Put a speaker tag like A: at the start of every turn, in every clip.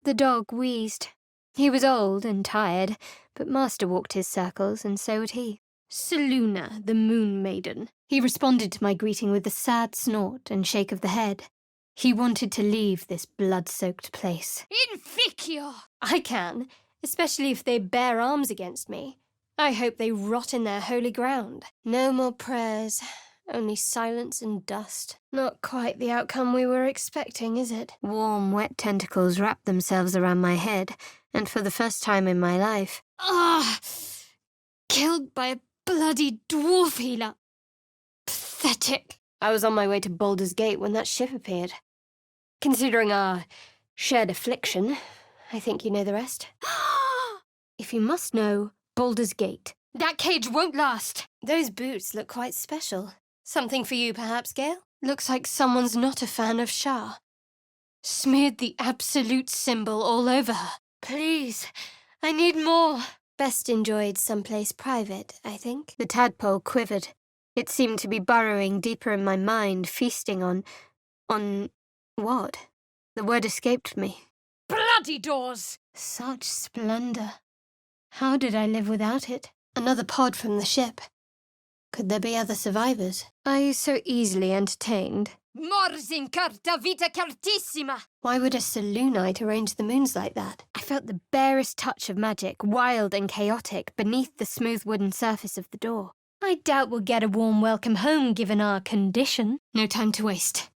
A: The dog wheezed. He was old and tired, but Master walked his circles, and so would he. Seluna, the Moon Maiden. He responded to my greeting with a sad snort and shake of the head. He wanted to leave this blood-soaked place.
B: Inficio!
A: I can, especially if they bear arms against me. I hope they rot in their holy ground. No more prayers, only silence and dust. Not quite the outcome we were expecting, is it? Warm, wet tentacles wrapped themselves around my head, and for the first time in my life... Killed by a bloody dwarf healer. Pathetic. I was on my way to Baldur's Gate when that ship appeared. Considering our shared affliction, I think you know the rest. If you must know, Baldur's Gate. That cage won't last. Those boots look quite special. Something for you, perhaps, Gale? Looks like someone's not a fan of Shah. Smeared the absolute symbol all over her. Please, I need more. Best enjoyed someplace private, I think. The tadpole quivered. It seemed to be burrowing deeper in my mind, feasting on what? The word escaped me.
B: Bloody doors!
A: Such splendor. How did I live without it? Another pod from the ship. Could there be other survivors? Are you so easily entertained?
B: Mors in carta vita cartissima!
A: Why would a Selunite arrange the moons like that? I felt the barest touch of magic, wild and chaotic, beneath the smooth wooden surface of the door. I doubt we'll get a warm welcome home given our condition. No time to waste.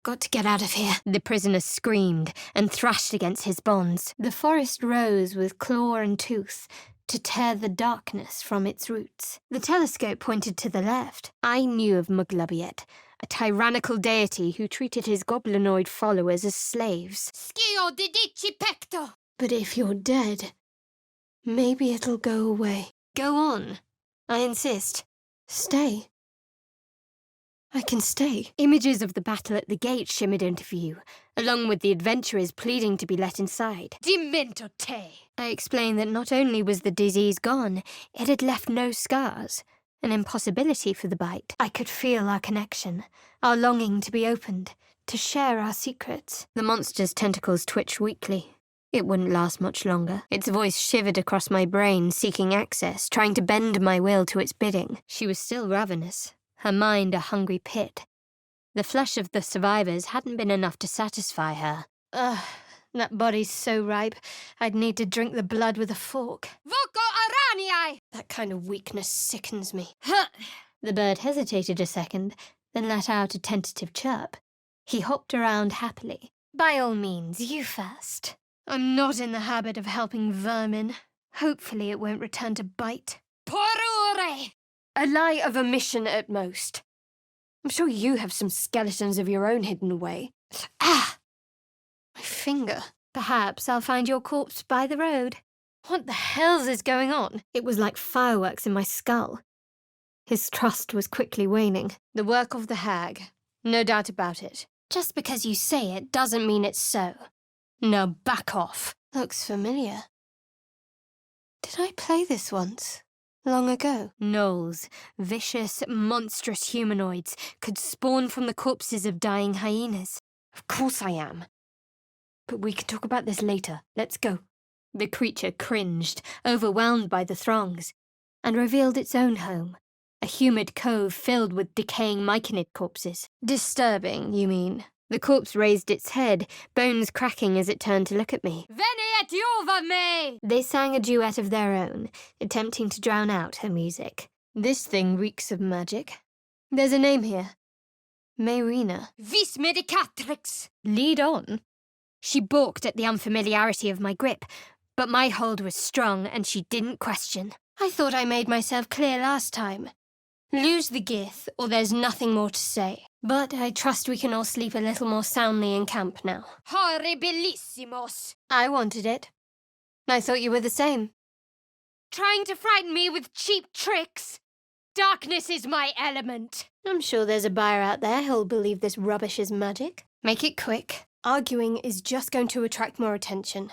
A: Got to get out of here. The prisoner screamed and thrashed against his bonds. The forest rose with claw and tooth to tear the darkness from its roots. The telescope pointed to the left. I knew of Muglubiet, a tyrannical deity who treated his goblinoid followers as slaves.
B: Scio didici pecto!
A: But if you're dead, maybe it'll go away. Go on. I insist. Stay. I can stay. Images of the battle at the gate shimmered into view, along with the adventurers pleading to be let inside.
B: Dimento te!
A: I explained that not only was the disease gone, it had left no scars, an impossibility for the bite. I could feel our connection, our longing to be opened, to share our secrets. The monster's tentacles twitched weakly. It wouldn't last much longer. Its voice shivered across my brain, seeking access, trying to bend my will to its bidding. She was still ravenous, her mind a hungry pit. The flesh of the survivors hadn't been enough to satisfy her. Ugh, that body's so ripe, I'd need to drink the blood with a fork.
B: Voco aranii!
A: That kind of weakness sickens me. The bird hesitated a second, then let out a tentative chirp. He hopped around happily. By all means, you first. I'm not in the habit of helping vermin. Hopefully it won't return to bite.
B: Porure!
A: A lie of omission at most. I'm sure you have some skeletons of your own hidden away. Ah! My finger. Perhaps I'll find your corpse by the road. What the hell's is going on? It was like fireworks in my skull. His trust was quickly waning. The work of the hag. No doubt about it. Just because you say it doesn't mean it's so. Now back off. Looks familiar. Did I play this once? Long ago? Gnolls, vicious, monstrous humanoids, could spawn from the corpses of dying hyenas. Of course I am. But we can talk about this later. Let's go. The creature cringed, overwhelmed by the throngs, and revealed its own home. A humid cove filled with decaying myconid corpses. Disturbing, you mean? The corpse raised its head, bones cracking as it turned to look at me.
B: Vene et iuva me!
A: They sang a duet of their own, attempting to drown out her music. This thing reeks of magic. There's a name here. Mayrina.
B: Vis medicatrix!
A: Lead on. She balked at the unfamiliarity of my grip, but my hold was strong and she didn't question. I thought I made myself clear last time. Lose the gith, or there's nothing more to say. But I trust we can all sleep a little more soundly in camp now.
B: Horribilissimos!
A: I wanted it. I thought you were the same.
B: Trying to frighten me with cheap tricks? Darkness is my element.
A: I'm sure there's a buyer out there who'll believe this rubbish is magic. Make it quick. Arguing is just going to attract more attention.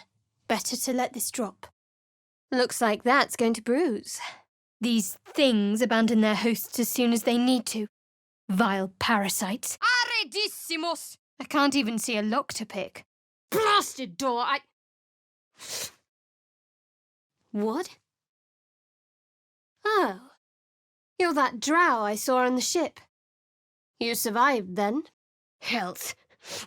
A: Better to let this drop. Looks like that's going to bruise. These things abandon their hosts as soon as they need to. Vile parasites.
B: Aredissimos!
A: I can't even see a lock to pick.
B: Blasted door!
A: What? Oh. You're that drow I saw on the ship. You survived, then? Health.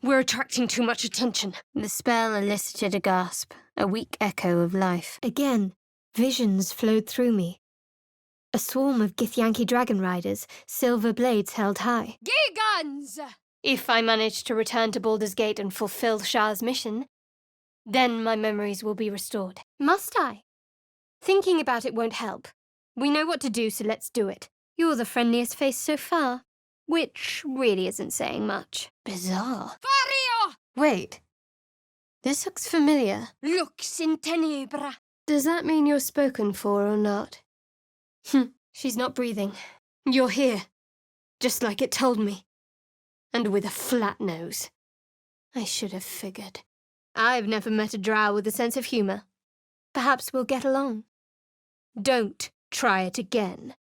A: We're attracting too much attention. The spell elicited a gasp, a weak echo of life. Again, visions flowed through me. A swarm of Githyanki dragon riders, silver blades held high.
B: Gigans!
A: If I manage to return to Baldur's Gate and fulfill Shah's mission, then my memories will be restored. Must I? Thinking about it won't help. We know what to do, so let's do it. You're the friendliest face so far, which really isn't saying much. Bizarre.
B: Vario!
A: Wait. This looks familiar.
B: Lux in tenebra.
A: Does that mean you're spoken for or not? She's not breathing. You're here. Just like it told me. And with a flat nose. I should have figured. I've never met a drow with a sense of humour. Perhaps we'll get along. Don't try it again.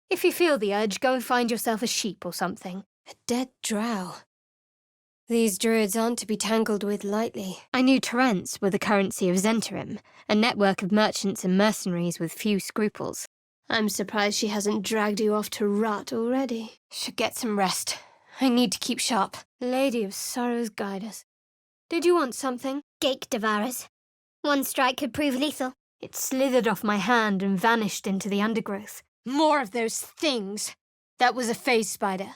A: If you feel the urge, go and find yourself a sheep or something. A dead drow. These druids aren't to be tangled with lightly. I knew Torrents were the currency of Zentarim, a network of merchants and mercenaries with few scruples. I'm surprised she hasn't dragged you off to rot already. Should get some rest. I need to keep sharp. Lady of Sorrows, guide us. Did you want something?
C: Gate devourers. One strike could prove lethal.
A: It slithered off my hand and vanished into the undergrowth. More of those things. That was a phase spider.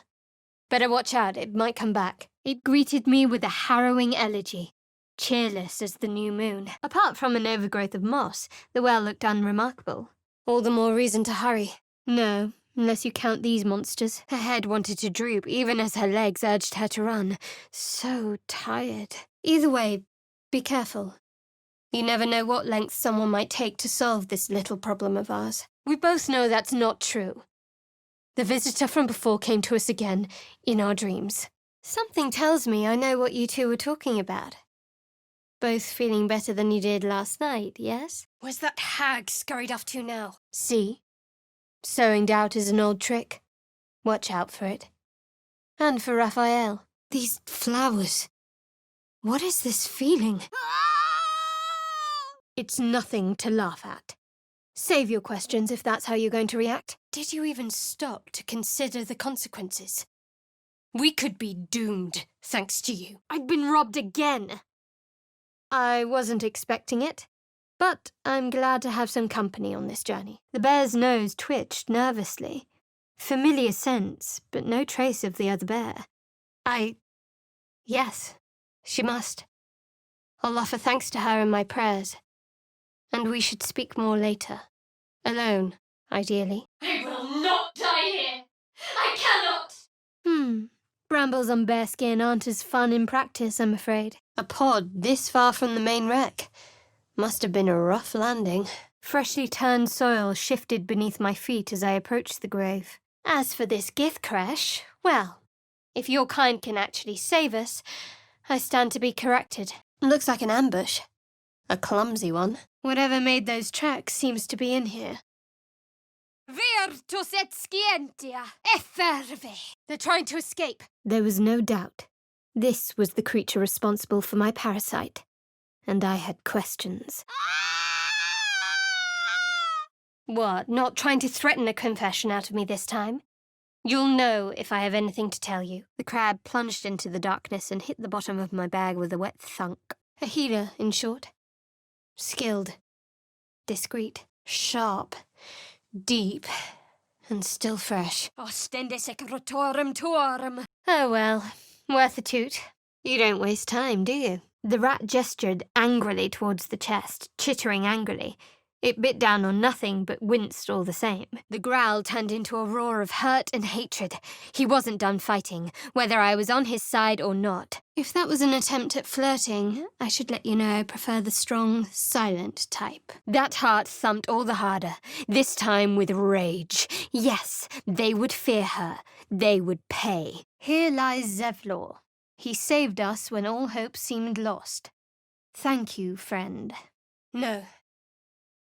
A: Better watch out, it might come back. It greeted me with a harrowing elegy, cheerless as the new moon. Apart from an overgrowth of moss, the well looked unremarkable. All the more reason to hurry. No, unless you count these monsters. Her head wanted to droop, even as her legs urged her to run. So tired. Either way, be careful. You never know what lengths someone might take to solve this little problem of ours. We both know that's not true. The visitor from before came to us again, in our dreams. Something tells me I know what you two were talking about. Both feeling better than you did last night, yes? Where's that hag scurried off to now? See? Sowing doubt is an old trick. Watch out for it. And for Raphael. These flowers. What is this feeling? It's nothing to laugh at. Save your questions if that's how you're going to react. Did you even stop to consider the consequences? We could be doomed, thanks to you. I'd been robbed again. I wasn't expecting it, but I'm glad to have some company on this journey. The bear's nose twitched nervously. Familiar scents, but no trace of the other bear. Yes, she must. I'll offer thanks to her in my prayers. And we should speak more later. Alone, ideally.
B: I will not die here! I cannot!
A: Brambles on bearskin aren't as fun in practice, I'm afraid. A pod this far from the main wreck. Must have been a rough landing. Freshly turned soil shifted beneath my feet as I approached the grave. As for this Gith crash, well, if your kind can actually save us, I stand to be corrected. Looks like an ambush. A clumsy one. Whatever made those tracks seems to be in here.
B: Virtus et scientia, efferve.
A: They're trying to escape. There was no doubt. This was the creature responsible for my parasite. And I had questions. What, not trying to threaten a confession out of me this time? You'll know if I have anything to tell you. The crab plunged into the darkness and hit the bottom of my bag with a wet thunk. A healer, in short. Skilled. Discreet. Sharp. Deep. And still fresh.
B: Ostende secretorum tuorum.
A: Oh well, worth a toot. You don't waste time, do you? The rat gestured angrily towards the chest, chittering angrily. It bit down on nothing, but winced all the same. The growl turned into a roar of hurt and hatred. He wasn't done fighting, whether I was on his side or not. If that was an attempt at flirting, I should let you know I prefer the strong, silent type. That heart thumped all the harder, this time with rage. Yes, they would fear her. They would pay. Here lies Zevlor. He saved us when all hope seemed lost. Thank you, friend. No.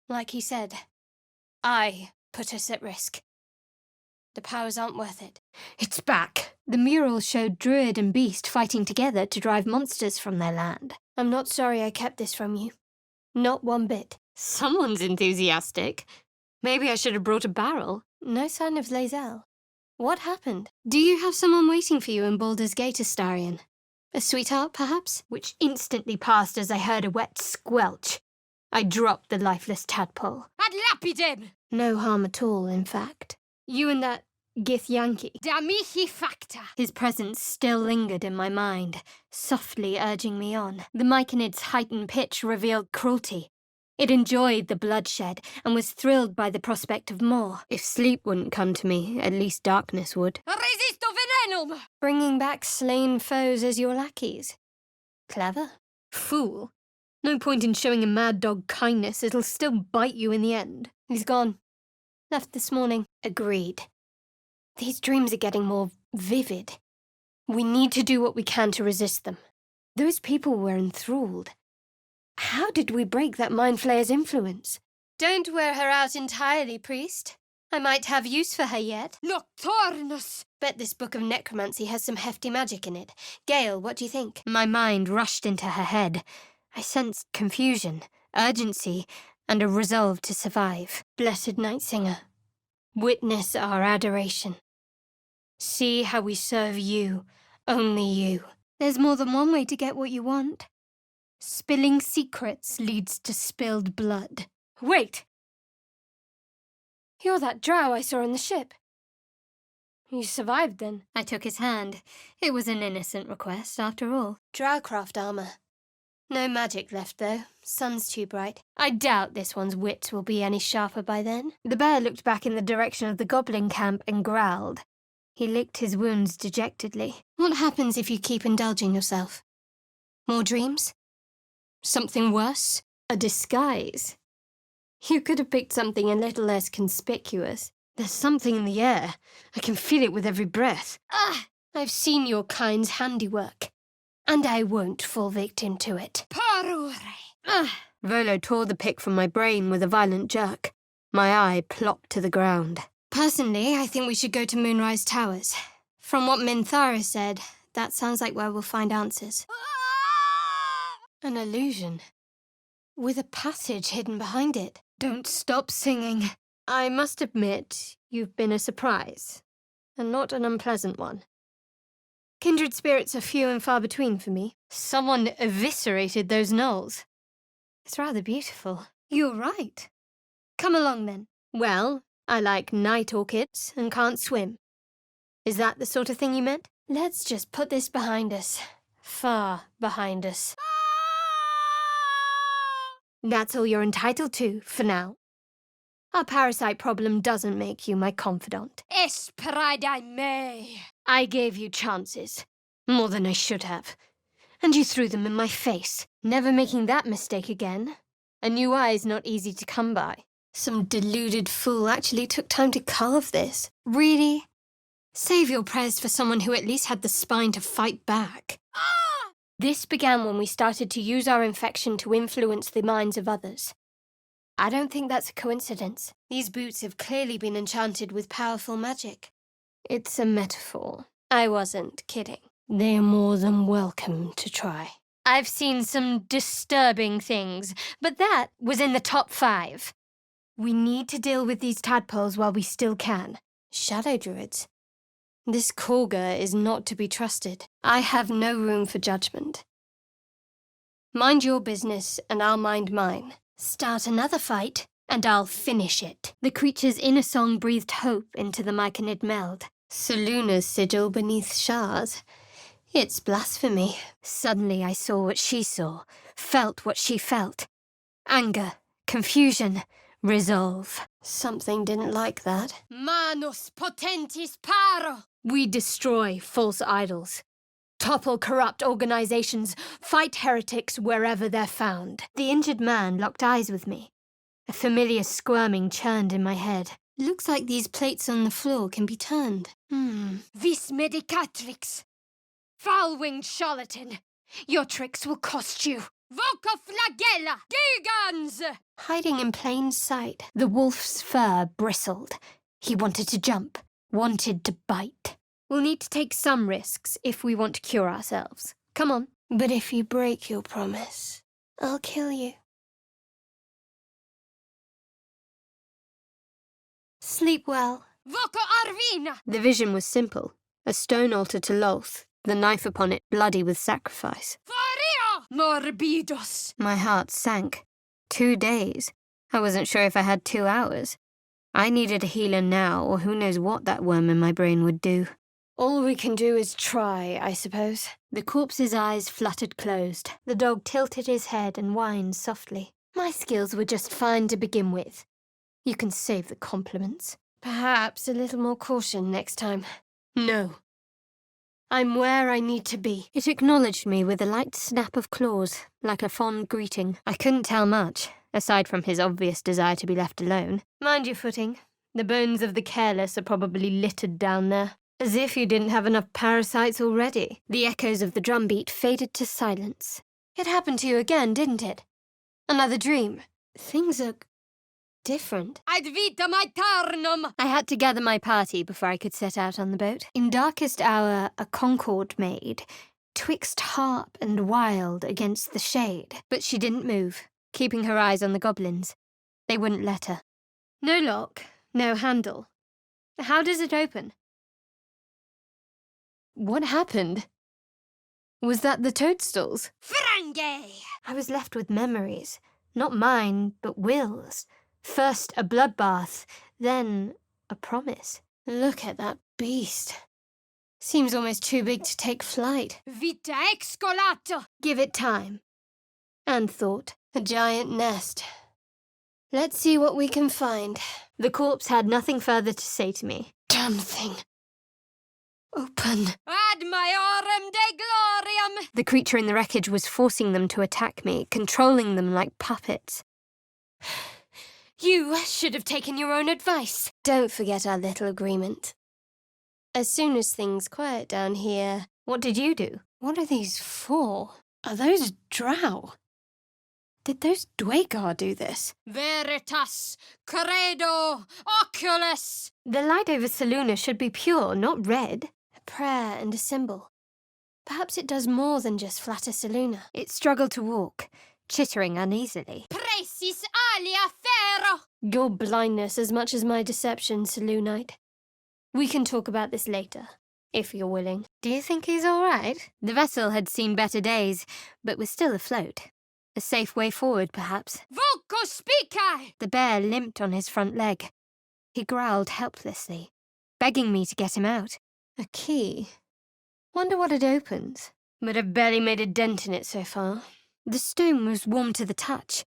A: Like he said, I put us at risk. The powers aren't worth it. It's back. The mural showed druid and beast fighting together to drive monsters from their land. I'm not sorry I kept this from you. Not one bit. Someone's enthusiastic. Maybe I should have brought a barrel. No sign of Lae'zel. What happened? Do you have someone waiting for you in Baldur's Gate, Astarion? A sweetheart, perhaps? Which instantly passed as I heard a wet squelch. I dropped the lifeless tadpole.
B: Ad lapidem!
A: No harm at all, in fact. You and that Githyanki.
B: Da mihi facta!
A: His presence still lingered in my mind, softly urging me on. The Myconid's heightened pitch revealed cruelty. It enjoyed the bloodshed and was thrilled by the prospect of more. If sleep wouldn't come to me, at least darkness would.
B: Resisto venenum!
A: Bringing back slain foes as your lackeys. Clever. Fool. No point in showing a mad dog kindness, it'll still bite you in the end. He's gone. Left this morning. Agreed. These dreams are getting more vivid. We need to do what we can to resist them. Those people were enthralled. How did we break that Mind Flayer's influence? Don't wear her out entirely, priest. I might have use for her yet.
B: Nocturnus!
A: Bet this book of necromancy has some hefty magic in it. Gale, what do you think? My mind rushed into her head. I sensed confusion, urgency, and a resolve to survive. Blessed Night Singer, witness our adoration. See how we serve you, only you. There's more than one way to get what you want. Spilling secrets leads to spilled blood. Wait! You're that drow I saw on the ship. You survived, then? I took his hand. It was an innocent request, after all. Drowcraft armor. No magic left, though. Sun's too bright. I doubt this one's wits will be any sharper by then. The bear looked back in the direction of the goblin camp and growled. He licked his wounds dejectedly. What happens if you keep indulging yourself? More dreams? Something worse? A disguise? You could have picked something a little less conspicuous. There's something in the air. I can feel it with every breath. Ah! I've seen your kind's handiwork, and I won't fall victim to it.
B: Parure!
A: Ah! Volo tore the pick from my brain with a violent jerk. My eye plopped to the ground. Personally, I think we should go to Moonrise Towers. From what Minthara said, that sounds like where we'll find answers. An illusion. With a passage hidden behind it. Don't stop singing. I must admit, you've been a surprise. And not an unpleasant one. Kindred spirits are few and far between for me. Someone eviscerated those gnolls. It's rather beautiful. You're right. Come along, then. Well, I like night orchids and can't swim. Is that the sort of thing you meant? Let's just put this behind us. Far behind us. That's all you're entitled to, for now. Our parasite problem doesn't make you my confidant.
B: Esperai me!
A: I gave you chances. More than I should have. And you threw them in my face. Never making that mistake again. A new eye's not easy to come by. Some deluded fool actually took time to carve this. Really? Save your prayers for someone who at least had the spine to fight back. This began when we started to use our infection to influence the minds of others. I don't think that's a coincidence. These boots have clearly been enchanted with powerful magic. It's a metaphor. I wasn't kidding. They are more than welcome to try. I've seen some disturbing things, but that was in the top 5. We need to deal with these tadpoles while we still can. Shadow druids. This Korga is not to be trusted. I have no room for judgment. Mind your business, and I'll mind mine. Start another fight, and I'll finish it. The creature's inner song breathed hope into the Myconid meld. Soluna's sigil beneath Shah's. It's blasphemy. Suddenly I saw what she saw, felt what she felt. Anger, confusion, resolve. Something didn't like that.
B: Manus potentis paro!
A: We destroy false idols, topple corrupt organizations, fight heretics wherever they're found. The injured man locked eyes with me. A familiar squirming churned in my head. Looks like these plates on the floor can be turned.
B: Vis medicatrix! Foul-winged charlatan! Your tricks will cost you! Voca flagella! Gigans!
A: Hiding in plain sight, the wolf's fur bristled. He wanted to jump, wanted to bite. We'll need to take some risks if we want to cure ourselves. Come on. But if you break your promise, I'll kill you. Sleep well.
B: Voko Arvina!
A: The vision was simple. A stone altar to Lolth, the knife upon it bloody with sacrifice.
B: Vario! Morbidos!
A: My heart sank. 2 days. I wasn't sure if I had 2 hours. I needed a healer now, or who knows what that worm in my brain would do. All we can do is try, I suppose. The corpse's eyes fluttered closed. The dog tilted his head and whined softly. My skills were just fine to begin with. You can save the compliments. Perhaps a little more caution next time. No. I'm where I need to be. It acknowledged me with a light snap of claws, like a fond greeting. I couldn't tell much, aside from his obvious desire to be left alone. Mind your footing. The bones of the careless are probably littered down there. As if you didn't have enough parasites already. The echoes of the drumbeat faded to silence. It happened to you again, didn't it? Another dream. Things are different.
B: Ad vitam aeternum!
A: I had to gather my party before I could set out on the boat. In darkest hour, a concord made, twixt harp and wild against the shade. But she didn't move, keeping her eyes on the goblins. They wouldn't let her. No lock, no handle. How does it open? What happened? Was that the toadstools?
B: Frange!
A: I was left with memories. Not mine, but Will's. First a bloodbath, then a promise. Look at that beast. Seems almost too big to take flight.
B: Vita excolato!
A: Give it time. And thought. A giant nest. Let's see what we can find. The corpse had nothing further to say to me. Damn thing. Open.
B: Ad maiorem de gloriam!
A: The creature in the wreckage was forcing them to attack me, controlling them like puppets. You should have taken your own advice. Don't forget our little agreement. As soon as things quiet down here... What did you do? What are these for? Are those drow? Did those Dwagar do this?
B: Veritas, credo, oculus!
A: The light over Selûne should be pure, not red. A prayer and a symbol. Perhaps it does more than just flatter Selûne. It struggled to walk, chittering uneasily.
B: Precis alia ferro!
A: Your blindness as much as my deception, Selûnite. We can talk about this later, if you're willing. Do you think he's all right? The vessel had seen better days, but was still afloat. A safe way forward, perhaps.
B: Voco spicae!
A: The bear limped on his front leg. He growled helplessly, begging me to get him out. A key. Wonder what it opens. But I've barely made a dent in it so far. The stone was warm to the touch.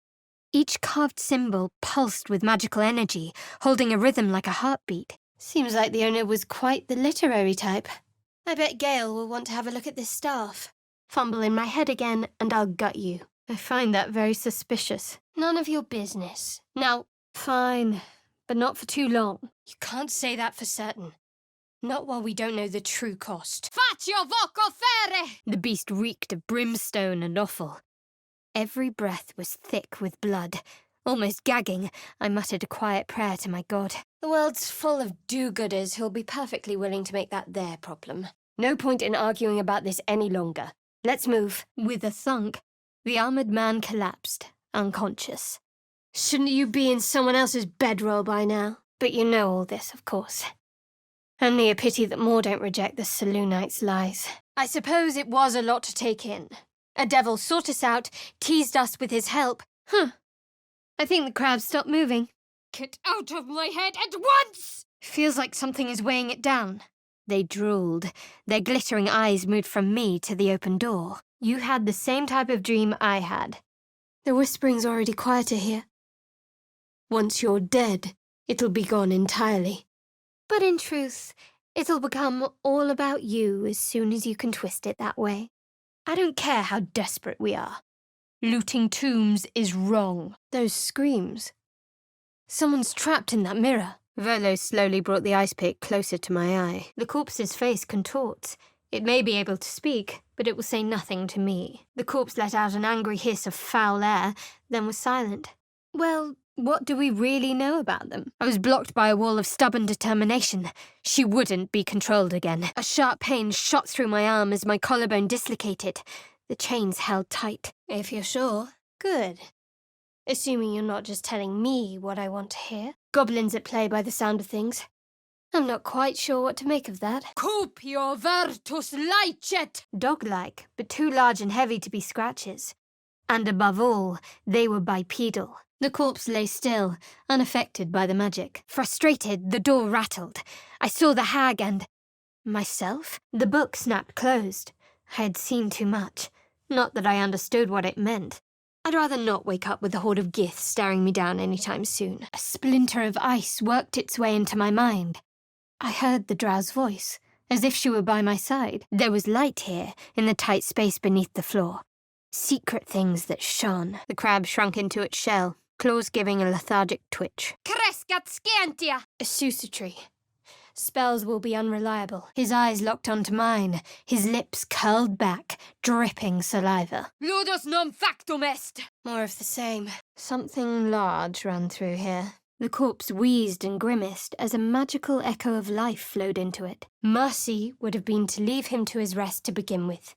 A: Each carved symbol pulsed with magical energy, holding a rhythm like a heartbeat. Seems like the owner was quite the literary type. I bet Gale will want to have a look at this staff. Fumble in my head again, and I'll gut you. I find that very suspicious. None of your business. Now, fine, but not for too long. You can't say that for certain. Not while we don't know the true cost.
B: Faccio voco fere!
A: The beast reeked of brimstone and offal. Every breath was thick with blood. Almost gagging, I muttered a quiet prayer to my god. The world's full of do-gooders who'll be perfectly willing to make that their problem. No point in arguing about this any longer. Let's move. With a thunk, the armoured man collapsed, unconscious. Shouldn't you be in someone else's bedroll by now? But you know all this, of course. Only a pity that more don't reject the Selûnite's lies. I suppose it was a lot to take in. A devil sought us out, teased us with his help. I think the crab stopped moving.
B: Get out of my head at once!
A: Feels like something is weighing it down. They drooled. Their glittering eyes moved from me to the open door. You had the same type of dream I had. The whispering's already quieter here. Once you're dead, it'll be gone entirely. But in truth, it'll become all about you as soon as you can twist it that way. I don't care how desperate we are. Looting tombs is wrong. Those screams. Someone's trapped in that mirror. Volo slowly brought the ice pick closer to my eye. The corpse's face contorts. It may be able to speak, but it will say nothing to me. The corpse let out an angry hiss of foul air, then was silent. Well, what do we really know about them? I was blocked by a wall of stubborn determination. She wouldn't be controlled again. A sharp pain shot through my arm as my collarbone dislocated. The chains held tight. If you're sure, good. Assuming you're not just telling me what I want to hear. Goblins at play by the sound of things. I'm not quite sure what to make of that.
B: Cupio vertus licet!
A: Dog-like, but too large and heavy to be scratches. And above all, they were bipedal. The corpse lay still, unaffected by the magic. Frustrated, the door rattled. I saw the hag and... myself? The book snapped closed. I had seen too much. Not that I understood what it meant. I'd rather not wake up with a horde of giths staring me down anytime soon. A splinter of ice worked its way into my mind. I heard the drow's voice, as if she were by my side. There was light here, in the tight space beneath the floor. Secret things that shone. The crab shrunk into its shell, claws giving a lethargic twitch.
B: Crescat scientia!
A: A sussurtry. Spells will be unreliable. His eyes locked onto mine, his lips curled back, dripping saliva.
B: Ludus non factum est!
A: More of the same. Something large ran through here. The corpse wheezed and grimaced as a magical echo of life flowed into it. Mercy would have been to leave him to his rest to begin with.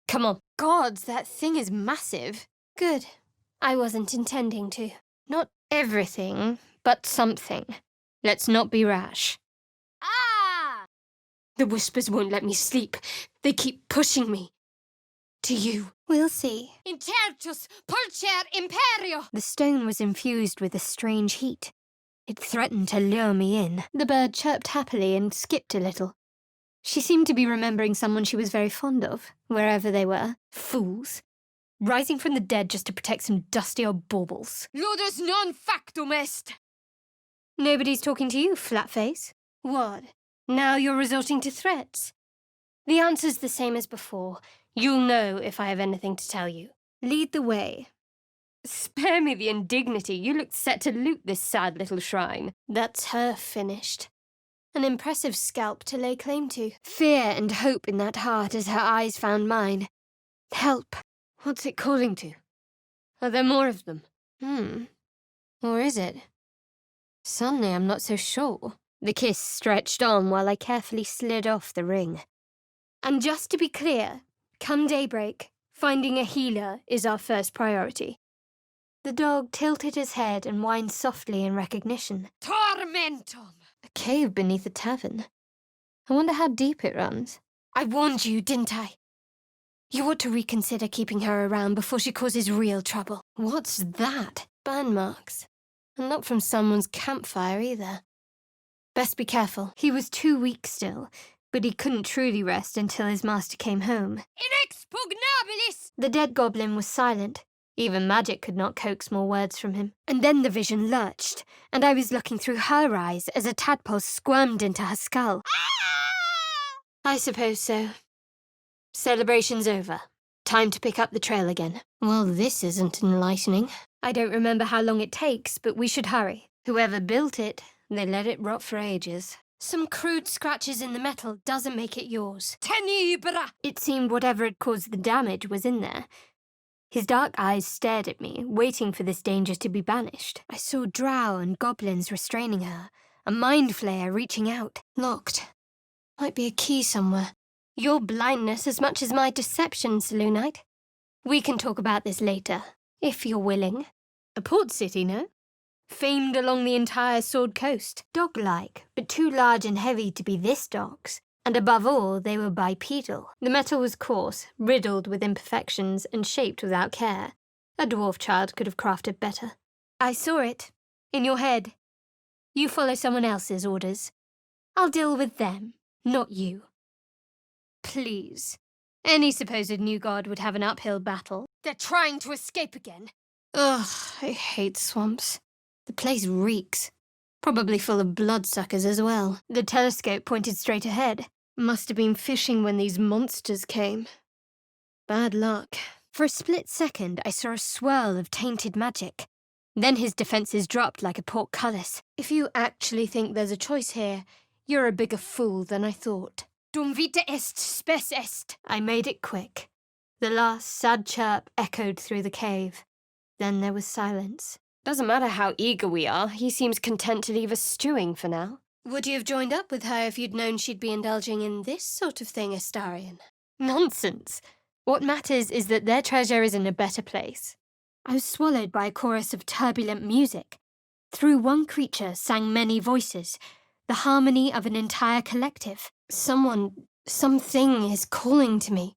A: Come on. Gods, that thing is massive. Good. I wasn't intending to. Not everything, but something. Let's not be rash.
B: Ah!
A: The whispers won't let me sleep. They keep pushing me. To you. We'll see.
B: Intertus pulcher imperio!
A: The stone was infused with a strange heat. It threatened to lure me in. The bird chirped happily and skipped a little. She seemed to be remembering someone she was very fond of, wherever they were. Fools. Rising from the dead just to protect some dusty old baubles.
B: Ludus non factum est!
A: Nobody's talking to you, Flatface. What? Now you're resorting to threats? The answer's the same as before. You'll know if I have anything to tell you. Lead the way. Spare me the indignity. You looked set to loot this sad little shrine. That's her finished. An impressive scalp to lay claim to. Fear and hope in that heart as her eyes found mine. Help. What's it calling to? Are there more of them? Or is it? Suddenly I'm not so sure. The kiss stretched on while I carefully slid off the ring. And just to be clear, come daybreak, finding a healer is our first priority. The dog tilted his head and whined softly in recognition.
B: Tormentum!
A: A cave beneath a tavern. I wonder how deep it runs. I warned you, didn't I? You ought to reconsider keeping her around before she causes real trouble. What's that? Burn marks. And not from someone's campfire either. Best be careful. He was too weak still, but he couldn't truly rest until his master came home.
B: Inexpugnabilis!
A: The dead goblin was silent. Even magic could not coax more words from him. And then the vision lurched, and I was looking through her eyes as a tadpole squirmed into her skull. I suppose so. Celebration's over. Time to pick up the trail again. Well, this isn't enlightening. I don't remember how long it takes, but we should hurry. Whoever built it, they let it rot for ages. Some crude scratches in the metal doesn't make it yours.
B: Tenebra!
A: It seemed whatever had caused the damage was in there. His dark eyes stared at me, waiting for this danger to be banished. I saw drow and goblins restraining her, a mind flayer reaching out. Locked. Might be a key somewhere. Your blindness as much as my deception, Selûnite. We can talk about this later, if you're willing. A port city, no? Famed along the entire Sword Coast. Dog-like, but too large and heavy to be this dog's. And above all, they were bipedal. The metal was coarse, riddled with imperfections, and shaped without care. A dwarf child could have crafted better. I saw it. In your head. You follow someone else's orders. I'll deal with them, not you. Please. Any supposed new god would have an uphill battle.
B: They're trying to escape again.
A: Ugh, I hate swamps. The place reeks. Probably full of bloodsuckers as well. The telescope pointed straight ahead. Must have been fishing when these monsters came. Bad luck. For a split second, I saw a swirl of tainted magic. Then his defenses dropped like a portcullis. If you actually think there's a choice here, you're a bigger fool than I thought.
B: Dum vita est spes est.
A: I made it quick. The last sad chirp echoed through the cave. Then there was silence. Doesn't matter how eager we are, he seems content to leave us stewing for now. Would you have joined up with her if you'd known she'd be indulging in this sort of thing, Astarion? Nonsense. What matters is that their treasure is in a better place. I was swallowed by a chorus of turbulent music. Through one creature sang many voices, the harmony of an entire collective. Something is calling to me.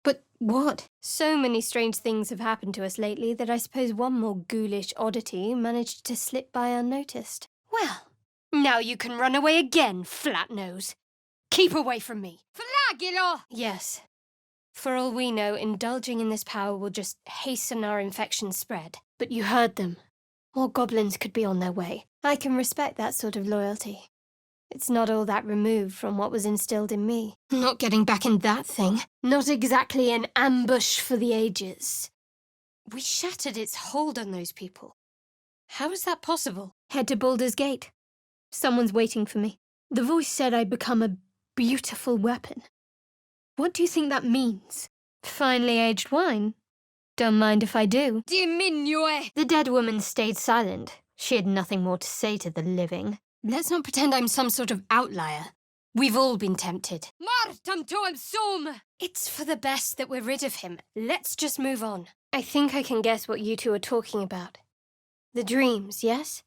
A: But what? So many strange things have happened to us lately that I suppose one more ghoulish oddity managed to slip by unnoticed. Well, now you can run away again, Flatnose. Keep away from me.
B: Flagello!
A: Yes. For all we know, indulging in this power will just hasten our infection spread. But you heard them. More goblins could be on their way. I can respect that sort of loyalty. It's not all that removed from what was instilled in me. Not getting back in that thing. Not exactly an ambush for the ages. We shattered its hold on those people. How is that possible? Head to Baldur's Gate. Someone's waiting for me. The voice said I'd become a beautiful weapon. What do you think that means? Finely aged wine? Don't mind if I do.
B: Diminue!
A: The dead woman stayed silent. She had nothing more to say to the living. Let's not pretend I'm some sort of outlier. We've all been tempted.
B: Martam toam sum!
A: It's for the best that we're rid of him. Let's just move on. I think I can guess what you two are talking about. The dreams, yes?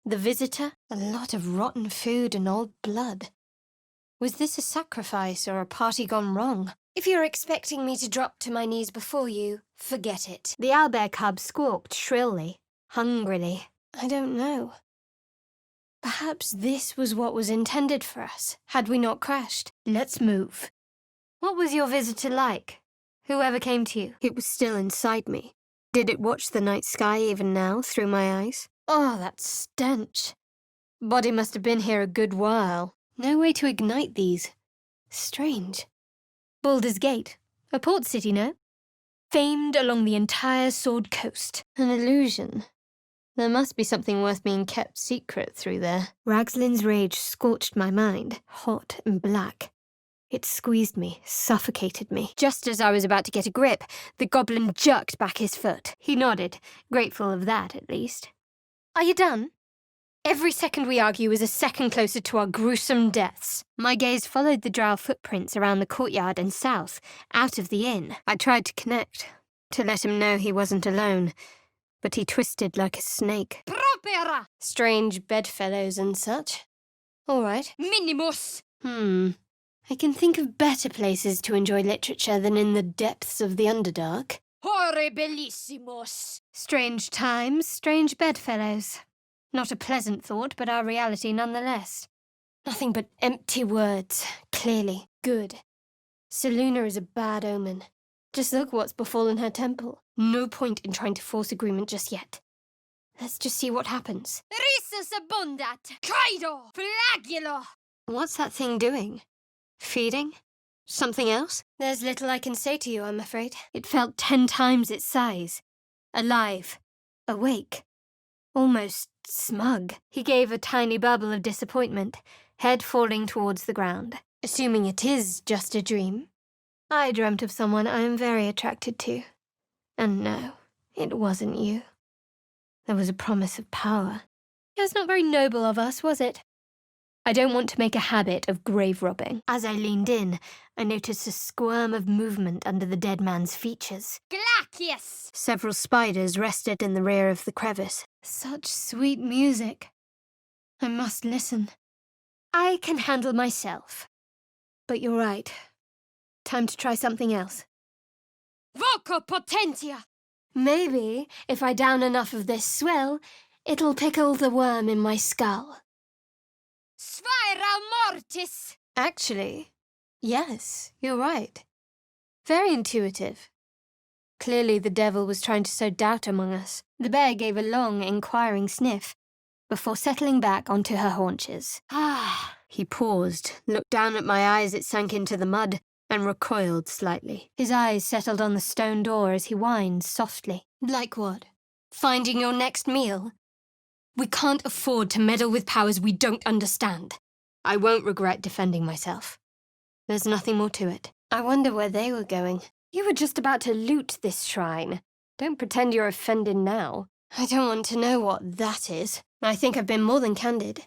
A: The visitor? A lot of rotten food and old blood. Was this a sacrifice or a party gone wrong? If you're expecting me to drop to my knees before you, forget it. The owlbear cub squawked shrilly, hungrily. I don't know. Perhaps this was what was intended for us, had we not crashed. Let's move. What was your visitor like? Whoever came to you? It was still inside me. Did it watch the night sky even now, through my eyes? Oh, that stench. Body must have been here a good while. No way to ignite these. Strange. Baldur's Gate. A port city, no? Famed along the entire Sword Coast. An illusion. There must be something worth being kept secret through there. Ragslin's rage scorched my mind, hot and black. It squeezed me, suffocated me. Just as I was about to get a grip, the goblin jerked back his foot. He nodded, grateful of that at least. Are you done? Every second we argue is a second closer to our gruesome deaths. My gaze followed the drow footprints around the courtyard and south, out of the inn. I tried to connect, to let him know he wasn't alone, but he twisted like a snake.
B: Propera!
A: Strange bedfellows and such. All right.
B: Minimus!
A: I can think of better places to enjoy literature than in the depths of the Underdark.
B: Horribilissimos!
A: Strange times, strange bedfellows. Not a pleasant thought, but our reality nonetheless. Nothing but empty words, clearly. Good. Seluna is a bad omen. Just look what's befallen her temple. No point in trying to force agreement just yet. Let's just see what happens.
B: Risus abundat! Kaido! Flagello!
A: What's that thing doing? Feeding? Something else? There's little I can say to you, I'm afraid. It felt 10 times its size. Alive. Awake. Almost smug. He gave a tiny bubble of disappointment, head falling towards the ground. Assuming it is just a dream. I dreamt of someone I am very attracted to. And no, it wasn't you. There was a promise of power. It was not very noble of us, was it? I don't want to make a habit of grave robbing. As I leaned in, I noticed a squirm of movement under the dead man's features.
B: Glacius!
A: Several spiders rested in the rear of the crevice. Such sweet music. I must listen. I can handle myself. But you're right. Time to try something else.
B: Voco potentia!
A: Maybe, if I down enough of this swill, it'll pickle the worm in my skull.
B: Sphira mortis!
A: Actually, yes, you're right. Very intuitive. Clearly the devil was trying to sow doubt among us. The bear gave a long, inquiring sniff, before settling back onto her haunches. Ah! He paused, looked down at my eyes it sank into the mud, and recoiled slightly. His eyes settled on the stone door as he whined softly. Like what? Finding your next meal? We can't afford to meddle with powers we don't understand. I won't regret defending myself. There's nothing more to it. I wonder where they were going. You were just about to loot this shrine. Don't pretend you're offended now. I don't want to know what that is. I think I've been more than candid.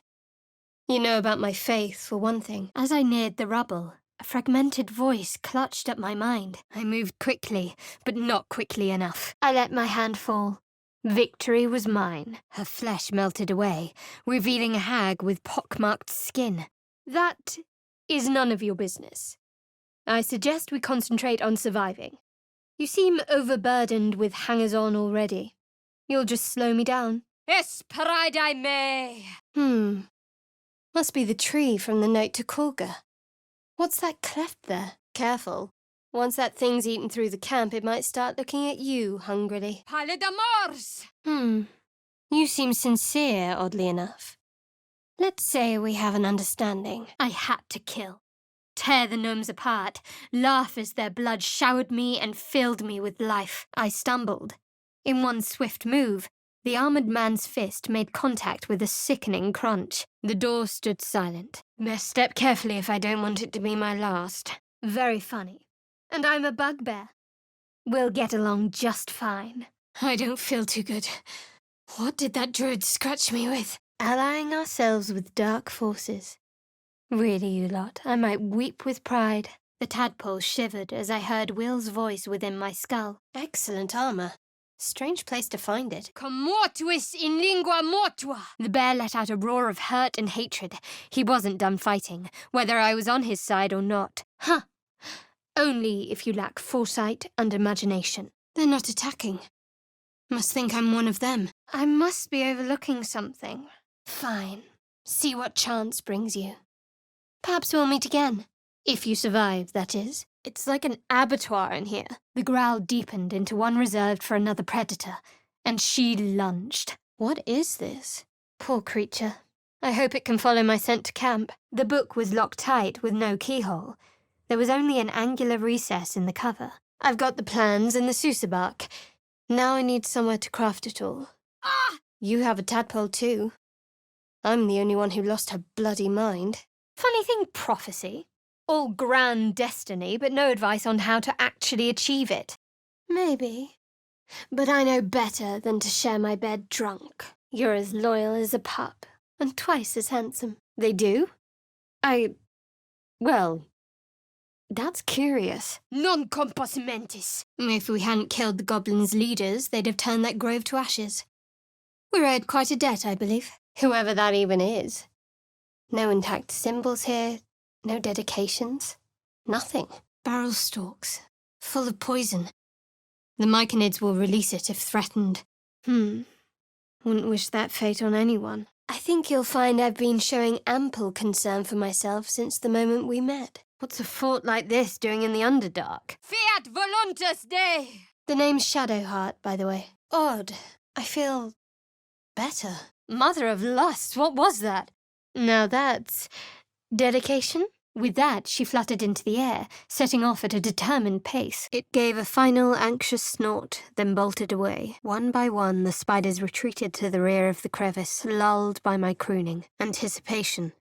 A: You know about my faith, for one thing. As I neared the rubble, A fragmented voice clutched at my mind. I moved quickly, but not quickly enough. I let my hand fall. Victory was mine. Her flesh melted away, revealing a hag with pockmarked skin. That is none of your business. I suggest we concentrate on surviving. You seem overburdened with hangers-on already. You'll just slow me down.
B: Esperide I may.
A: Must be the tree from the note to Kulga. What's that cleft there? Careful. Once that thing's eaten through the camp, it might start looking at you hungrily.
B: Palais d'amours.
A: You seem sincere, oddly enough. Let's say we have an understanding. I had to kill. Tear the gnomes apart, laugh as their blood showered me and filled me with life. I stumbled. In one swift move, the armored man's fist made contact with a sickening crunch. The door stood silent. Best step carefully if I don't want it to be my last. Very funny. And I'm a bugbear. We'll get along just fine. I don't feel too good. What did that druid scratch me with? Allying ourselves with dark forces. Really, you lot, I might weep with pride. The tadpole shivered as I heard Will's voice within my skull. Excellent armor. Strange place to find it.
B: Commortuis in lingua mortua.
A: The bear let out a roar of hurt and hatred. He wasn't done fighting, whether I was on his side or not. Huh. Only if you lack foresight and imagination. They're not attacking. Must think I'm one of them. I must be overlooking something. Fine. See what chance brings you. Perhaps we'll meet again. If you survive, that is. It's like an abattoir in here. The growl deepened into one reserved for another predator, and she lunged. What is this? Poor creature. I hope it can follow my scent to camp. The book was locked tight with no keyhole. There was only an angular recess in the cover. I've got the plans and the sousa bark. Now I need somewhere to craft it all.
B: Ah!
A: You have a tadpole too. I'm the only one who lost her bloody mind. Funny thing, prophecy. All grand destiny, but no advice on how to actually achieve it. Maybe. But I know better than to share my bed drunk. You're as loyal as a pup, and twice as handsome. They do? Well, that's curious.
B: Non compos mentis.
A: If we hadn't killed the goblins' leaders, they'd have turned that grove to ashes. We're owed quite a debt, I believe. Whoever that even is. No intact symbols here, no dedications, nothing. Barrel stalks, full of poison. The Myconids will release it if threatened. Wouldn't wish that fate on anyone. I think you'll find I've been showing ample concern for myself since the moment we met. What's a fort like this doing in the Underdark?
B: Fiat voluntas Dei.
A: The name's Shadowheart, by the way. Odd. I feel better. Mother of lust, what was that? Now that's dedication? With that, she fluttered into the air, setting off at a determined pace. It gave a final anxious snort, then bolted away. One by one, the spiders retreated to the rear of the crevice, lulled by my crooning. Anticipation.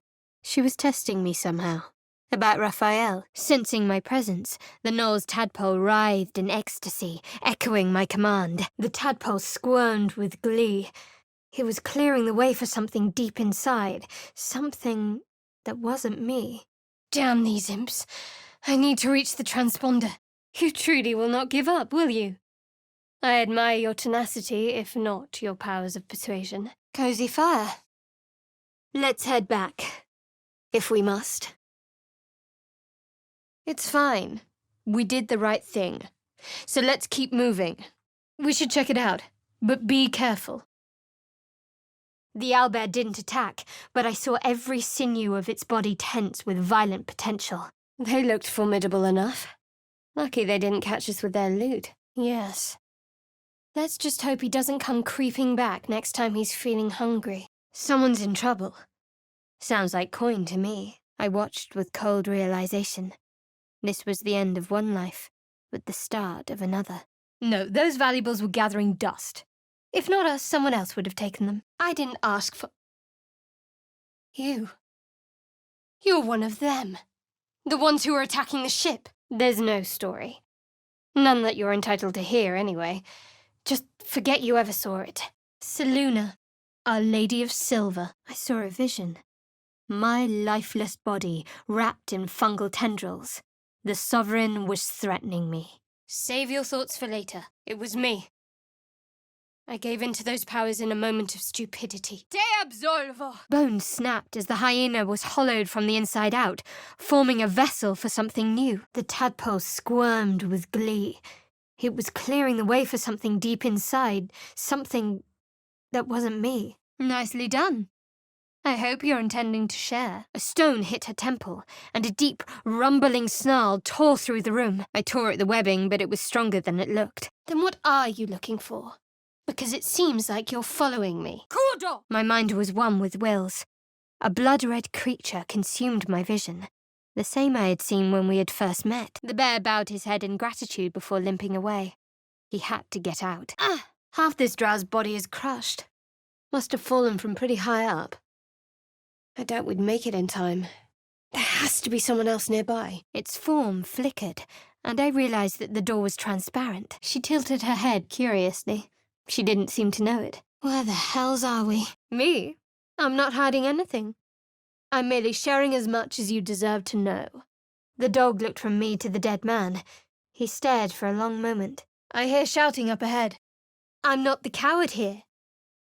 A: She was testing me somehow. About Raphael. Sensing my presence, the Gnoll's tadpole writhed in ecstasy, echoing my command. The tadpole squirmed with glee. It was clearing the way for something deep inside, something that wasn't me. Damn these imps. I need to reach the transponder. You truly will not give up, will you? I admire your tenacity, if not your powers of persuasion. Cozy fire. Let's head back, if we must. It's fine. We did the right thing. So let's keep moving. We should check it out, but be careful. The owlbear didn't attack, but I saw every sinew of its body tense with violent potential. They looked formidable enough. Lucky they didn't catch us with their loot. Yes. Let's just hope he doesn't come creeping back next time he's feeling hungry. Someone's in trouble. Sounds like coin to me. I watched with cold realization. This was the end of one life, but the start of another. No, those valuables were gathering dust. If not us, someone else would have taken them. I didn't ask for... You. You're one of them. The ones who were attacking the ship. There's no story. None that you're entitled to hear, anyway. Just forget you ever saw it. Seluna, Our Lady of Silver. I saw a vision. My lifeless body wrapped in fungal tendrils. The Sovereign was threatening me. Save your thoughts for later. It was me. I gave in to those powers in a moment of stupidity.
B: Te absolvo!
A: Bones snapped as the hyena was hollowed from the inside out, forming a vessel for something new. The tadpole squirmed with glee. It was clearing the way for something deep inside, something that wasn't me. Nicely done. I hope you're intending to share. A stone hit her temple, and a deep, rumbling snarl tore through the room. I tore at the webbing, but it was stronger than it looked. Then what are you looking for? Because it seems like you're following me.
B: Kudo!
A: My mind was one with Will's. A blood-red creature consumed my vision, the same I had seen when we had first met. The bear bowed his head in gratitude before limping away. He had to get out. Half this drow's body is crushed. Must have fallen from pretty high up. I doubt we'd make it in time. There has to be someone else nearby. Its form flickered, and I realized that the door was transparent. She tilted her head curiously. She didn't seem to know it. Where the hells are we? Me? I'm not hiding anything. I'm merely sharing as much as you deserve to know. The dog looked from me to the dead man. He stared for a long moment. I hear shouting up ahead. I'm not the coward here.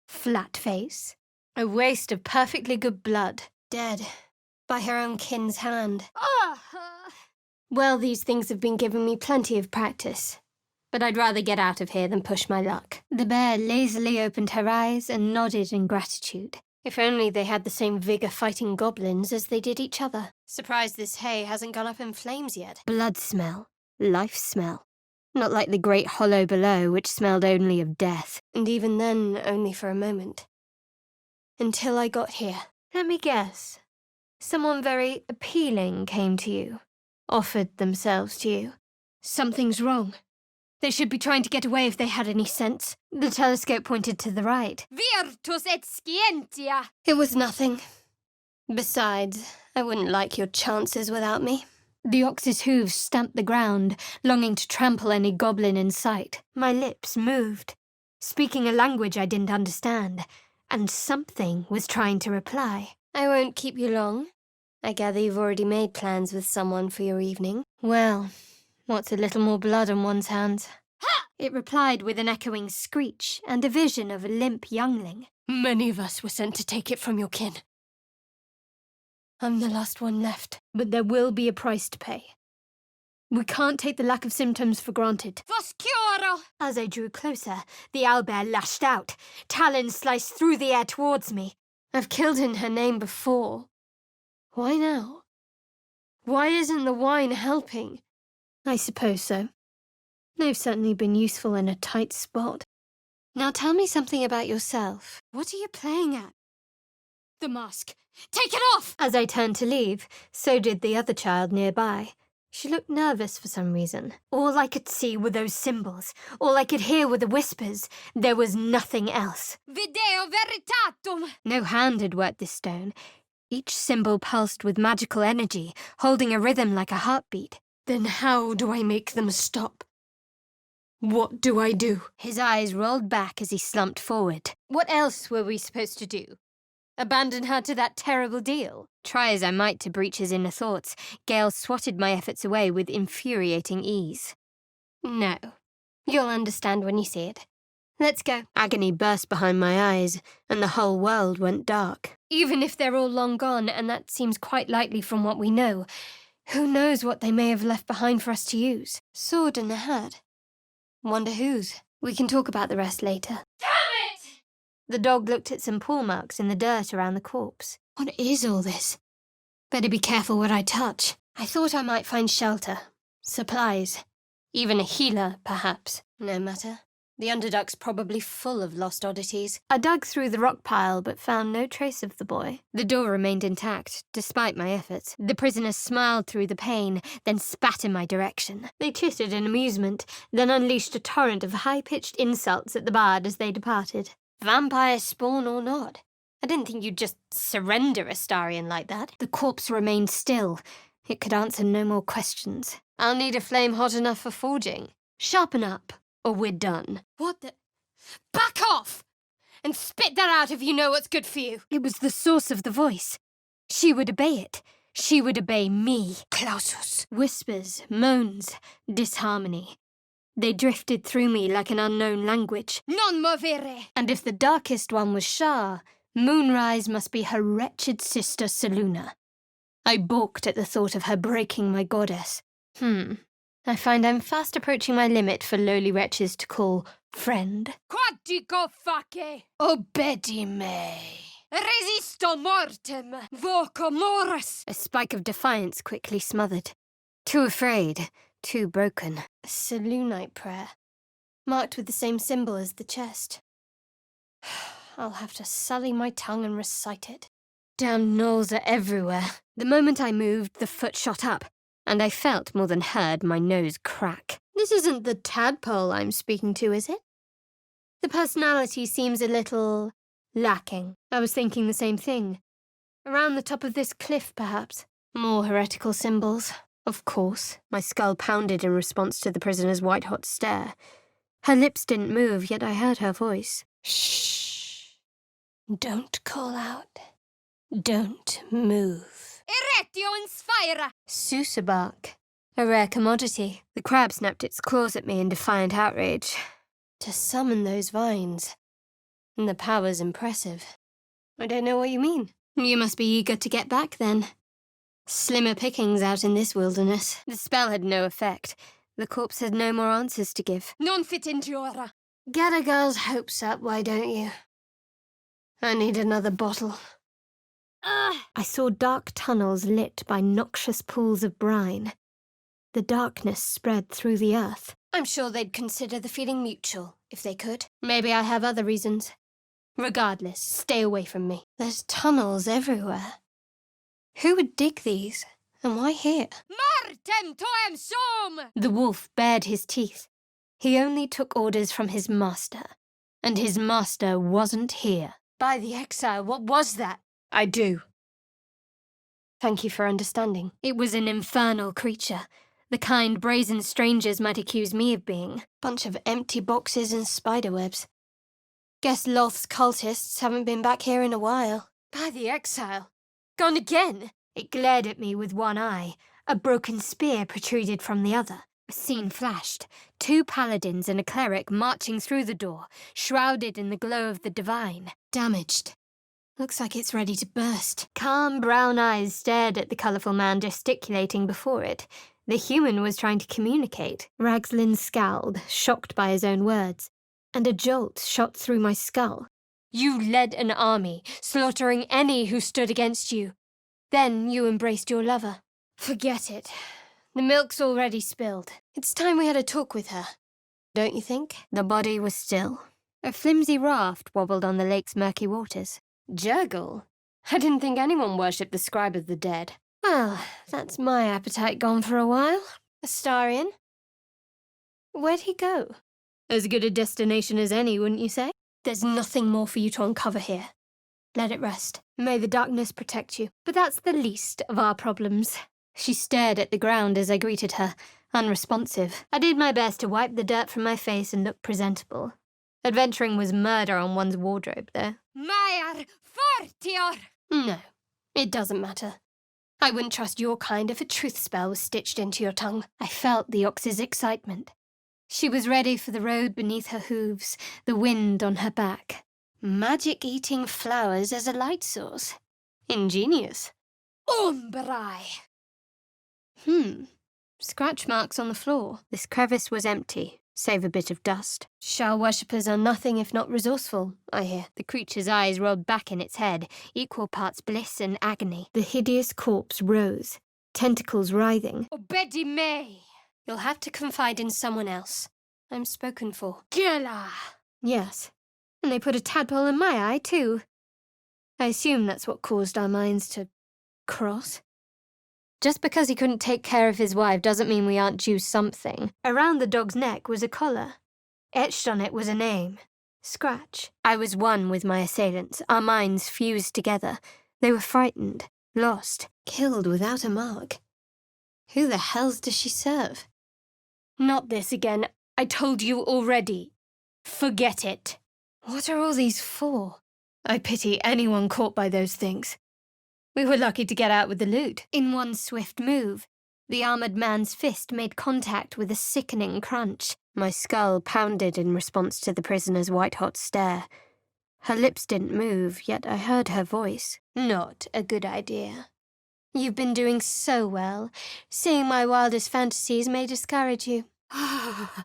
A: Flat face. A waste of perfectly good blood. Dead. By her own kin's hand. Well, these things have been giving me plenty of practice. But I'd rather get out of here than push my luck. The bear lazily opened her eyes and nodded in gratitude. If only they had the same vigor fighting goblins as they did each other. Surprised this hay hasn't gone up in flames yet. Blood smell. Life smell. Not like the great hollow below, which smelled only of death. And even then, only for a moment. Until I got here. Let me guess. Someone very appealing came to you. Offered themselves to you. Something's wrong. They should be trying to get away if they had any sense. The telescope pointed to the right.
B: Virtus et scientia!
A: It was nothing. Besides, I wouldn't like your chances without me. The ox's hooves stamped the ground, longing to trample any goblin in sight. My lips moved, speaking a language I didn't understand, and something was trying to reply. I won't keep you long. I gather you've already made plans with someone for your evening. Well, what's a little more blood on one's hands?
B: Ha!
A: It replied with an echoing screech and a vision of a limp youngling. Many of us were sent to take it from your kin. I'm the last one left, but there will be a price to pay. We can't take the lack of symptoms for granted.
B: Voscioro!
A: As I drew closer, the owlbear lashed out. Talons sliced through the air towards me. I've killed in her name before. Why now? Why isn't the wine helping? I suppose so. They've certainly been useful in a tight spot. Now tell me something about yourself. What are you playing at?
B: The mask. Take it off!
A: As I turned to leave, so did the other child nearby. She looked nervous for some reason. All I could see were those symbols. All I could hear were the whispers. There was nothing else.
B: Video veritatum!
A: No hand had worked this stone. Each symbol pulsed with magical energy, holding a rhythm like a heartbeat. Then how do I make them stop? What do I do? His eyes rolled back as he slumped forward. What else were we supposed to do? Abandon her to that terrible deal? Try as I might to breach his inner thoughts, Gale swatted my efforts away with infuriating ease. No. You'll understand when you see it. Let's go. Agony burst behind my eyes, and the whole world went dark. Even if they're all long gone, and that seems quite likely from what we know, who knows what they may have left behind for us to use? Sword in the hat. Wonder whose. We can talk about the rest later.
B: Damn it!
A: The dog looked at some paw marks in the dirt around the corpse. What is all this? Better be careful what I touch. I thought I might find shelter, supplies, even a healer, perhaps. No matter. The underduck's probably full of lost oddities. I dug through the rock pile, but found no trace of the boy. The door remained intact, despite my efforts. The prisoners smiled through the pane, then spat in my direction. They tittered in amusement, then unleashed a torrent of high-pitched insults at the bard as they departed. Vampire spawn or not, I didn't think you'd just surrender Astarion like that. The corpse remained still. It could answer no more questions. I'll need a flame hot enough for forging. Sharpen up, or we're done.
B: What the... Back off! And spit that out if you know what's good for you.
A: It was the source of the voice. She would obey it. She would obey me. Clausus. Whispers, moans, disharmony. They drifted through me like an unknown language.
B: Non movere!
A: And if the darkest one was Shah, Moonrise must be her wretched sister Seluna. I balked at the thought of her breaking my goddess. I find I'm fast approaching my limit for lowly wretches to call friend.
B: Quod dico face?
A: Obedi me.
B: Resisto mortem, voco morus!
A: A spike of defiance quickly smothered. Too afraid, too broken. A Selunite prayer, marked with the same symbol as the chest. I'll have to sully my tongue and recite it. Damn gnolls are everywhere. The moment I moved, the foot shot up, and I felt more than heard my nose crack. This isn't the tadpole I'm speaking to, is it? The personality seems a little lacking. I was thinking the same thing. Around the top of this cliff, perhaps. More heretical symbols. Of course. My skull pounded in response to the prisoner's white-hot stare. Her lips didn't move, yet I heard her voice. Shh. Don't call out. Don't move.
B: Erectio in sphera!
A: Susabark. A rare commodity. The crab snapped its claws at me in defiant outrage. To summon those vines. And the power's impressive. I don't know what you mean. You must be eager to get back, then. Slimmer pickings out in this wilderness. The spell had no effect. The corpse had no more answers to give.
B: Non fit injura.
A: Get a girl's hopes up, why don't you? I need another bottle. I saw dark tunnels lit by noxious pools of brine. The darkness spread through the earth. I'm sure they'd consider the feeling mutual, if they could. Maybe I have other reasons. Regardless, stay away from me. There's tunnels everywhere. Who would dig these? And why here?
B: Martem toem sum!
A: The wolf bared his teeth. He only took orders from his master. And his master wasn't here. By the exile, what was that? I do. Thank you for understanding. It was an infernal creature. The kind brazen strangers might accuse me of being. Bunch of empty boxes and spiderwebs. Guess Loth's cultists haven't been back here in a while. By the exile. Gone again? It glared at me with one eye. A broken spear protruded from the other. A scene flashed. 2 paladins and a cleric marching through the door, shrouded in the glow of the divine. Damaged. Looks like it's ready to burst. Calm brown eyes stared at the colourful man gesticulating before it. The human was trying to communicate. Ragslin scowled, shocked by his own words, and a jolt shot through my skull. You led an army, slaughtering any who stood against you. Then you embraced your lover. Forget it. The milk's already spilled. It's time we had a talk with her. Don't you think? The body was still. A flimsy raft wobbled on the lake's murky waters. Jurgle? I didn't think anyone worshipped the scribe of the dead. Well, that's my appetite gone for a while. Astarion? Where'd he go? As good a destination as any, wouldn't you say? There's nothing more for you to uncover here. Let it rest. May the darkness protect you. But that's the least of our problems. She stared at the ground as I greeted her, unresponsive. I did my best to wipe the dirt from my face and look presentable. Adventuring was murder on one's wardrobe, though.
B: Maiar fortior!
A: No, it doesn't matter. I wouldn't trust your kind if a truth spell was stitched into your tongue. I felt the ox's excitement. She was ready for the road beneath her hooves, the wind on her back. Magic-eating flowers as a light source. Ingenious.
B: Umbrai!
A: Scratch marks on the floor. This crevice was empty, save a bit of dust. Shah worshippers are nothing if not resourceful, I hear. The creature's eyes rolled back in its head, equal parts bliss and agony. The hideous corpse rose, tentacles writhing.
B: Obedi me!
A: You'll have to confide in someone else. I'm spoken for.
B: Gela!
A: Yes. And they put a tadpole in my eye, too. I assume that's what caused our minds to cross. Just because he couldn't take care of his wife doesn't mean we aren't due something. Around the dog's neck was a collar. Etched on it was a name. Scratch. I was one with my assailants. Our minds fused together. They were frightened, lost, killed without a mark. Who the hells does she serve? Not this again. I told you already. Forget it. What are all these for? I pity anyone caught by those things. We were lucky to get out with the loot. In one swift move, the armored man's fist made contact with a sickening crunch. My skull pounded in response to the prisoner's white-hot stare. Her lips didn't move, yet I heard her voice. Not a good idea. You've been doing so well. Seeing my wildest fantasies may discourage you.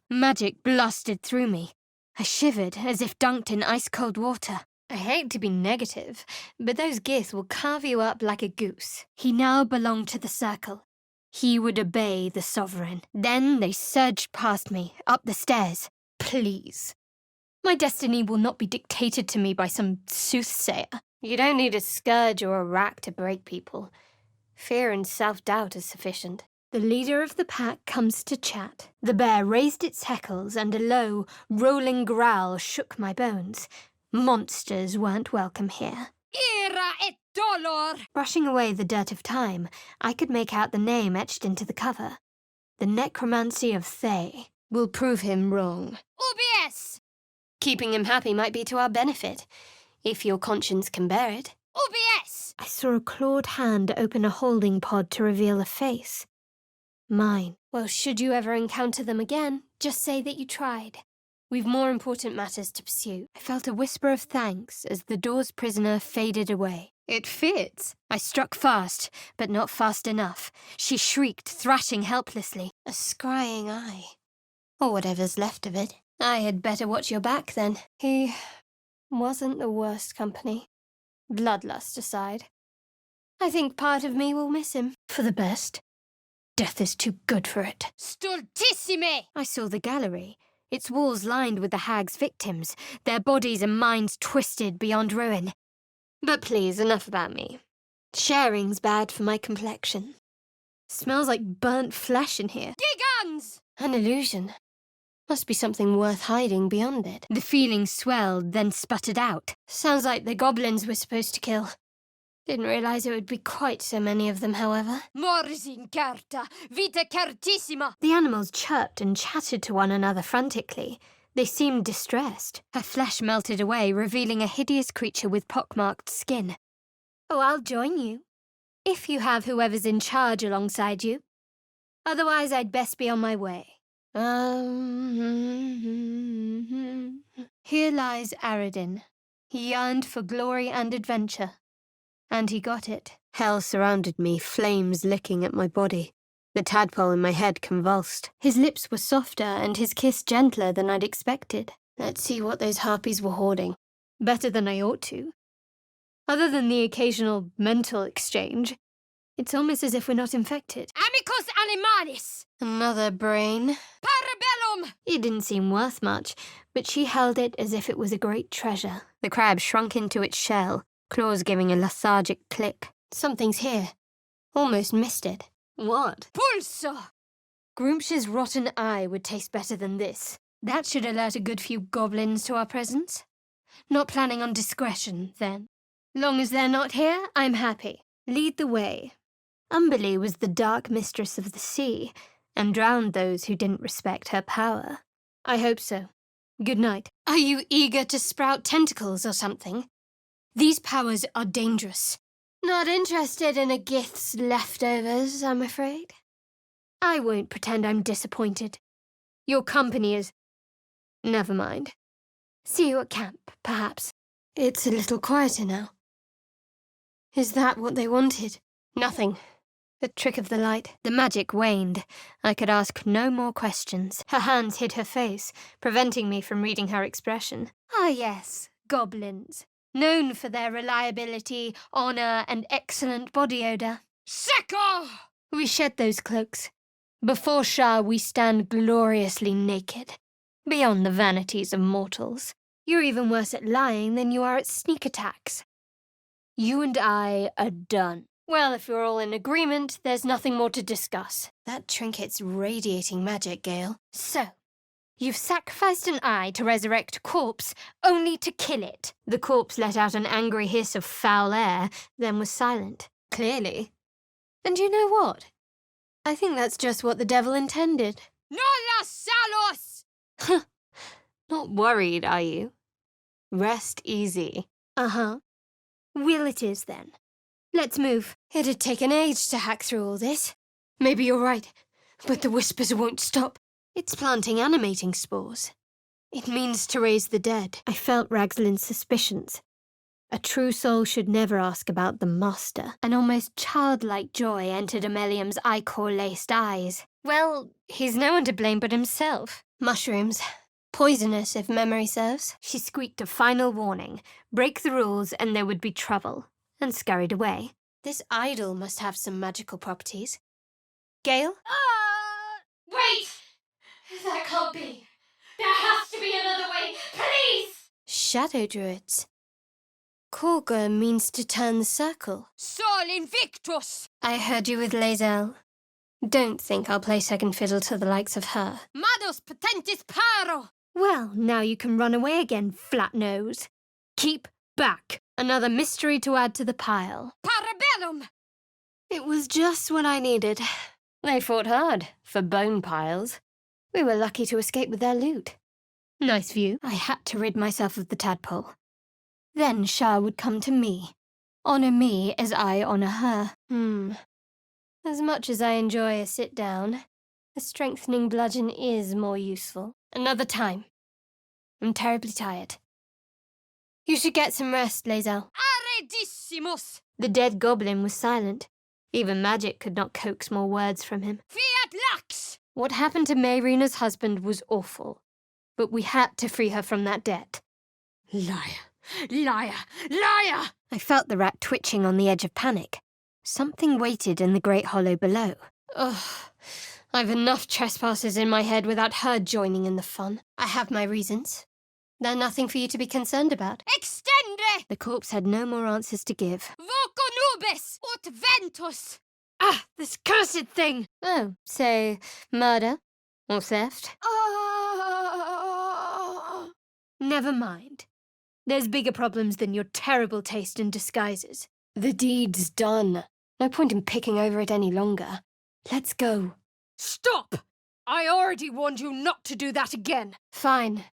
A: Magic blasted through me. I shivered as if dunked in ice-cold water. I hate to be negative, but those giths will carve you up like a goose. He now belonged to the circle. He would obey the sovereign. Then they surged past me, up the stairs. Please. My destiny will not be dictated to me by some soothsayer. You don't need a scourge or a rack to break people. Fear and self-doubt is sufficient. The leader of the pack comes to chat. The bear raised its heckles and a low, rolling growl shook my bones. Monsters weren't welcome here.
B: Ira et dolor!
A: Brushing away the dirt of time, I could make out the name etched into the cover. The necromancy of Thay will prove him wrong.
B: UBS!
A: Keeping him happy might be to our benefit, if your conscience can bear it.
B: UBS!
A: I saw a clawed hand open a holding pod to reveal a face. Mine. Well, should you ever encounter them again, just say that you tried. We've more important matters to pursue. I felt a whisper of thanks as the door's prisoner faded away. It fits. I struck fast, but not fast enough. She shrieked, thrashing helplessly. A scrying eye. Or whatever's left of it. I had better watch your back, then. He wasn't the worst company. Bloodlust aside. I think part of me will miss him. For the best. Death is too good for it.
B: Stultissime!
A: I saw the gallery. Its walls lined with the hag's victims, their bodies and minds twisted beyond ruin. But please, enough about me. Sharing's bad for my complexion. Smells like burnt flesh in here.
B: Gigans!
A: An illusion. Must be something worth hiding beyond it. The feeling swelled, then sputtered out. Sounds like the goblins we're supposed to kill. Didn't realize it would be quite so many of them, however.
B: Morsin carta, vita cartissima!
A: The animals chirped and chattered to one another frantically. They seemed distressed. Her flesh melted away, revealing a hideous creature with pockmarked skin. Oh, I'll join you. If you have whoever's in charge alongside you. Otherwise, I'd best be on my way. Here lies Aradin. He yearned for glory and adventure. And he got it. Hell surrounded me, flames licking at my body. The tadpole in my head convulsed. His lips were softer and his kiss gentler than I'd expected. Let's see what those harpies were hoarding. Better than I ought to. Other than the occasional mental exchange, it's almost as if we're not infected.
B: Amicus animalis!
A: Another brain.
B: Parabellum!
A: It didn't seem worth much, but she held it as if it was a great treasure. The crab shrunk into its shell, claws giving a lethargic click. Something's here. Almost missed it. What?
B: Pulsa!
A: Groomsh's rotten eye would taste better than this. That should alert a good few goblins to our presence. Not planning on discretion, then. Long as they're not here, I'm happy. Lead the way. Umberlee was the dark mistress of the sea, and drowned those who didn't respect her power. I hope so. Good night. Are you eager to sprout tentacles or something? These powers are dangerous. Not interested in a gith's leftovers, I'm afraid. I won't pretend I'm disappointed. Your company is... Never mind. See you at camp, perhaps. It's a little quieter now. Is that what they wanted? Nothing. A trick of the light. The magic waned. I could ask no more questions. Her hands hid her face, preventing me from reading her expression. Ah yes, goblins. Known for their reliability, honor, and excellent body odor.
B: Secco!
A: We shed those cloaks. Before Shah, we stand gloriously naked, beyond the vanities of mortals. You're even worse at lying than you are at sneak attacks. You and I are done. Well, if you're all in agreement, there's nothing more to discuss. That trinket's radiating magic, Gale. So, you've sacrificed an eye to resurrect a corpse, only to kill it. The corpse let out an angry hiss of foul air, then was silent. Clearly. And you know what? I think that's just what the devil intended.
B: Nolla salos!
A: Not worried, are you? Rest easy. Uh-huh. Will it is, then. Let's move. It'd take an age to hack through all this. Maybe you're right, but the whispers won't stop. It's planting animating spores. It means to raise the dead. I felt Ragslin's suspicions. A true soul should never ask about the master. An almost childlike joy entered Amelium's ichor-laced eyes. Well, he's no one to blame but himself. Mushrooms. Poisonous, if memory serves. She squeaked a final warning. Break the rules and there would be trouble. And scurried away. This idol must have some magical properties. Gale?
B: Wait! That can't be. There has to be another way. Please!
A: Shadow druids. Korga means to turn the circle.
B: Sol Invictus!
A: I heard you with Lae'zel. Don't think I'll play second fiddle to the likes of her.
B: Mados potentis paro!
A: Well, now you can run away again, flat nose. Keep back. Another mystery to add to the pile.
B: Parabellum!
A: It was just what I needed. They fought hard for bone piles. We were lucky to escape with their loot. Nice view. I had to rid myself of the tadpole. Then Shah would come to me. Honour me as I honour her. As much as I enjoy a sit-down, a strengthening bludgeon is more useful. Another time. I'm terribly tired. You should get some rest, Lae'zel.
B: Arredissimus!
A: The dead goblin was silent. Even magic could not coax more words from him.
B: Fiat lux!
A: What happened to Mayrina's husband was awful, but we had to free her from that debt.
B: Liar! Liar! Liar!
A: I felt the rat twitching on the edge of panic. Something waited in the great hollow below. Ugh, I've enough trespassers in my head without her joining in the fun. I have my reasons. They're nothing for you to be concerned about.
B: Extende!
A: The corpse had no more answers to give.
B: Voco nubis ut ventus!
A: This cursed thing! Oh, say, murder? Or theft? Never mind. There's bigger problems than your terrible taste in disguises. The deed's done. No point in picking over it any longer. Let's go.
B: Stop! I already warned you not to do that again.
A: Fine.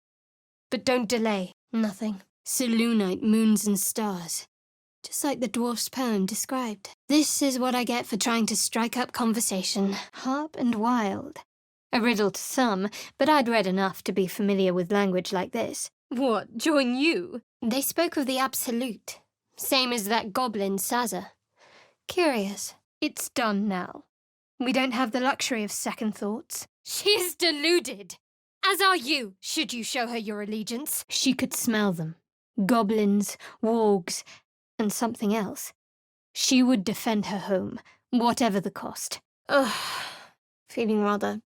A: But don't delay. Nothing. Selûnite moons and stars. Just like the dwarf's poem described. This is what I get for trying to strike up conversation. Harp and wild. A riddle to some, but I'd read enough to be familiar with language like this. What, join you? They spoke of the absolute. Same as that goblin Sazza. Curious. It's done now. We don't have the luxury of second thoughts.
B: She's deluded. As are you, should you show her your allegiance.
A: She could smell them. Goblins, wargs, and something else. She would defend her home, whatever the cost. Ugh, feeling rather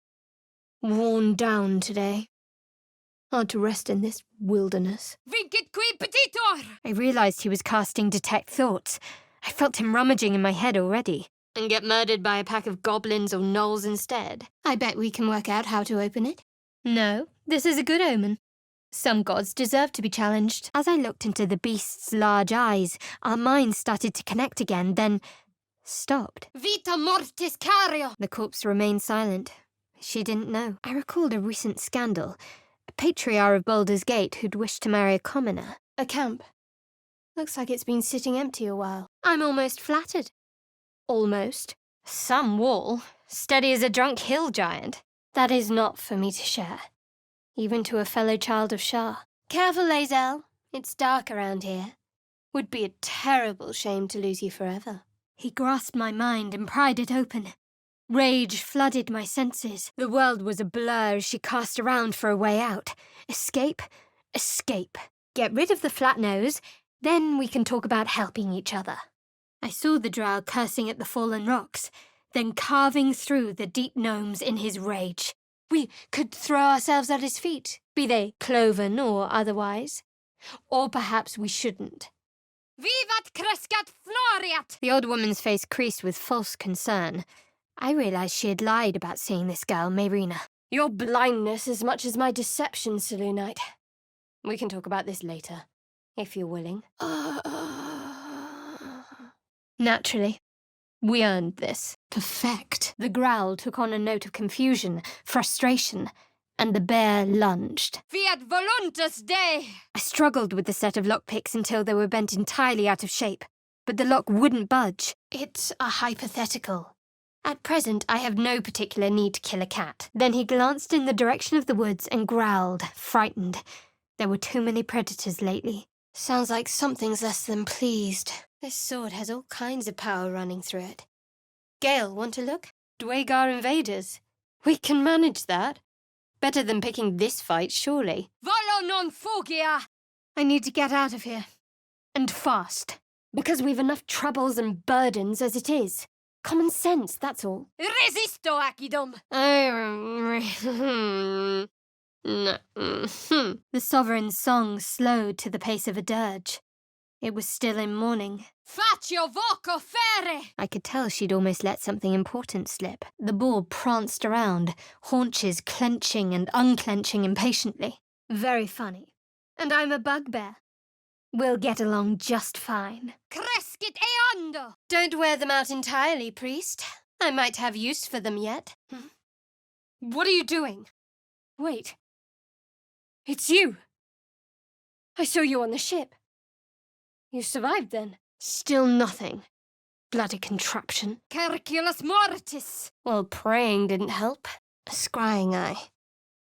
A: worn down today. Hard to rest in this wilderness.
B: Vincit qui petitor!
A: I realized he was casting Detect Thoughts. I felt him rummaging in my head already. And get murdered by a pack of goblins or gnolls instead. I bet we can work out how to open it. No, this is a good omen. Some gods deserve to be challenged. As I looked into the beast's large eyes, our minds started to connect again, then stopped.
B: Vita mortis cario!
A: The corpse remained silent. She didn't know. I recalled a recent scandal. A patriarch of Baldur's Gate who'd wished to marry a commoner. A camp. Looks like it's been sitting empty a while. I'm almost flattered. Almost. Some wall. Steady as a drunk hill giant. That is not for me to share. Even to a fellow child of Shah. Careful, Lae'zel. It's dark around here. Would be a terrible shame to lose you forever. He grasped my mind and pried it open. Rage flooded my senses. The world was a blur as she cast around for a way out. Escape, escape. Get rid of the flat nose, then we can talk about helping each other. I saw the drow cursing at the fallen rocks, then carving through the deep gnomes in his rage. We could throw ourselves at his feet, be they cloven or otherwise. Or perhaps we shouldn't.
B: Vivat crescat floriat!
A: The old woman's face creased with false concern. I realized she had lied about seeing this girl, Mayrina. Your blindness as much as my deception, Selûnite. We can talk about this later, if you're willing. Naturally. We earned this. Perfect. The growl took on a note of confusion, frustration, and the bear lunged.
B: Fiat voluntas Dei!
A: I struggled with the set of lockpicks until they were bent entirely out of shape. but the lock wouldn't budge. It's a hypothetical. At present, I have no particular need to kill a cat. Then he glanced in the direction of the woods and growled, frightened. There were too many predators lately. Sounds like something's less than pleased. This sword has all kinds of power running through it. Gale, want to look? Dwagar invaders. We can manage that. Better than picking this fight, surely.
B: Volo non fugia!
A: I need to get out of here. And fast. Because we've enough troubles and burdens as it is. Common sense, that's all.
B: Resisto, Akidom!
A: The sovereign's song slowed to the pace of a dirge. It was still in mourning.
B: Faccio voco fere!
A: I could tell she'd almost let something important slip. The bull pranced around, haunches clenching and unclenching impatiently. Very funny. And I'm a bugbear. We'll get along just fine.
B: Crescit eondo!
A: Don't wear them out entirely, priest. I might have use for them yet. What are you doing? Wait. It's you. I saw you on the ship. You survived then. Still nothing. Bloody contraption.
B: Cerculus mortis!
A: Well, praying didn't help. A scrying eye.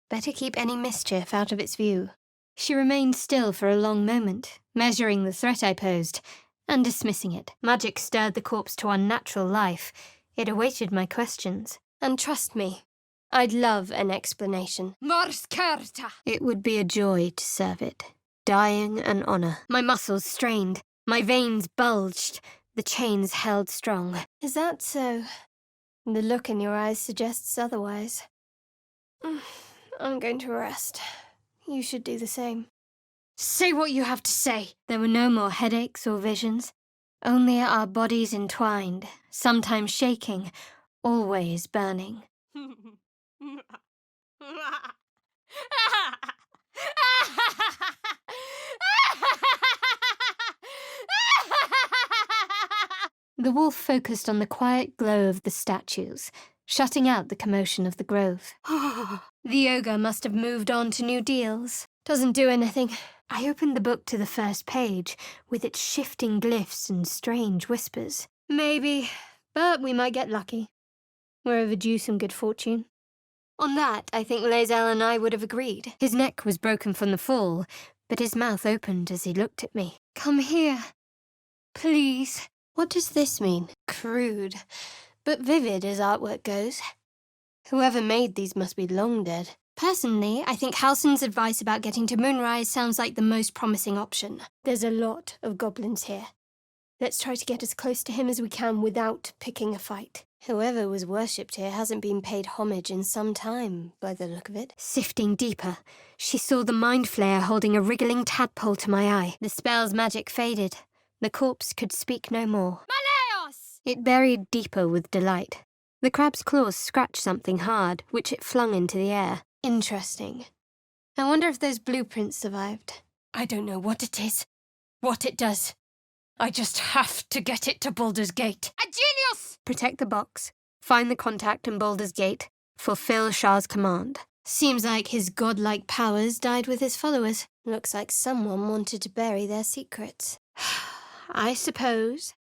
A: Better keep any mischief out of its view. She remained still for a long moment, measuring the threat I posed, and dismissing it. Magic stirred the corpse to unnatural life. It awaited my questions. And trust me, I'd love an explanation.
B: Mors certa!
A: It would be a joy to serve it. Dying an honor. My muscles strained. My veins bulged. The chains held strong. Is that so? The look in your eyes suggests otherwise. I'm going to rest. You should do the same. Say what you have to say. There were no more headaches or visions. Only our bodies entwined, sometimes shaking, always burning. The wolf focused on the quiet glow of the statues, shutting out the commotion of the grove. The ogre must have moved on to new deals. Doesn't do anything. I opened the book to the first page, with its shifting glyphs and strange whispers. Maybe, but we might get lucky. We're overdue some good fortune. On that, I think Lae'zel and I would have agreed. His neck was broken from the fall, but his mouth opened as he looked at me. Come here. Please. What does this mean? Crude, but vivid as artwork goes. Whoever made these must be long dead. Personally, I think Halsin's advice about getting to Moonrise sounds like the most promising option. There's a lot of goblins here. Let's try to get as close to him as we can without picking a fight. Whoever was worshipped here hasn't been paid homage in some time, by the look of it. Sifting deeper, she saw the mind flayer holding a wriggling tadpole to my eye. The spell's magic faded. The corpse could speak no more.
B: Maleos!
A: It buried deeper with delight. The crab's claws scratched something hard, which it flung into the air. Interesting. I wonder if those blueprints survived. I don't know what it is, what it does. I just have to get it to Baldur's Gate.
B: A genius!
A: Protect the box, find the contact in Baldur's Gate, fulfill Shah's command. Seems like his godlike powers died with his followers. Looks like someone wanted to bury their secrets. I suppose.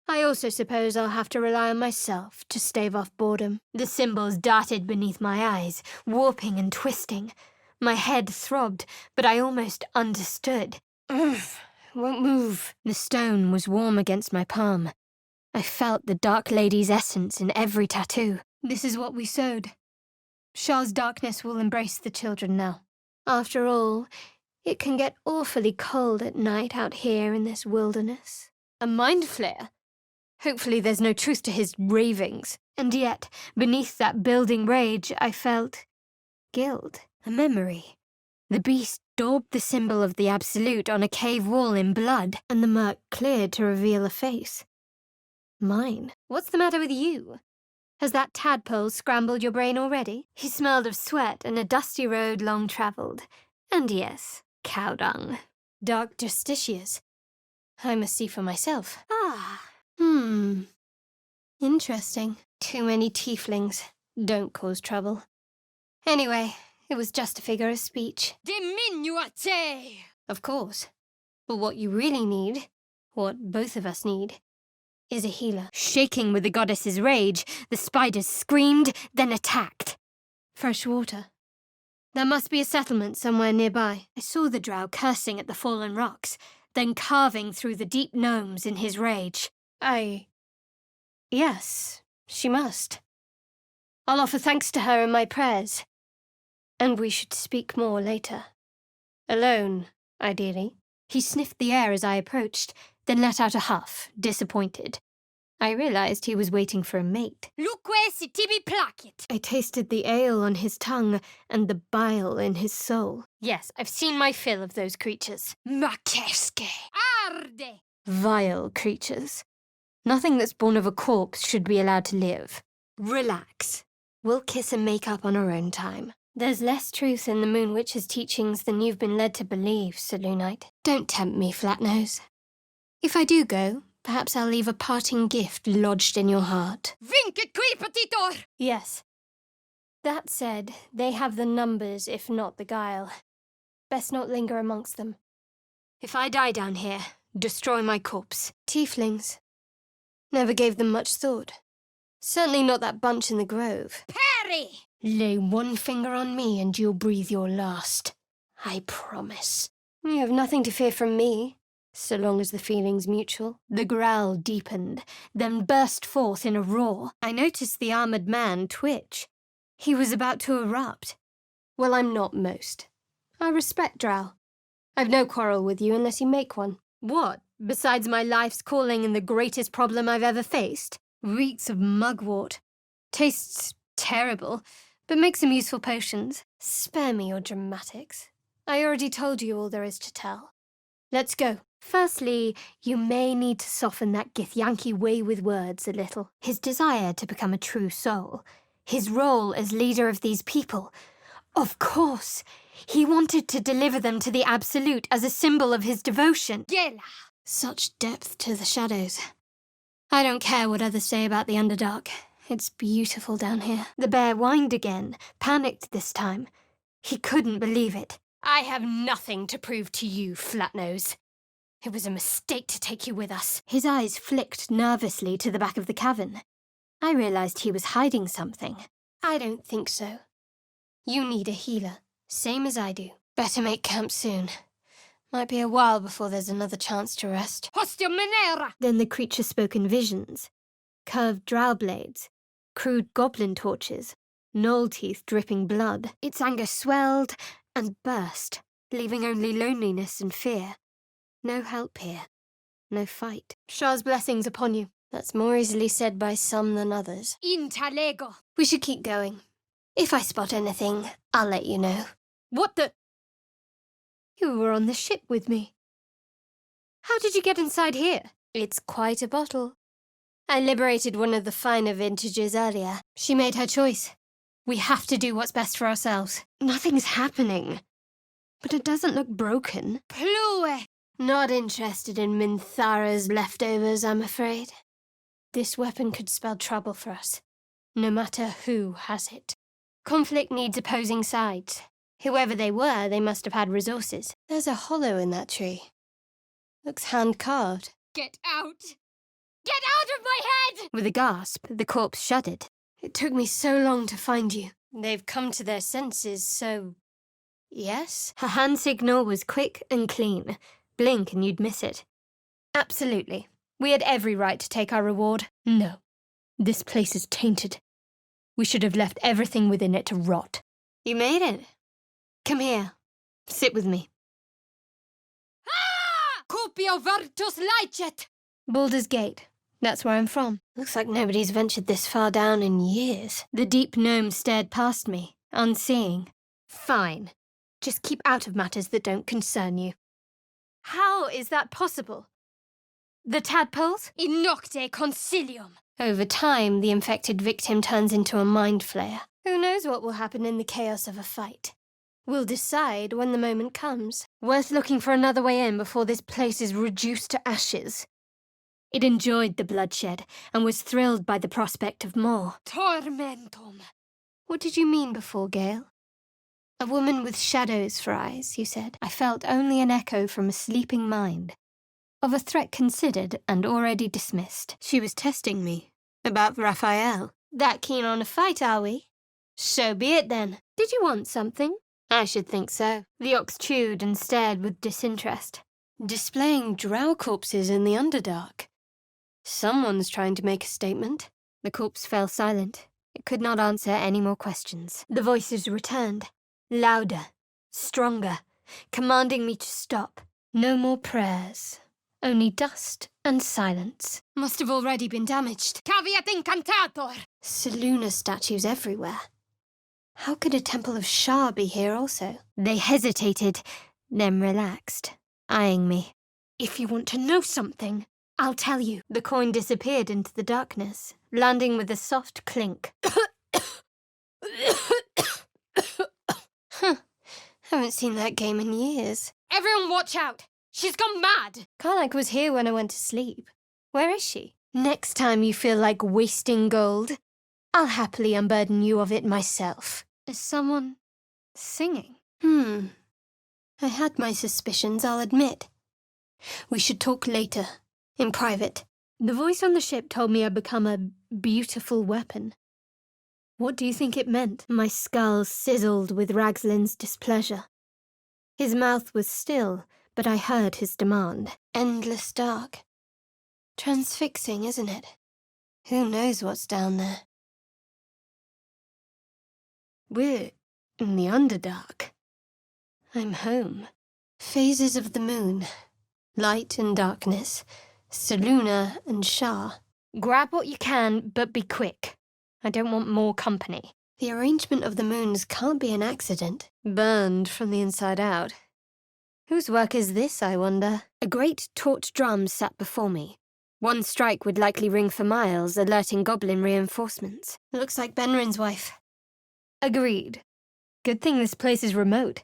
A: I also suppose I'll have to rely on myself to stave off boredom. The symbols darted beneath my eyes, warping and twisting. My head throbbed, but I almost understood. Won't move. The stone was warm against my palm. I felt the Dark Lady's essence in every tattoo. This is what we sowed. Shah's darkness will embrace the children now. After all, it can get awfully cold at night out here in this wilderness. A mind flare? Hopefully there's no truth to his ravings. And yet, beneath that building rage, I felt guilt, a memory. The beast daubed the symbol of the Absolute on a cave wall in blood, and the murk cleared to reveal a face. Mine. What's the matter with you? Has that tadpole scrambled your brain already? He smelled of sweat and a dusty road long travelled. And yes, cow dung. Dark justicias. I must see for myself. Interesting. Too many tieflings. Don't cause trouble. Anyway, it was just a figure of speech.
B: Diminuate!
A: Of course. But what you really need What both of us need is a healer. Shaking with the goddess's rage, the spiders screamed, then attacked. Fresh water. There must be a settlement somewhere nearby. I saw the drow cursing at the fallen rocks, then carving through the deep gnomes in his rage. Yes, she must. I'll offer thanks to her in my prayers. And we should speak more later. Alone, ideally. He sniffed the air as I approached, then let out a huff, disappointed. I realized he was waiting for a mate. I tasted the ale on his tongue and the bile in his soul. Yes, I've seen my fill of those creatures. Vile creatures. Nothing that's born of a corpse should be allowed to live. Relax. We'll kiss and make up on our own time. There's less truth in the Moon Witch's teachings than you've been led to believe, Selûnite. Don't tempt me, Flatnose. If I do go, perhaps I'll leave a parting gift lodged in your heart. Yes. That said, they have the numbers, if not the guile. Best not linger amongst them. If I die down here, destroy my corpse. Tieflings. Never gave them much thought. Certainly not that bunch in the grove.
B: Perry!
A: Lay one finger on me and you'll breathe your last. I promise. You have nothing to fear from me, so long as the feeling's mutual. The growl deepened, then burst forth in a roar. I noticed the armored man twitch. He was about to erupt. Well, I'm not most. I respect drow. I've no quarrel with you unless you make one. What, besides my life's calling and the greatest problem I've ever faced? Reeks of mugwort. Tastes terrible, but make some useful potions. Spare me your dramatics. I already told you all there is to tell. Let's go. Firstly, you may need to soften that Githyanki way with words a little. His desire to become a true soul. His role as leader of these people. Of course, he wanted to deliver them to the Absolute as a symbol of his devotion.
B: Gela!
A: Such depth to the shadows. I don't care what others say about the Underdark. It's beautiful down here. The bear whined again, panicked this time. He couldn't believe it. I have nothing to prove to you, Flatnose. It was a mistake to take you with us. His eyes flicked nervously to the back of the cavern. I realized he was hiding something. I don't think so. You need a healer, same as I do. Better make camp soon. Might be a while before there's another chance to rest.
B: Hostia Minera!
A: Then the creature spoke in visions. Curved drow blades, crude goblin torches, gnoll teeth dripping blood. Its anger swelled and burst, leaving only loneliness and fear. No help here. No fight. Shah's blessings upon you. That's more easily said by some than others.
B: Intalego!
A: We should keep going. If I spot anything, I'll let you know. What the... You were on the ship with me. How did you get inside here? It's quite a bottle. I liberated one of the finer vintages earlier. She made her choice. We have to do what's best for ourselves. Nothing's happening. But it doesn't look broken.
B: Plue!
A: Not interested in Minthara's leftovers, I'm afraid. This weapon could spell trouble for us, no matter who has it. Conflict needs opposing sides. Whoever they were, they must have had resources. There's a hollow in that tree. Looks hand-carved.
B: Get out! Get out of my head!
A: With a gasp, the corpse shuddered. It took me so long to find you. They've come to their senses, so... Yes? Her hand signal was quick and clean. Blink and you'd miss it. Absolutely. We had every right to take our reward. No. This place is tainted. We should have left everything within it to rot. You made it. Come here. Sit with me.
B: Ah! Copio Vertus Licet!
A: Baldur's Gate. That's where I'm from. Looks like nobody's ventured this far down in years. The deep gnome stared past me, unseeing. Fine. Just keep out of matters that don't concern you. How is that possible? The tadpoles?
B: In nocte consilium!
A: Over time, the infected victim turns into a mind flayer. Who knows what will happen in the chaos of a fight? We'll decide when the moment comes. Worth looking for another way in before this place is reduced to ashes. It enjoyed the bloodshed and was thrilled by the prospect of more.
B: Tormentum!
A: What did you mean before, Gale? A woman with shadows for eyes, you said. I felt only an echo from a sleeping mind. of a threat considered and already dismissed. She was testing me. About Raphael. That keen on a fight, are we? So be it then. Did you want something? I should think so. The ox chewed and stared with disinterest. Displaying drow corpses in the Underdark. Someone's trying to make a statement. The corpse fell silent. It could not answer any more questions. The voices returned. Louder. Stronger. Commanding me to stop. No more prayers. Only dust and silence. Must have already been damaged.
B: Caveat incantator!
A: Seluna statues everywhere. How could a temple of Shah be here also? They hesitated, then relaxed, eyeing me. If you want to know something, I'll tell you. The coin disappeared into the darkness, landing with a soft clink. Huh. Haven't seen that game in years.
B: Everyone watch out! She's gone mad!
A: Karlach was here when I went to sleep. Where is she? Next time you feel like wasting gold, I'll happily unburden you of it myself. Is someone singing? I had my suspicions, I'll admit. We should talk later, in private. The voice on the ship told me I'd become a beautiful weapon. What do you think it meant? My skull sizzled with Ragslin's displeasure. His mouth was still, but I heard his demand. Endless dark. Transfixing, isn't it? Who knows what's down there? We're in the Underdark. I'm home. Phases of the moon. Light and darkness. Seluna and Shah. Grab what you can, but be quick. I don't want more company. The arrangement of the moons can't be an accident. Burned from the inside out. Whose work is this, I wonder? A great taut drum sat before me. One strike would likely ring for miles, alerting goblin reinforcements. Looks like Benrin's wife. Agreed. Good thing this place is remote.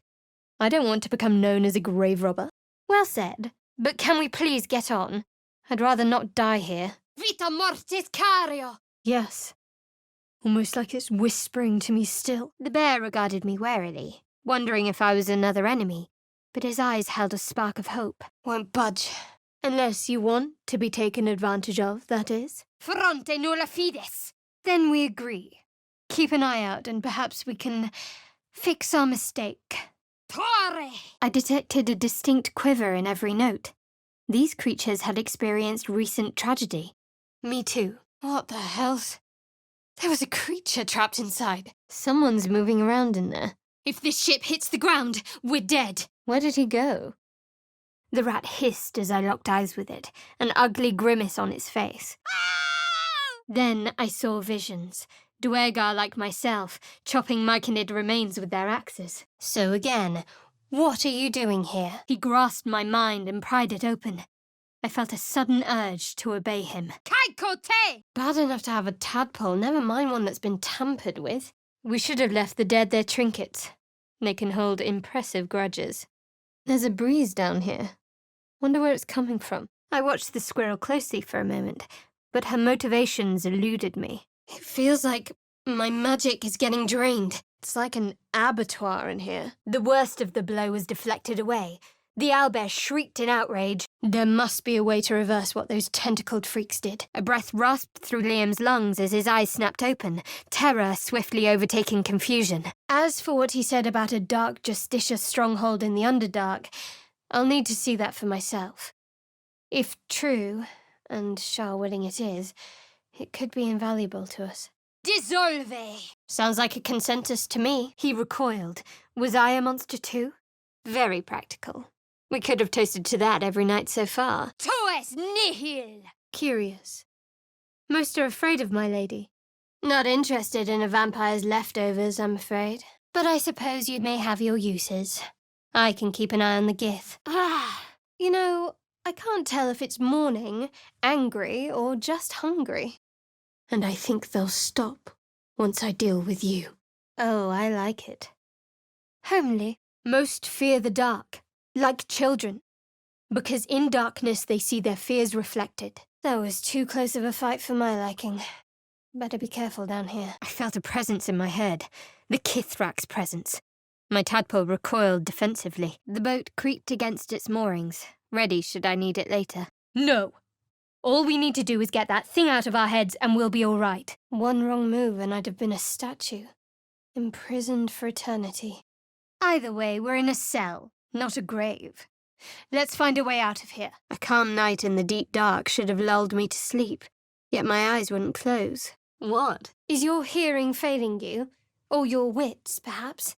A: I don't want to become known as a grave robber. Well said. But can we please get on? I'd rather not die here.
B: Vita mortis cario!
A: Yes. Almost like it's whispering to me still. The bear regarded me warily, wondering if I was another enemy, but his eyes held a spark of hope. Won't budge. Unless you want to be taken advantage of, that is.
B: Fronte nulla fides!
A: Then we agree. Keep an eye out and perhaps we can fix our mistake.
B: Torre!
A: I detected a distinct quiver in every note. These creatures had experienced recent tragedy. Me too. What the hell's... There was a creature trapped inside. Someone's moving around in there. If this ship hits the ground, we're dead. Where did he go? The rat hissed as I locked eyes with it, an ugly grimace on its face. Then I saw visions. Dwergar like myself, chopping myconid remains with their axes. So again, what are you doing here? He grasped my mind and pried it open. I felt a sudden urge to obey him.
B: Kaikote!
A: Bad enough to have a tadpole, never mind one that's been tampered with. We should have left the dead their trinkets. They can hold impressive grudges. There's a breeze down here. Wonder where it's coming from. I watched the squirrel closely for a moment, but her motivations eluded me. It feels like my magic is getting drained. It's like an abattoir in here. The worst of the blow was deflected away. The owlbear shrieked in outrage. There must be a way to reverse what those tentacled freaks did. A breath rasped through Liam's lungs as his eyes snapped open, terror swiftly overtaking confusion. As for what he said about a dark justicious stronghold in the Underdark, I'll need to see that for myself. If true, and Shah willing it is, it could be invaluable to us.
B: Dissolve!
A: Sounds like a consensus to me. He recoiled. Was I a monster too? Very practical. We could have toasted to that every night so far.
B: Toes nihil!
A: Curious. Most are afraid of my lady. Not interested in a vampire's leftovers, I'm afraid. But I suppose you may have your uses. I can keep an eye on the gith. You know, I can't tell if it's mourning, angry, or just hungry. And I think they'll stop once I deal with you. Oh, I like it. Homely. Most fear the dark, like children. Because in darkness they see their fears reflected. That was too close of a fight for my liking. Better be careful down here. I felt a presence in my head. The Kithrak's presence. My tadpole recoiled defensively. The boat creaked against its moorings, ready should I need it later. No. All we need to do is get that thing out of our heads and we'll be all right. One wrong move and I'd have been a statue. Imprisoned for eternity. Either way, we're in a cell, not a grave. Let's find a way out of here. A calm night in the deep dark should have lulled me to sleep, yet my eyes wouldn't close. What? Is your hearing failing you? Or your wits, perhaps?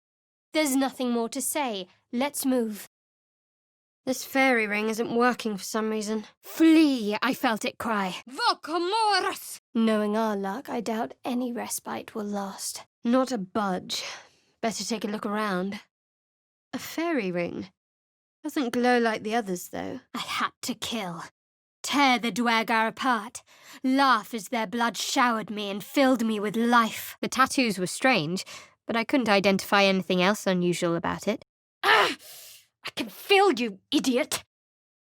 A: There's nothing more to say. Let's move. This fairy ring isn't working for some reason. Flee, I felt it cry. Vocamoras! Knowing our luck, I doubt any respite will last. Not a budge. Better take a look around. A fairy ring. Doesn't glow like the others, though. I had to kill. Tear the Dwergar apart. Laugh as their blood showered me and filled me with life. The tattoos were strange, but I couldn't identify anything else unusual about it. Ah! I can feel you, idiot!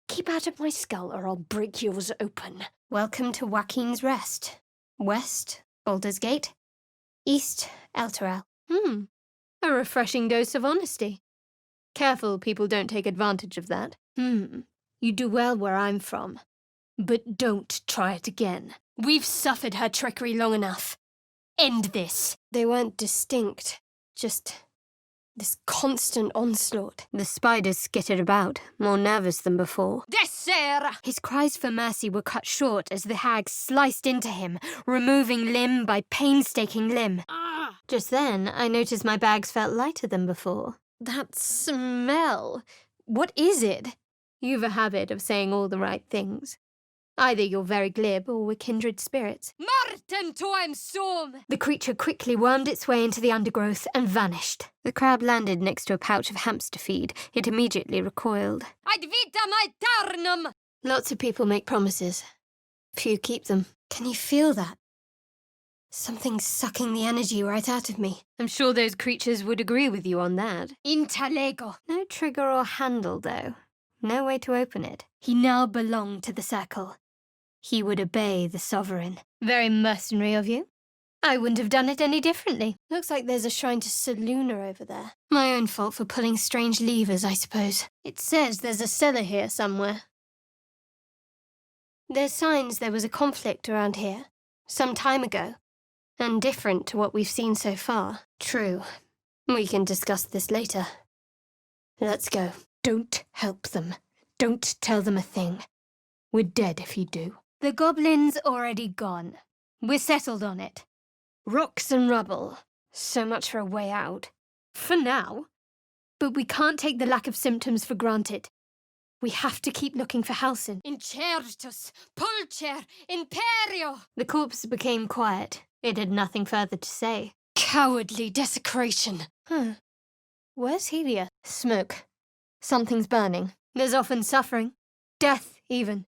A: Keep out of my skull or I'll break yours open. Welcome to Joaquin's Rest. West, Baldur's Gate. East, Elturel. A refreshing dose of honesty. Careful people don't take advantage of that. You do well where I'm from. But don't try it again. We've suffered her trickery long enough. End this. They weren't distinct, just this constant onslaught. The spiders skittered about, more nervous than before. Dessera! His cries for mercy were cut short as the hag sliced into him, removing limb by painstaking limb. Just then, I noticed my bags felt lighter than before. That smell! What is it? You've a habit of saying all the right things. Either you're very glib or we're kindred spirits. Marten toem storm! The creature quickly wormed its way into the undergrowth and vanished. The crab landed next to a pouch of hamster feed. It immediately recoiled. Ad vitam aeternum! Lots of people make promises. Few keep them. Can you feel that? Something's sucking the energy right out of me. I'm sure those creatures would agree with you on that. Interlego. No trigger or handle, though. No way to open it. He now belonged to the circle. He would obey the sovereign. Very mercenary of you. I wouldn't have done it any differently. Looks like there's a shrine to Seluna over there. My own fault for pulling strange levers, I suppose. It says there's a cellar here somewhere. There's signs there was a conflict around here, some time ago, and different to what we've seen so far. True. We can discuss this later. Let's go. Don't help them. Don't tell them a thing. We're dead if you do. The goblin's already gone. We're settled on it. Rocks and rubble. So much for a way out. For now. But we can't take the lack of symptoms for granted. We have to keep looking for Halsin. Incertus, pulcher, imperio! The corpse became quiet. It had nothing further to say. Cowardly desecration. Where's Helia? Smoke. Something's burning. There's often suffering. Death, even.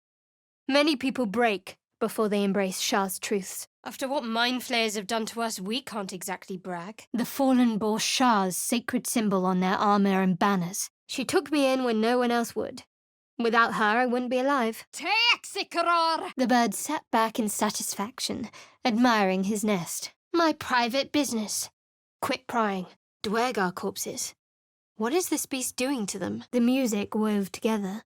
A: Many people break before they embrace Shah's truths. After what mind flayers have done to us, we can't exactly brag. The fallen bore Shah's sacred symbol on their armor and banners. She took me in when no one else would. Without her, I wouldn't be alive. The bird sat back in satisfaction, admiring his nest. My private business. Quit prying. Dwergar corpses. What is this beast doing to them? The music wove together.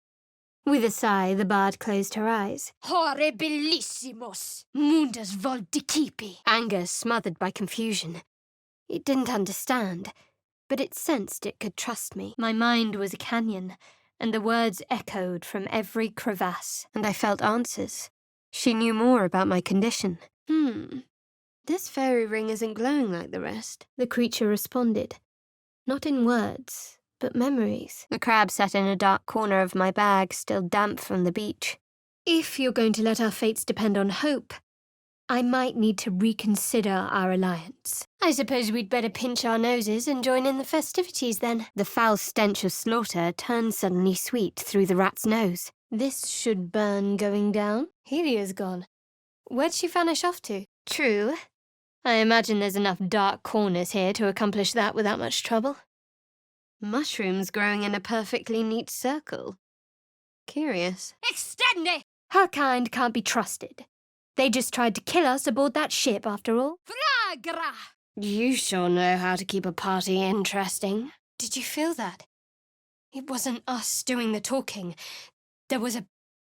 A: With a sigh, the bard closed her eyes. Horribilissimos! Mundas voldicipi! Anger smothered by confusion. It didn't understand, but it sensed it could trust me. My mind was a canyon, and the words echoed from every crevasse, and I felt answers. She knew more about my condition. This fairy ring isn't glowing like the rest. The creature responded. Not in words, but memories. The crab sat in a dark corner of my bag, still damp from the beach. If you're going to let our fates depend on hope, I might need to reconsider our alliance. I suppose we'd better pinch our noses and join in the festivities then. The foul stench of slaughter turned suddenly sweet through the rat's nose. This should burn going down. Helia's gone. Where'd she vanish off to? True. I imagine there's enough dark corners here to accomplish that without much trouble. Mushrooms growing in a perfectly neat circle. Curious. Extende! Her kind can't be trusted. They just tried to kill us aboard that ship, after all. Fragra! You sure know how to keep a party interesting. Did you feel that? It wasn't us doing the talking. There was a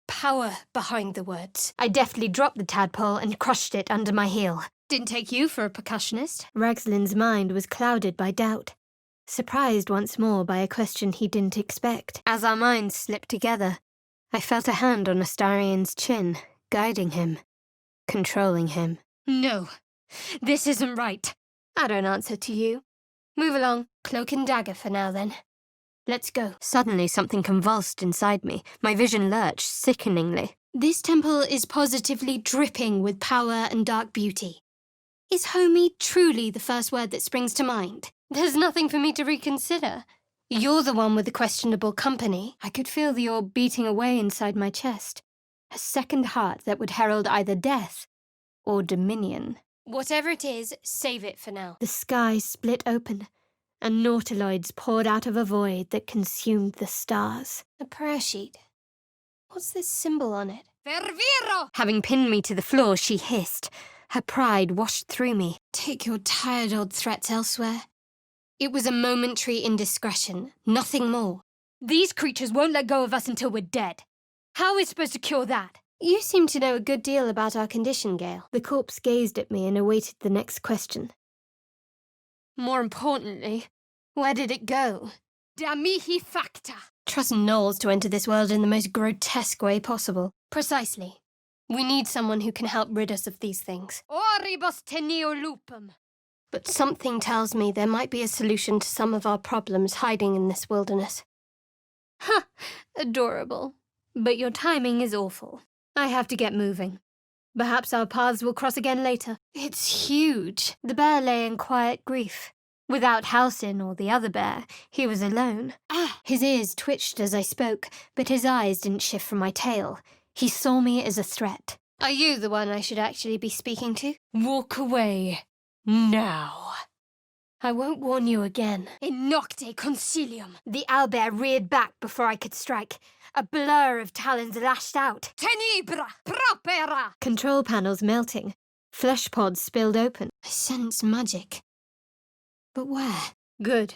A: power behind the words. I deftly dropped the tadpole and crushed it under my heel. Didn't take you for a percussionist. Ragslin's mind was clouded by doubt, surprised once more by a question he didn't expect. As our minds slipped together, I felt a hand on Astarion's chin, guiding him, controlling him. No, this isn't right. I don't answer to you. Move along. Cloak and dagger for now, then. Let's go. Suddenly, something convulsed inside me. My vision lurched sickeningly. This temple is positively dripping with power and dark beauty. Is homey truly the first word that springs to mind? There's nothing for me to reconsider. You're the one with the questionable company. I could feel the orb beating away inside my chest. A second heart that would herald either death or dominion. Whatever it is, save it for now. The sky split open, and nautiloids poured out of a void that consumed the stars. A prayer sheet. What's this symbol on it? Ferviro! Having pinned me to the floor, she hissed. Her pride washed through me. Take your tired old threats elsewhere. It was a momentary indiscretion, nothing more. These creatures won't let go of us until we're dead. How are we supposed to cure that? You seem to know a good deal about our condition, Gale. The corpse gazed at me and awaited the next question. More importantly, where did it go? Damihi facta. Trust gnolls to enter this world in the most grotesque way possible. Precisely. We need someone who can help rid us of these things. Oribus teneo lupum. But something tells me there might be a solution to some of our problems hiding in this wilderness. Ha! Adorable. But your timing is awful. I have to get moving. Perhaps our paths will cross again later. It's huge. The bear lay in quiet grief. Without Halsin or the other bear, he was alone. His ears twitched as I spoke, but his eyes didn't shift from my tail. He saw me as a threat. Are you the one I should actually be speaking to? Walk away. Now. I won't warn you again. In nocte concilium. The owlbear reared back before I could strike. A blur of talons lashed out. Tenebra! Propera! Control panels melting. Flesh pods spilled open. I sense magic. But where? Good.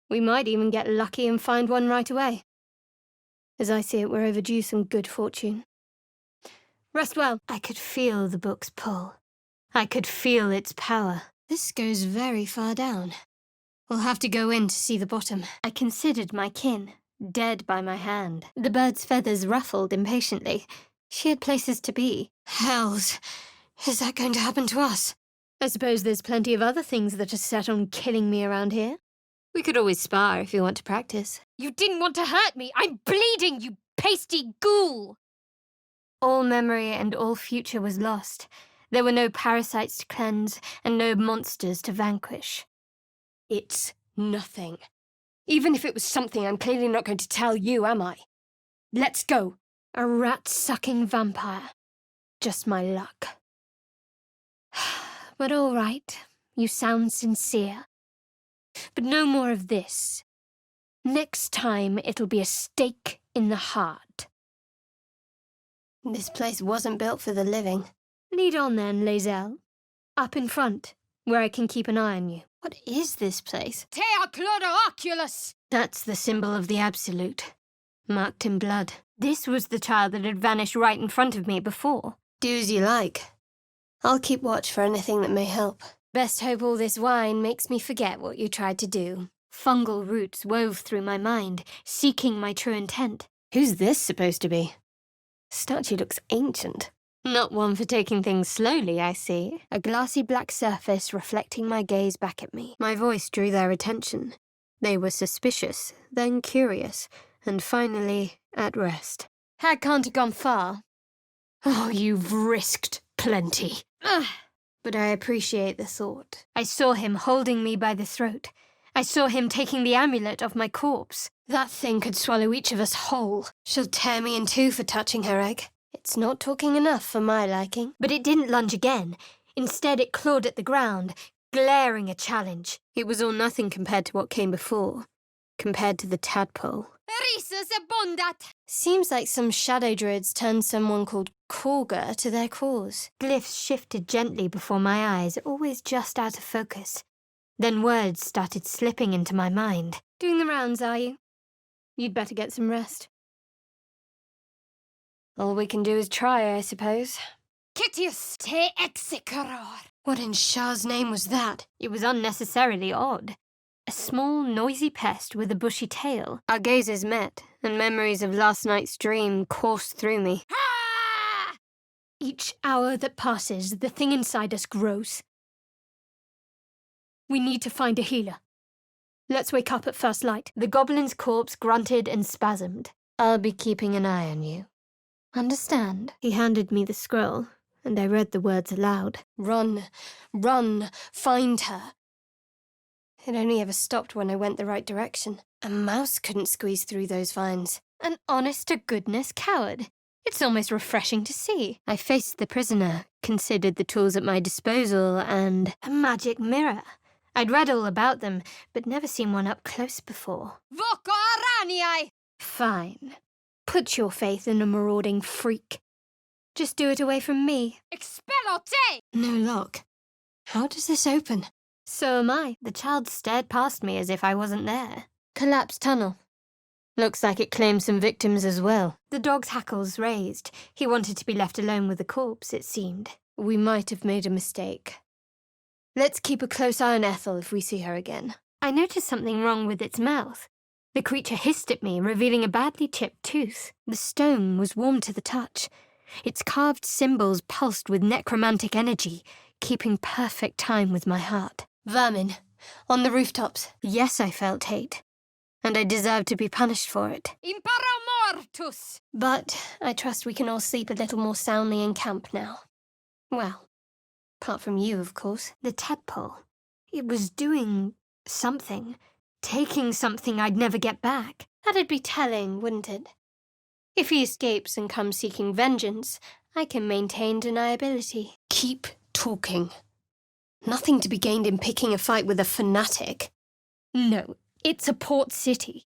A: We might even get lucky and find one right away. As I see it, we're overdue some good fortune. Rest well. I could feel the book's pull. I could feel its power. This goes very far down. We'll have to go in to see the bottom. I considered my kin, dead by my hand. The bird's feathers ruffled impatiently. She had places to be. Hells, is that going to happen to us? I suppose there's plenty of other things that are set on killing me around here. We could always spar if you want to practice. You didn't want to hurt me! I'm bleeding, you pasty ghoul! All memory and all future was lost. There were no parasites to cleanse and no monsters to vanquish. It's nothing. Even if it was something, I'm clearly not going to tell you, am I? Let's go. A rat-sucking vampire. Just my luck. But all right, you sound sincere. But no more of this. Next time, it'll be a stake in the heart. This place wasn't built for the living. Lead on then, Lae'zel. Up in front, where I can keep an eye on you. What is this place? Tea Clodoculus! That's the symbol of the Absolute, marked in blood. This was the child that had vanished right in front of me before. Do as you like. I'll keep watch for anything that may help. Best hope all this wine makes me forget what you tried to do. Fungal roots wove through my mind, seeking my true intent. Who's this supposed to be? Statue looks ancient. Not one for taking things slowly, I see. A glassy black surface reflecting my gaze back at me. My voice drew their attention. They were suspicious, then curious, and finally at rest. Hag can't have gone far. Oh, you've risked plenty. But I appreciate the thought. I saw him holding me by the throat. I saw him taking the amulet off my corpse. That thing could swallow each of us whole. She'll tear me in two for touching her egg. It's not talking enough for my liking. But it didn't lunge again. Instead, it clawed at the ground, glaring a challenge. It was all nothing compared to what came before. Compared to the tadpole. Seems like some shadow druids turned someone called Korga to their cause. Glyphs shifted gently before my eyes, always just out of focus. Then words started slipping into my mind. Doing the rounds, are you? You'd better get some rest. All we can do is try, I suppose.
B: Kitius te executor.
A: What in Shah's name was that? It was unnecessarily odd. A small, noisy pest with a bushy tail. Our gazes met, and memories of last night's dream coursed through me.
B: Ah!
A: Each hour that passes, the thing inside us grows. We need to find a healer. Let's wake up at first light. The goblin's corpse grunted and spasmed. I'll be keeping an eye on you. Understand? He handed me the scroll, and I read the words aloud. Run, run, find her. It only ever stopped when I went the right direction. A mouse couldn't squeeze through those vines. An honest-to-goodness coward. It's almost refreshing to see. I faced the prisoner, considered the tools at my disposal, and a magic mirror. I'd read all about them, but never seen one up close before.
B: Voco araniai!
A: Fine. Put your faith in a marauding freak. Just do it away from me.
B: Expello te!
A: No lock. How does this open? So am I. The child stared past me as if I wasn't there. Collapsed tunnel. Looks like it claimed some victims as well. The dog's hackles raised. He wanted to be left alone with the corpse, it seemed. We might have made a mistake. Let's keep a close eye on Ethel if we see her again. I noticed something wrong with its mouth. The creature hissed at me, revealing a badly chipped tooth. The stone was warm to the touch. Its carved symbols pulsed with necromantic energy, keeping perfect time with my heart. Vermin. On the rooftops. Yes, I felt hate. And I deserved to be punished for it.
B: Imparo mortus!
A: But I trust we can all sleep a little more soundly in camp now. Well, apart from you, of course. The tadpole. It was doing something. Taking something I'd never get back. That'd be telling, wouldn't it? If he escapes and comes seeking vengeance, I can maintain deniability. Keep talking. Nothing to be gained in picking a fight with a fanatic. No, it's a port city.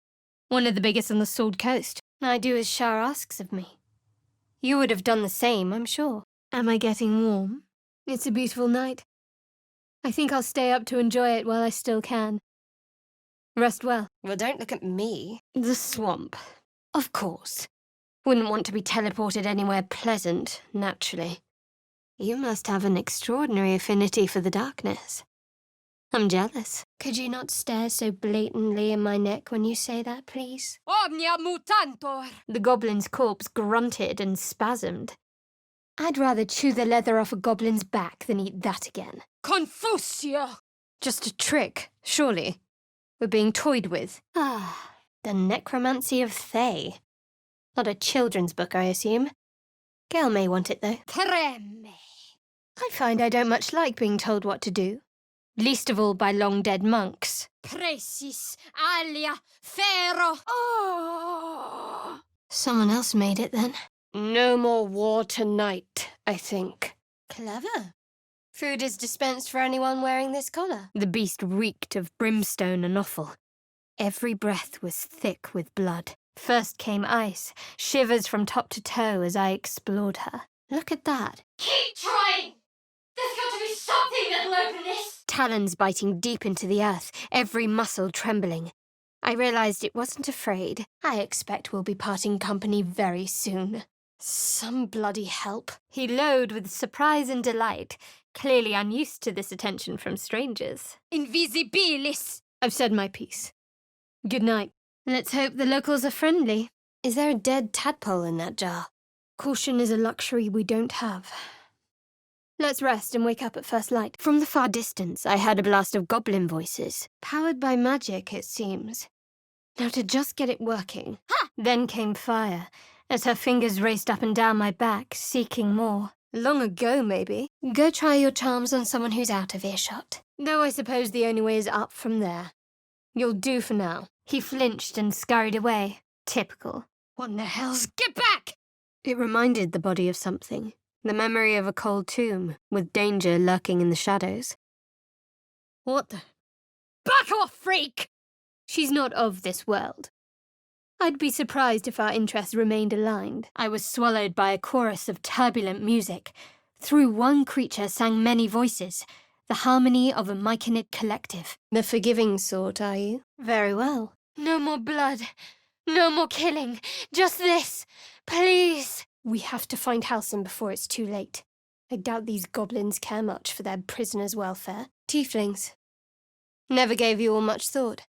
A: One of the biggest on the Sword Coast. I do as Shah asks of me. You would have done the same, I'm sure. Am I getting warm? It's a beautiful night. I think I'll stay up to enjoy it while I still can. Rest well. Well, don't look at me. The swamp. Of course. Wouldn't want to be teleported anywhere pleasant, naturally. You must have an extraordinary affinity for the darkness. I'm jealous. Could you not stare so blatantly in my neck when you say that, please?
B: Omnia mutantor!
A: The goblin's corpse grunted and spasmed. I'd rather chew the leather off a goblin's back than eat that again.
B: Confusio!
A: Just a trick, surely. We're being toyed with. Ah, the necromancy of Thay. Not a children's book, I assume. Gail may want it, though.
B: Treme!
A: I find I don't much like being told what to do. Least of all by long-dead monks.
B: Precis alia ferro! Oh!
A: Someone else made it, then. No more war tonight, I think. Clever. Food is dispensed for anyone wearing this collar. The beast reeked of brimstone and offal. Every breath was thick with blood. First came ice, shivers from top to toe as I explored her. Look at that.
B: Keep trying! There's got to be something that'll open this!
A: Talons biting deep into the earth, every muscle trembling. I realized it wasn't afraid. I expect we'll be parting company very soon. Some bloody help. He lowed with surprise and delight, clearly unused to this attention from strangers.
B: Invisibilis!
A: I've said my piece. Good night. Let's hope the locals are friendly. Is there a dead tadpole in that jar? Caution is a luxury we don't have. Let's rest and wake up at first light. From the far distance, I heard a blast of goblin voices. Powered by magic, it seems. Now to just get it working.
B: Ha!
A: Then came fire, as her fingers raced up and down my back, seeking more. Long ago, maybe. Go try your charms on someone who's out of earshot. Though I suppose the only way is up from there. You'll do for now. He flinched and scurried away. Typical. What in the hell's...
B: Get back!
A: It reminded the body of something. The memory of a cold tomb, with danger lurking in the shadows. What the...
B: Back off, freak!
A: She's not of this world. I'd be surprised if our interests remained aligned. I was swallowed by a chorus of turbulent music. Through one creature sang many voices, the harmony of a Myconid collective. The forgiving sort, are you? Very well. No more blood. No more killing. Just this. Please. We have to find Halsin before it's too late. I doubt these goblins care much for their prisoners' welfare. Tieflings. Never gave you all much thought.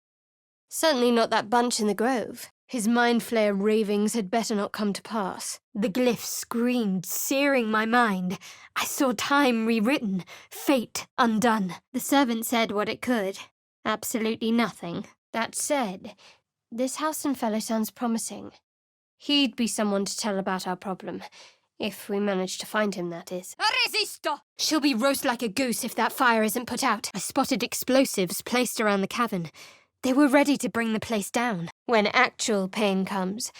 A: Certainly not that bunch in the grove. His mind flayer ravings had better not come to pass. The glyph screamed, searing my mind. I saw time rewritten, fate undone. The servant said what it could. Absolutely nothing. That said, this Halsin fellow sounds promising. He'd be someone to tell about our problem. If we manage to find him, that is.
B: Resisto!
A: She'll be roast like a goose if that fire isn't put out. I spotted explosives placed around the cavern. They were ready to bring the place down. When actual pain comes,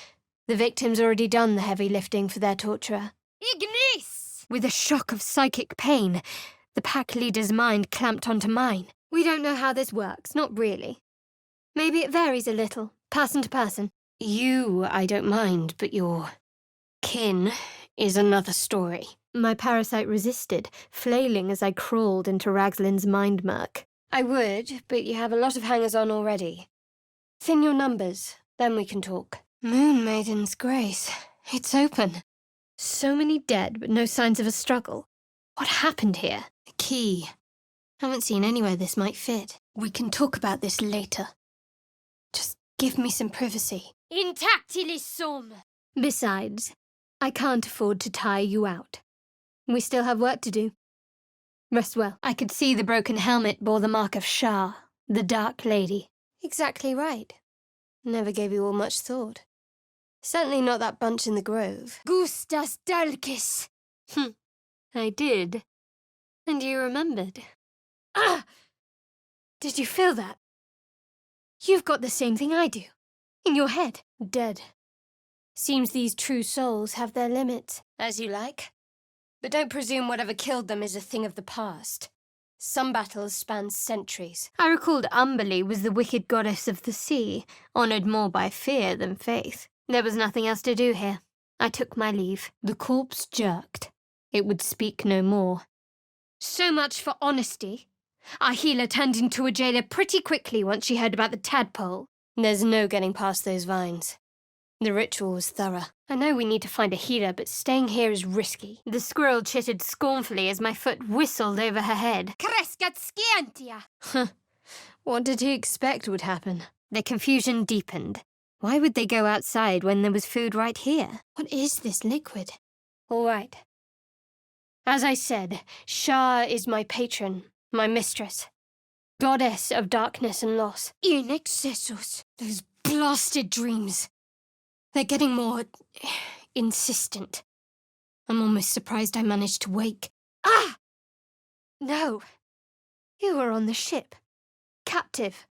A: the victim's already done the heavy lifting for their torturer.
B: Ignis!
A: With a shock of psychic pain, the pack leader's mind clamped onto mine. We don't know how this works, not really. Maybe it varies a little, person to person. You, I don't mind, but your kin is another story. My parasite resisted, flailing as I crawled into Ragslin's mind murk. I would, but you have a lot of hangers-on already. Thin your numbers, then we can talk. Moon Maiden's Grace. It's open. So many dead, but no signs of a struggle. What happened here? A key. Haven't seen anywhere this might fit. We can talk about this later. Just give me some privacy.
B: Intactilis sum!
A: Besides, I can't afford to tire you out. We still have work to do. Rest well. I could see the broken helmet bore the mark of Shah, the Dark Lady. Exactly right. Never gave you all much thought. Certainly not that bunch in the grove.
B: Gustas Dalkis!
A: I did. And you remembered.
B: Ah!
A: Did you feel that? You've got the same thing I do. In your head. Dead. Seems these true souls have their limits. As you like. But don't presume whatever killed them is a thing of the past. Some battles span centuries. I recalled Umberly was the wicked goddess of the sea, honoured more by fear than faith. There was nothing else to do here. I took my leave. The corpse jerked. It would speak no more. So much for honesty. Our healer turned into a jailer pretty quickly once she heard about the tadpole. There's no getting past those vines. The ritual was thorough. I know we need to find a healer, but staying here is risky. The squirrel chittered scornfully as my foot whistled over her head.
B: Crescat scientia!
A: What did he expect would happen? The confusion deepened. Why would they go outside when there was food right here? What is this liquid? All right. As I said, Shah is my patron, my mistress. Goddess of darkness and loss.
B: In excessus.
A: Those blasted dreams. They're getting more insistent. I'm almost surprised I managed to wake. Ah! No. You were on the ship. Captive.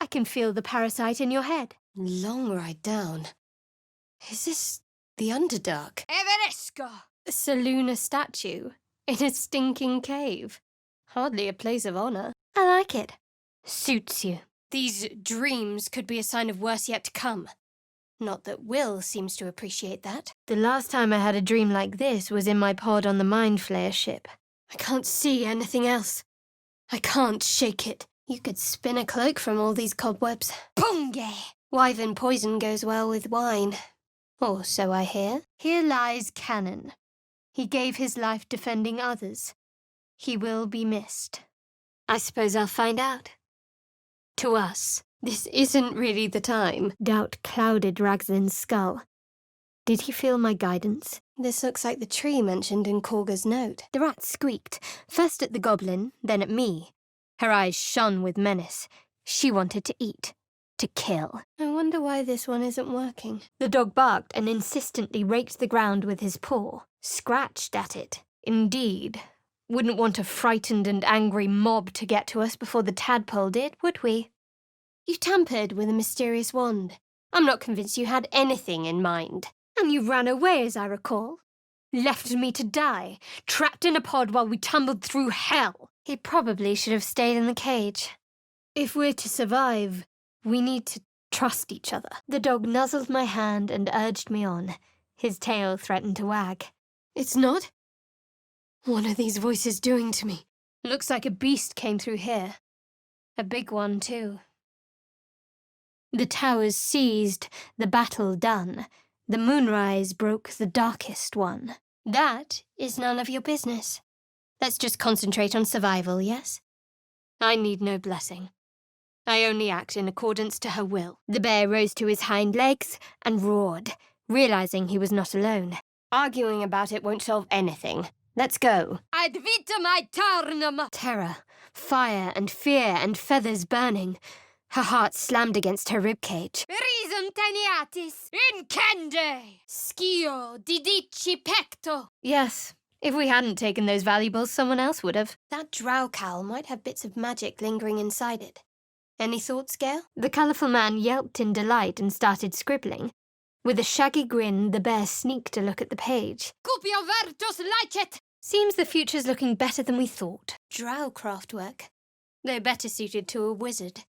A: I can feel the parasite in your head. Long ride down. Is this the Underdark?
B: Everesco!
A: A Seluna statue in a stinking cave. Hardly a place of honor. I like it. Suits you. These dreams could be a sign of worse yet to come. Not that Will seems to appreciate that. The last time I had a dream like this was in my pod on the Mind Flayer ship. I can't see anything else. I can't shake it. You could spin a cloak from all these cobwebs.
B: Punge!
A: Wyvern poison goes well with wine. Or so I hear. Here lies Canon. He gave his life defending others. He will be missed. I suppose I'll find out. To us. This isn't really the time. Doubt clouded Ragslin's skull. Did he feel my guidance? This looks like the tree mentioned in Korga's note. The rat squeaked, first at the goblin, then at me. Her eyes shone with menace. She wanted to eat. To kill. I wonder why this one isn't working. The dog barked and insistently raked the ground with his paw. Scratched at it. Indeed. Wouldn't want a frightened and angry mob to get to us before the tadpole did, would we? You tampered with a mysterious wand. I'm not convinced you had anything in mind. And you ran away, as I recall. Left me to die, trapped in a pod while we tumbled through hell. He probably should have stayed in the cage. If we're to survive, we need to trust each other. The dog nuzzled my hand and urged me on. His tail threatened to wag. It's not? What are these voices doing to me? Looks like a beast came through here. A big one, too. The towers seized, the battle done. The moonrise broke the darkest one. That is none of your business. Let's just concentrate on survival, yes? I need no blessing. I only act in accordance to her will. The bear rose to his hind legs and roared, realizing he was not alone. Arguing about it won't solve anything. Let's go.
B: Ad vitam aeternam!
A: Terror, fire and fear and feathers burning. Her heart slammed against her ribcage.
B: Risum teneatis, incende! Scio didici pecto!
A: Yes, if we hadn't taken those valuables, someone else would have. That drow cowl might have bits of magic lingering inside it. Any thoughts, Gale? The colourful man yelped in delight and started scribbling. With a shaggy grin, the bear sneaked a look at the page.
B: Cupio vertus licet!
A: Seems the future's looking better than we thought. Drow craftwork. They're better suited to a wizard.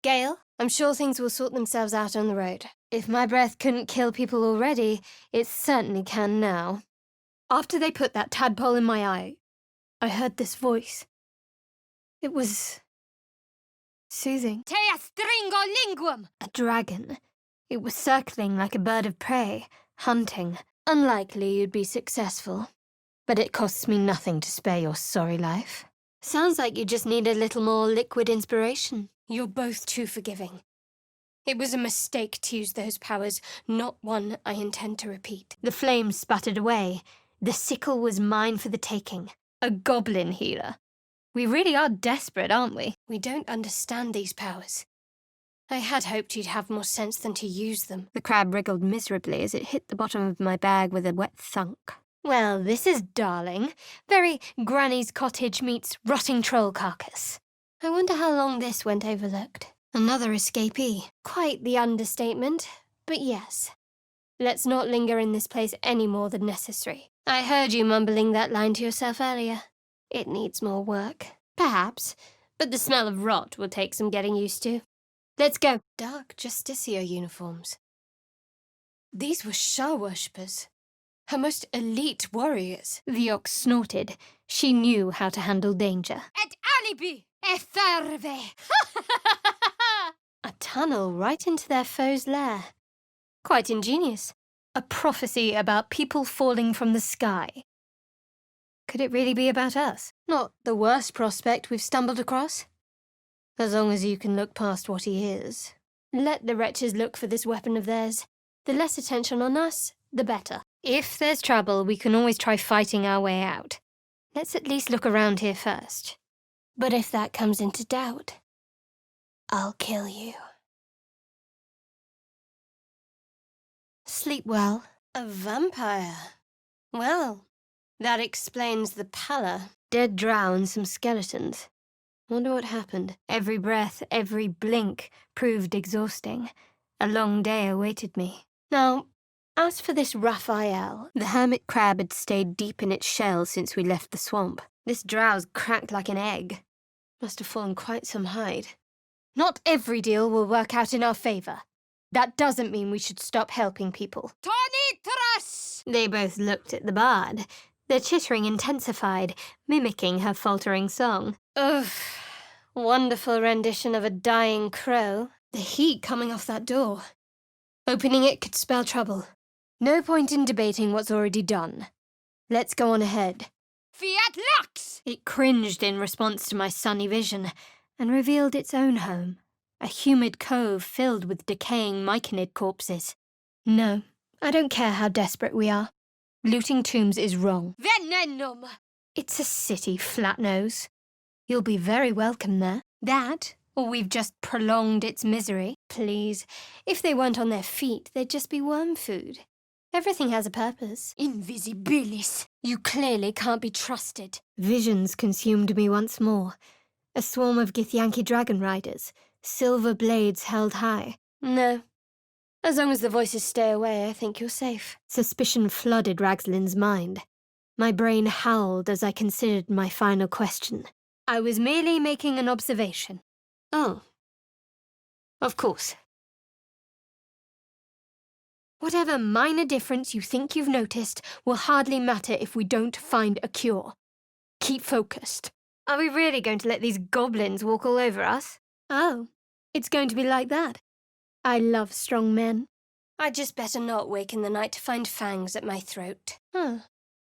A: Gale, I'm sure things will sort themselves out on the road. If my breath couldn't kill people already, it certainly can now. After they put that tadpole in my eye, I heard this voice. It was soothing.
B: Tea stringo linguam!
A: A dragon. It was circling like a bird of prey, hunting. Unlikely you'd be successful. But it costs me nothing to spare your sorry life. Sounds like you just need a little more liquid inspiration. You're both too forgiving. It was a mistake to use those powers, not one I intend to repeat. The flames sputtered away. The sickle was mine for the taking. A goblin healer. We really are desperate, aren't we? We don't understand these powers. I had hoped you'd have more sense than to use them. The crab wriggled miserably as it hit the bottom of my bag with a wet thunk. Well, this is darling. Very Granny's cottage meets rotting troll carcass. I wonder how long this went overlooked. Another escapee. Quite the understatement, but yes. Let's not linger in this place any more than necessary. I heard you mumbling that line to yourself earlier. It needs more work. Perhaps, but the smell of rot will take some getting used to. Let's go. Dark Justicia uniforms. These were Shah worshippers. Her most elite warriors. The ox snorted. She knew how to handle danger.
B: Et alibi! Efferve!
A: A tunnel right into their foe's lair. Quite ingenious. A prophecy about people falling from the sky. Could it really be about us? Not the worst prospect we've stumbled across. As long as you can look past what he is. Let the wretches look for this weapon of theirs. The less attention on us, the better. If there's trouble, we can always try fighting our way out. Let's at least look around here first. But if that comes into doubt, I'll kill you. Sleep well. A vampire. Well, that explains the pallor. Dead drow and some skeletons. Wonder what happened. Every breath, every blink proved exhausting. A long day awaited me. Now, as for this Raphael, the hermit crab had stayed deep in its shell since we left the swamp. This drow's cracked like an egg. Must have fallen quite some hide. Not every deal will work out in our favour. That doesn't mean we should stop helping people.
B: Tonitras!
A: They both looked at the bard. Their chittering intensified, mimicking her faltering song. Ugh, wonderful rendition of a dying crow. The heat coming off that door. Opening it could spell trouble. No point in debating what's already done. Let's go on ahead.
B: Fiat lux!
A: It cringed in response to my sunny vision and revealed its own home. A humid cove filled with decaying myconid corpses. No, I don't care how desperate we are. Looting tombs is wrong.
B: Venenum!
A: It's a city, Flatnose. You'll be very welcome there. That, or we've just prolonged its misery. Please, if they weren't on their feet, they'd just be worm food. Everything has a purpose.
B: Invisibilis!
A: You clearly can't be trusted. Visions consumed me once more. A swarm of Githyanki dragon riders, silver blades held high. No. As long as the voices stay away, I think you're safe. Suspicion flooded Ragslin's mind. My brain howled as I considered my final question. I was merely making an observation. Oh. Of course. Whatever minor difference you think you've noticed will hardly matter if we don't find a cure. Keep focused. Are we really going to let these goblins walk all over us? Oh, it's going to be like that. I love strong men. I'd just better not wake in the night to find fangs at my throat.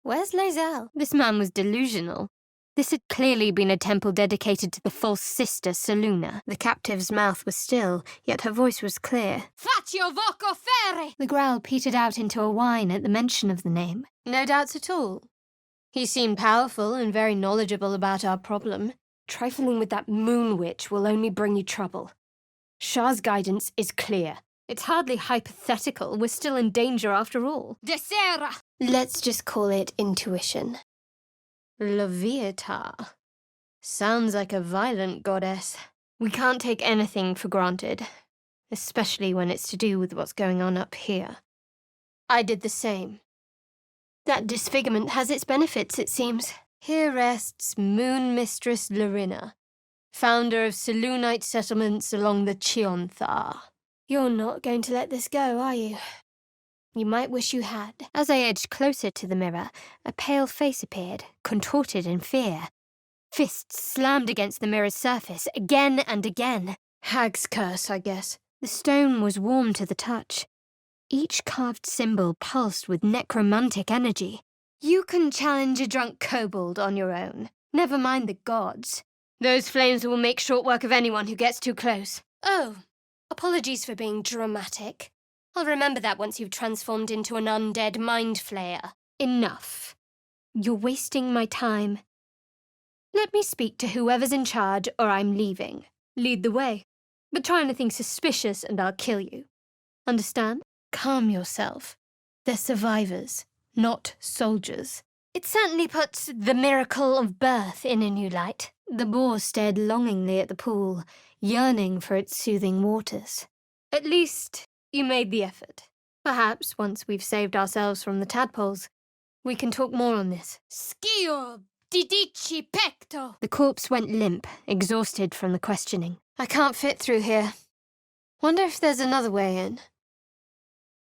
A: Where's Lae'zel? This man was delusional. This had clearly been a temple dedicated to the false sister, Selûne. The captive's mouth was still, yet her voice was clear.
B: Faccio voco fere!
A: The growl petered out into a whine at the mention of the name. No doubts at all. He seemed powerful and very knowledgeable about our problem. Trifling with that moon witch will only bring you trouble. Shah's guidance is clear. It's hardly hypothetical. We're still in danger after all.
B: Desera!
A: Let's just call it intuition. Leviatha. Sounds like a violent goddess. We can't take anything for granted, especially when it's to do with what's going on up here. I did the same. That disfigurement has its benefits, it seems. Here rests Moon Mistress Larina, founder of Selûnite settlements along the Chionthar. You're not going to let this go, are you? You might wish you had. As I edged closer to the mirror, a pale face appeared, contorted in fear. Fists slammed against the mirror's surface, again and again. Hag's curse, I guess. The stone was warm to the touch. Each carved symbol pulsed with necromantic energy. You can challenge a drunk kobold on your own. Never mind the gods. Those flames will make short work of anyone who gets too close. Oh, apologies for being dramatic. I'll remember that once you've transformed into an undead mind flayer. Enough. You're wasting my time. Let me speak to whoever's in charge or I'm leaving. Lead the way. But try anything suspicious and I'll kill you. Understand? Calm yourself. They're survivors, not soldiers. It certainly puts the miracle of birth in a new light. The boar stared longingly at the pool, yearning for its soothing waters. At least you made the effort. Perhaps once we've saved ourselves from the tadpoles, we can talk more on this.
B: Schio didici pecto!
A: The corpse went limp, exhausted from the questioning. I can't fit through here. Wonder if there's another way in.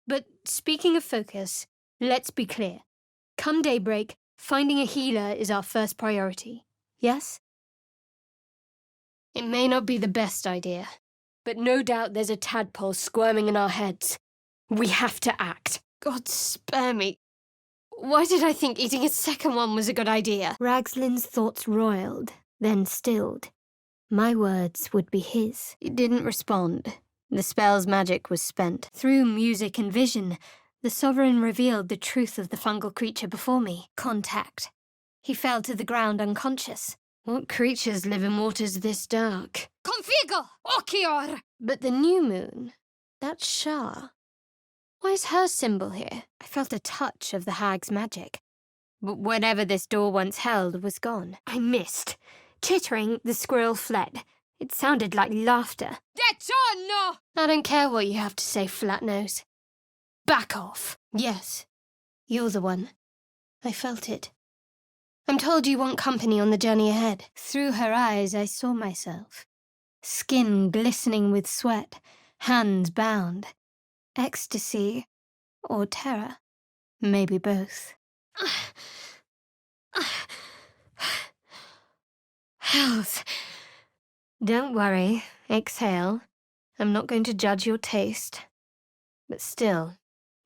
A: But speaking of focus, let's be clear. Come daybreak, finding a healer is our first priority. Yes? It may not be the best idea, but no doubt there's a tadpole squirming in our heads. We have to act. God spare me. Why did I think eating a second one was a good idea? Ragslin's thoughts roiled, then stilled. My words would be his. He didn't respond. The spell's magic was spent. Through music and vision, the Sovereign revealed the truth of the fungal creature before me. Contact. He fell to the ground unconscious. What creatures live in waters this dark?
B: Configo! Occhior!
A: But the new moon, that's Shah. Why's her symbol here? I felt a touch of the hag's magic. But whatever this door once held was gone. I missed. Chittering, the squirrel fled. It sounded like laughter.
B: Detonno!
A: I don't care what you have to say, Flatnose. Back off. Yes, you're the one. I felt it. I'm told you want company on the journey ahead. Through her eyes, I saw myself. Skin glistening with sweat, hands bound. Ecstasy or terror. Maybe both. Health. Don't worry. Exhale. I'm not going to judge your taste. But still,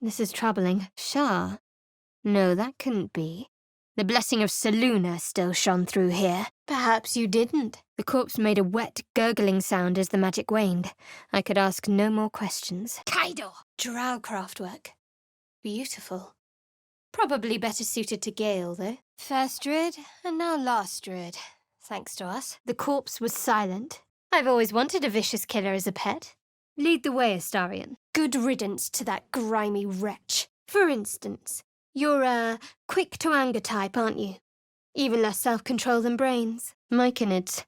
A: this is troubling. Shah? No, that couldn't be. The blessing of Selûne still shone through here. Perhaps you didn't. The corpse made a wet, gurgling sound as the magic waned. I could ask no more questions.
B: Kaido!
A: Drow craftwork. Beautiful. Probably better suited to Gale, though. First druid, and now last druid. Thanks to us. The corpse was silent. I've always wanted a vicious killer as a pet. Lead the way, Astarion. Good riddance to that grimy wretch. For instance, you're a quick-to-anger type, aren't you? Even less self-control than brains. Myconids.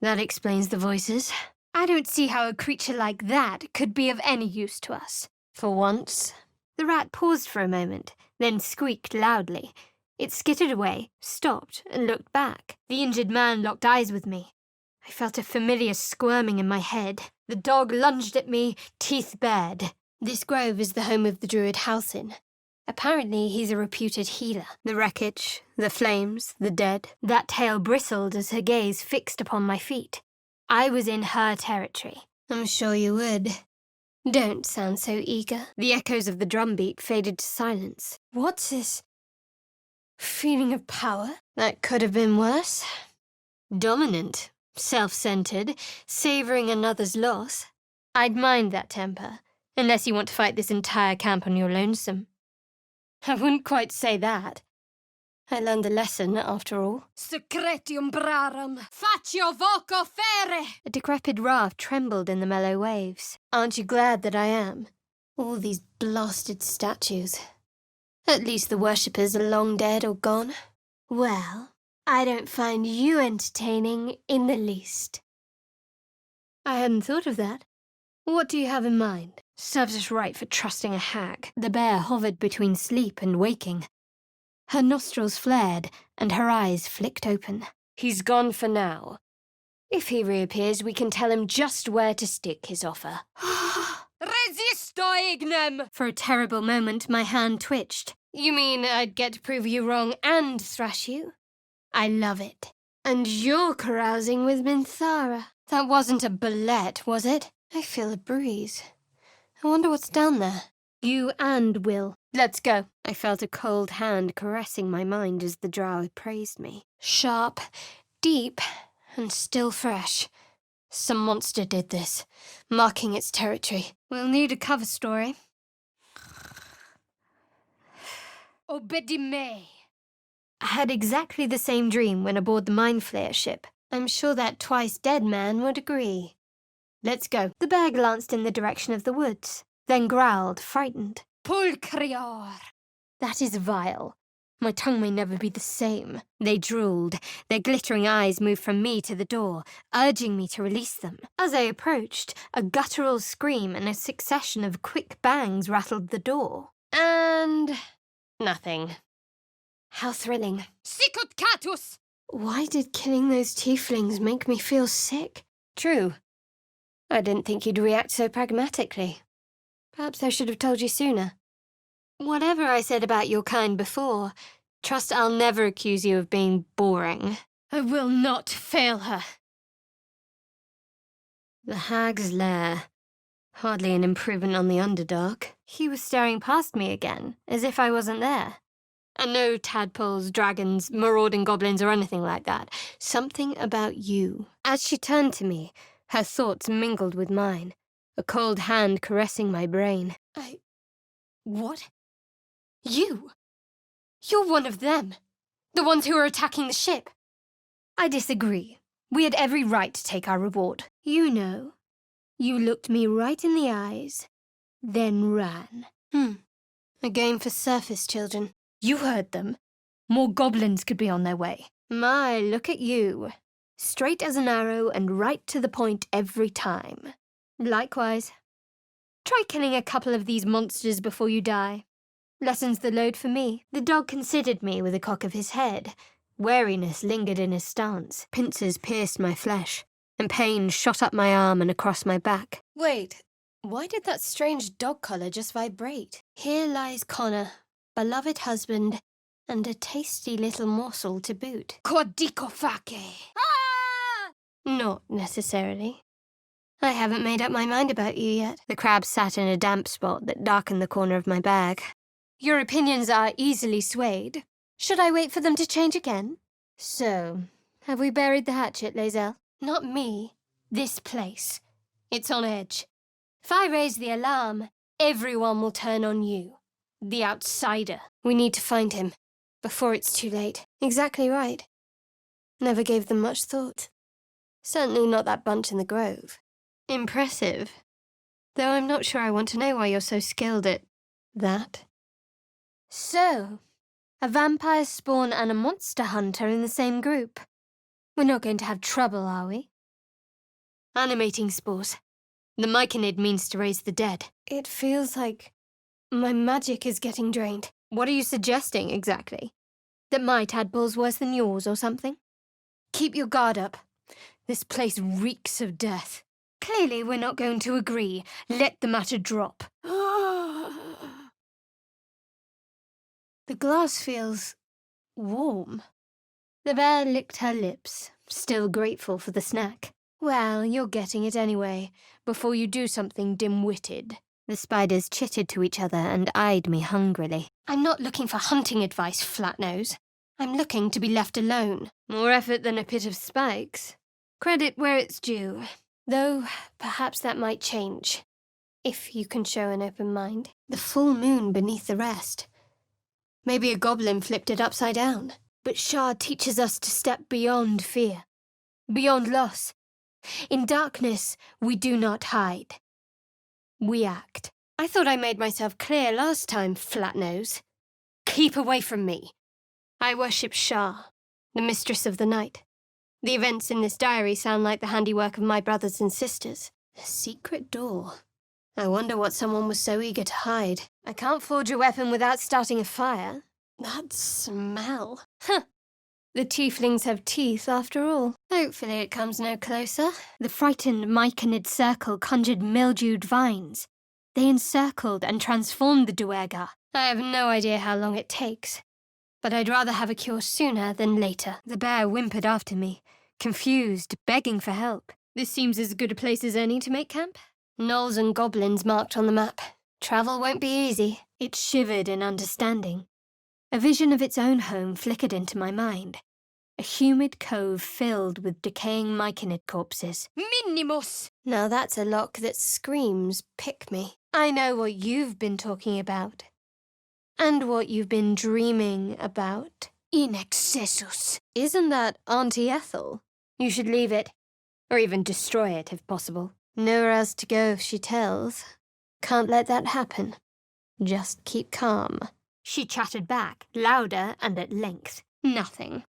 A: That explains the voices. I don't see how a creature like that could be of any use to us. For once. The rat paused for a moment, then squeaked loudly. It skittered away, stopped, and looked back. The injured man locked eyes with me. I felt a familiar squirming in my head. The dog lunged at me, teeth bared. This grove is the home of the druid Halsin. Apparently, he's a reputed healer. The wreckage, the flames, the dead. That tail bristled as her gaze fixed upon my feet. I was in her territory. I'm sure you would. Don't sound so eager. The echoes of the drumbeat faded to silence. What's this feeling of power? That could have been worse. Dominant, self-centered, savouring another's loss. I'd mind that temper, unless you want to fight this entire camp on your lonesome. I wouldn't quite say that. I learned a lesson, after all. Secretium brarum, faccio voco fere! A decrepit raft trembled in the mellow waves. Aren't you glad that I am? All these blasted statues. At least the worshippers are long dead or gone. Well, I don't find you entertaining in the least. I hadn't thought of that. What do you have in mind? Serves us right for trusting a hag. The bear hovered between sleep and waking. Her nostrils flared, and her eyes flicked open. He's gone for now. If he reappears, we can tell him just where to stick his offer. Resisto ignem! For a terrible moment, my hand twitched. You mean I'd get to prove you wrong and thrash you? I love it. And you're carousing with Minthara. That wasn't a bullet, was it? I feel a breeze. I wonder what's down there. You and Will. Let's go. I felt a cold hand caressing my mind as the drow praised me. Sharp, deep, and still fresh. Some monster did this, marking its territory. We'll need a cover story. Obedime. I had exactly the same dream when aboard the Mind Flayer ship. I'm sure that twice-dead man would agree. Let's go. The bear glanced in the direction of the woods, then growled, frightened. Pulcrior! That is vile. My tongue may never be the same. They drooled. Their glittering eyes moved from me to the door, urging me to release them. As I approached, a guttural scream and a succession of quick bangs rattled the door. And nothing. How thrilling. Sicut catus! Why did killing those tieflings make me feel sick? True. I didn't think you'd react so pragmatically. Perhaps I should have told you sooner. Whatever I said about your kind before, trust I'll never accuse you of being boring. I will not fail her. The hag's lair. Hardly an improvement on the Underdark. He was staring past me again, as if I wasn't there. And no tadpoles, dragons, marauding goblins or anything like that. Something about you. As she turned to me, her thoughts mingled with mine, a cold hand caressing my brain. What? You? You're one of them. The ones who are attacking the ship. I disagree. We had every right to take our reward. You know, you looked me right in the eyes, then ran. A game for surface children. You heard them. More goblins could be on their way. My, look at you. Straight as an arrow and right to the point every time. Likewise. Try killing a couple of these monsters before you die. Lessens the load for me. The dog considered me with a cock of his head. Wariness lingered in his stance. Pincers pierced my flesh, and pain shot up my arm and across my back. Wait, why did that strange dog collar just vibrate? Here lies Connor, beloved husband, and a tasty little morsel to boot. Quadicofake! Ah! Not necessarily. I haven't made up my mind about you yet. The crab sat in a damp spot that darkened the corner of my bag. Your opinions are easily swayed. Should I wait for them to change again? So, have we buried the hatchet, Lae'zel? Not me. This place. It's on edge. If I raise the alarm, everyone will turn on you. The outsider. We need to find him. Before it's too late. Exactly right. Never gave them much thought. Certainly not that bunch in the grove. Impressive. Though I'm not sure I want to know why you're so skilled at that. So, a vampire spawn and a monster hunter in the same group. We're not going to have trouble, are we? Animating spores. The myconid means to raise the dead. It feels like my magic is getting drained. What are you suggesting, exactly? That my tadpole's worse than yours or something? Keep your guard up. This place reeks of death. Clearly we're not going to agree. Let the matter drop. The glass feels warm. The bear licked her lips, still grateful for the snack. Well, you're getting it anyway, before you do something dim-witted.
C: The spiders chittered to each other and eyed me hungrily.
A: I'm not looking for hunting advice, Flatnose. I'm looking to be left alone. More effort than a pit of spikes. Credit where it's due. Though, perhaps that might change. If you can show an open mind. The full moon beneath the rest. Maybe a goblin flipped it upside down. But Shard teaches us to step beyond fear. Beyond loss. In darkness, we do not hide. We act. I thought I made myself clear last time, Flatnose. Keep away from me. I worship Shah, the mistress of the night. The events in this diary sound like the handiwork of my brothers and sisters. A secret door. I wonder what someone was so eager to hide. I can't forge a weapon without starting a fire. That smell. Huh. The tieflings have teeth after all. Hopefully it comes no closer.
C: The frightened myconid circle conjured mildewed vines. They encircled and transformed the duergar.
A: I have no idea how long it takes. But I'd rather have a cure sooner than later.
C: The bear whimpered after me, confused, begging for help.
A: This seems as good a place as any to make camp. Gnolls and goblins marked on the map. Travel won't be easy.
C: It shivered in understanding. A vision of its own home flickered into my mind. A humid cove filled with decaying myconid corpses.
A: Minimus! Now that's a lock that screams, pick me. I know what you've been talking about. And what you've been dreaming about. In excessus. Isn't that Auntie Ethel? You should leave it. Or even destroy it, if possible. Nowhere else to go if she tells. Can't let that happen. Just keep calm.
C: She chattered back, louder and at length.
A: Nothing.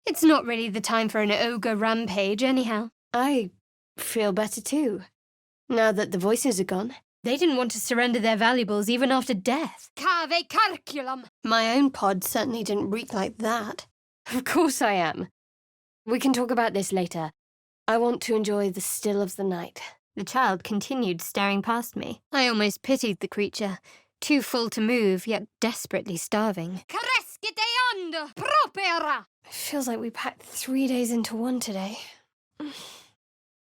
A: It's not really the time for an ogre rampage, anyhow. I feel better too, now that the voices are gone. They didn't want to surrender their valuables even after death. Cave carculum! My own pod certainly didn't reek like that. Of course I am. We can talk about this later. I want to enjoy the still of the night.
C: The child continued staring past me. I almost pitied the creature, too full to move, yet desperately starving.
A: Cresciteando propera! It feels like we packed 3 days into one today.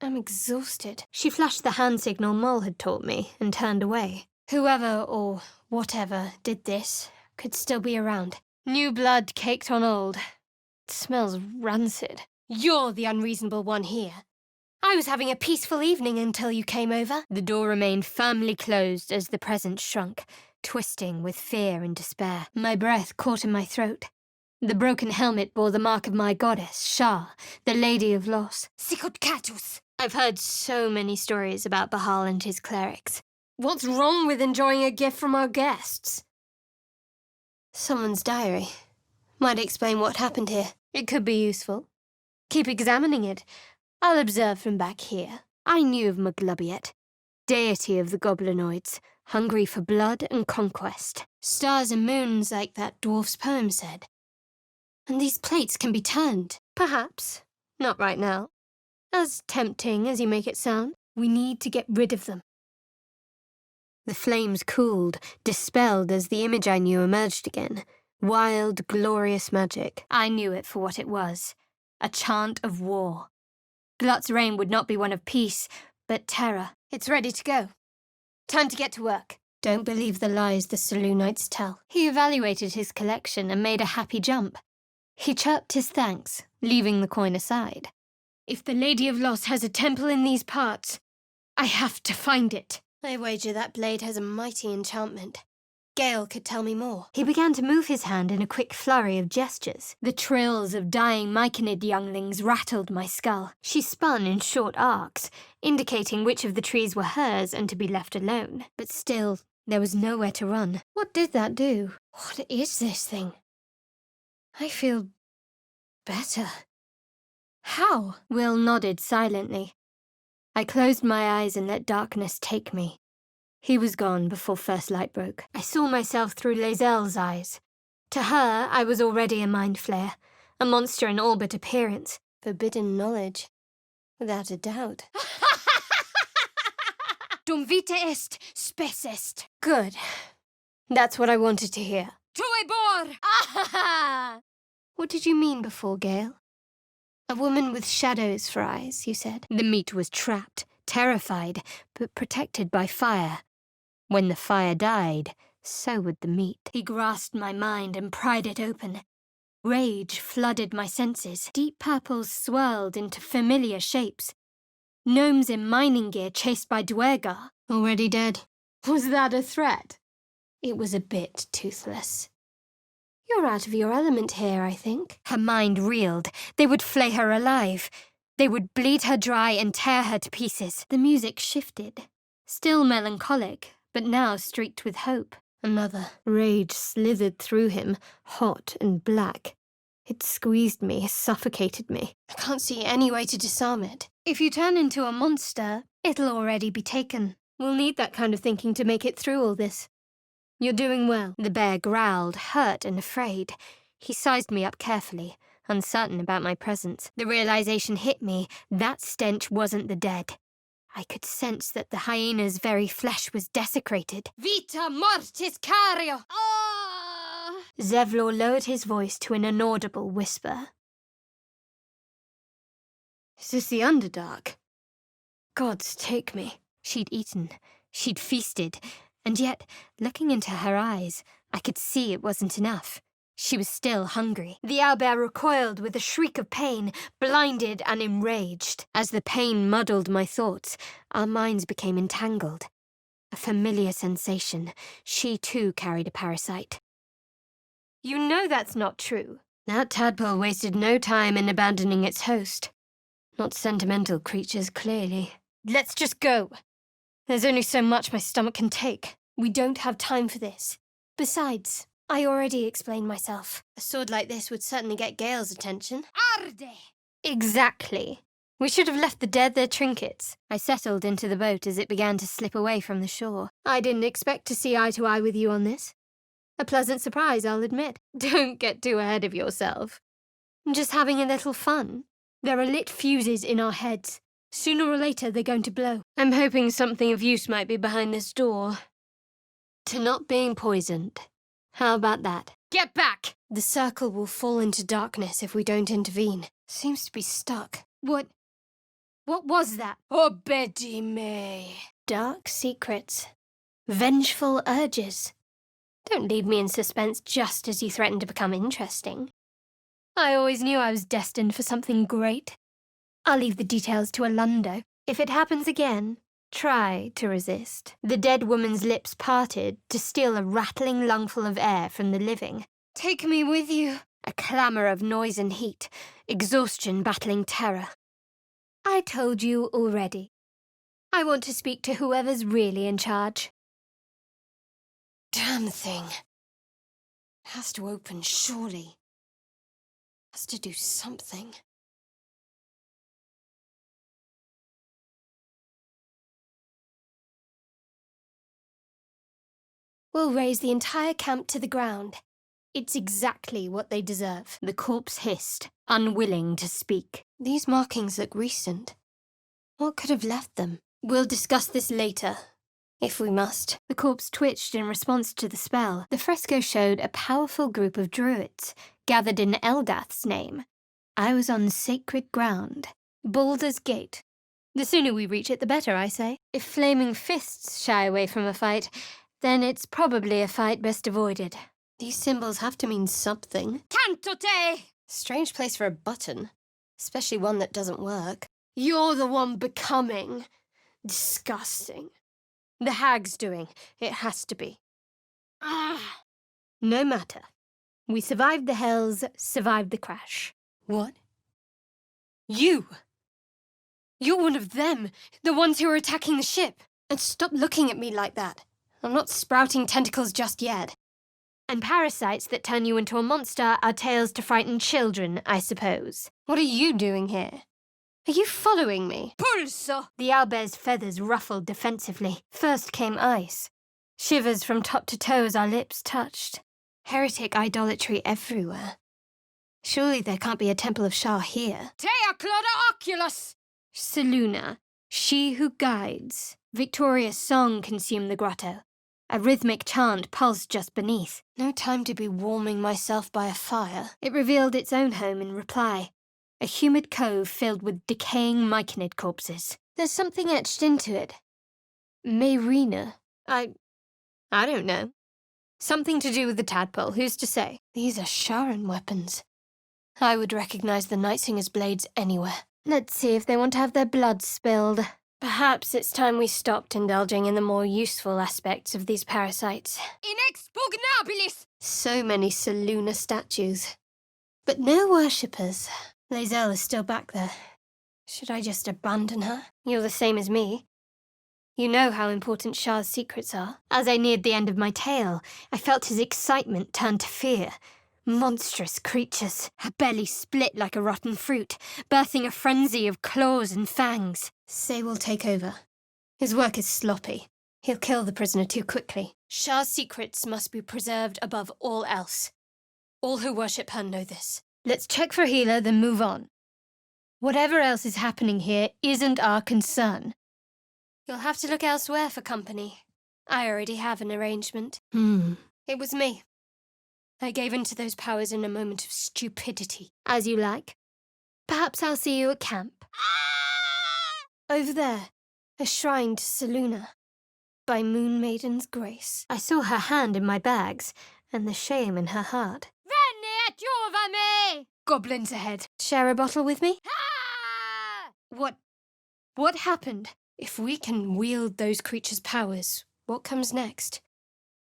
A: I'm exhausted.
C: She flashed the hand signal Mole had taught me and turned away.
A: Whoever or whatever did this could still be around. New blood caked on old. It smells rancid. You're the unreasonable one here. I was having a peaceful evening until you came over.
C: The door remained firmly closed as the presence shrunk, twisting with fear and despair. My breath caught in my throat. The broken helmet bore the mark of my goddess, Shah, the Lady of Loss.
A: Sikotkatus!
C: I've heard so many stories about Bahal and his clerics.
A: What's wrong with enjoying a gift from our guests? Someone's diary. Might explain what happened here. It could be useful. Keep examining it. I'll observe from back here.
C: I knew of Maglubiet, deity of the goblinoids, hungry for blood and conquest.
A: Stars and moons, like that dwarf's poem said. And these plates can be turned. Perhaps. Not right now. As tempting as you make it sound, we need to get rid of them.
C: The flames cooled, dispelled as the image I knew emerged again. Wild, glorious magic. I knew it for what it was. A chant of war. Glut's reign would not be one of peace, but terror.
A: It's ready to go. Time to get to work. Don't believe the lies the Saloonites tell.
C: He evaluated his collection and made a happy jump. He chirped his thanks, leaving the coin aside.
A: If the Lady of Loss has a temple in these parts, I have to find it. I wager that blade has a mighty enchantment. Gale could tell me more.
C: He began to move his hand in a quick flurry of gestures. The trills of dying myconid younglings rattled my skull. She spun in short arcs, indicating which of the trees were hers and to be left alone. But still, there was nowhere to run.
A: What did that do? What is this thing? I feel better. How?
C: Will nodded silently. I closed my eyes and let darkness take me. He was gone before first light broke. I saw myself through Lae'zel's eyes. To her, I was already a mind flayer, a monster in all but appearance.
A: Forbidden knowledge, without a doubt. Dum vita est, spes est. Good. That's what I wanted to hear. Tuebor! What did you mean before, Gale? A woman with shadows for eyes, you said.
C: The meat was trapped, terrified, but protected by fire. When the fire died, so would the meat. He grasped my mind and pried it open. Rage flooded my senses. Deep purples swirled into familiar shapes. Gnomes in mining gear chased by Dwergar.
A: Already dead. Was that a threat? It was a bit toothless. You're out of your element here, I think.
C: Her mind reeled. They would flay her alive. They would bleed her dry and tear her to pieces. The music shifted. Still melancholic, but now streaked with hope.
A: Another. Rage slithered through him, hot and black. It squeezed me, suffocated me. I can't see any way to disarm it.
C: If you turn into a monster, it'll already be taken.
A: We'll need that kind of thinking to make it through all this. You're doing well.
C: The bear growled, hurt and afraid. He sized me up carefully, uncertain about my presence. The realization hit me that stench wasn't the dead. I could sense that the hyena's very flesh was desecrated.
B: Vita mortis cario!
C: Zevlor lowered his voice to an inaudible whisper.
A: Is this the Underdark? Gods, take me.
C: She'd eaten. She'd feasted. And yet, looking into her eyes, I could see it wasn't enough. She was still hungry. The owlbear recoiled with a shriek of pain, blinded and enraged. As the pain muddled my thoughts, our minds became entangled. A familiar sensation. She too carried a parasite.
A: You know that's not true. That tadpole wasted no time in abandoning its host. Not sentimental creatures, clearly. Let's just go. There's only so much my stomach can take. We don't have time for this. Besides, I already explained myself. A sword like this would certainly get Gale's attention.
B: Arde!
A: Exactly. We should have left the dead their trinkets.
C: I settled into the boat as it began to slip away from the shore.
A: I didn't expect to see eye to eye with you on this. A pleasant surprise, I'll admit. Don't get too ahead of yourself. I'm just having a little fun. There are lit fuses in our heads. Sooner or later, they're going to blow. I'm hoping something of use might be behind this door. To not being poisoned. How about that?
B: Get back!
A: The circle will fall into darkness if we don't intervene. Seems to be stuck.
C: What was that?
B: Obedi me.
A: Dark secrets. Vengeful urges. Don't leave me in suspense just as you threaten to become interesting. I always knew I was destined for something great. I'll leave the details to Alondo. If it happens again, try to resist.
C: The dead woman's lips parted to steal a rattling lungful of air from the living.
A: Take me with you.
C: A clamour of noise and heat, exhaustion battling terror.
A: I told you already. I want to speak to whoever's really in charge. Damn thing. It has to open, surely. Has to do something. We'll raise the entire camp to the ground. It's exactly what they deserve.
C: The corpse hissed, unwilling to speak.
A: These markings look recent. What could have left them? We'll discuss this later, if we must.
C: The corpse twitched in response to the spell. The fresco showed a powerful group of druids, gathered in Eldath's name. I was on sacred ground.
A: Baldur's Gate. The sooner we reach it, the better, I say. If flaming fists shy away from a fight, then it's probably a fight best avoided. These symbols have to mean something.
B: Canto te!
A: Strange place for a button, especially one that doesn't work. You're the one becoming. Disgusting. The hag's doing. It has to be.
B: Ah!
A: No matter. We survived the hells, survived the crash. What? You! You're one of them, the ones who are attacking the ship. And stop looking at me like that. I'm not sprouting tentacles just yet. And parasites that turn you into a monster are tales to frighten children, I suppose. What are you doing here? Are you following me?
B: Pulso!
C: The owlbear's feathers ruffled defensively. First came ice.
A: Shivers from top to toe as our lips touched. Heretic idolatry everywhere. Surely there can't be a temple of Shah here.
B: Tea cloda oculus!
A: Seluna, she who guides. Victoria's song consumed the grotto. A rhythmic chant pulsed just beneath. No time to be warming myself by a fire. It revealed its own home in reply.
C: A humid cove filled with decaying myconid corpses.
A: There's something etched into it. Mayrina. I don't know. Something to do with the tadpole, who's to say? These are Sharan weapons. I would recognize the Night Singer's blades anywhere. Let's see if they want to have their blood spilled. Perhaps it's time we stopped indulging in the more useful aspects of these parasites.
B: Inexpugnabilis!
A: So many Selûne statues. But no worshippers. Lae'zel is still back there. Should I just abandon her? You're the same as me. You know how important Shah's secrets are.
C: As I neared the end of my tale, I felt his excitement turn to fear. Monstrous creatures, her belly split like a rotten fruit, birthing a frenzy of claws and fangs.
A: Say will take over. His work is sloppy. He'll kill the prisoner too quickly. Shah's secrets must be preserved above all else. All who worship her know this.
C: Let's check for healer, then move on. Whatever else is happening here isn't our concern.
A: You'll have to look elsewhere for company. I already have an arrangement. It was me. I gave in to those powers in a moment of stupidity.
C: As you like. Perhaps I'll see you at camp.
A: Over there, a shrine to Selûne. By Moon Maiden's grace.
C: I saw her hand in my bags, and the shame in her heart.
B: Venne a giovame!
A: Goblins ahead. Share a bottle with me?
B: Ah!
A: What happened? If we can wield those creatures' powers, what comes next?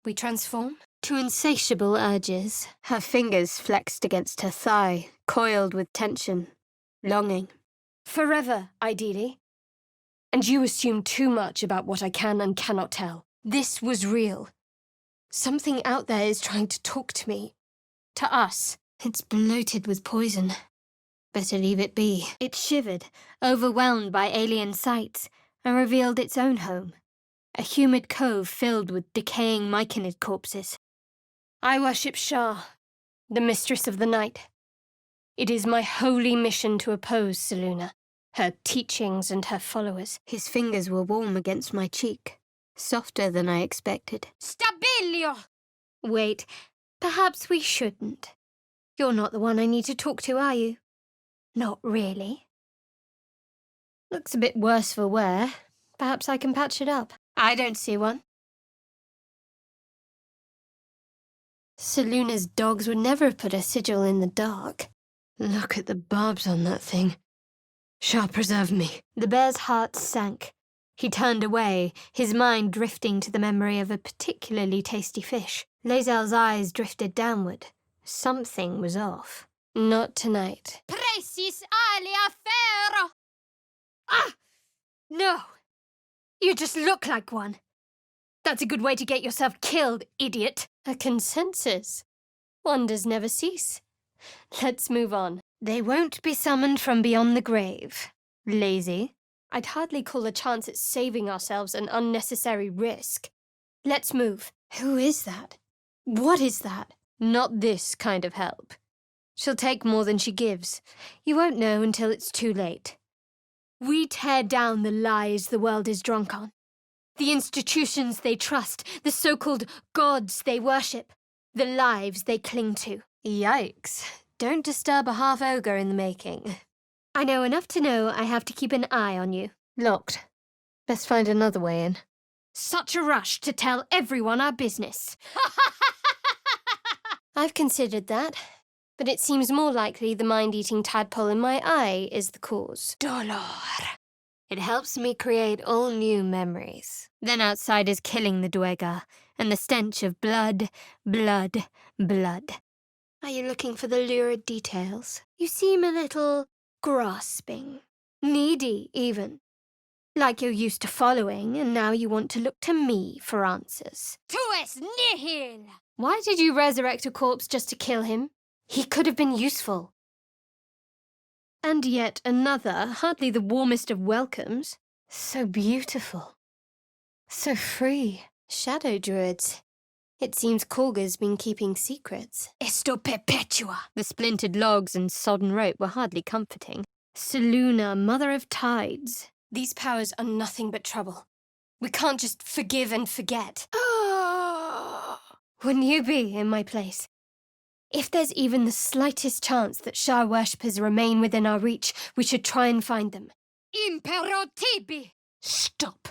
A: We transform?
C: To insatiable urges, her fingers flexed against her thigh, coiled with tension, longing.
A: Forever, ideally. And you assume too much about what I can and cannot tell. This was real. Something out there is trying to talk to me. To us.
C: It's bloated with poison. Better leave it be. It shivered, overwhelmed by alien sights, and revealed its own home. A humid cove filled with decaying myconid corpses.
A: I worship Shah, the mistress of the night. It is my holy mission to oppose Selûne, her teachings and her followers.
C: His fingers were warm against my cheek, softer than I expected.
B: Stabilio!
A: Wait, perhaps we shouldn't. You're not the one I need to talk to, are you? Not really. Looks a bit worse for wear. Perhaps I can patch it up. I don't see one. Selûne's dogs would never have put a sigil in the dark. Look at the barbs on that thing. Shah preserve me.
C: The bear's heart sank. He turned away, his mind drifting to the memory of a particularly tasty fish. Lae'zel's eyes drifted downward. Something was off.
A: Not tonight.
B: Precis alia ferro!
A: Ah! No! You just look like one. That's a good way to get yourself killed, idiot. A consensus. Wonders never cease. Let's move on.
C: They won't be summoned from beyond the grave. Lazy.
A: I'd hardly call a chance at saving ourselves an unnecessary risk. Let's move. Who is that? What is that? Not this kind of help. She'll take more than she gives. You won't know until it's too late. We tear down the lies the world is drunk on. The institutions they trust, the so-called gods they worship, the lives they cling to. Yikes. Don't disturb a half-ogre in the making.
C: I know enough to know I have to keep an eye on you.
A: Locked. Best find another way in.
C: Such a rush to tell everyone our business.
A: I've considered that, but it seems more likely the mind-eating tadpole in my eye is the cause.
C: Dolor.
A: It helps me create all new memories.
C: Then outsiders killing the Duergar, and the stench of blood, blood, blood.
A: Are you looking for the lurid details? You seem a little grasping. Needy, even. Like you're used to following, and now you want to look to me for answers.
B: Tues nihil!
A: Why did you resurrect a corpse just to kill him? He could have been useful. And yet another, hardly the warmest of welcomes. So beautiful. So free. Shadow druids. It seems Korga's been keeping secrets.
C: Esto perpetua. The splintered logs and sodden rope were hardly comforting.
A: Selûne, mother of tides. These powers are nothing but trouble. We can't just forgive and forget. Wouldn't you be in my place? If there's even the slightest chance that Shah worshippers remain within our reach, we should try and find them.
B: Impero tibi!
A: Stop.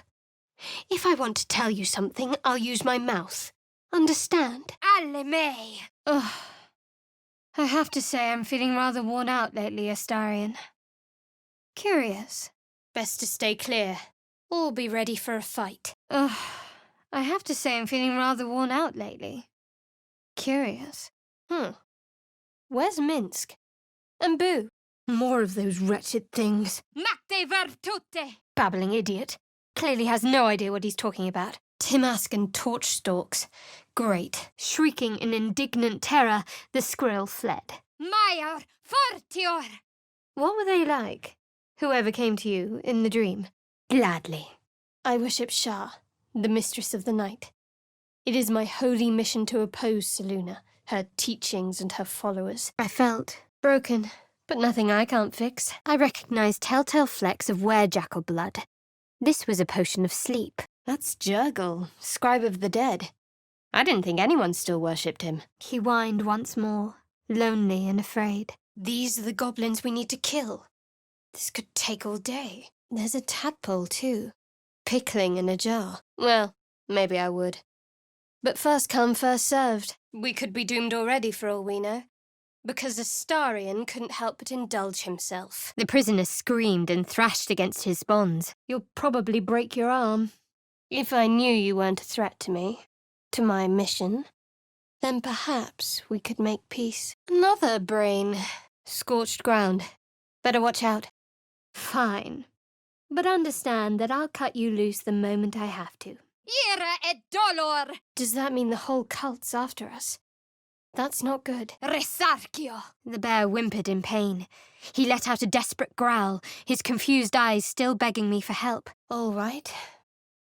A: If I want to tell you something, I'll use my mouth. Understand?
B: Alle me!
A: Ugh. I have to say I'm feeling rather worn out lately, Astarion. Curious. Best to stay clear. Or be ready for a fight. Ugh. I have to say I'm feeling rather worn out lately. Curious. Where's Minsk? And Boo? More of those wretched things.
B: Matte vertute!
A: Babbling idiot. Clearly has no idea what he's talking about. Timask and torch stalks. Great. Shrieking in indignant terror, the squirrel fled.
B: Major fortior!
A: What were they like? Whoever came to you in the dream? Gladly. I worship Shah, the mistress of the night. It is my holy mission to oppose Selûne, her teachings and her followers. I felt broken, but nothing I can't fix. I recognized telltale flecks of werejackal blood. This was a potion of sleep. That's Jurgle, scribe of the dead. I didn't think anyone still worshipped him. He whined once more, lonely and afraid. These are the goblins we need to kill. This could take all day. There's a tadpole, too. Pickling in a jar. Well, maybe I would. But first come, first served. We could be doomed already for all we know. Because Astarion couldn't help but indulge himself. The prisoner screamed and thrashed against his bonds. You'll probably break your arm. If I knew you weren't a threat to me, to my mission, then perhaps we could make peace. Another brain. Scorched ground. Better watch out. Fine. But understand that I'll cut you loose the moment I have to.
B: Ira et dolor!
A: Does that mean the whole cult's after us? That's not good.
B: Resarchio!
A: The bear whimpered in pain. He let out a desperate growl, his confused eyes still begging me for help. All right.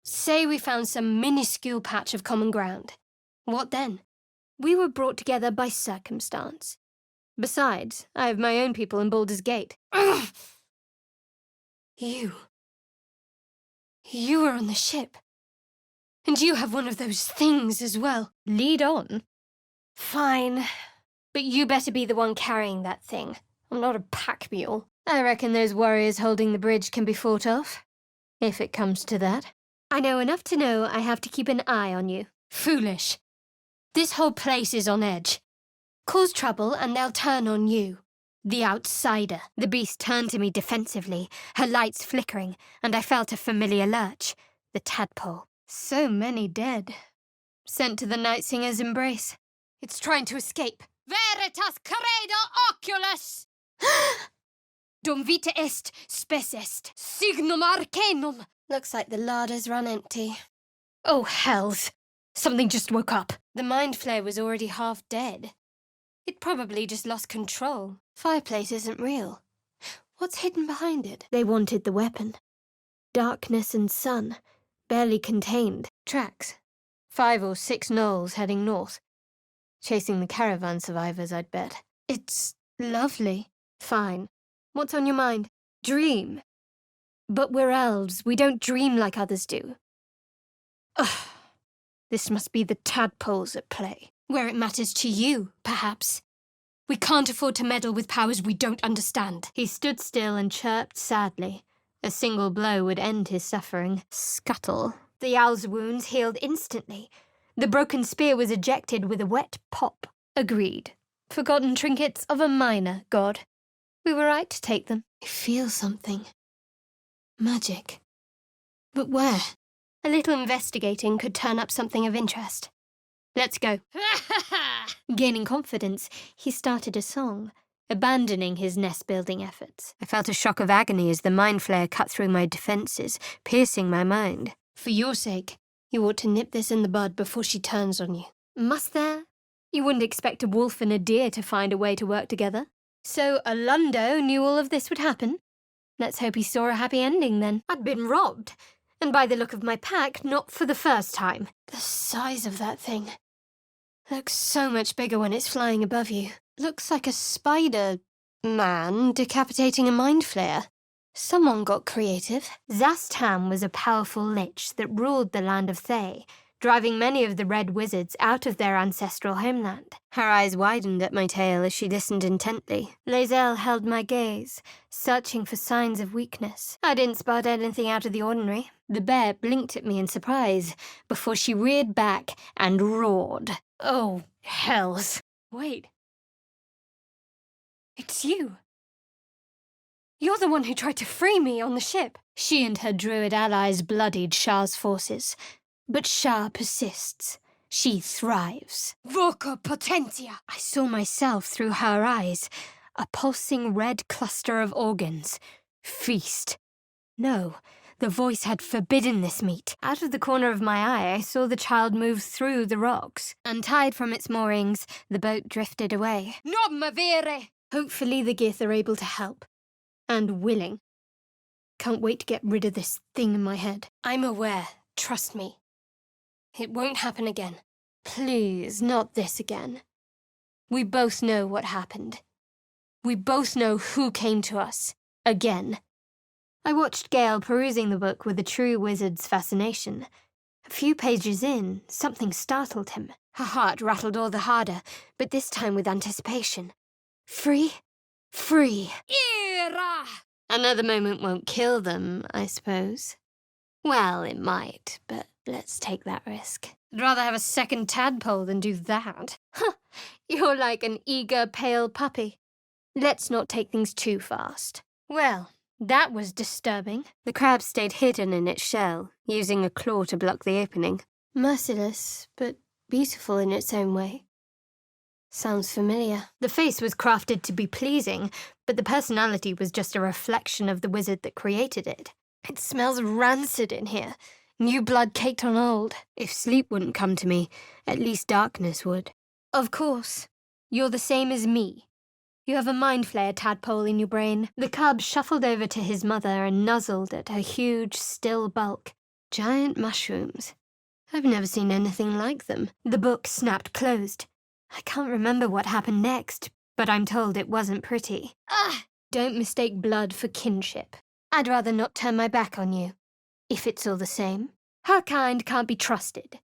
A: Say we found some minuscule patch of common ground. What then? We were brought together by circumstance. Besides, I have my own people in Baldur's Gate. You were on the ship. And you have one of those things as well. Lead on. Fine. But you better be the one carrying that thing. I'm not a pack mule. I reckon those warriors holding the bridge can be fought off. If it comes to that. I know enough to know I have to keep an eye on you. Foolish. This whole place is on edge. Cause trouble and they'll turn on you. The outsider. The beast turned to me defensively, her lights flickering, and I felt a familiar lurch. The tadpole. So many dead. Sent to the Night Singer's embrace. It's trying to escape.
B: Veritas credo oculus!
A: Dum vita est, spes est.
B: Signum arcanum!
A: Looks like the larder's run empty. Oh, hells. Something just woke up. The mind flare was already half dead. It probably just lost control. Fireplace isn't real. What's hidden behind it? They wanted the weapon. Darkness and sun. Barely contained. Tracks. 5 or 6 gnolls heading north. Chasing the caravan survivors, I'd bet. It's lovely. Fine. What's on your mind? Dream. But we're elves. We don't dream like others do. Ugh. This must be the tadpoles at play. Where it matters to you, perhaps. We can't afford to meddle with powers we don't understand. He stood still and chirped sadly. A single blow would end his suffering. Scuttle. The owl's wounds healed instantly. The broken spear was ejected with a wet pop. Agreed. Forgotten trinkets of a minor god. We were right to take them. I feel something. Magic. But where? A little investigating could turn up something of interest. Let's go. Gaining confidence, he started a song, abandoning his nest-building efforts. I felt a shock of agony as the mind flare cut through my defenses, piercing my mind. For your sake, you ought to nip this in the bud before she turns on you. Must there? You wouldn't expect a wolf and a deer to find a way to work together. So Alundo knew all of this would happen? Let's hope he saw a happy ending then. I'd been robbed. And by the look of my pack, not for the first time. The size of that thing. Looks so much bigger when it's flying above you. Looks like a spider man decapitating a mind flayer. Someone got creative. Zastam was a powerful lich that ruled the land of Thay,
C: driving many of the red wizards out of their ancestral homeland. Her eyes widened at my tale as she listened intently. Lae'zel held my gaze, searching for signs of weakness. I didn't spot anything out of the ordinary. The bear blinked at me in surprise before she reared back and roared. Oh, hells.
A: Wait. It's you. You're the one who tried to free me on the ship.
C: She and her druid allies bloodied Shah's forces. But Shah persists. She thrives.
A: Voca potentia!
C: I saw myself through her eyes, a pulsing red cluster of organs. Feast. No, the voice had forbidden this meat. Out of the corner of my eye, I saw the child move through the rocks. Untied from its moorings, the boat drifted away.
A: Non mi vere!
C: Hopefully the Gith are able to help. And willing. Can't wait to get rid of this thing in my head.
A: I'm aware. Trust me. It won't happen again.
C: Please, not this again. We both know what happened. We both know who came to us. Again. I watched Gale perusing the book with a true wizard's fascination. A few pages in, something startled him. Her heart rattled all the harder, but this time with anticipation. Free? Free.
A: Era!
C: Another moment won't kill them, I suppose. Well, it might, but let's take that risk. I'd rather have a second tadpole than do that. Huh, you're like an eager, pale puppy. Let's not take things too fast. Well, that was disturbing. The crab stayed hidden in its shell, using a claw to block the opening. Merciless, but beautiful in its own way. Sounds familiar. The face was crafted to be pleasing, but the personality was just a reflection of the wizard that created it. It smells rancid in here. New blood caked on old. If sleep wouldn't come to me, at least darkness would. Of course. You're the same as me. You have a mind flayer tadpole in your brain. The cub shuffled over to his mother and nuzzled at her huge, still bulk. Giant mushrooms. I've never seen anything like them. The book snapped closed. I can't remember what happened next, but I'm told it wasn't pretty. Ah! Don't mistake blood for kinship. I'd rather not turn my back on you, if it's all the same. Her kind can't be trusted.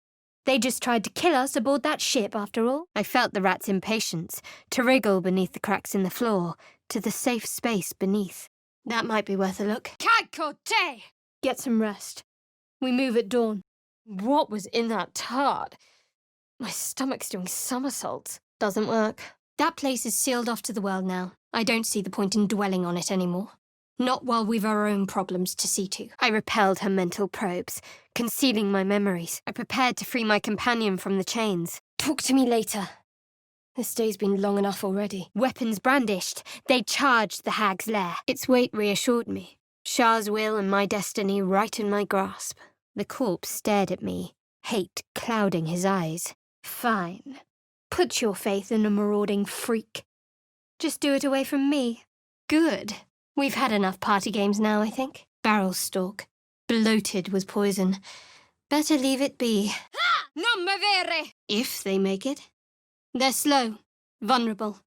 C: They just tried to kill us aboard that ship, after all. I felt the rat's impatience, to wriggle beneath the cracks in the floor, to the safe space beneath. That might be worth a look.
A: Cacote!
C: Get some rest. We move at dawn. What was in that tart? My stomach's doing somersaults. Doesn't work. That place is sealed off to the world now. I don't see the point in dwelling on it anymore. Not while we've our own problems to see to. I repelled her mental probes, concealing my memories. I prepared to free my companion from the chains.
A: Talk to me later. This day's been long enough already.
C: Weapons brandished, they charged the hag's lair. Its weight reassured me. Shah's will and my destiny right in my grasp. The corpse stared at me, hate clouding his eyes. Fine. Put your faith in a marauding freak. Just do it away from me. Good. We've had enough party games now, I think. Barrel stalk. Bloated with poison. Better leave it be.
A: Ah! Non mi vere!
C: If they make it. They're slow. Vulnerable.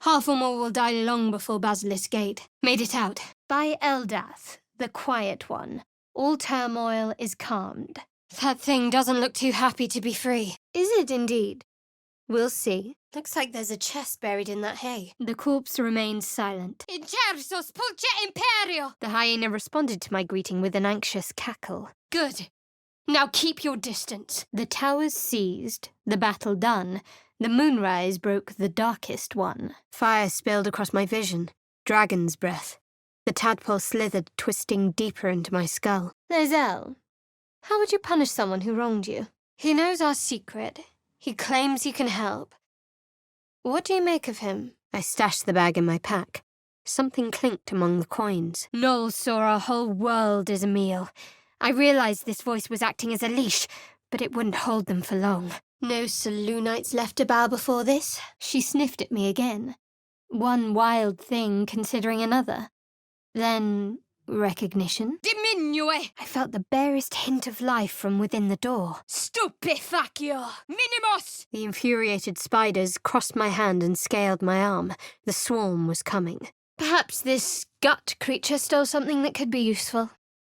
C: Half or more will die long before Basilisk Gate. Made it out. By Eldath, the quiet one. All turmoil is calmed. That thing doesn't look too happy to be free. Is it indeed? We'll see. Looks like there's a chest buried in that hay. The corpse remained silent.
A: Incersus pulce imperio!
C: The hyena responded to my greeting with an anxious cackle.
A: Good. Now keep your distance.
C: The towers seized, the battle done. The moonrise broke the darkest one. Fire spilled across my vision. Dragon's breath. The tadpole slithered, twisting deeper into my skull. Lae'zel, how would you punish someone who wronged you? He knows our secret. He claims he can help. What do you make of him? I stashed the bag in my pack. Something clinked among the coins. Noel saw our whole world as a meal. I realized this voice was acting as a leash, but it wouldn't hold them for long. No Saloonites left to bow before this? She sniffed at me again. One wild thing considering another. Then recognition.
A: Diminue!
C: I felt the barest hint of life from within the door.
A: Stupefacio! Minimus!
C: The infuriated spiders crossed my hand and scaled my arm. The swarm was coming. Perhaps this gut creature stole something that could be useful.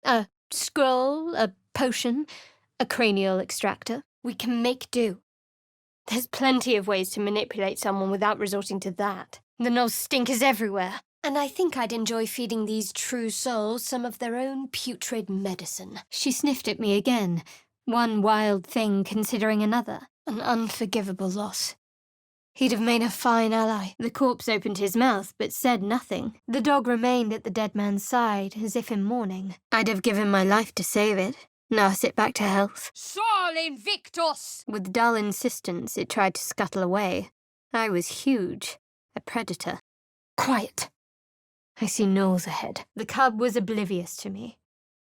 C: A scroll, a potion,
A: A cranial extractor? We can make do. There's plenty of ways to manipulate someone without resorting to that. The gnolls stink is everywhere. And I think I'd enjoy feeding these true souls some of their own putrid medicine.
C: She sniffed at me again, one wild thing considering another.
A: An unforgivable loss. He'd have made a fine ally.
C: The corpse opened his mouth, but said nothing. The dog remained at the dead man's side, as if in mourning. I'd have given my life to save it, nurse it back to health.
B: Sol Invictus!
C: With dull insistence, it tried to scuttle away. I was huge, a predator.
A: Quiet. I see gnolls ahead.
C: The cub was oblivious to me.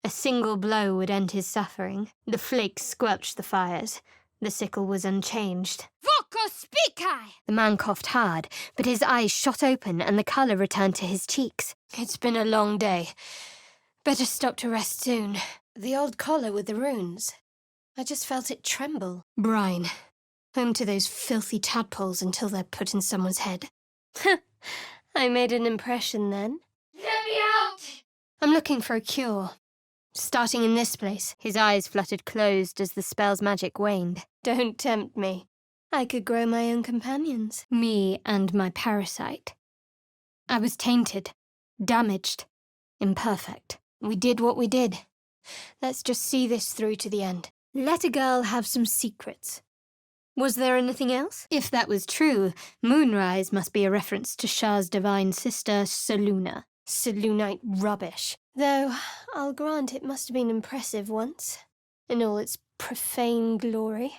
C: A single blow would end his suffering. The flakes squelched the fires. The sickle was unchanged.
B: Vocus spicae!
C: The man coughed hard, but his eyes shot open and the colour returned to his cheeks.
A: It's been a long day. Better stop to rest soon. The old collar with the runes. I just felt it tremble. Brine. Home to those filthy tadpoles until they're put in someone's head. I made an impression then.
B: Let me out!
A: I'm looking for a cure. Starting in this place.
C: His eyes fluttered closed as the spell's magic waned.
A: Don't tempt me. I could grow my own companions.
C: Me and my parasite. I was tainted, damaged, imperfect.
A: We did what we did. Let's just see this through to the end. Let a girl have some secrets. Was there anything else?
C: If that was true, Moonrise must be a reference to Shah's divine sister, Selûne.
A: Selûnite rubbish. Though, I'll grant it must have been impressive once, in all its profane glory.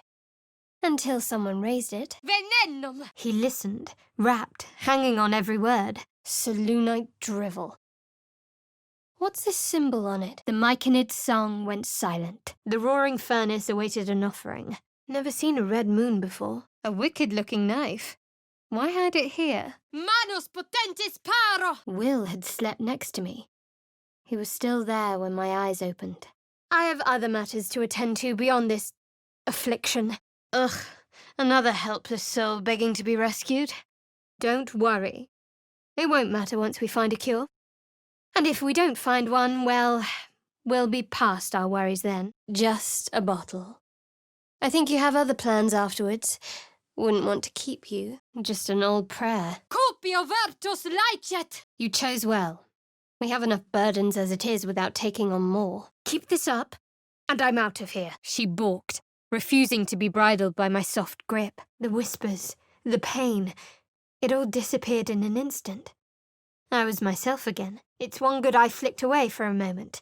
A: Until someone raised it.
B: Venenum!
C: He listened, rapt, hanging on every word.
A: Selûnite drivel. What's this symbol on it?
C: The Myconid's song went silent. The roaring furnace awaited an offering.
A: Never seen a red moon before.
C: A wicked-looking knife. Why hide it here?
B: Manus potentis paro!
C: Will had slept next to me. He was still there when my eyes opened.
A: I have other matters to attend to beyond this affliction. Ugh, another helpless soul begging to be rescued. Don't worry. It won't matter once we find a cure. And if we don't find one, well, we'll be past our worries then. Just a bottle. I think you have other plans afterwards. Wouldn't want to keep you. Just an old prayer.
B: Cupio vertus licet!
A: You chose well. We have enough burdens as it is without taking on more. Keep this up, and I'm out of here.
C: She balked, refusing to be bridled by my soft grip. The whispers, the pain, it all disappeared in an instant. I was myself again. Its one good eye flicked away for a moment.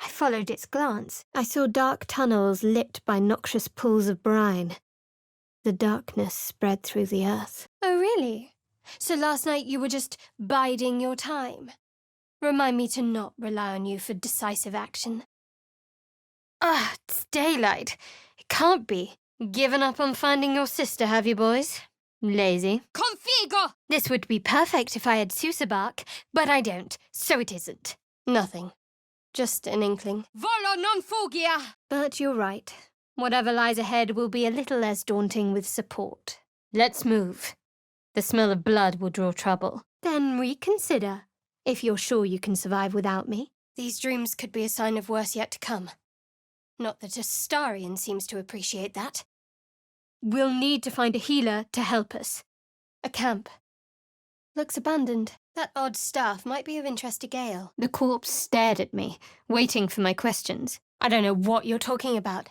C: I followed its glance. I saw dark tunnels lit by noxious pools of brine. The darkness spread through the earth.
A: Oh, really? So last night you were just biding your time? Remind me to not rely on you for decisive action. Ah, it's daylight. It can't be. Given up on finding your sister, have you, boys?
C: Lazy.
B: Configo!
A: This would be perfect if I had Sousa bark, but I don't, so it isn't. Nothing. Just an inkling.
B: Volo non fugia!
A: But you're right. Whatever lies ahead will be a little less daunting with support.
C: Let's move. The smell of blood will draw trouble.
A: Then reconsider, if you're sure you can survive without me. These dreams could be a sign of worse yet to come. Not that Astarion seems to appreciate that. We'll need to find a healer to help us. A camp. Looks abandoned. That odd staff might be of interest to Gale.
C: The corpse stared at me, waiting for my questions.
A: I don't know what you're talking about.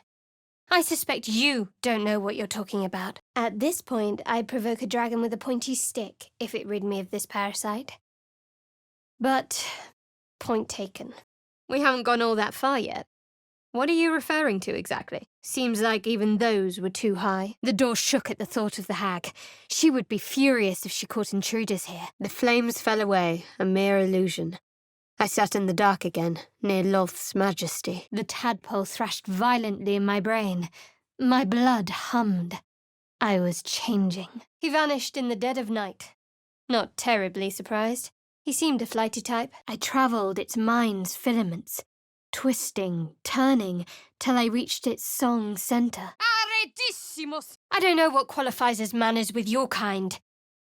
A: I suspect you don't know what you're talking about. At this point, I'd provoke a dragon with a pointy stick if it rid me of this parasite. But, point taken. We haven't gone all that far yet. What are you referring to exactly? Seems like even those were too high.
C: The door shook at the thought of the hag. She would be furious if she caught intruders here. The flames fell away, a mere illusion. I sat in the dark again, near Loth's majesty. The tadpole thrashed violently in my brain. My blood hummed. I was changing.
A: He vanished in the dead of night. Not terribly surprised. He seemed a flighty type.
C: I travelled its mind's filaments, twisting, turning, till I reached its song centre.
B: Arredissimus!
A: I don't know what qualifies as manners with your kind,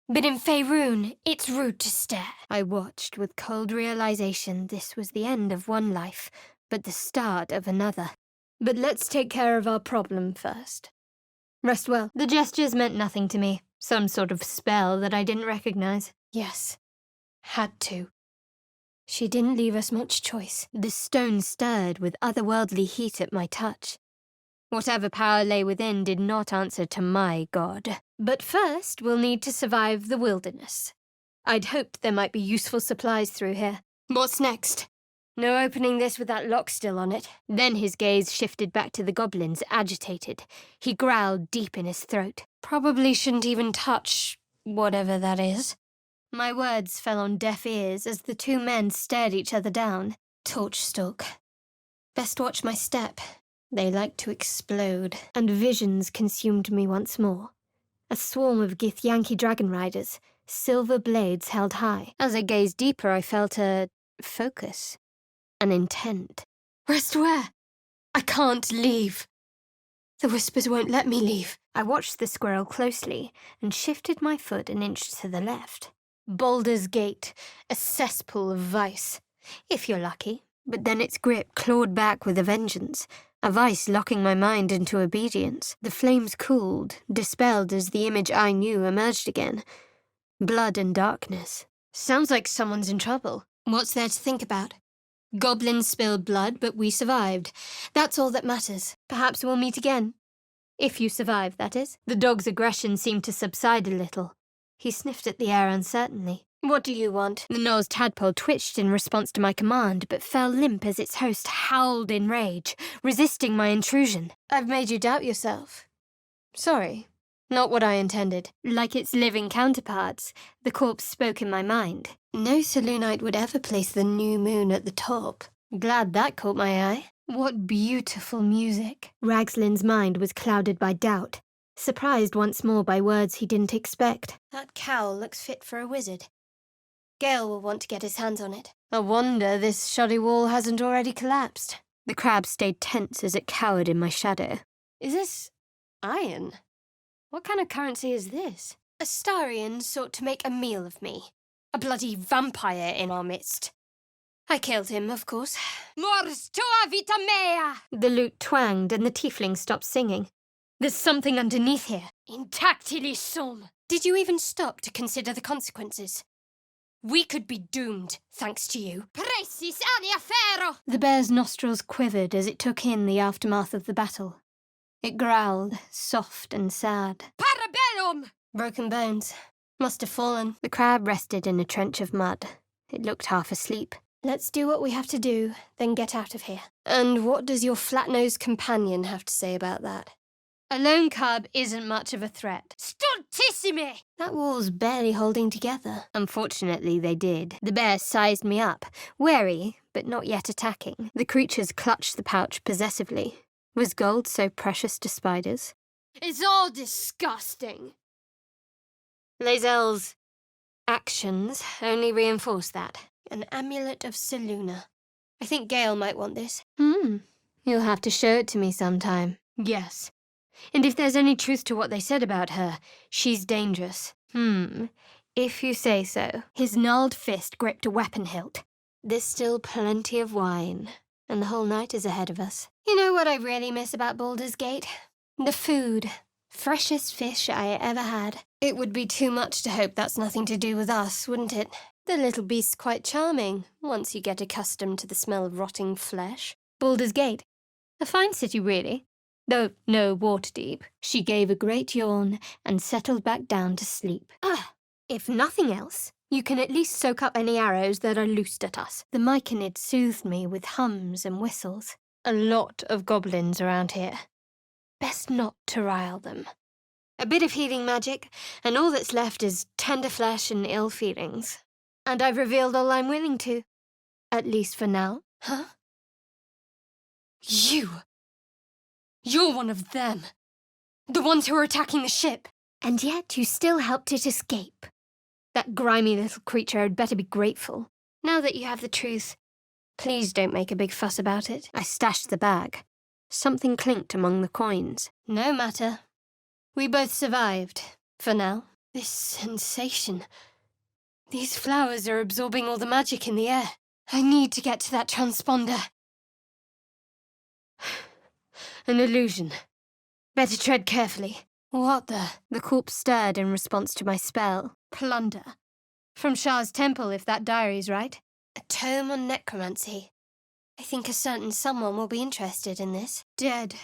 A: but in Faerun, it's rude to stare.
C: I watched with cold realization this was the end of one life, but the start of another.
A: But let's take care of our problem first. Rest well.
C: The gestures meant nothing to me. Some sort of spell that I didn't recognize.
A: Yes. Had to. She didn't leave us much choice.
C: The stone stirred with otherworldly heat at my touch. Whatever power lay within did not answer to my god.
A: But first, we'll need to survive the wilderness. I'd hoped there might be useful supplies through here. What's next? No opening this with that lock still on it.
C: Then his gaze shifted back to the goblins, agitated. He growled deep in his throat.
A: Probably shouldn't even touch whatever that is.
C: My words fell on deaf ears as the two men stared each other down.
A: Torchstalk. Best watch my step. They like to explode. And visions consumed me once more. A swarm of Githyanki dragon riders, silver blades held high.
C: As I gazed deeper, I felt a focus. An intent.
A: Rest where? I can't leave. The whispers won't let me leave.
C: I watched the squirrel closely and shifted my foot an inch to the left.
A: Baldur's Gate, a cesspool of vice.
C: If you're lucky. But then its grip clawed back with a vengeance, a vice locking my mind into obedience. The flames cooled, dispelled as the image I knew emerged again. Blood and darkness.
A: Sounds like someone's in trouble. What's there to think about? Goblins spilled blood, but we survived. That's all that matters. Perhaps we'll meet again.
C: If you survive, that is. The dog's aggression seemed to subside a little. He sniffed at the air uncertainly.
A: What do you want?
C: The gnaw's tadpole twitched in response to my command, but fell limp as its host howled in rage, resisting my intrusion.
A: I've made you doubt yourself. Sorry. Not what I intended.
C: Like its living counterparts, the corpse spoke in my mind.
A: No Selûnite would ever place the new moon at the top. Glad that caught my eye. What beautiful music.
C: Ragslin's mind was clouded by doubt, surprised once more by words he didn't expect.
A: That cowl looks fit for a wizard. Gale will want to get his hands on it. A wonder this shoddy wall hasn't already collapsed.
C: The crab stayed tense as it cowered in my shadow.
A: Is this iron? What kind of currency is this? Astarion sought to make a meal of me. A bloody vampire in our midst. I killed him, of course. Mors tua vita mea!
C: The lute twanged and the tiefling stopped singing. There's something underneath here.
A: Intactili sum. Did you even stop to consider the consequences? We could be doomed, thanks to you. Precis alia ferro!
C: The bear's nostrils quivered as it took in the aftermath of the battle. It growled, soft and sad.
A: Parabellum! Broken bones. Must have fallen.
C: The crab rested in a trench of mud. It looked half asleep.
A: Let's do what we have to do, then get out of here. And what does your flat-nosed companion have to say about that?
C: A lone cub isn't much of a threat.
A: Stultissime! That wall's barely holding together.
C: Unfortunately, they did. The bear sized me up, wary, but not yet attacking. The creatures clutched the pouch possessively. Was gold so precious to spiders?
A: It's all disgusting. Lae'zel's actions only reinforce that. An amulet of Selûne. I think Gale might want this.
C: You'll have to show it to me sometime.
A: Yes. And if there's any truth to what they said about her, she's dangerous.
C: If you say so. His gnarled fist gripped a weapon hilt. There's still plenty of wine, and the whole night is ahead of us.
A: You know what I really miss about Baldur's Gate? The food. Freshest fish I ever had. It would be too much to hope that's nothing to do with us, wouldn't it? The little beast's quite charming, once you get accustomed to the smell of rotting flesh.
C: Baldur's Gate. A fine city, really. Though no Waterdeep. She gave a great yawn and settled back down to sleep.
A: If nothing else, you can at least soak up any arrows that are loosed at us.
C: The Myconid soothed me with hums and whistles.
A: A lot of goblins around here. Best not to rile them. A bit of healing magic, and all that's left is tender flesh and ill feelings. And I've revealed all I'm willing to. At least for now. Huh? You're one of them. The ones who are attacking the ship. And yet you still helped it escape. That grimy little creature had better be grateful. Now that you have the truth, please don't make a big fuss about it.
C: I stashed the bag. Something clinked among the coins.
A: No matter. We both survived, for now. This sensation. These flowers are absorbing all the magic in the air. I need to get to that transponder. An illusion. Better tread carefully. What the?
C: The corpse stirred in response to my spell.
A: Plunder. From Shah's temple, if that diary's right. A tome on necromancy. I think a certain someone will be interested in this. Dead.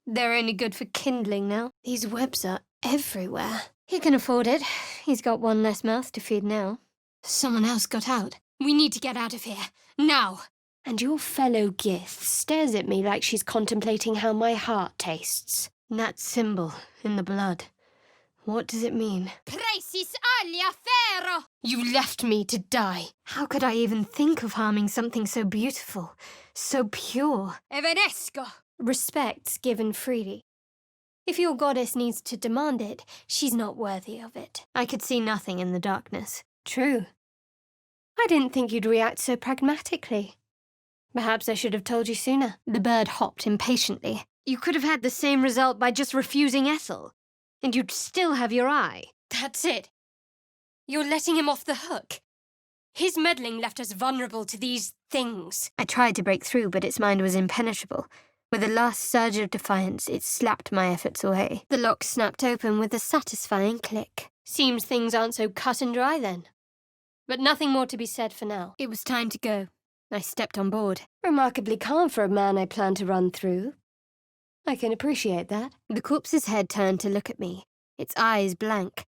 A: They're only good for kindling now. These webs are everywhere. He can afford it. He's got one less mouth to feed now. Someone else got out. We need to get out of here. Now! And your fellow Gith stares at me like she's contemplating how my heart tastes. That symbol in the blood. What does it mean?
B: Precis alia ferro!
A: You left me to die.
C: How could I even think of harming something so beautiful, so pure?
B: Evanesco!
A: Respect's given freely. If your goddess needs to demand it, she's not worthy of it.
C: I could see nothing in the darkness.
A: True. I didn't think you'd react so pragmatically. Perhaps I should have told you sooner.
C: The bird hopped impatiently.
A: You could have had the same result by just refusing Ethel, and you'd still have your eye. That's it. You're letting him off the hook. His meddling left us vulnerable to these things.
C: I tried to break through, but its mind was impenetrable. With a last surge of defiance, it slapped my efforts away.
A: The lock snapped open with a satisfying click. Seems things aren't so cut and dry then. But nothing more to be said for now.
C: It was time to go. I stepped on board.
A: Remarkably calm for a man I plan to run through. I can appreciate that.
C: The corpse's head turned to look at me, its eyes blank.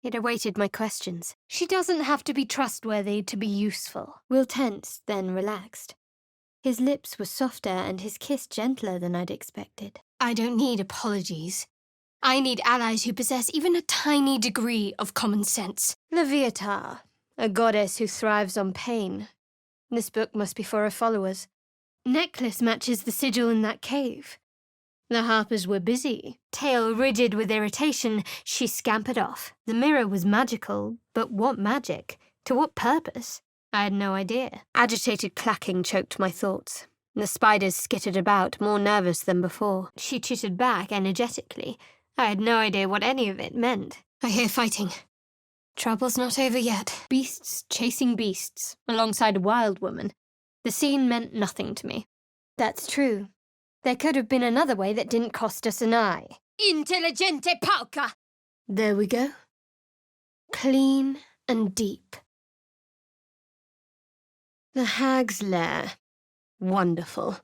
C: It awaited my questions.
A: She doesn't have to be trustworthy to be useful.
C: Will tensed, then relaxed. His lips were softer and his kiss gentler than I'd expected.
A: I don't need apologies. I need allies who possess even a tiny degree of common sense. Leviatha, a goddess who thrives on pain. This book must be for her followers. Necklace matches the sigil in that cave. The harpers were busy.
C: Tail rigid with irritation, she scampered off. The mirror was magical, but what magic? To what purpose? I had no idea. Agitated clacking choked my thoughts. The spiders skittered about, more nervous than before. She chittered back energetically. I had no idea what any of it meant.
A: I hear fighting. Trouble's not over yet. Beasts chasing beasts, alongside a wild woman. The scene meant nothing to me. That's true. There could have been another way that didn't cost us an eye.
B: Intelligente pauca!
A: There we go. Clean and deep. The Hag's Lair. Wonderful.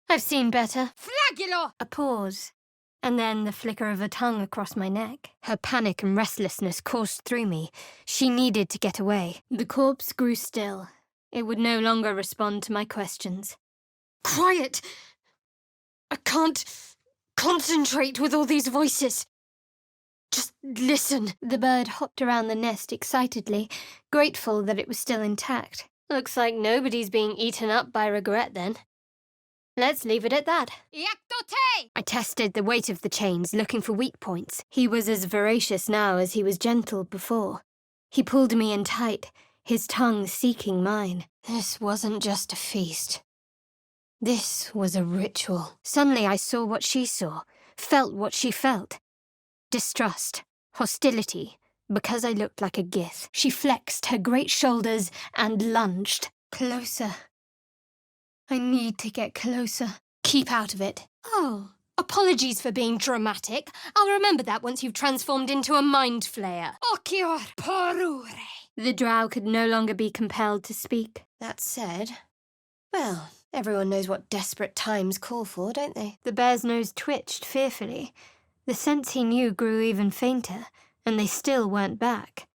A: I've seen better.
B: Flagello!
C: A pause, and then the flicker of a tongue across my neck. Her panic and restlessness coursed through me. She needed to get away. The corpse grew still. It would no longer respond to my questions.
A: Quiet! I can't concentrate with all these voices. Just listen.
C: The bird hopped around the nest excitedly, grateful that it was still intact.
A: Looks like nobody's being eaten up by regret then. Let's leave it at that.
B: Iactote!
C: I tested the weight of the chains, looking for weak points. He was as voracious now as he was gentle before. He pulled me in tight, his tongue seeking mine.
A: This wasn't just a feast. This was a ritual.
C: Suddenly I saw what she saw, felt what she felt. Distrust, hostility, because I looked like a Gith. She flexed her great shoulders and lunged.
A: Closer. I need to get closer. Keep out of it. Oh, apologies for being dramatic. I'll remember that once you've transformed into a mind flayer.
B: Occhior porure!
C: The drow could no longer be compelled to speak.
A: That said, well, everyone knows what desperate times call for, don't they?
C: The bear's nose twitched fearfully. The sense he knew grew even fainter, and they still weren't back.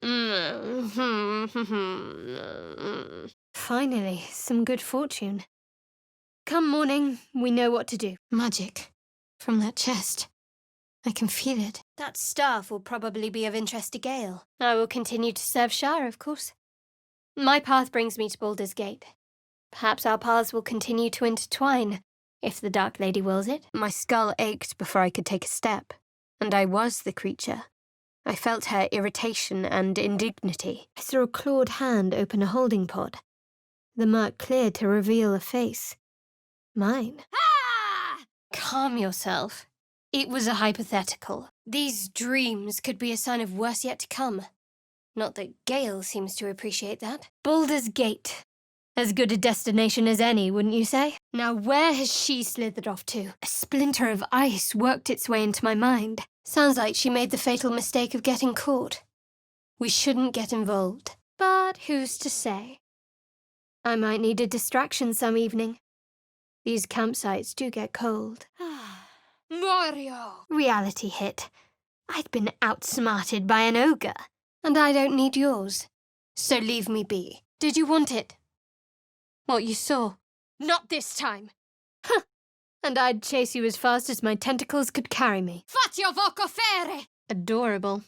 C: Finally, some good fortune. Come morning, we know what to do.
A: Magic. From that chest. I can feel it. That staff will probably be of interest to Gale. I will continue to serve Shah, of course. My path brings me to Baldur's Gate. Perhaps our paths will continue to intertwine, if the Dark Lady wills it.
C: My skull ached before I could take a step, and I was the creature. I felt her irritation and indignity. I saw a clawed hand open a holding pod. The murk cleared to reveal a face. Mine.
B: Ah!
A: Calm yourself. It was a hypothetical. These dreams could be a sign of worse yet to come. Not that Gale seems to appreciate that. Baldur's Gate. As good a destination as any, wouldn't you say? Now where has she slithered off to? A splinter of ice worked its way into my mind. Sounds like she made the fatal mistake of getting caught. We shouldn't get involved. But who's to say? I might need a distraction some evening. These campsites do get cold.
B: Mario!
A: Reality hit. I'd been outsmarted by an ogre, and I don't need yours. So leave me be. Did you want it? What you saw? Not this time. Huh. And I'd chase you as fast as my tentacles could carry me.
B: Fatio voco fere!
A: Adorable.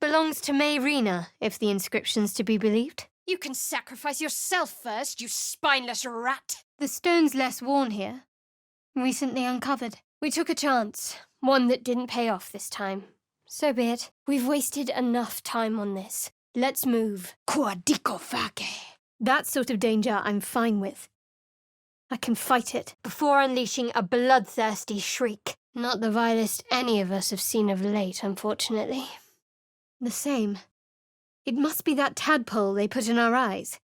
A: Belongs to Mayrina, if the inscription's to be believed.
B: You can sacrifice yourself first, you spineless rat!
A: The stone's less worn here. Recently uncovered. We took a chance. One that didn't pay off this time. So be it. We've wasted enough time on this. Let's move.
B: Qua dico face.
A: That sort of danger I'm fine with. I can fight it before unleashing a bloodthirsty shriek. Not the vilest any of us have seen of late, unfortunately. The same. It must be that tadpole they put in our eyes.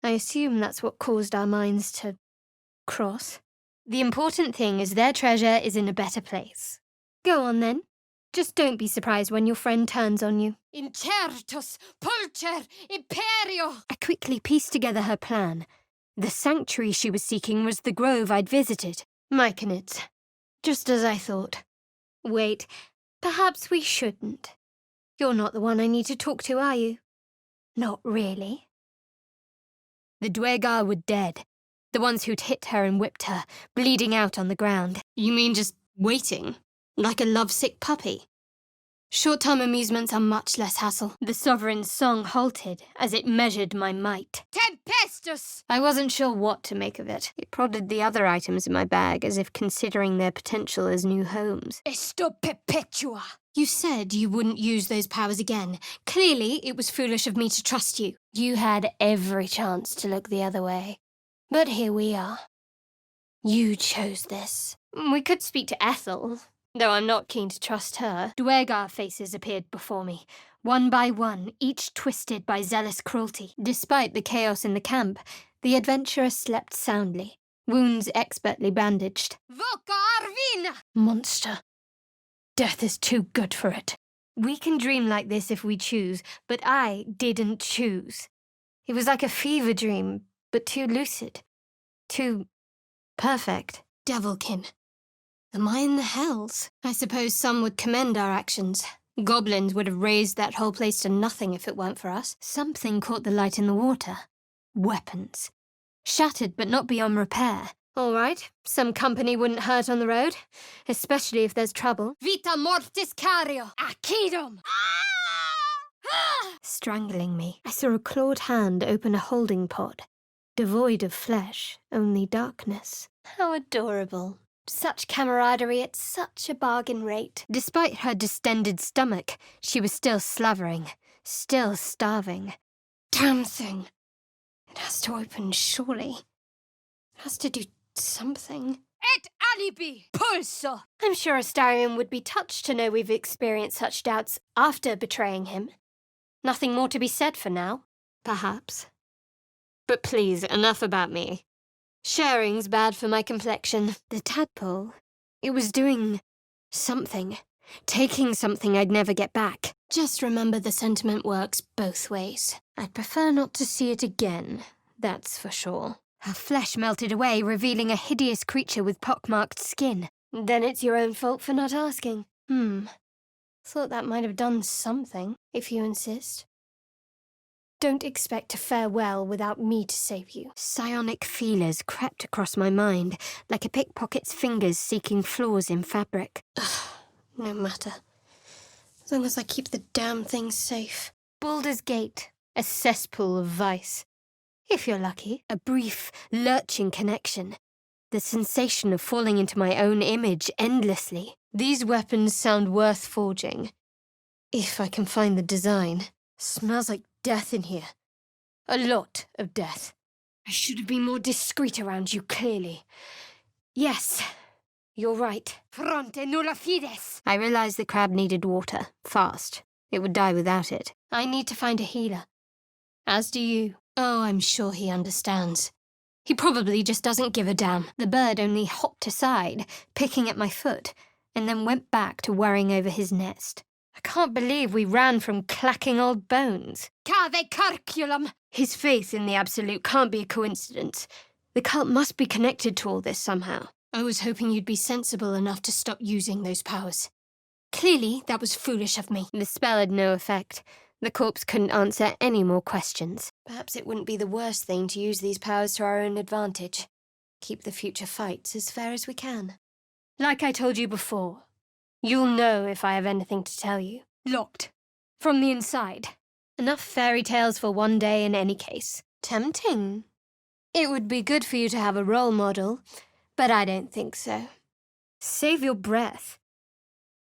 A: I assume that's what caused our minds to cross. The important thing is their treasure is in a better place. Go on then. Just don't be surprised when your friend turns on you.
B: Incertus pulcher imperio!
A: I quickly pieced together her plan. The sanctuary she was seeking was the grove I'd visited. Myconid. Just as I thought. Wait, perhaps we shouldn't. You're not the one I need to talk to, are you? Not really. The Dwegar were dead. The ones who'd hit her and whipped her, bleeding out on the ground. You mean just waiting? Like a lovesick puppy? Short-term amusements are much less hassle. The Sovereign's song halted as it measured my might.
B: Tempestus!
A: I wasn't sure what to make of it. It prodded the other items in my bag as if considering their potential as new homes.
B: Esto perpetua!
A: You said you wouldn't use those powers again. Clearly, it was foolish of me to trust you. You had every chance to look the other way. But here we are. You chose this. We could speak to Ethel, though I'm not keen to trust her. Dwegar faces appeared before me, one by one, each twisted by zealous cruelty. Despite the chaos in the camp, the adventurer slept soundly, wounds expertly bandaged.
B: Voca arvina!
A: Monster. Death is too good for it. We can dream like this if we choose, but I didn't choose. It was like a fever dream, but too lucid. Too perfect. Devilkin. Am I in the hells? I suppose some would commend our actions. Goblins would have raised that whole place to nothing if it weren't for us. Something caught the light in the water. Weapons. Shattered but not beyond repair. All right, some company wouldn't hurt on the road, especially if there's trouble.
B: Vita mortis cario! Accidum!
A: Strangling me, I saw a clawed hand open a holding pod. Devoid of flesh, only darkness. How adorable. Such camaraderie at such a bargain rate. Despite her distended stomach, she was still slavering, still starving. Damn thing. It has to open, surely. It has to do something.
B: Et alibi! Pulso!
A: I'm sure Astarion would be touched to know we've experienced such doubts after betraying him. Nothing more to be said for now, perhaps. But please, enough about me. Sharing's bad for my complexion. The tadpole, it was doing something. Taking something I'd never get back. Just remember the sentiment works both ways. I'd prefer not to see it again, that's for sure. Her flesh melted away, revealing a hideous creature with pockmarked skin. Then it's your own fault for not asking. Thought that might have done something, if you insist. Don't expect to fare well without me to save you. Psionic feelers crept across my mind, like a pickpocket's fingers seeking flaws in fabric. Ugh, no matter. As long as I keep the damn thing safe. Baldur's Gate, a cesspool of vice. If you're lucky, a brief, lurching connection. The sensation of falling into my own image endlessly. These weapons sound worth forging. If I can find the design. Smells like death in here. A lot of death. I should have been more discreet around you, clearly. Yes, you're right.
B: Fronte nulla fides!
A: I realized the crab needed water, fast. It would die without it. I need to find a healer. As do you. Oh, I'm sure he understands. He probably just doesn't give a damn. The bird only hopped aside, picking at my foot, and then went back to worrying over his nest. I can't believe we ran from clacking old bones. Cave curriculum! His faith in the Absolute can't be a coincidence. The cult must be connected to all this somehow. I was hoping you'd be sensible enough to stop using those powers. Clearly, that was foolish of me. The spell had no effect. The corpse couldn't answer any more questions. Perhaps it wouldn't be the worst thing to use these powers to our own advantage. Keep the future fights as fair as we can. Like I told you before, you'll know if I have anything to tell you. Locked. From the inside. Enough fairy tales for one day in any case. Tempting. It would be good for you to have a role model, but I don't think so. Save your breath.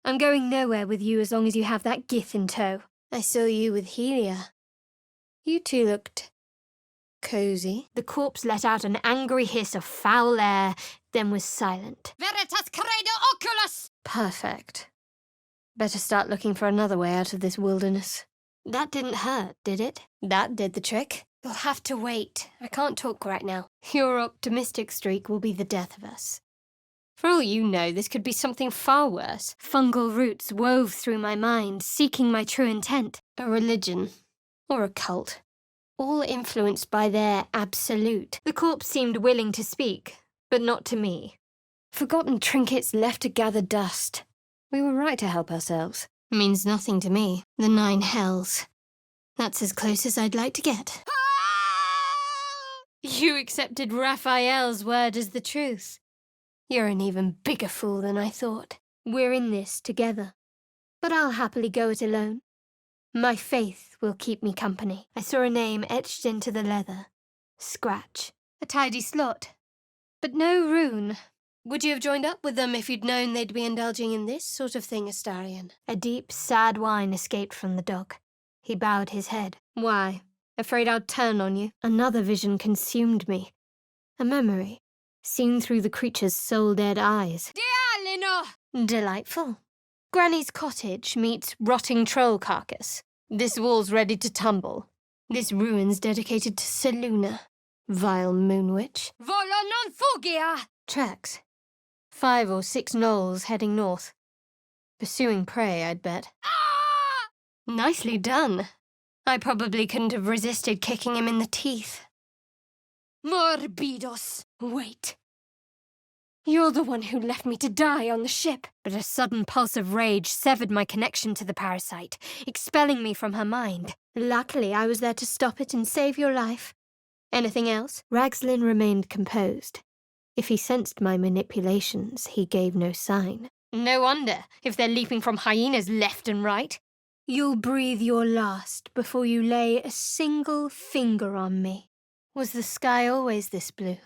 A: I'm going nowhere with you as long as you have that gith in tow. I saw you with Helia. You two looked cozy. The corpse let out an angry hiss of foul air, then was silent.
B: Veritas credo oculus!
A: Perfect. Better start looking for another way out of this wilderness. That didn't hurt, did it? That did the trick. You'll have to wait. I can't talk right now. Your optimistic streak will be the death of us. For all you know, this could be something far worse. Fungal roots wove through my mind, seeking my true intent. A religion. Or a cult. All influenced by their absolute. The corpse seemed willing to speak, but not to me. Forgotten trinkets left to gather dust. We were right to help ourselves. Means nothing to me. The 9 hells. That's as close as I'd like to get. You accepted Raphael's word as the truth. You're an even bigger fool than I thought. We're in this together. But I'll happily go it alone. My faith will keep me company. I saw a name etched into the leather. Scratch. A tidy slot. But no rune. Would you have joined up with them if you'd known they'd be indulging in this sort of thing, Astarion? A deep, sad whine escaped from the dog. He bowed his head. Why? Afraid I'd turn on you? Another vision consumed me. A memory. Seen through the creature's soul-dead eyes. Dialino! Delightful. Granny's cottage meets rotting troll carcass. This wall's ready to tumble. This ruin's dedicated to Seluna. Vile moon witch.
B: Volo non fugia!
A: Tracks. 5 or 6 gnolls heading north. Pursuing prey, I'd bet.
B: Ah!
A: Nicely done. I probably couldn't have resisted kicking him in the teeth.
B: Morbidos!
A: Wait. You're the one who left me to die on the ship. But a sudden pulse of rage severed my connection to the parasite, expelling me from her mind. Luckily, I was there to stop it and save your life. Anything else? Ragslin remained composed. If he sensed my manipulations, he gave no sign. No wonder, if they're leaping from hyenas left and right. You'll breathe your last before you lay a single finger on me. Was the sky always this blue?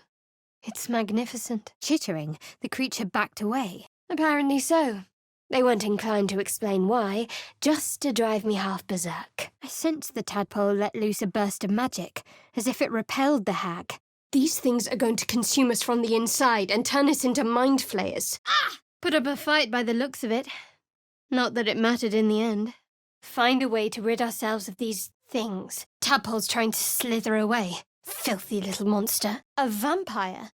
A: It's magnificent. Chittering, the creature backed away. Apparently so. They weren't inclined to explain why, just to drive me half berserk. I sensed the tadpole let loose a burst of magic, as if it repelled the hag. These things are going to consume us from the inside and turn us into mind flayers.
B: Ah!
A: Put up a fight by the looks of it. Not that it mattered in the end. Find a way to rid ourselves of these things. Tadpole's trying to slither away. Filthy little monster. A vampire.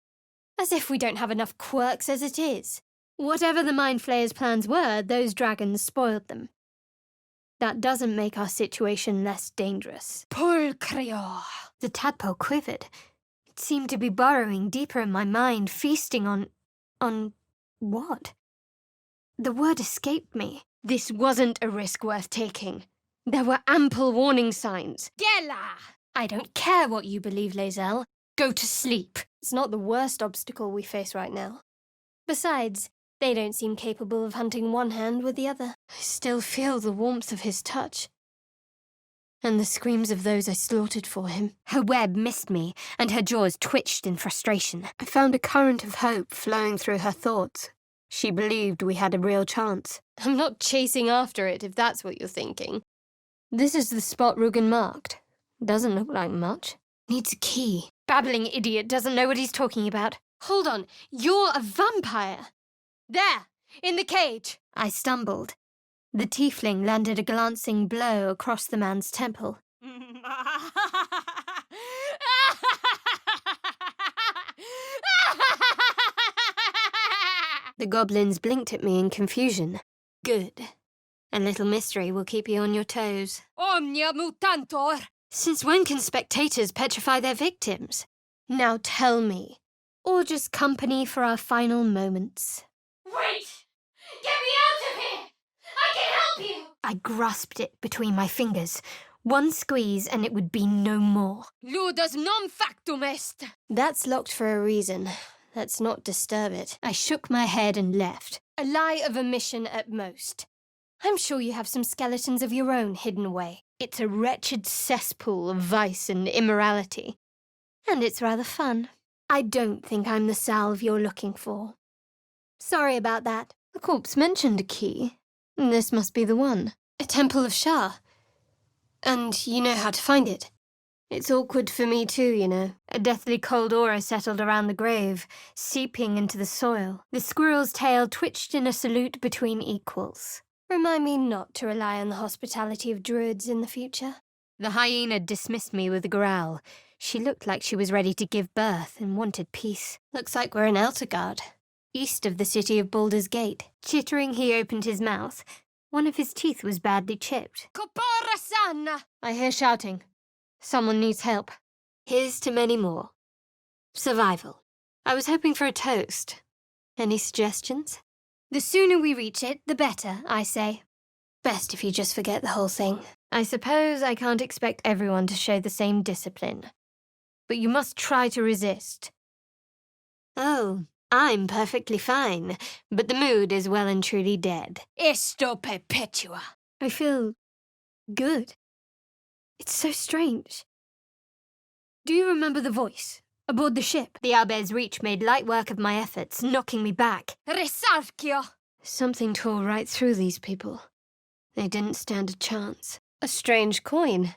A: As if we don't have enough quirks as it is. Whatever the Mind Flayer's plans were, those dragons spoiled them. That doesn't make our situation less dangerous.
B: Pulcrio!
A: The tadpole quivered. It seemed to be burrowing deeper in my mind, feasting on what? The word escaped me. This wasn't a risk worth taking. There were ample warning signs.
B: Gela!
A: I don't care what you believe, Lae'zel. Go to sleep. It's not the worst obstacle we face right now. Besides, they don't seem capable of hunting one hand with the other. I still feel the warmth of his touch. And the screams of those I slaughtered for him. Her web missed me, and her jaws twitched in frustration. I found a current of hope flowing through her thoughts. She believed we had a real chance. I'm not chasing after it, if that's what you're thinking. This is the spot Rugen marked. Doesn't look like much. Needs a key. Babbling idiot doesn't know what he's talking about. Hold on, you're a vampire. There, in the cage. I stumbled. The tiefling landed a glancing blow across the man's temple.
C: The goblins blinked at me in confusion. Good. A little mystery will keep you on your toes.
A: Omnia mutantor!
C: Since when can spectators petrify their victims? Now tell me. Or just company for our final moments?
B: Wait! Get me out of here! I can help you!
C: I grasped it between my fingers. One squeeze and it would be no more.
A: Ludus non factum est!
C: That's locked for a reason. Let's not disturb it. I shook my head and left.
A: A lie of omission at most. I'm sure you have some skeletons of your own hidden away.
C: It's a wretched cesspool of vice and immorality. And it's rather fun. I don't think I'm the salve you're looking for. Sorry about that. The corpse mentioned a key. This must be the one. A temple of Shah. And you know how to find it. It's awkward for me too, you know. A deathly cold aura settled around the grave, seeping into the soil. The squirrel's tail twitched in a salute between equals.
A: Remind me not to rely on the hospitality of druids in the future.
C: The hyena dismissed me with a growl. She looked like she was ready to give birth and wanted peace. Looks like we're in Eltergard, east of the city of Baldur's Gate. Chittering, he opened his mouth. One of his teeth was badly chipped.
A: Kopara-san!
C: I hear shouting. Someone needs help. Here's to many more. Survival. I was hoping for a toast. Any suggestions?
A: The sooner we reach it, the better, I say.
C: Best if you just forget the whole thing. I suppose I can't expect everyone to show the same discipline. But you must try to resist. Oh, I'm perfectly fine, but the mood is well and truly dead.
A: Esto perpetua.
C: I feel good. It's so strange. Do you remember the voice? Aboard the ship, the Abbe's reach made light work of my efforts, knocking me back.
A: Resarchio!
C: Something tore right through these people. They didn't stand a chance. A strange coin.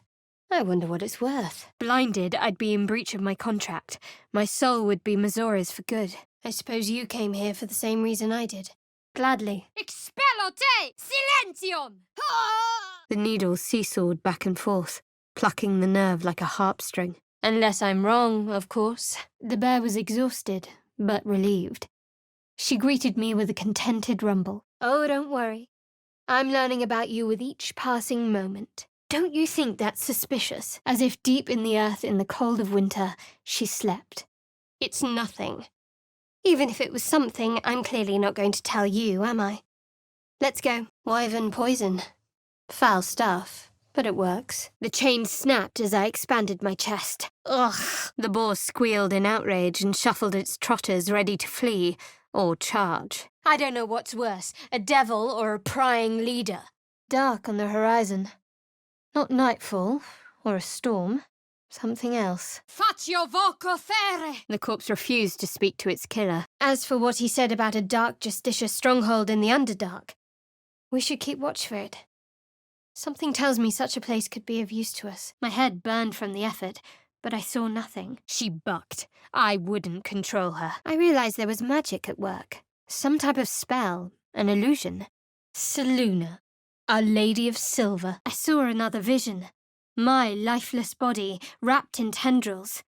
C: I wonder what it's worth. Blinded, I'd be in breach of my contract. My soul would be Mazora's for good. I suppose you came here for the same reason I did. Gladly.
A: Expello te! Silentium!
C: The needle seesawed back and forth, plucking the nerve like a harp string. Unless I'm wrong, of course. The bear was exhausted, but relieved. She greeted me with a contented rumble. Oh, don't worry. I'm learning about you with each passing moment. Don't you think that's suspicious? As if deep in the earth in the cold of winter, she slept. It's nothing. Even if it was something, I'm clearly not going to tell you, am I? Let's go. Wyvern poison. Foul stuff, but it works. The chain snapped as I expanded my chest. Ugh! The boar squealed in outrage and shuffled its trotters ready to flee or charge. I don't know what's worse, a devil or a prying leader. Dark on the horizon. Not nightfall or a storm. Something else.
A: Faccio voco fere!
C: The corpse refused to speak to its killer. As for what he said about a dark justicious stronghold in the Underdark, we should keep watch for it. Something tells me such a place could be of use to us. My head burned from the effort, but I saw nothing. She bucked. I wouldn't control her. I realized there was magic at work. Some type of spell, an illusion. Seluna, our Lady of Silver. I saw another vision. My lifeless body, wrapped in tendrils.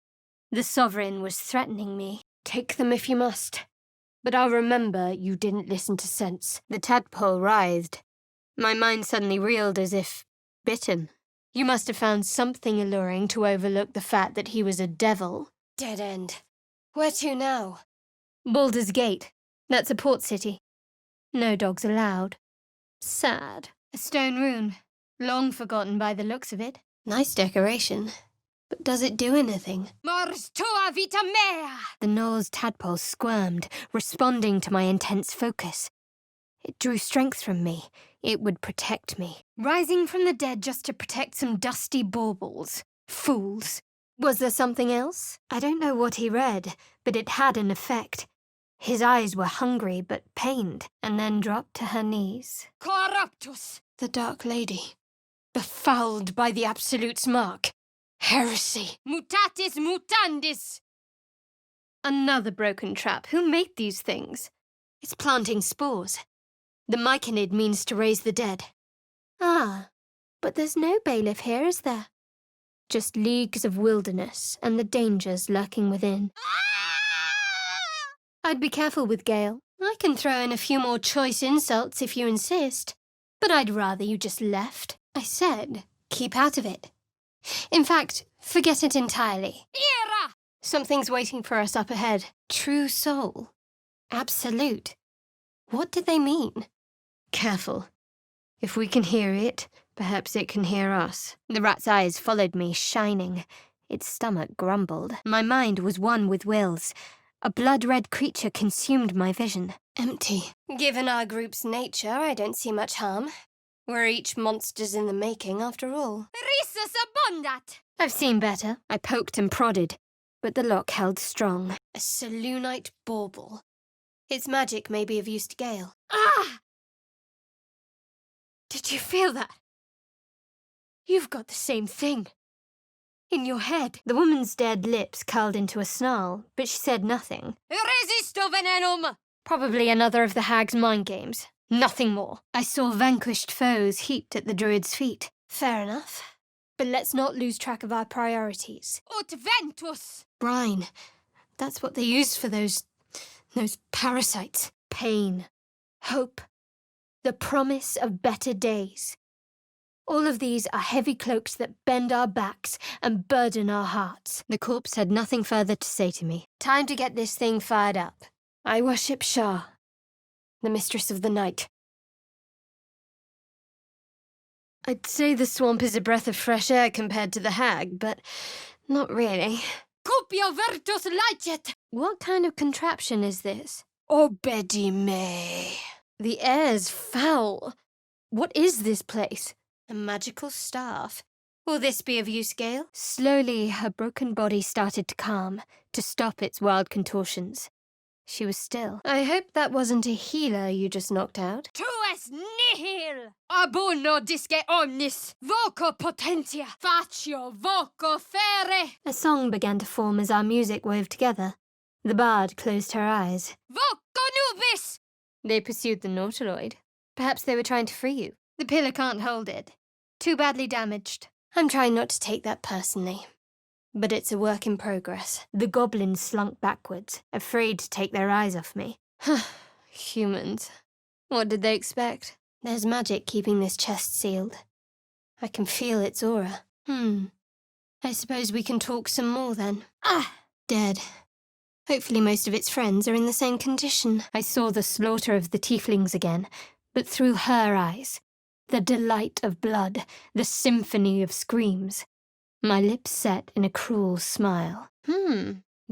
C: The Sovereign was threatening me. Take them if you must. But I'll remember you didn't listen to sense. The tadpole writhed. My mind suddenly reeled as if bitten. You must have found something alluring to overlook the fact that he was a devil. Dead end. Where to now? Baldur's Gate. That's a port city. No dogs allowed. Sad. A stone rune. Long forgotten by the looks of it. Nice decoration. But does it do anything?
A: Mors tua vita mea!
C: The gnoll's tadpole squirmed, responding to my intense focus. It drew strength from me. It would protect me. Rising from the dead just to protect some dusty baubles. Fools. Was there something else? I don't know what he read, but it had an effect. His eyes were hungry but pained, and then dropped to her knees.
A: Corruptus!
C: The Dark Lady. Befouled by the Absolute's mark. Heresy.
A: Mutatis mutandis!
C: Another broken trap. Who made these things? It's planting spores. The Myconid means to raise the dead. Ah, but there's no bailiff here, is there? just leagues of wilderness and the dangers lurking within. I'd be careful with Gale. I can throw in a few more choice insults if you insist, but I'd rather you just left. I said, keep out of it. In fact, forget it entirely.
B: Era!
C: Something's waiting for us up ahead. True soul. Absolute. What did they mean? Careful. If we can hear it, perhaps it can hear us. The rat's eyes followed me, shining. Its stomach grumbled. My mind was one with Will's. A blood-red creature consumed my vision. Empty. Given our group's nature, I don't see much harm. We're each monsters in the making, after all.
B: Rissus abundat!
C: I've seen better. I poked and prodded, but the lock held strong. A Selûnite bauble. Its magic may be of use to Gale.
B: Ah!
C: Did you feel that? You've got the same thing. In your head. The woman's dead lips curled into a snarl, but she said nothing.
B: Resisto venenum!
C: Probably another of the hag's mind games. Nothing more. I saw vanquished foes heaped at the druid's feet. Fair enough. But let's not lose track of our priorities.
B: Ut ventus!
C: Brine. That's what they used for those parasites. Pain. Hope. The promise of better days. All of these are heavy cloaks that bend our backs and burden our hearts. The corpse had nothing further to say to me. Time to get this thing fired up. I worship Shah, the mistress of the night. I'd say the swamp is a breath of fresh air compared to the hag, but not really.
B: Cupio virtus licet!
C: What kind of contraption is this?
B: Obedi me.
C: The air's foul. What is this place? A magical staff. Will this be of use, Gale? Slowly, her broken body started to calm, to stop its wild contortions. She was still. I hope that wasn't a healer you just knocked out.
B: Tuus nihil! Abuno disce omnis! Voco potentia! Faccio voco fere!
C: A song began to form as our music wove together. The bard closed her eyes.
B: Voco nubis!
C: They pursued the nautiloid. Perhaps they were trying to free you. The pillar can't hold it. Too badly damaged. I'm trying not to take that personally. But it's a work in progress. The goblins slunk backwards, afraid to take their eyes off me. Humans. What did they expect? There's magic keeping this chest sealed. I can feel its aura. I suppose we can talk some more then. Dead. Hopefully most of its friends are in the same condition. I saw the slaughter of the tieflings again, but through her eyes. The delight of blood, the symphony of screams. My lips set in a cruel smile.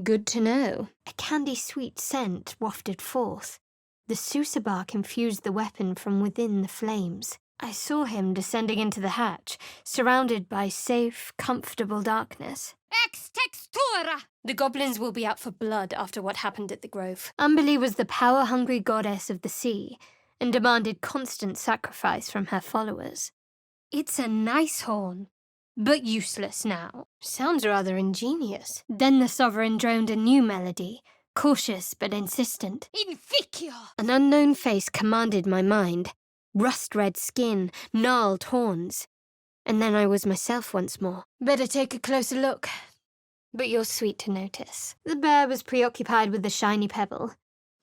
C: Good to know. A candy-sweet scent wafted forth. The Sousa bark infused the weapon from within the flames. I saw him descending into the hatch, surrounded by safe, comfortable darkness.
B: Ex textura!
C: The goblins will be out for blood after what happened at the Grove. Umberlee was the power-hungry goddess of the sea, and demanded constant sacrifice from her followers. It's a nice horn, but useless now. Sounds rather ingenious. Then the sovereign droned a new melody, cautious but insistent.
B: Inficio!
C: An unknown face commanded my mind. Rust-red skin, gnarled horns. And then I was myself once more. Better take a closer look. But you're sweet to notice. The bear was preoccupied with the shiny pebble.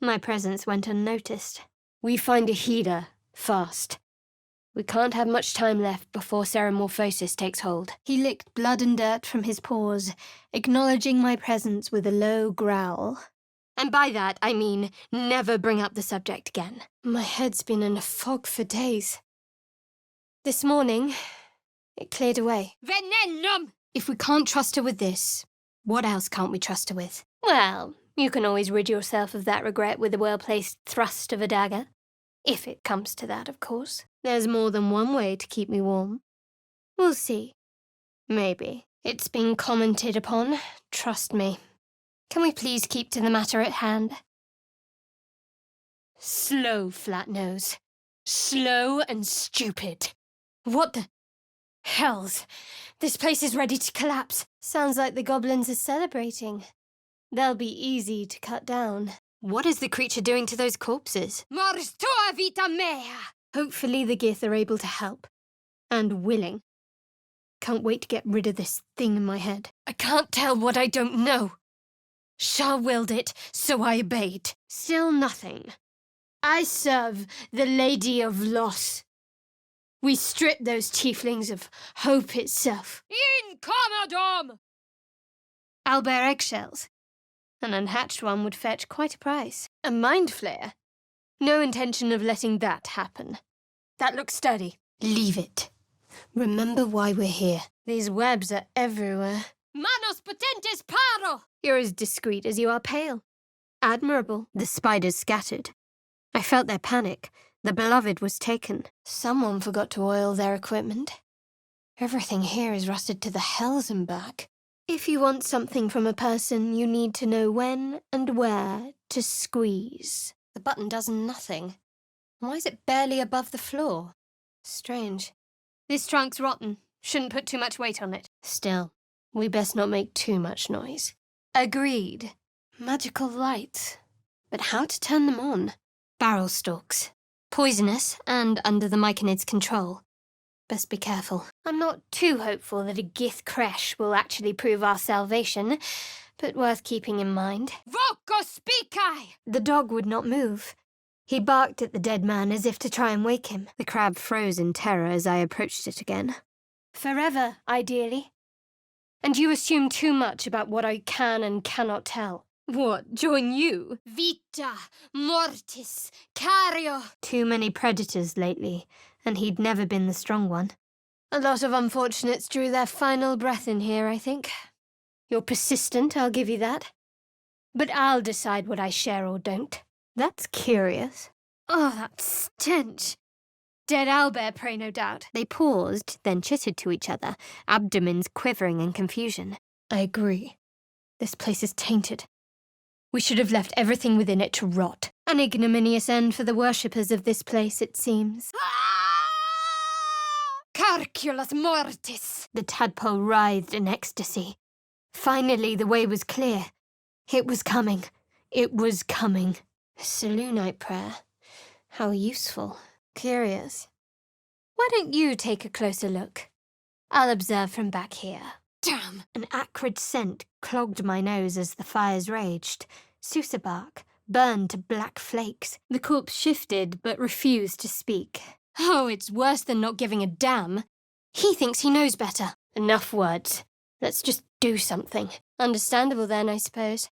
C: My presence went unnoticed. We find a healer, fast. We can't have much time left before Ceramorphosis takes hold. He licked blood and dirt from his paws, acknowledging my presence with a low growl. And by that, I mean never bring up the subject again. My head's been in a fog for days. This morning, it cleared away.
B: Venenum!
C: If we can't trust her with this, what else can't we trust her with? Well, you can always rid yourself of that regret with a well-placed thrust of a dagger. If it comes to that, of course. There's more than one way to keep me warm. We'll see. Maybe. It's been commented upon, trust me. Can we please keep to the matter at hand? Slow, Flatnose. Slow and stupid. What the hells? This place is ready to collapse. Sounds like the goblins are celebrating. They'll be easy to cut down. What is the creature doing to those corpses?
B: Mors tua vita mea!
C: Hopefully the Gith are able to help. And willing.
A: Can't wait to get rid of this thing in my head. I can't tell what I don't know. Shah willed it, so I obeyed. Still nothing. I serve the Lady of Loss. We strip those tieflings of hope itself.
B: Incommodum!
A: I'll bear eggshells. An unhatched one would fetch quite a price. A mind flayer? No intention of letting that happen. That looks sturdy. Leave it. Remember why we're here. These webs are everywhere.
B: Manos potentes paro!
A: You're as discreet as you are pale. Admirable.
C: The spiders scattered. I felt their panic. The beloved was taken.
A: Someone forgot to oil their equipment. Everything here is rusted to the hells and back. If you want something from a person, you need to know when and where to squeeze. The button does nothing. Why is it barely above the floor? Strange. This trunk's rotten. Shouldn't put too much weight on it. Still, we best not make too much noise. Agreed. Magical lights. But how to turn them on? Barrel stalks. Poisonous and under the Myconid's control. Best be careful. I'm not too hopeful that a Gith creche will actually prove our salvation, but worth keeping in mind.
B: Voco spicai!
A: The dog would not move. He barked at the dead man as if to try and wake him.
C: The crab froze in terror as I approached it again.
A: Forever, ideally. And you assume too much about what I can and cannot tell. What, join you?
B: Vita, mortis, cario!
C: Too many predators lately, and he'd never been the strong one.
A: A lot of unfortunates drew their final breath in here, I think. You're persistent, I'll give you that. But I'll decide what I share or don't.
C: That's curious.
A: Oh, that stench. Dead owlbear prey, no doubt.
C: They paused, then chittered to each other, abdomens quivering in confusion.
A: I agree. This place is tainted. We should have left everything within it to rot. An ignominious end for the worshippers of this place, it seems.
B: Carculus mortis!
C: The tadpole writhed in ecstasy. Finally, the way was clear. It was coming. It was coming.
A: Selûnite prayer. How useful. Curious. Why don't you take a closer look? I'll observe from back here.
B: Damn!
C: An acrid scent clogged my nose as the fires raged. Sousa bark burned to black flakes. The corpse shifted but refused to speak.
A: Oh, it's worse than not giving a damn. He thinks he knows better. Enough words. Let's just do something. Understandable then, I suppose.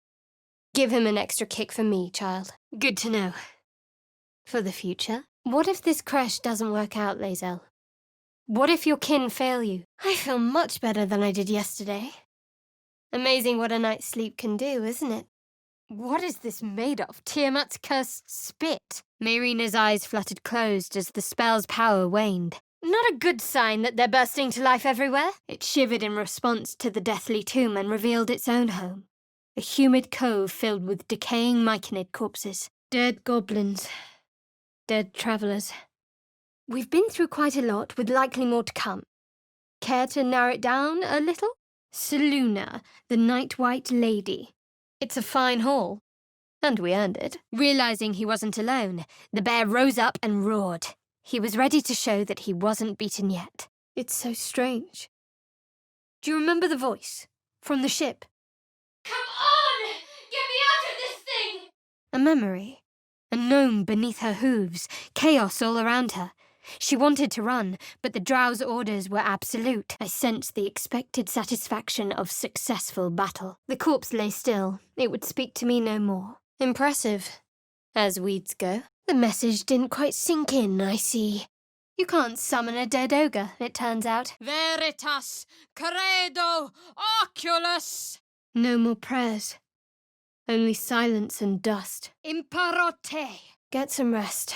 A: Give him an extra kick for me, child.
C: Good to know.
A: For the future? What if this creche doesn't work out, Lae'zel? What if your kin fail you? I feel much better than I did yesterday. Amazing what a night's sleep can do, isn't it? What is this made of? Tiamat's cursed spit?
C: Marina's eyes fluttered closed as the spell's power waned.
A: Not a good sign that they're bursting to life everywhere.
C: It shivered in response to the deathly tomb and revealed its own home. A humid cove filled with decaying Myconid corpses.
A: Dead goblins. Dead travellers. We've been through quite a lot, with likely more to come. Care to narrow it down a little? Selûne, the Night White Lady. It's a fine haul. And we earned it.
C: Realizing he wasn't alone, the bear rose up and roared. He was ready to show that he wasn't beaten yet.
A: It's so strange. Do you remember the voice? From the ship?
B: Come on! Get me out of this thing!
C: A memory. A gnome beneath her hooves, chaos all around her. She wanted to run, but the drow's orders were absolute. I sensed the expected satisfaction of successful battle. The corpse lay still. It would speak to me no more.
A: Impressive. As weeds go. The message didn't quite sink in, I see. You can't summon a dead ogre, it turns out.
B: Veritas, credo, oculus!
A: No more prayers. Only silence and dust.
B: Imparote!
A: Get some rest.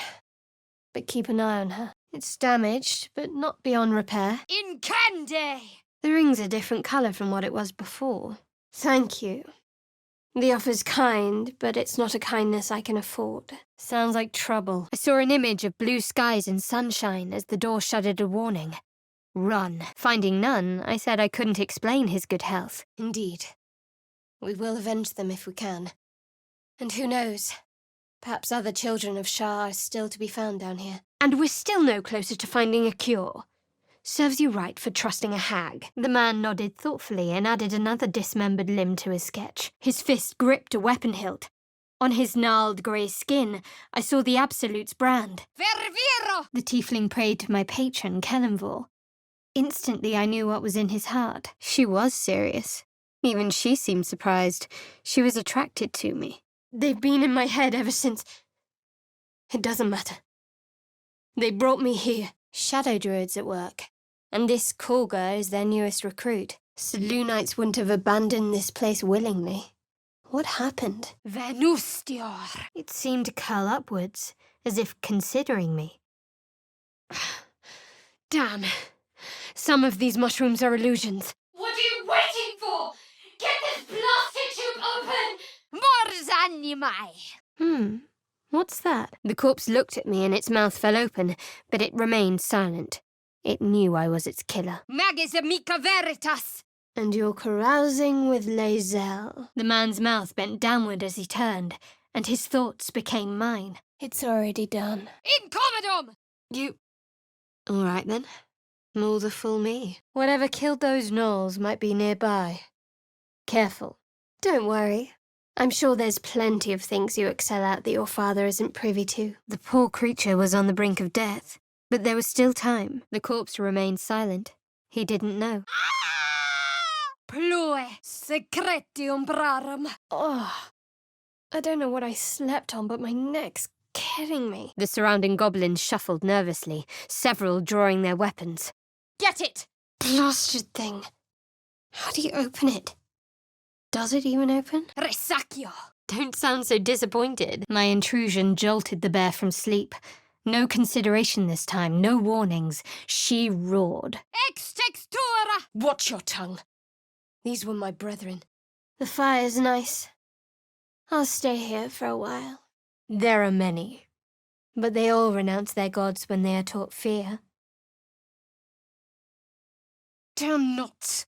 A: But keep an eye on her. It's damaged, but not beyond repair.
B: Incende!
A: The ring's a different colour from what it was before. Thank you. The offer's kind, but it's not a kindness I can afford. Sounds like trouble.
C: I saw an image of blue skies and sunshine as the door shuddered a warning. Run. Finding none, I said I couldn't explain his good health.
A: Indeed. We will avenge them if we can. And who knows? Perhaps other children of Shah are still to be found down here.
C: And we're still no closer to finding a cure.
A: Serves you right for trusting a hag.
C: The man nodded thoughtfully and added another dismembered limb to his sketch. His fist gripped a weapon hilt. On his gnarled grey skin, I saw the Absolute's brand.
B: Verviro!
C: The tiefling prayed to my patron, Kellenvor. Instantly I knew what was in his heart. She was serious. Even she seemed surprised. She was attracted to me.
A: They've been in my head ever since. It doesn't matter. They brought me here. Shadow druids at work. And this Kulga is their newest recruit. Selûnites wouldn't have abandoned this place willingly. What happened?
B: Venustior!
C: It seemed to curl upwards, as if considering me.
A: Damn. Some of these mushrooms are illusions.
B: What are you waiting for? Get this blasted tube open! More animai!
C: What's that? The corpse looked at me and its mouth fell open, but it remained silent. It knew I was its killer.
B: Magis amica veritas!
A: And you're carousing with Lae'zel.
C: The man's mouth bent downward as he turned, and his thoughts became mine.
A: It's already done.
B: Incommodum!
A: You... All right, then. More the fool me. Whatever killed those gnolls might be nearby. Careful. Don't worry. I'm sure there's plenty of things you excel at that your father isn't privy to.
C: The poor creature was on the brink of death, but there was still time. The corpse remained silent. He didn't know.
B: Plue secreti umbrarum.
A: Oh, I don't know what I slept on, but my neck's killing me.
C: The surrounding goblins shuffled nervously, several drawing their weapons.
B: Get it!
A: Blasted thing. How do you open it? Does it even open?
B: Resacchio!
C: Don't sound so disappointed. My intrusion jolted the bear from sleep. No consideration this time, no warnings. She roared.
B: Ex textura!
A: Watch your tongue. These were my brethren. The fire's nice. I'll stay here for a while. There are many, but they all renounce their gods when they are taught fear.
B: Damn nuts!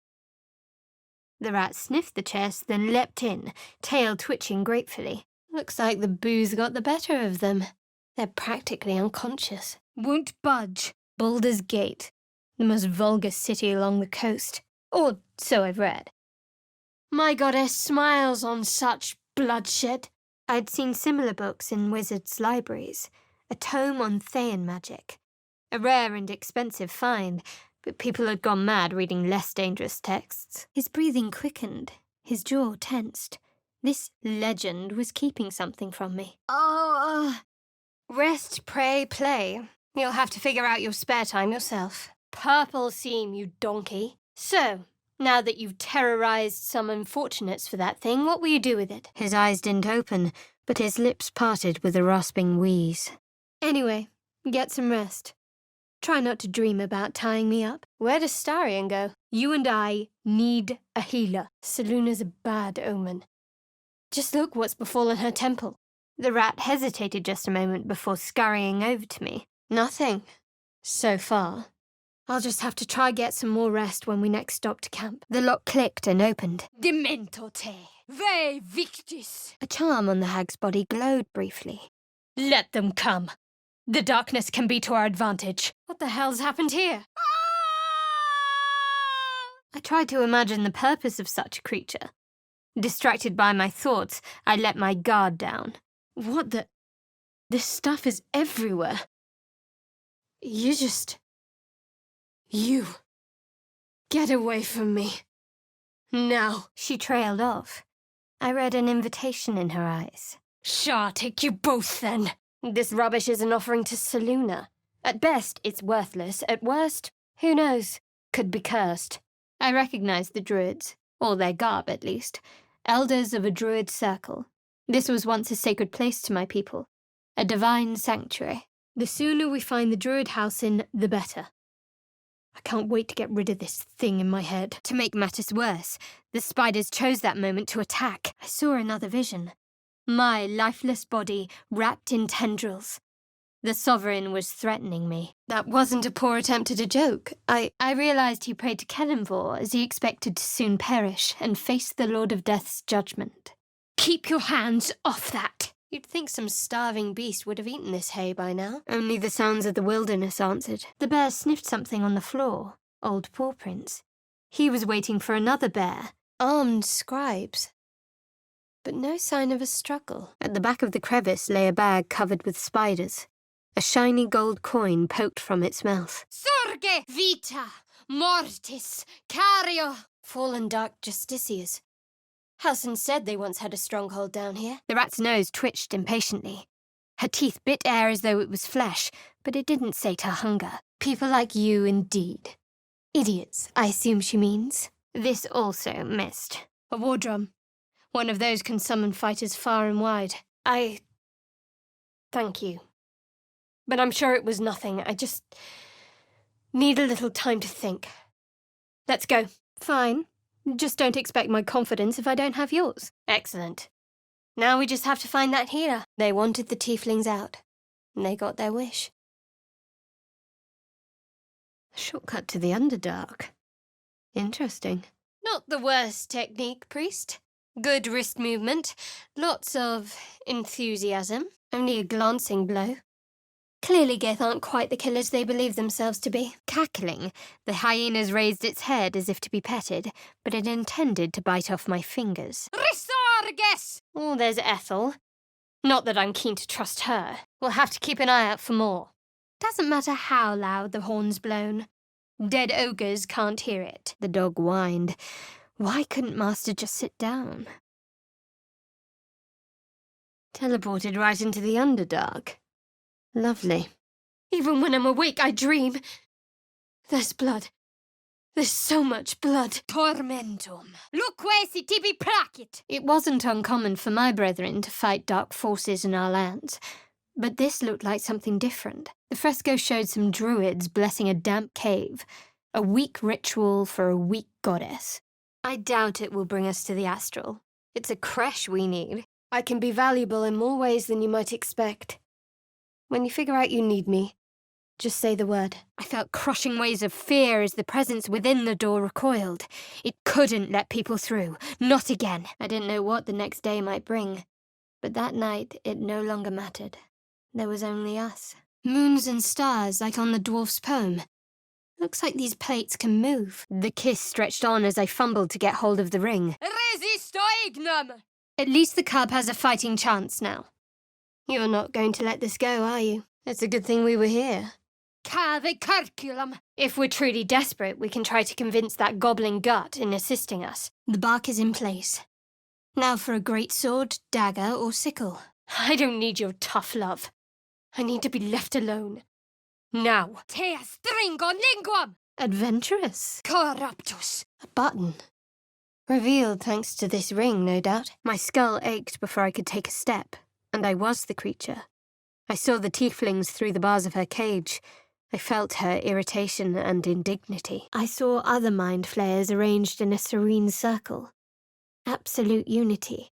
C: The rat sniffed the chest, then leapt in, tail twitching gratefully.
A: Looks like the booze got the better of them. They're practically unconscious.
C: Won't budge.
A: Baldur's Gate, the most vulgar city along the coast. Or so I've read. My goddess smiles on such bloodshed.
C: I'd seen similar books in wizards' libraries. A tome on Thayan magic. A rare and expensive find, but people had gone mad reading less dangerous texts. His breathing quickened, his jaw tensed. This legend was keeping something from me.
A: Rest, pray, play. You'll have to figure out your spare time yourself. Purple seam, you donkey. So, now that you've terrorized some unfortunates for that thing, what will you do with it?
C: His eyes didn't open, but his lips parted with a rasping wheeze.
A: Anyway, get some rest. Try not to dream about tying me up. Where does Starion go? You and I need a healer. Selûna's a bad omen. Just look what's befallen her temple.
C: The rat hesitated just a moment before scurrying over to me.
A: Nothing. So far. I'll just have to try get some more rest when we next stop to camp.
C: The lock clicked and opened.
B: Demento te! Ve victis!
C: A charm on the hag's body glowed briefly.
A: Let them come. The darkness can be to our advantage. What the hell's happened here?
C: I tried to imagine the purpose of such a creature. Distracted by my thoughts, I let my guard down.
A: What the... This stuff is everywhere. You. Get away from me. Now.
C: She trailed off. I read an invitation in her eyes.
A: Shah, take you both then. This rubbish is an offering to Selûna. At best, it's worthless. At worst, who knows? Could be cursed.
C: I recognized the druids, or their garb at least. Elders of a druid circle. This was once a sacred place to my people. A divine sanctuary.
A: The sooner we find the druid house in, the better. I can't wait to get rid of this thing in my head.
C: To make matters worse, the spiders chose that moment to attack. I saw another vision. My lifeless body wrapped in tendrils. The Sovereign was threatening me.
A: That wasn't a poor attempt at a joke.
C: I realized he prayed to Kellenvor as he expected to soon perish and face the Lord of Death's judgment.
A: Keep your hands off that. You'd think some starving beast would have eaten this hay by now.
C: Only the sounds of the wilderness answered. The bear sniffed something on the floor. Old paw prints. He was waiting for another bear.
A: Armed scribes. But no sign of a struggle.
C: At the back of the crevice lay a bag covered with spiders. A shiny gold coin poked from its mouth.
B: Surge vita mortis cario.
A: Fallen dark justiciars. Halsin said they once had a stronghold down here.
C: The rat's nose twitched impatiently. Her teeth bit air as though it was flesh, but it didn't sate her hunger.
A: People like you, indeed. Idiots, I assume she means.
C: This also missed.
A: A war drum. One of those can summon fighters far and wide. Thank you. But I'm sure it was nothing. I just need a little time to think. Let's go.
C: Fine. Just don't expect my confidence if I don't have yours.
A: Excellent. Now we just have to find that healer. They wanted the tieflings out, and they got their wish.
C: Shortcut to the Underdark. Interesting.
A: Not the worst technique, priest. Good wrist movement, lots of enthusiasm, only a glancing blow. Clearly Gith aren't quite the killers they believe themselves to be.
C: Cackling, the hyenas raised its head as if to be petted, but it intended to bite off my fingers.
B: Resorges!
A: Oh, there's Ethel. Not that I'm keen to trust her. We'll have to keep an eye out for more. Doesn't matter how loud the horn's blown. Dead ogres can't hear it.
C: The dog whined. Why couldn't Master just sit down? Teleported right into the Underdark. Lovely.
A: Even when I'm awake, I dream. There's blood. There's so much blood.
B: Tormentum. Luquesi tibi placit.
C: It wasn't uncommon for my brethren to fight dark forces in our lands, but this looked like something different. The fresco showed some druids blessing a damp cave, a weak ritual for a weak goddess. I doubt it will bring us to the astral. It's a creche we need.
A: I can be valuable in more ways than you might expect. When you figure out you need me, just say the word.
C: I felt crushing waves of fear as the presence within the door recoiled. It couldn't let people through. Not again. I didn't know what the next day might bring, but that night it no longer mattered. There was only us. Moons and stars like on the dwarf's poem. Looks like these plates can move. The kiss stretched on as I fumbled to get hold of the ring.
B: Resisto ignum.
C: At least the cub has a fighting chance now.
A: You're not going to let this go, are you? It's a good thing we were here.
B: Cave curriculum.
A: If we're truly desperate, we can try to convince that goblin gut in assisting us.
C: The bark is in place. Now for a great sword, dagger, or sickle.
A: I don't need your tough love. I need to be left alone. Now.
B: Tea stringo linguam.
C: Adventurous.
B: Corruptus.
A: A button. Revealed thanks to this ring, no doubt.
C: My skull ached before I could take a step, and I was the creature. I saw the tieflings through the bars of her cage. I felt her irritation and indignity. I saw other mind flayers arranged in a serene circle. Absolute unity.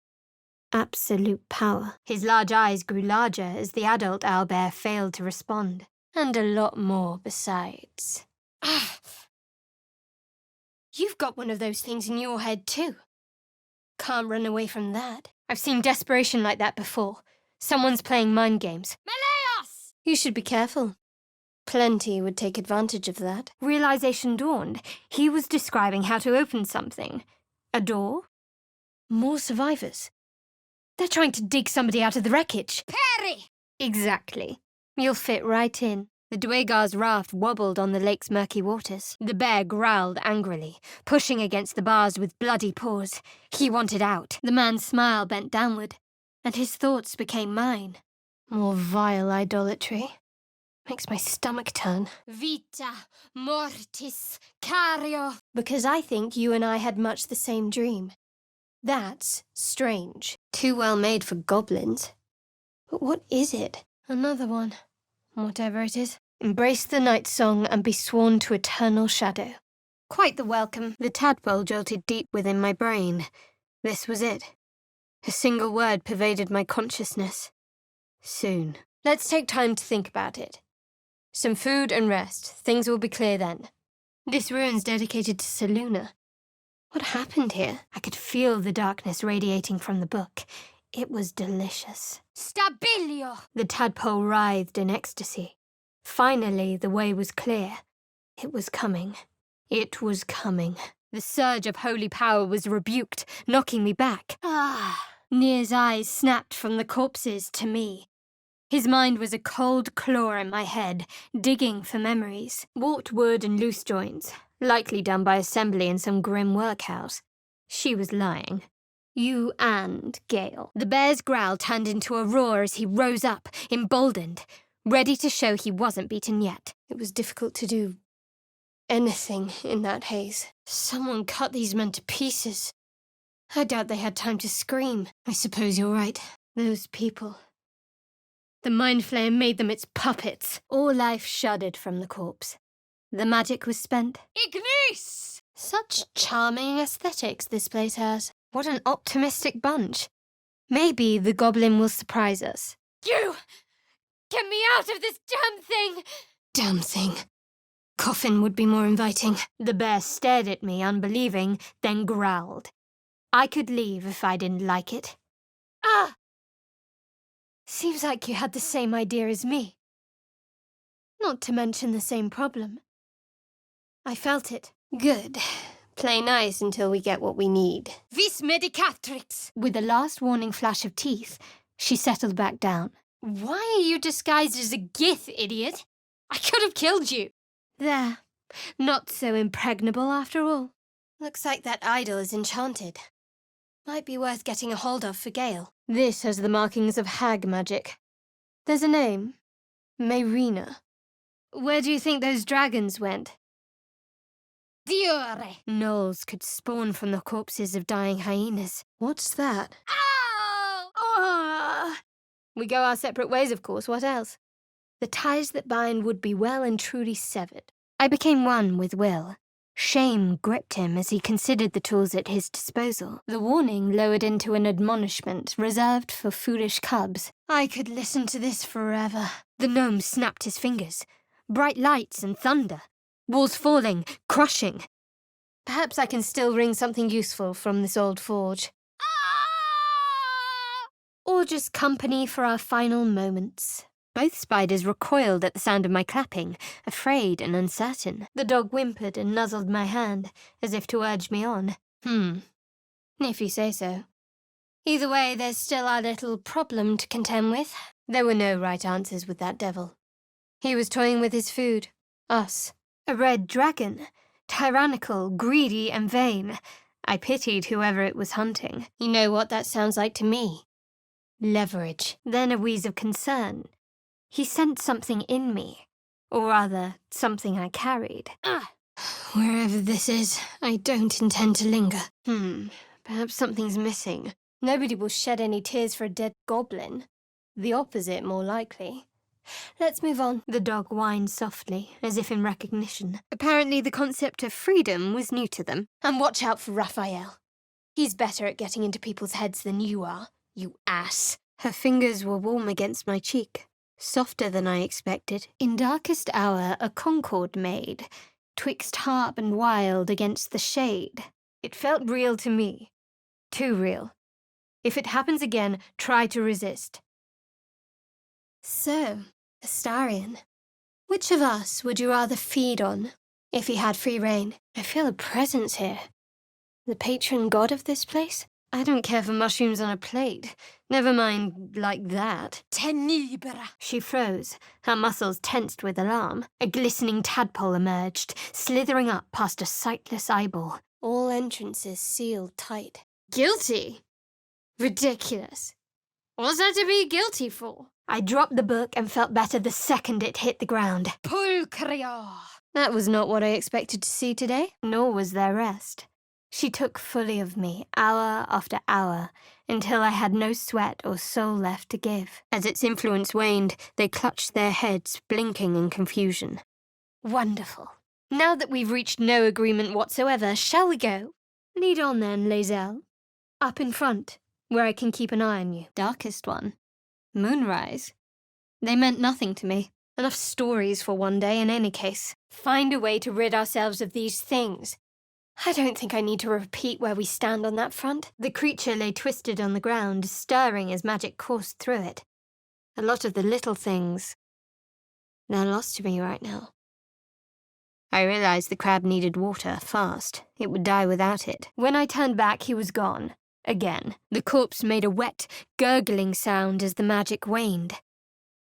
C: Absolute power. His large eyes grew larger as the adult owlbear failed to respond.
A: And a lot more besides. You've got one of those things in your head too. Can't run away from that. I've seen desperation like that before. Someone's playing mind games.
B: Meleos!
A: You should be careful. Plenty would take advantage of that.
C: Realization dawned. He was describing how to open something. A door?
A: More survivors.
C: They're trying to dig somebody out of the wreckage.
B: Perry!
C: Exactly. You'll fit right in. The Dwegar's raft wobbled on the lake's murky waters. The bear growled angrily, pushing against the bars with bloody paws. He wanted out. The man's smile bent downward, and his thoughts became mine.
A: More vile idolatry. Makes my stomach turn.
B: Vita mortis cario.
A: Because I think you and I had much the same dream. That's strange. Too well made for goblins. But what is it? Another one. Whatever it is. Embrace the night song and be sworn to eternal shadow. Quite the welcome.
C: The tadpole jolted deep within my brain. This was it. A single word pervaded my consciousness. Soon.
A: Let's take time to think about it. Some food and rest. Things will be clear then. This ruin's dedicated to Selûne. What happened here?
C: I could feel the darkness radiating from the book. It was delicious.
A: Stabilio!
C: The tadpole writhed in ecstasy. Finally, the way was clear. It was coming. It was coming. The surge of holy power was rebuked, knocking me back. Nir's eyes snapped from the corpses to me. His mind was a cold claw in my head, digging for memories. Warped wood and loose joints, likely done by assembly in some grim workhouse. She was lying. You and Gale. The bear's growl turned into a roar as he rose up, emboldened, ready to show he wasn't beaten yet.
A: It was difficult to do anything in that haze. Someone cut these men to pieces. I doubt they had time to scream. I suppose you're right. Those people. The Mind Flayer made them its puppets.
C: All life shuddered from the corpse. The magic was spent.
A: Ignis! Such charming aesthetics this place has. What an optimistic bunch. Maybe the goblin will surprise us.
B: You! Get me out of this damn thing!
A: Damn thing. Coffin would be more inviting.
C: The bear stared at me, unbelieving, then growled. I could leave if I didn't like it.
A: Ah! Seems like you had the same idea as me. Not to mention the same problem. I felt it. Good. Play nice until we get what we need. Vis medicatrix!
C: With a last warning flash of teeth, she settled back down.
A: Why are you disguised as a gith, idiot? I could have killed you. There. Not so impregnable after all. Looks like that idol is enchanted. Might be worth getting a hold of for Gale. This has the markings of hag magic. There's a name. Mayrina. Where do you think those dragons went?
B: Diore!
C: Gnolls could spawn from the corpses of dying hyenas.
A: What's that?
B: Ow!
A: Ah! We go our separate ways, of course. What else? The ties that bind would be well and truly severed.
C: I became one with Will. Shame gripped him as he considered the tools at his disposal. The warning lowered into an admonishment reserved for foolish cubs.
A: I could listen to this forever.
C: The gnome snapped his fingers. Bright lights and thunder. Walls falling, crushing.
A: Perhaps I can still wring something useful from this old forge. Or just company for our final moments.
C: Both spiders recoiled at the sound of my clapping, afraid and uncertain.
A: The dog whimpered and nuzzled my hand, as if to urge me on. If you say so. Either way, there's still our little problem to contend with. There were no right answers with that devil. He was toying with his food. Us.
C: A red dragon. Tyrannical, greedy and vain. I pitied whoever it was hunting.
A: You know what that sounds like to me? Leverage.
C: Then a wheeze of concern. He sensed something in me. Or rather, something I carried.
A: Wherever this is, I don't intend to linger. Perhaps something's missing. Nobody will shed any tears for a dead goblin. The opposite, more likely. Let's move on.
C: The dog whined softly, as if in recognition.
A: Apparently the concept of freedom was new to them. And watch out for Raphael. He's better at getting into people's heads than you are, you ass. Her fingers were warm against my cheek. Softer than I expected.
C: In darkest hour a concord made, twixt harp and wild against the shade.
A: It felt real to me. Too real. If it happens again, try to resist. So, Astarion, which of us would you rather feed on, if he had free reign? I feel a presence here. The patron god of this place? I don't care for mushrooms on a plate. Never mind like that.
B: Tenebra!
C: She froze, her muscles tensed with alarm. A glistening tadpole emerged, slithering up past a sightless eyeball.
A: All entrances sealed tight. Guilty? Ridiculous. What's that to be guilty for?
C: I dropped the book and felt better the second it hit the ground.
B: Pulchria!
A: That was not what I expected to see today.
C: Nor was there rest. She took fully of me, hour after hour, until I had no sweat or soul left to give. As its influence waned, they clutched their heads, blinking in confusion.
A: Wonderful. Now that we've reached no agreement whatsoever, shall we go? Lead on then, Lae'zel. Up in front, where I can keep an eye on you.
C: Darkest one.
A: Moonrise. They meant nothing to me. Enough stories for one day in any case. Find a way to rid ourselves of these things. I don't think I need to repeat where we stand on that front.
C: The creature lay twisted on the ground, stirring as magic coursed through it. A lot of the little things, they're lost to me right now. I realized the crab needed water, fast. It would die without it. When I turned back, he was gone. Again. The corpse made a wet, gurgling sound as the magic waned.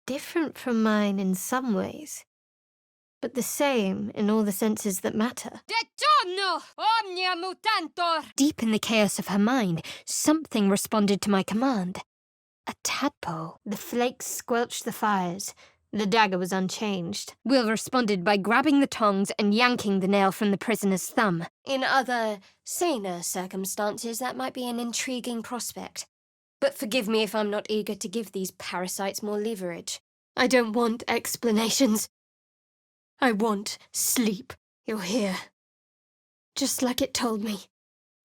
C: Different from mine in some ways, but the same in all the senses that matter.
B: Detonno omnia mutantor!
C: Deep in the chaos of her mind, something responded to my command. A tadpole. The flakes squelched the fires. The dagger was unchanged. Will responded by grabbing the tongs and yanking the nail from the prisoner's thumb.
A: In other, saner circumstances, that might be an intriguing prospect. But forgive me if I'm not eager to give these parasites more leverage. I don't want explanations. I want sleep. You're here. Just like it told me.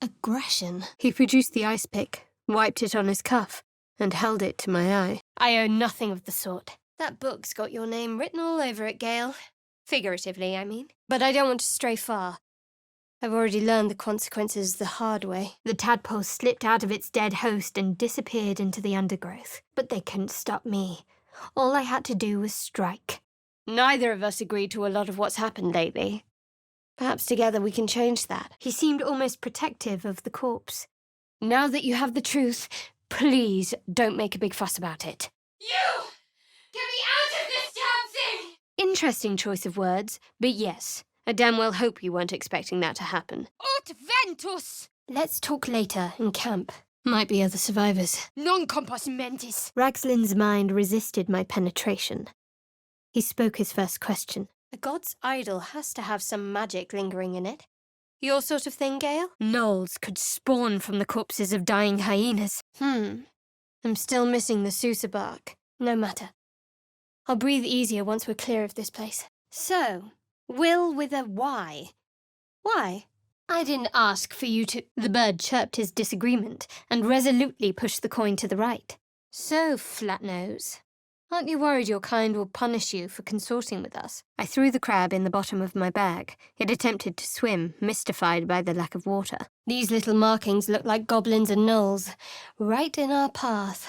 A: Aggression.
C: He produced the ice pick, wiped it on his cuff, and held it to my eye.
A: I owe nothing of the sort. That book's got your name written all over it, Gale. Figuratively, I mean. But I don't want to stray far. I've already learned the consequences the hard way.
C: The tadpole slipped out of its dead host and disappeared into the undergrowth. But they couldn't stop me. All I had to do was strike.
A: Neither of us agreed to a lot of what's happened lately. Perhaps together we can change that.
C: He seemed almost protective of the corpse.
A: Now that you have the truth, please don't make a big fuss about it.
B: You! Get me out of this damn thing!
C: Interesting choice of words, but yes, I damn well hope you weren't expecting that to happen.
B: Ut ventus!
A: Let's talk later in camp. Might be other survivors.
B: Non compos mentis.
C: Ragslin's mind resisted my penetration. He spoke his first question.
A: A god's idol has to have some magic lingering in it. Your sort of thing, Gale?
C: Gnolls could spawn from the corpses of dying hyenas.
A: I'm still missing the Sousa bark. No matter. I'll breathe easier once we're clear of this place. So, Will with a Y. Why?
C: I didn't ask for you to... The bird chirped his disagreement and resolutely pushed the coin to the right. So, Flatnose, aren't you worried your kind will punish you for consorting with us? I threw the crab in the bottom of my bag. It attempted to swim, mystified by the lack of water.
A: These little markings look like goblins and gnolls, right in our path.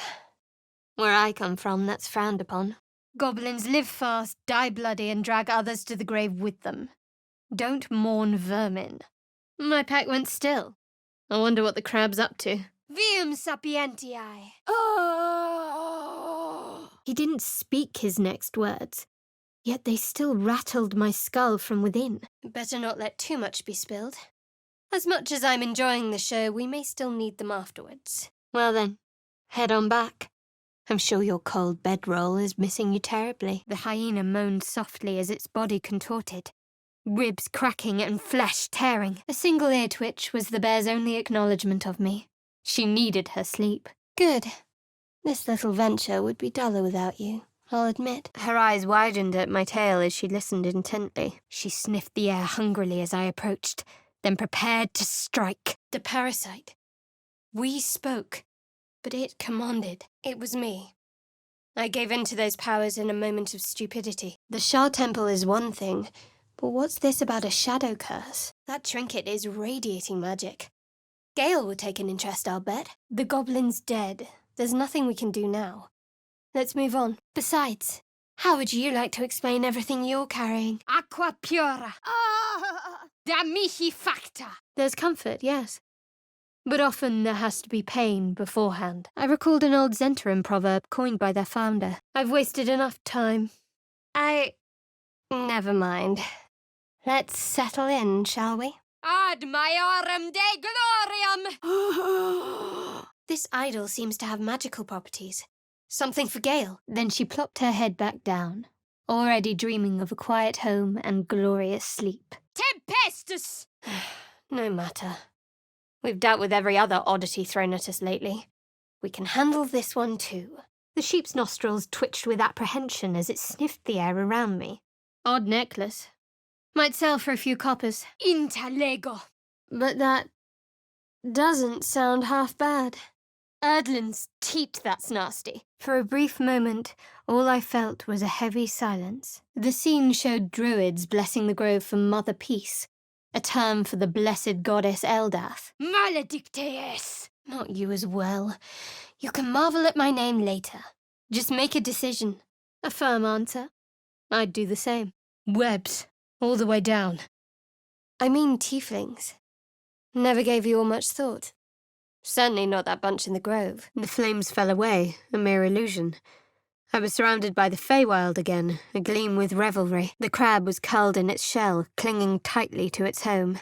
A: Where I come from, that's frowned upon.
C: Goblins live fast, die bloody, and drag others to the grave with them. Don't mourn vermin. My pack went still. I wonder what the crab's up to.
B: Vium sapientiae.
A: Oh!
C: He didn't speak his next words, yet they still rattled my skull from within.
A: Better not let too much be spilled. As much as I'm enjoying the show, we may still need them afterwards.
C: Well then, head on back. I'm sure your cold bedroll is missing you terribly. The hyena moaned softly as its body contorted, ribs cracking and flesh tearing. A single ear twitch was the bear's only acknowledgement of me. She needed her sleep.
A: Good. This little venture would be duller without you, I'll admit.
C: Her eyes widened at my tail as she listened intently. She sniffed the air hungrily as I approached, then prepared to strike.
A: The parasite. We spoke, but it commanded. It was me. I gave in to those powers in a moment of stupidity. The Shard Temple is one thing, but what's this about a shadow curse? That trinket is radiating magic. Gale will take an interest, I'll bet. The goblin's dead. There's nothing we can do now. Let's move on. Besides, how would you like to explain everything you're carrying?
B: Aqua pura. Da mihi facta.
C: There's comfort, yes. But often there has to be pain beforehand. I recalled an old Zentarim proverb coined by their founder. I've wasted enough time.
A: Never mind. Let's settle in, shall we?
B: Ad maiorem de gloriam.
A: This idol seems to have magical properties. Something for Gale.
C: Then she plopped her head back down, already dreaming of a quiet home and glorious sleep.
B: Tempestus.
A: No matter. We've dealt with every other oddity thrown at us lately. We can handle this one too.
C: The sheep's nostrils twitched with apprehension as it sniffed the air around me. Odd necklace. Might sell for a few coppers.
B: Interlego.
A: But that doesn't sound half bad.
C: Erdlin's teat, that's nasty. For a brief moment, all I felt was a heavy silence. The scene showed druids blessing the grove for Mother Peace, a term for the blessed goddess Eldath.
B: Maledictes!
C: Not you as well. You can marvel at my name later. Just make a decision. A firm answer. I'd do the same.
A: Webs, all the way down. I mean tieflings. Never gave you all much thought. Certainly not that bunch in the grove.
C: The flames fell away, a mere illusion. I was surrounded by the Feywild again, agleam with revelry. The crab was curled in its shell, clinging tightly to its home.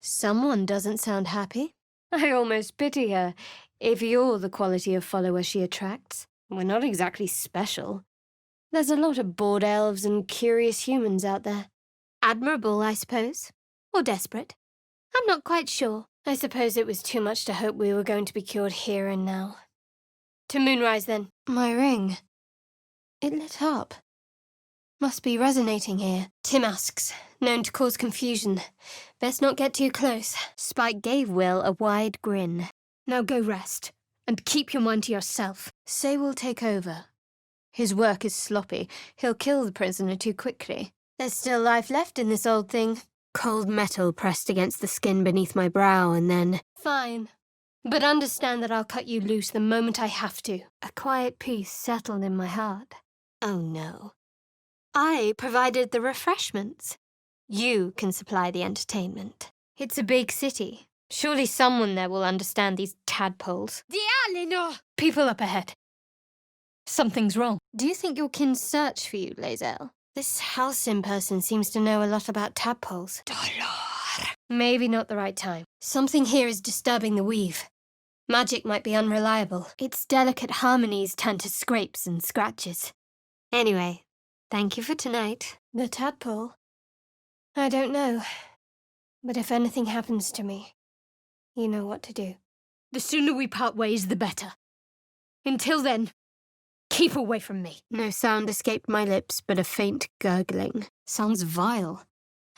A: Someone doesn't sound happy. I almost pity her, if you're the quality of follower she attracts. We're not exactly special. There's a lot of bored elves and curious humans out there.
C: Admirable, I suppose. Or desperate. I'm not quite sure.
A: I suppose it was too much to hope we were going to be cured here and now. To Moonrise, then. My ring. It lit up. Must be resonating here. Tim asks, known to cause confusion. Best not get too close.
C: Spike gave Will a wide grin.
A: Now go rest, and keep your mind to yourself. Say will take over. His work is sloppy. He'll kill the prisoner too quickly. There's still life left in this old thing.
C: Cold metal pressed against the skin beneath my brow, and then...
A: Fine. But understand that I'll cut you loose the moment I have to.
C: A quiet peace settled in my heart.
A: Oh no.
C: I provided the refreshments. You can supply the entertainment.
A: It's a big city. Surely someone there will understand these tadpoles.
B: Dialino!
A: People up ahead. Something's wrong. Do you think your kin search for you, Lae'zel? This Halcyon person seems to know a lot about tadpoles.
B: Dolor!
A: Maybe not the right time. Something here is disturbing the weave. Magic might be unreliable.
C: Its delicate harmonies turn to scrapes and scratches. Anyway, thank you for tonight.
A: The tadpole? I don't know. But if anything happens to me, you know what to do. The sooner we part ways, the better. Until then, keep away from me.
C: No sound escaped my lips but a faint gurgling.
A: Sounds vile.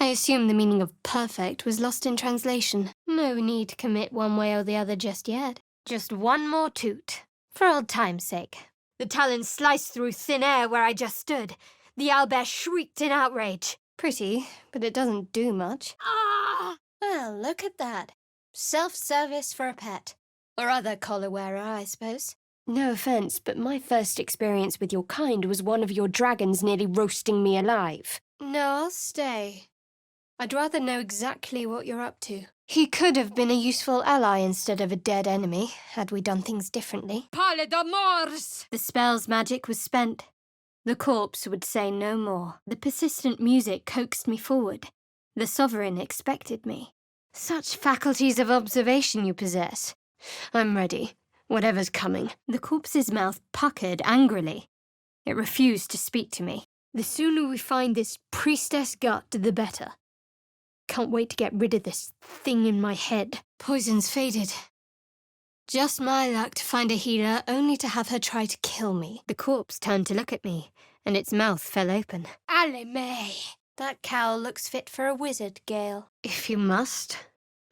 A: I assume the meaning of perfect was lost in translation.
C: No need to commit one way or the other just yet.
A: Just one more toot, for old time's sake. The talons sliced through thin air where I just stood. The owlbear shrieked in outrage. Pretty, but it doesn't do much.
B: Ah!
A: Well, look at that. Self-service for a pet. Or other collar wearer, I suppose. No offense, but my first experience with your kind was one of your dragons nearly roasting me alive. No, I'll stay. I'd rather know exactly what you're up to. He could have been a useful ally instead of a dead enemy, had we done things differently.
B: Palidomors!
C: The spell's magic was spent. The corpse would say no more. The persistent music coaxed me forward. The sovereign expected me.
A: Such faculties of observation you possess. I'm ready. Whatever's coming.
C: The corpse's mouth puckered angrily. It refused to speak to me.
A: The sooner we find this priestess gut, the better. Can't wait to get rid of this thing in my head. Poison's faded. Just my luck to find a healer, only to have her try to kill me.
C: The corpse turned to look at me, and its mouth fell open.
B: Aleme!
A: That cowl looks fit for a wizard, Gale.
C: If you must.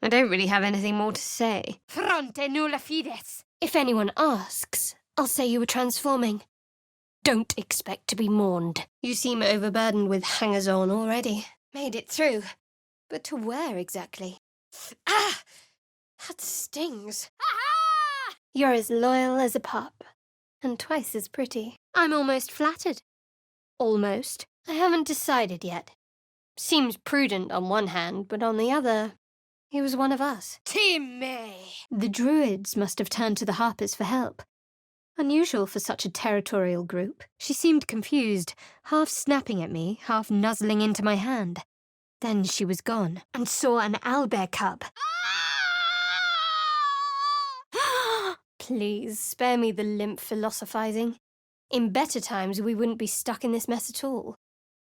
C: I don't really have anything more to say.
B: Fronte nulla fides!
A: If anyone asks, I'll say you were transforming. Don't expect to be mourned. You seem overburdened with hangers-on already. Made it through. But to where exactly? Ah! That stings.
B: Ah!
A: You're as loyal as a pup. And twice as pretty. I'm almost flattered. Almost. I haven't decided yet. Seems prudent on one hand, but on the other, he was one of us.
B: Timme!
C: The druids must have turned to the harpers for help. Unusual for such a territorial group. She seemed confused, half snapping at me, half nuzzling into my hand. Then she was gone, and saw an owlbear cub.
A: Please, spare me the limp philosophizing. In better times, we wouldn't be stuck in this mess at all.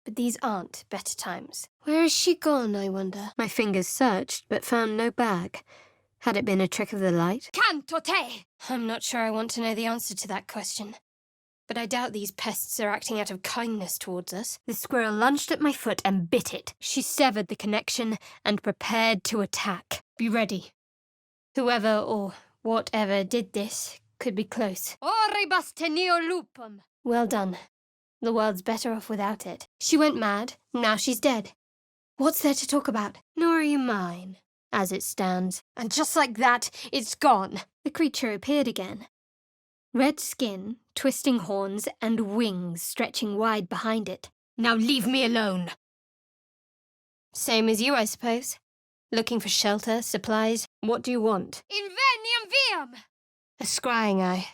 A: But these aren't better times. Where has she gone, I wonder?
C: My fingers searched, but found no bag. Had it been a trick of the light?
B: Canto te!
A: I'm not sure I want to know the answer to that question. But I doubt these pests are acting out of kindness towards us.
C: The squirrel lunged at my foot and bit it. She severed the connection and prepared to attack.
A: Be ready. Whoever or whatever did this could be close.
B: Oribus teneo lupum!
A: Well done. The world's better off without it. She went mad, now she's dead. What's there to talk about? Nor are you mine, as it stands. And just like that, it's gone.
C: The creature appeared again. Red skin, twisting horns, and wings stretching wide behind it.
A: Now leave me alone. Same as you, I suppose. Looking for shelter, supplies. What do you want?
B: Invenium viam!
A: A scrying eye.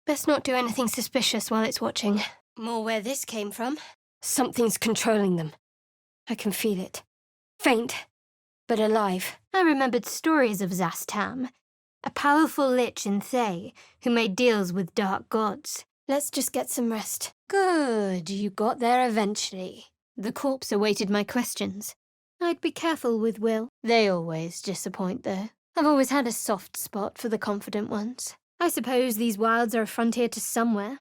A: Best not do anything suspicious while it's watching. More where this came from. Something's controlling them. I can feel it. Faint, but alive.
C: I remembered stories of Zastam, a powerful lich in Thay who made deals with dark gods.
A: Let's just get some rest. Good, you got there eventually.
C: The corpse awaited my questions. I'd be careful with Will.
A: They always disappoint, though. I've always had a soft spot for the confident ones.
C: I suppose these wilds are a frontier to somewhere,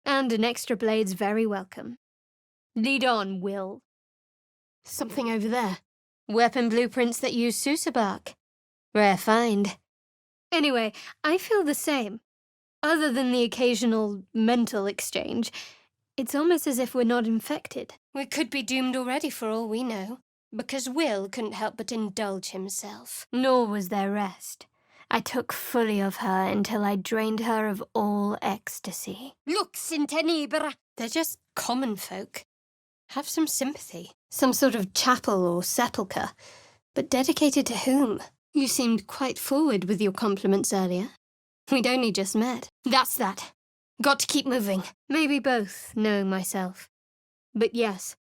C: and an extra blade's very welcome. Lead on, Will.
A: Something over there. Weapon blueprints that use Sousa bark. Rare find.
C: Anyway, I feel the same. Other than the occasional mental exchange, it's almost as if we're not infected.
A: We could be doomed already for all we know, because Will couldn't help but indulge himself.
C: Nor was there rest. I took fully of her until I drained her of all ecstasy.
A: Lux in tenebra. They're just common folk. Have some sympathy. Some sort of chapel or sepulchre. But dedicated to whom? You seemed quite forward with your compliments earlier. We'd only just met. That's that. Got to keep moving.
C: Maybe both, knowing myself. But yes,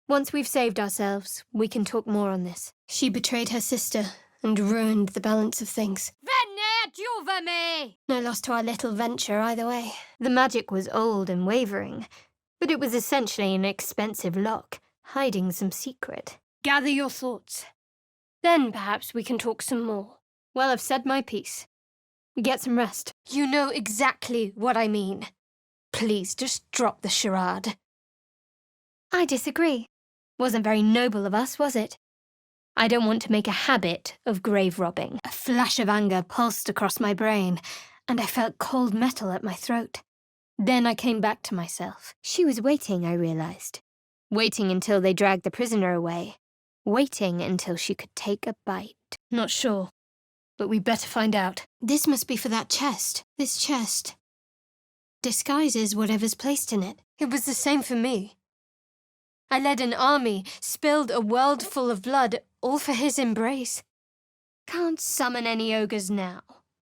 C: once we've saved ourselves, we can talk more on this.
A: She betrayed her sister and ruined the balance of things.
B: Venne juva me!
A: No loss to our little venture either way.
C: The magic was old and wavering, but it was essentially an expensive lock, hiding some secret.
A: Gather your thoughts. Then perhaps we can talk some more.
C: Well, I've said my piece. Get some rest.
A: You know exactly what I mean. Please, just drop the charade.
C: I disagree. Wasn't very noble of us, was it? I don't want to make a habit of grave robbing.
A: A flash of anger pulsed across my brain, and I felt cold metal at my throat. Then I came back to myself.
C: She was waiting, I realized. Waiting until they dragged the prisoner away. Waiting until she could take a bite.
A: Not sure, but we better find out. This must be for that chest. This chest disguises whatever's placed in it. It was the same for me. I led an army, spilled a world full of blood, all for his embrace. Can't summon any ogres now.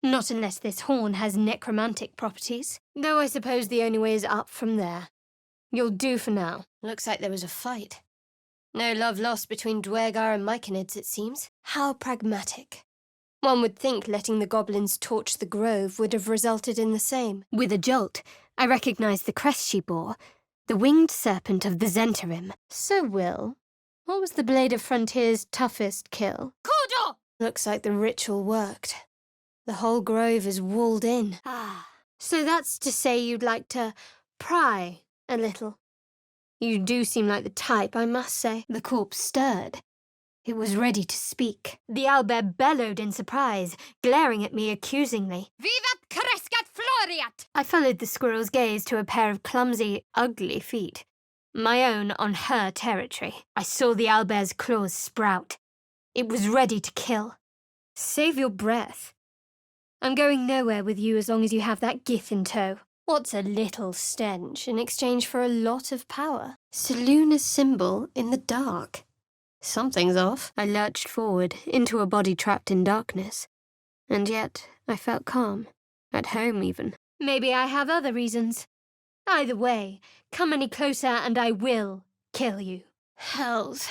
A: Not unless this horn has necromantic properties. Though I suppose the only way is up from there. You'll do for now. Looks like there was a fight. No love lost between Dwergar and Myconids, it seems. How pragmatic. One would think letting the goblins torch the grove would have resulted in the same.
C: With a jolt, I recognized the crest she bore, the winged serpent of the Zentarim.
A: So, Will, what was the Blade of Frontier's toughest kill?
B: Kudo!
A: Looks like the ritual worked. The whole grove is walled in. So that's to say you'd like to pry a little. You do seem like the type, I must say.
C: The corpse stirred. It was ready to speak. The owlbear bellowed in surprise, glaring at me accusingly.
B: Vivat crescat floriat!
C: I followed the squirrel's gaze to a pair of clumsy, ugly feet. My own on her territory. I saw the owlbear's claws sprout. It was ready to kill.
A: Save your breath. I'm going nowhere with you as long as you have that gith in tow. What's a little stench in exchange for a lot of power? Selûne's symbol in the dark. Something's off.
C: I lurched forward, into a body trapped in darkness. And yet, I felt calm. At home, even.
A: Maybe I have other reasons. Either way, come any closer and I will kill you. Hells.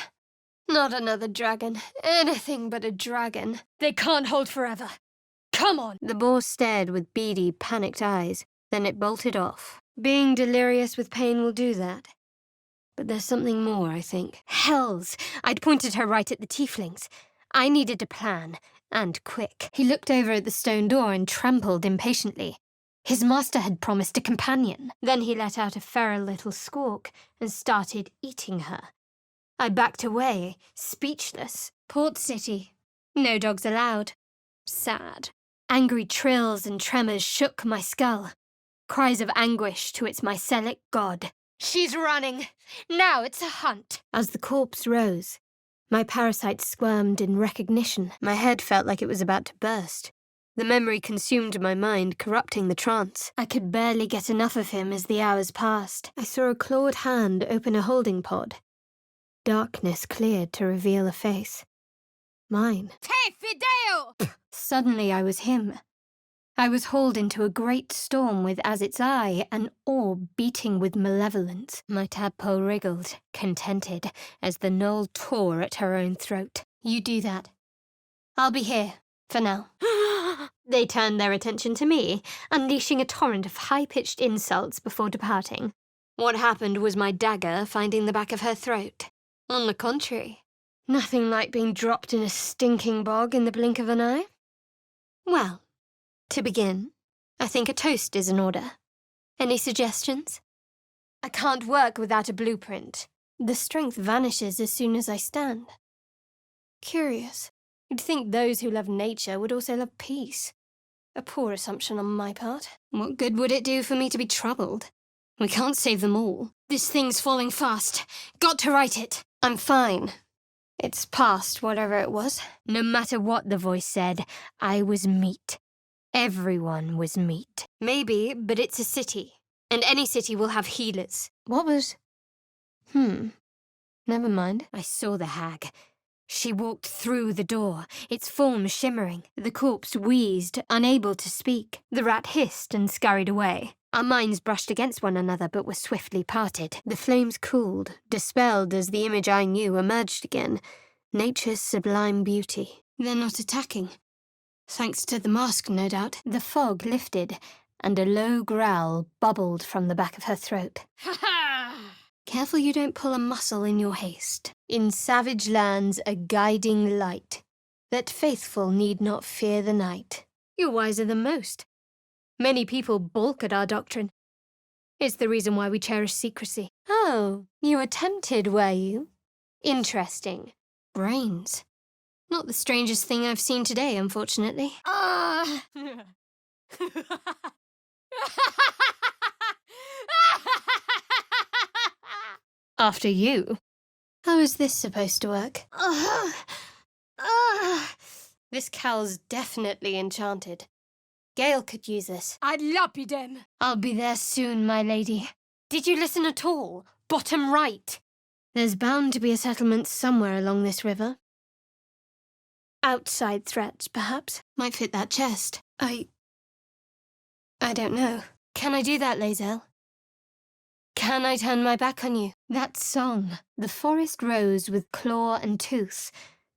A: Not another dragon. Anything but a dragon. They can't hold forever. Come on!
C: The boar stared with beady, panicked eyes. Then it bolted off.
A: Being delirious with pain will do that. But there's something more, I think.
C: Hells! I'd pointed her right at the tieflings. I needed a plan, and quick.
A: He looked over at the stone door and trembled impatiently. His master had promised a companion. Then he let out a feral little squawk and started eating her. I backed away, speechless. Port City. No dogs allowed. Sad. Angry trills and tremors shook my skull. Cries of anguish to its mycelic god. She's running. Now it's a hunt.
C: As the corpse rose, My parasite squirmed in recognition. My head felt like it was about to burst. The memory consumed my mind, corrupting the trance. I could barely get enough of him as the hours passed. I saw a clawed hand open a holding pod. Darkness cleared to reveal a face. Mine.
B: Te fideo!
C: Suddenly I was him. I was hauled into a great storm with, as its eye, an orb beating with malevolence. My tadpole wriggled, contented, as the gnoll tore at her own throat. You do that. I'll be here, for now. They turned their attention to me, unleashing a torrent of high-pitched insults before departing. What happened was my dagger finding the back of her throat. On the contrary, nothing like being dropped in a stinking bog in the blink of an eye. Well, to begin, I think a toast is in order. Any suggestions? I can't work without a blueprint. The strength vanishes as soon as I stand. Curious. You'd think those who love nature would also love peace. A poor assumption on my part. What good would it do for me to be troubled? We can't save them all. This thing's falling fast. Got to right it. I'm fine. It's past whatever it was. No matter what the voice said, I was meat. Everyone was meat. Maybe, but it's a city. And any city will have healers. What was... Never mind. I saw the hag. She walked through the door, its form shimmering. The corpse wheezed, unable to speak. The rat hissed and scurried away. Our minds brushed against one another but were swiftly parted. The flames cooled, dispelled as the image I knew emerged again. Nature's sublime beauty. They're not attacking. Thanks to the mask, no doubt. The fog lifted, and a low growl bubbled from the back of her throat.
B: Ha ha!
C: Careful you don't pull a muscle in your haste. In savage lands, a guiding light, that faithful need not fear the night. You're wiser than most. Many people balk at our doctrine. It's the reason why we cherish secrecy. Oh, you were tempted, were you? Interesting. Brains. Not the strangest thing I've seen today, unfortunately. After you. How is this supposed to work? This cowl's definitely enchanted. Gale could use this.
B: I'd lapid them.
C: I'll be there soon, my lady. Did you listen at all? Bottom right. There's bound to be a settlement somewhere along this river. Outside threats, perhaps. Might fit that chest. I don't know. Can I do that, Lae'zel? Can I turn my back on you? That song. The forest rose with claw and tooth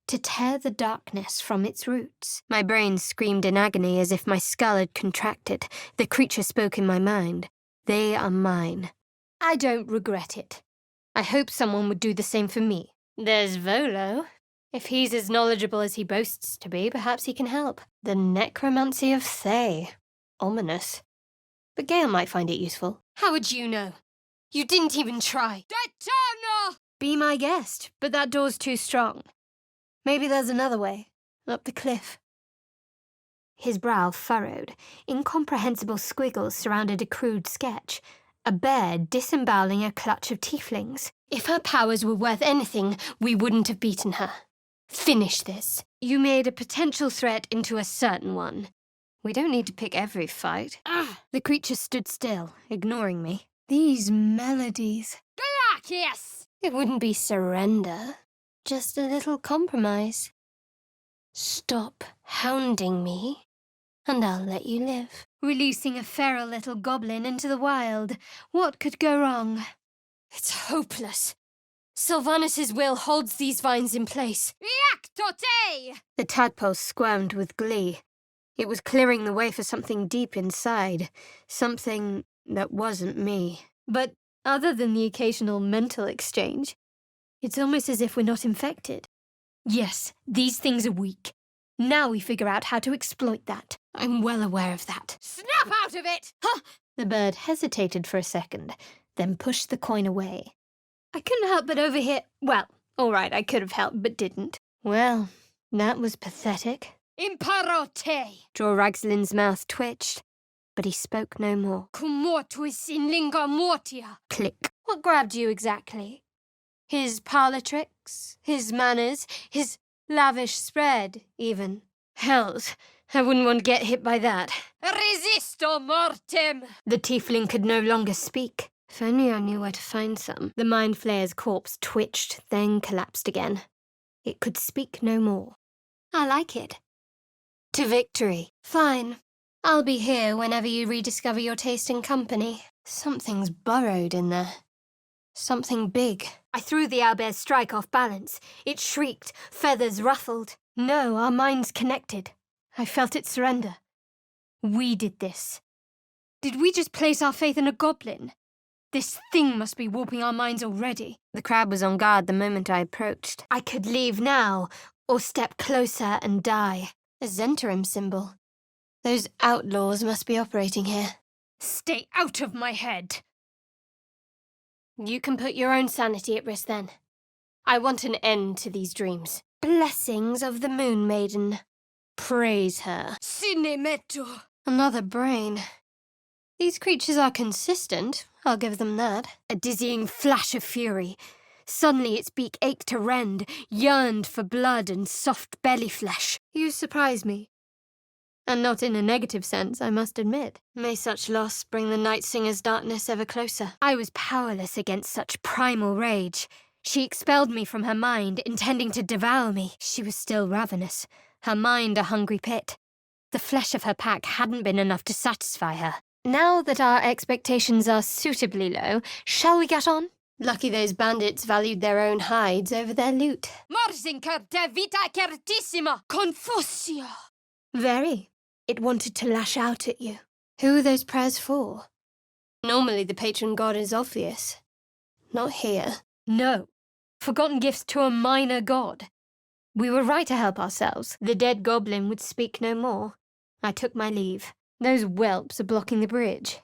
C: to tear the darkness from its roots. My brain screamed in agony as if my skull had contracted. The creature spoke in my mind. They are mine. I don't regret it. I hope someone would do the same for me. There's Volo. If he's as knowledgeable as he boasts to be, perhaps he can help. The necromancy of Thay. Ominous. But Gale might find it useful. How would you know? You didn't even try.
B: Detona!
C: Be my guest, but that door's too strong. Maybe there's another way. Up the cliff. His brow furrowed. Incomprehensible squiggles surrounded a crude sketch. A bear disemboweling a clutch of tieflings. If her powers were worth anything, we wouldn't have beaten her. Finish this. You made a potential threat into a certain one. We don't need to pick every fight. The creature stood still, ignoring me. These melodies.
B: Yes!
C: It wouldn't be surrender. Just a little compromise. Stop hounding me, and I'll let you live. Releasing a feral little goblin into the wild. What could go wrong? It's hopeless. Sylvanus' will holds these vines in place.
B: Reactote!
C: The tadpole squirmed with glee. It was clearing the way for something deep inside. Something that wasn't me. But other than the occasional mental exchange, it's almost as if we're not infected. Yes, these things are weak. Now we figure out how to exploit that. I'm well aware of that.
B: Snap out of it!
C: Huh! The bird hesitated for a second, then pushed the coin away. I couldn't help but overhear... Well, all right, I could have helped, but didn't. Well, that was pathetic.
B: Imparote!
C: Joragzlin's mouth twitched, but he spoke no more.
B: Cum mortuis in lingua mortia.
C: Click. What grabbed you exactly? His parlor tricks?
A: looks, his manners, his lavish spread, even. Hells, I wouldn't want to get hit by that. Resisto mortem! The tiefling could no longer speak. If only I knew where to find some. The mind flayer's corpse twitched, then collapsed again. It could speak no more. I like it. To victory. Fine. I'll be here whenever you rediscover your taste in company. Something's burrowed in there. Something big. I threw the owlbear's strike off balance. It shrieked, feathers ruffled. No, our minds connected. I felt it surrender. We did this. Did we just place our faith in a goblin? This thing must be warping our minds already. The crab was on guard the moment I approached. I could leave now, or step closer and die. A Zentarim symbol. Those outlaws must be operating here. Stay out of my head! You can put your own sanity at risk then. I want an end to these dreams. Blessings of the Moon Maiden. Praise her. Cinemetto! Another brain. These creatures are consistent, I'll give them that. A dizzying flash of fury. Suddenly its beak ached to rend, yearned for blood and soft belly flesh. You surprise me. And not in a negative sense, I must admit. May such loss bring the Night Singer's darkness ever closer. I was powerless against such primal rage. She expelled me from her mind, intending to devour me. She was still ravenous, her mind a hungry pit. The flesh of her pack hadn't been enough to satisfy her. Now that our expectations are suitably low, shall we get on? Lucky those bandits valued their own hides over their loot. Morsinker de vita certissima! Confusio! Very. It wanted to lash out at you. Who are those prayers for? Normally the patron god is obvious. Not here. No. Forgotten gifts to a minor god. We were right to help ourselves. The dead goblin would speak no more. I took my leave. Those whelps are blocking the bridge.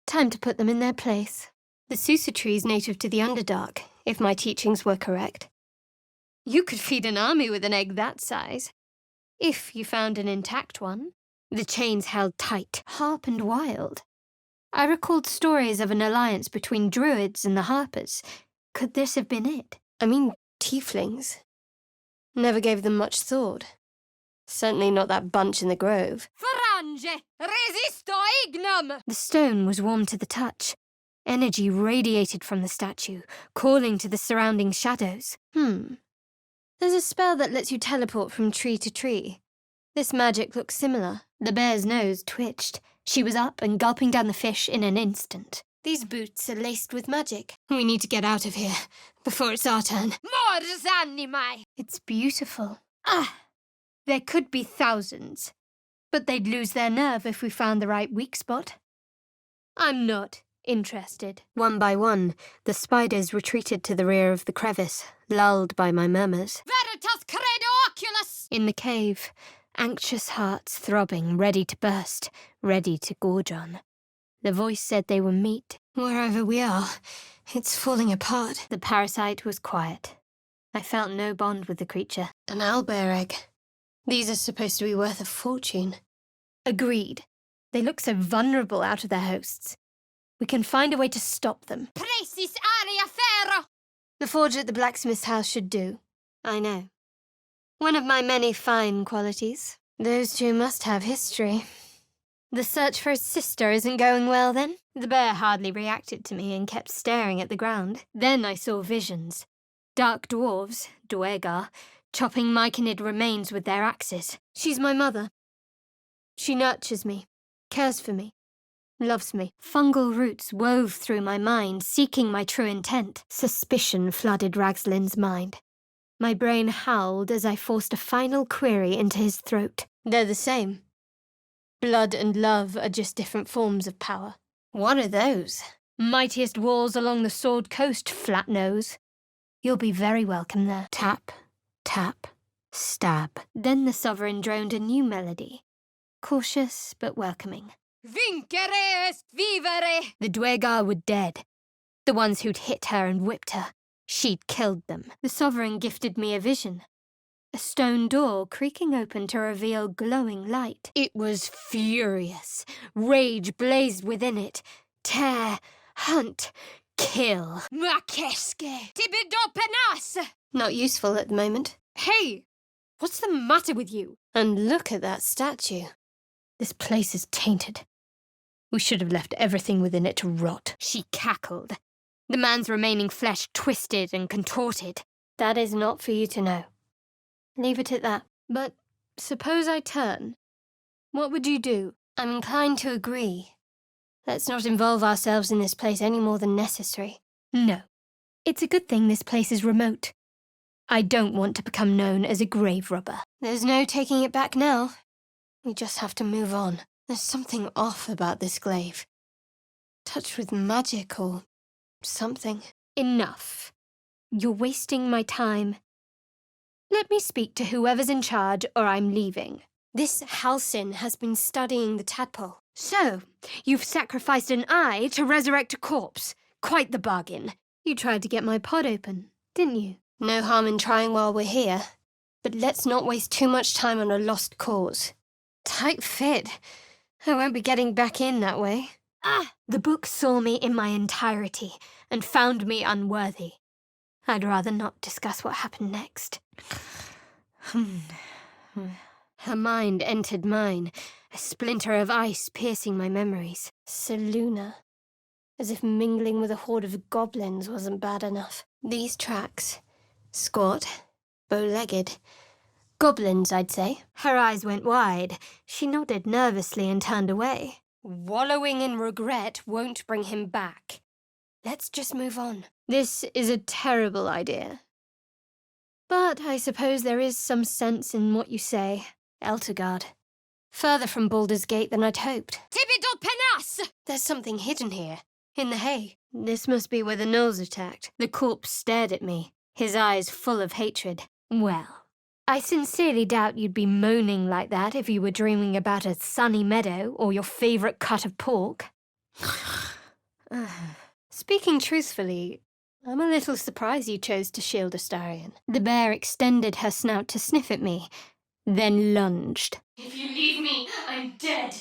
A: Time to put them in their place. The Susa tree's native to the Underdark, if my teachings were correct. You could feed an army with an egg that size. If you found an intact one. The chains held tight, harp and wild. I recalled stories of an alliance between druids and the harpers. Could this have been it? I mean, tieflings. Never gave them much thought. Certainly not that bunch in the grove. Frange! Resisto ignum! The stone was warm to the touch. Energy radiated from the statue, calling to the surrounding shadows. There's a spell that lets you teleport from tree to tree. This magic looks similar. The bear's nose twitched. She was up and gulping down the fish in an instant. These boots are laced with magic. We need to get out of here, before it's our turn. Mors animae! It's beautiful. There could be thousands, but they'd lose their nerve if we found the right weak spot. I'm not interested. One by one, the spiders retreated to the rear of the crevice, lulled by my murmurs. Veritas credo oculus! In the cave, anxious hearts throbbing, ready to burst, ready to gorge on. The voice said they were meat. Wherever we are, it's falling apart. The parasite was quiet. I felt no bond with the creature. An owlbear egg. These are supposed to be worth a fortune. Agreed. They look so vulnerable out of their hosts. We can find a way to stop them. Precis aria ferro! The forge at the blacksmith's house should do. I know. One of my many fine qualities. Those two must have history. The search for his sister isn't going well, then? The bear hardly reacted to me and kept staring at the ground. Then I saw visions. Dark dwarves, Duergar, chopping myconid remains with their axes. She's my mother. She nurtures me, cares for me, loves me. Fungal roots wove through my mind, seeking my true intent. Suspicion flooded Ragslin's mind. My brain howled as I forced a final query into his throat. They're the same. Blood and love are just different forms of power. What are those? Mightiest walls along the Sword Coast, flat nose. You'll be very welcome there. Tap, tap, stab. Then the sovereign droned a new melody. Cautious but welcoming. Vincere est vivere! The Duergar were dead. The ones who'd hit her and whipped her. She'd killed them. The sovereign gifted me a vision. A stone door creaking open to reveal glowing light. It was furious. Rage blazed within it. Tear, hunt, kill.
C: kill.
A: Makeske! Tibidopenas! Not useful at the moment. Hey! What's the matter with you? And look at that statue. This place is tainted. We should have left everything within it to rot.
C: She cackled. The man's remaining flesh twisted and contorted.
A: That is not for you to know. Leave it at that. But suppose I turn. What would you do? I'm inclined to agree. Let's not involve ourselves in this place any more than necessary.
C: No. It's a good thing this place is remote. I don't want to become known as a grave robber.
A: There's no taking it back now. We just have to move on. There's something off about this glaive. Touched with magic or something.
C: Enough. You're wasting my time. Let me speak to whoever's in charge or I'm leaving.
A: This Halcyon has been studying the tadpole.
C: So, you've sacrificed an eye to resurrect a corpse. Quite the bargain.
A: You tried to get my pod open, didn't you?
C: No harm in trying while we're here. But let's not waste too much time on a lost cause.
A: Tight fit. I won't be getting back in that way.
C: The book saw me in my entirety and found me unworthy. I'd rather not discuss what happened next.
A: Her mind entered mine, a splinter of ice piercing my memories. Seluna. As if mingling with a horde of goblins wasn't bad enough. These tracks. Squat. Bow-legged. Goblins, I'd say.
C: Her eyes went wide. She nodded nervously and turned away.
A: Wallowing in regret won't bring him back. Let's just move on.
C: This is a terrible idea. But I suppose there is some sense in what you say.
A: Eltergard. Further from Baldur's Gate than I'd hoped. Tibidopenas! There's something hidden here, in the hay.
C: This must be where the gnolls attacked.
A: The corpse stared at me, his eyes full of hatred.
C: Well, I sincerely doubt you'd be moaning like that if you were dreaming about a sunny meadow or your favourite cut of pork.
A: Speaking truthfully, I'm a little surprised you chose to shield Astarion.
C: The bear extended her snout to sniff at me, then lunged.
B: If you leave me, I'm dead.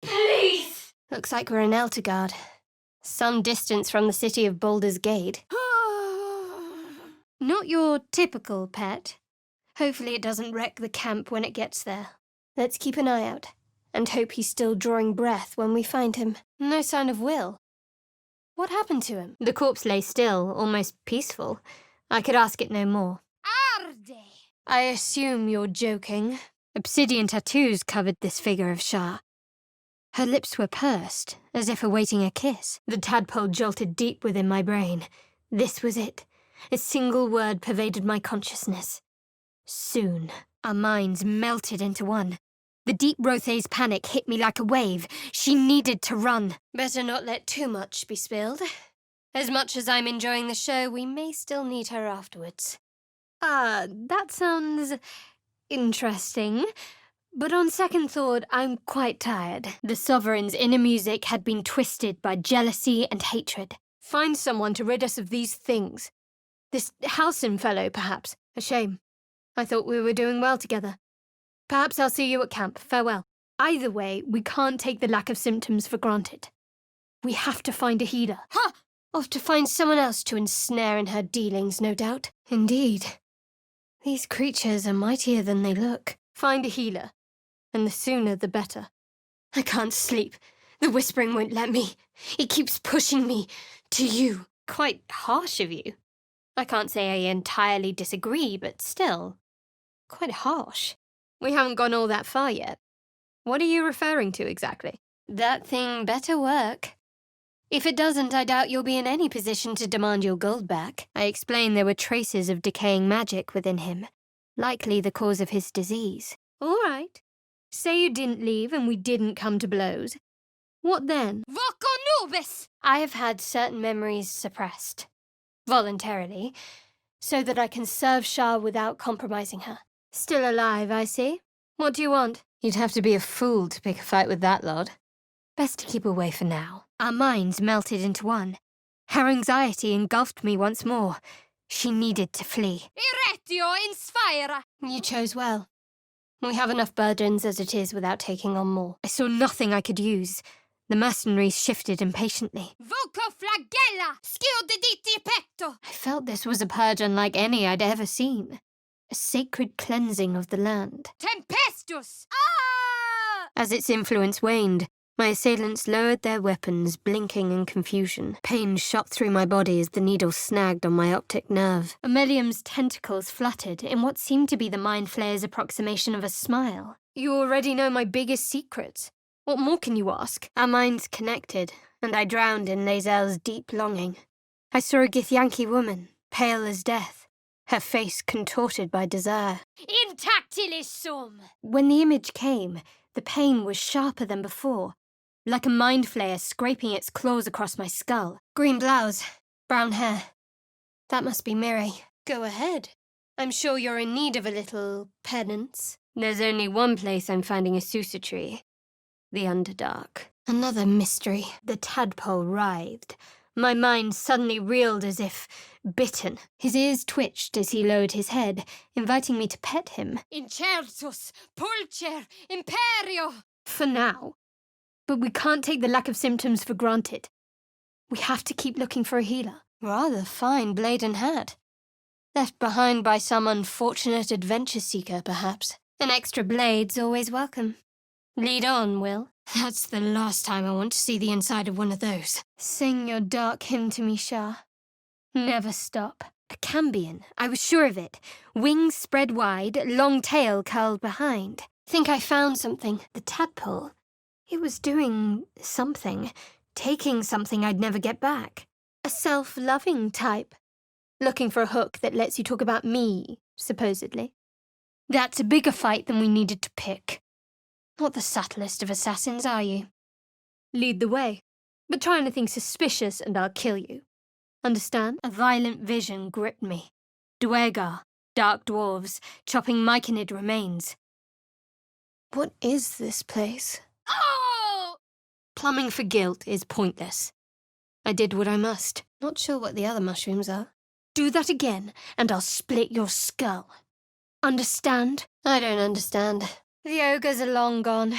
B: Please!
A: Looks like we're in Eltergard. Some distance from the city of Baldur's Gate. Not your typical pet. Hopefully it doesn't wreck the camp when it gets there. Let's keep an eye out, and hope he's still drawing breath when we find him. No sign of Will. What happened to him?
C: The corpse lay still, almost peaceful. I could ask it no more.
A: Arde! I assume you're joking.
C: Obsidian tattoos covered this figure of Shah. Her lips were pursed, as if awaiting a kiss. The tadpole jolted deep within my brain. This was it. A single word pervaded my consciousness. Soon, our minds melted into one. The deep Rothe's panic hit me like a wave. She needed to run.
A: Better not let too much be spilled. As much as I'm enjoying the show, we may still need her afterwards.
C: That sounds interesting. But on second thought, I'm quite tired. The Sovereign's inner music had been twisted by jealousy and hatred.
A: Find someone to rid us of these things. This Halcyon fellow, perhaps. A shame. I thought we were doing well together. Perhaps I'll see you at camp. Farewell.
C: Either way, we can't take the lack of symptoms for granted. We have to find a healer.
A: Ha! Off to find someone else to ensnare in her dealings, no doubt.
C: Indeed.
A: These creatures are mightier than they look. Find a healer. And the sooner the better. I can't sleep. The whispering won't let me. It keeps pushing me to you. Quite harsh of you. I can't say I entirely disagree, but still, quite harsh. We haven't gone all that far yet. What are you referring to exactly? That thing better work. If it doesn't, I doubt you'll be in any position to demand your gold back.
C: I explained there were traces of decaying magic within him, likely the cause of his disease.
A: All right. Say you didn't leave and we didn't come to blows. What then? Voco nubis! I have had certain memories suppressed. Voluntarily, so that I can serve Shah without compromising her. Still alive, I see. What do you want? You'd have to be a fool to pick a fight with that lot.
C: Best to keep away for now. Our minds melted into one. Her anxiety engulfed me once more. She needed to flee.
A: Iretio inspira! You chose well. We have enough burdens as it is without taking on more.
C: I saw nothing I could use. The mercenaries shifted impatiently.
A: Voco flagella!
B: Bella! Schiuditi petto!
C: I felt this was a purge unlike any I'd ever seen. A sacred cleansing of the land.
B: Tempestus! Ah!
C: As its influence waned, my assailants lowered their weapons, blinking in confusion. Pain shot through my body as the needle snagged on my optic nerve. Amelium's tentacles fluttered in what seemed to be the Mind Flayer's approximation of a smile.
A: You already know my biggest secrets. What more can you ask?
C: Our minds connected, and I drowned in Lae'zel's deep longing. I saw a Githyanki woman, pale as death, her face contorted by desire.
B: Intactilis sum!
C: When the image came, the pain was sharper than before, like a Mind Flayer scraping its claws across my skull. Green blouse, brown hair. That must be Miri.
A: Go ahead. I'm sure you're in need of a little penance.
C: There's only one place I'm finding a Susutri. The Underdark. Another mystery. The tadpole writhed. My mind suddenly reeled as if bitten. His ears twitched as he lowered his head, inviting me to pet him.
B: Incertus, pulcher, imperio!
A: For now. But we can't take the lack of symptoms for granted. We have to keep looking for a healer.
C: Rather fine blade and hat. Left behind by some unfortunate adventure seeker, perhaps. An extra blade's always welcome. Lead on, Will. That's the last time I want to see the inside of one of those.
A: Sing your dark hymn to me, Shah. Never stop.
C: A cambion, I was sure of it. Wings spread wide, long tail curled behind. Think I found something. The tadpole. It was doing something. Taking something I'd never get back.
A: A self-loving type. Looking for a hook that lets you talk about me, supposedly. That's a bigger fight than we needed to pick.
C: Not the subtlest of assassins, are you?
A: Lead the way. But try anything suspicious and I'll kill you. Understand?
C: A violent vision gripped me. Duergar, dark dwarves, chopping myconid remains.
A: What is this place?
B: Oh!
C: Plumbing for guilt is pointless. I did what I must.
A: Not sure what the other mushrooms are. Do that again, and I'll split your skull. Understand?
C: I don't understand. The ogres are long gone.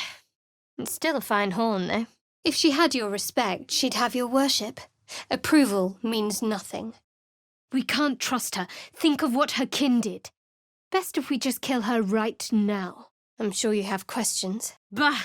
C: It's still a fine horn, though.
A: If she had your respect, she'd have your worship. Approval means nothing. We can't trust her. Think of what her kin did. Best if we just kill her right now.
C: I'm sure you have questions.
A: Bah!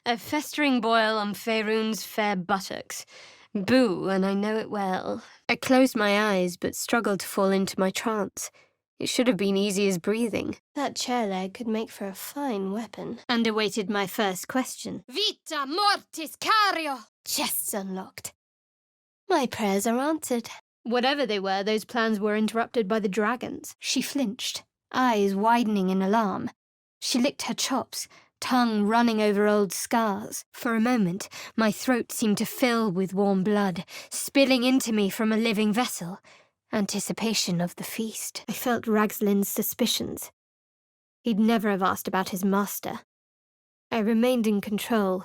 A: A festering boil on Faerun's fair buttocks. Boo, and I know it well.
C: I closed my eyes, but struggled to fall into my trance. It should have been easy as breathing.
A: That chair leg could make for a fine weapon.
C: And awaited my first question.
B: Vita mortis cario!
A: Chests unlocked.
C: My prayers are answered.
A: Whatever they were, those plans were interrupted by the dragons.
C: She flinched, eyes widening in alarm. She licked her chops, tongue running over old scars. For a moment, my throat seemed to fill with warm blood, spilling into me from a living vessel. Anticipation of the feast.
A: I felt Ragslin's suspicions. He'd never have asked about his master. I remained in control,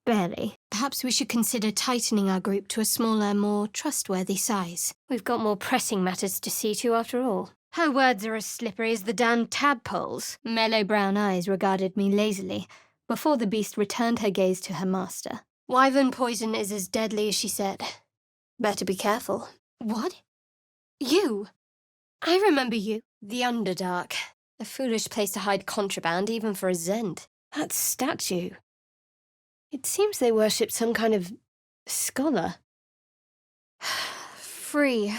A: barely.
C: Perhaps we should consider tightening our group to a smaller, more trustworthy size.
A: We've got more pressing matters to see to after all.
C: Her words are as slippery as the damned tadpoles. Mellow brown eyes regarded me lazily, before the beast returned her gaze to her master.
A: Wyvern poison is as deadly as she said. Better be careful.
C: What?
A: You! I remember you.
C: The Underdark. A foolish place to hide contraband, even for a Zend.
A: That statue. It seems they worship some kind of scholar. Free.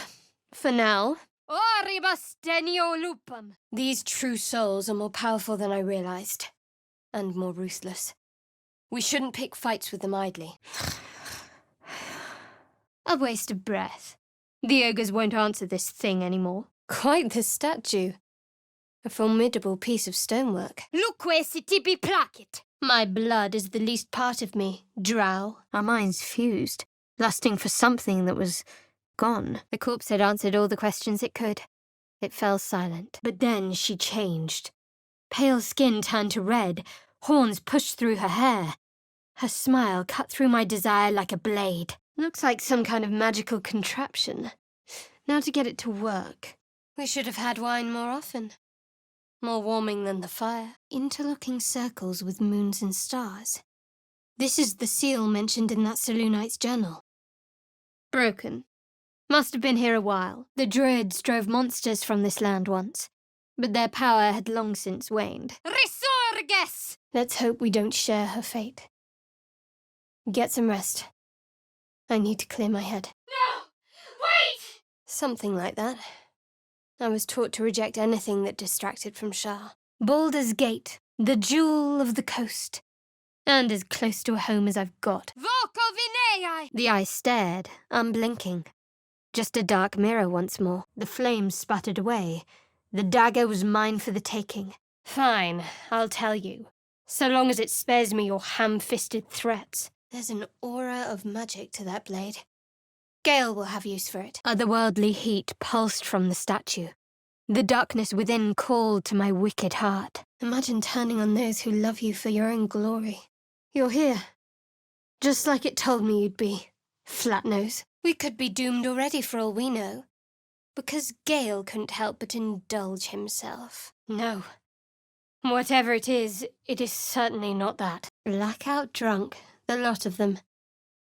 A: For now.
B: Oribus denio lupum!
C: These true souls are more powerful than I realized. And more ruthless. We shouldn't pick fights with them idly.
A: A waste of breath. The ogres won't answer this thing anymore.
C: Quite the statue. A formidable piece of stonework.
B: Luque si tibi placet!
A: My blood is the least part of me, drow.
C: Our minds fused, lusting for something that was gone. The corpse had answered all the questions it could. It fell silent. But then she changed. Pale skin turned to red, horns pushed through her hair. Her smile cut through my desire like a blade.
A: Looks like some kind of magical contraption. Now to get it to work.
C: We should have had wine more often. More warming than the fire. Interlocking circles with moons and stars. This is the seal mentioned in that Selûnite's journal.
A: Broken.
C: Must have been here a while. The druids drove monsters from this land once, but their power had long since waned.
B: Resurges!
A: Let's hope we don't share her fate. Get some rest. I need to clear my head.
B: No! Wait!
A: Something like that. I was taught to reject anything that distracted from Shah.
C: Baldur's Gate, the jewel of the coast, and as close to a home as I've got.
B: Voco Vinei!
C: The eye stared, unblinking. Just a dark mirror once more. The flames sputtered away. The dagger was mine for the taking.
A: Fine, I'll tell you. So long as it spares me your ham-fisted threats. There's an aura of magic to that blade. Gale will have use for it.
C: Otherworldly heat pulsed from the statue. The darkness within called to my wicked heart.
A: Imagine turning on those who love you for your own glory. You're here. Just like it told me you'd be. Flatnose. We could be doomed already for all we know. Because Gale couldn't help but indulge himself. No. Whatever it is certainly not that. Blackout drunk, the lot of them.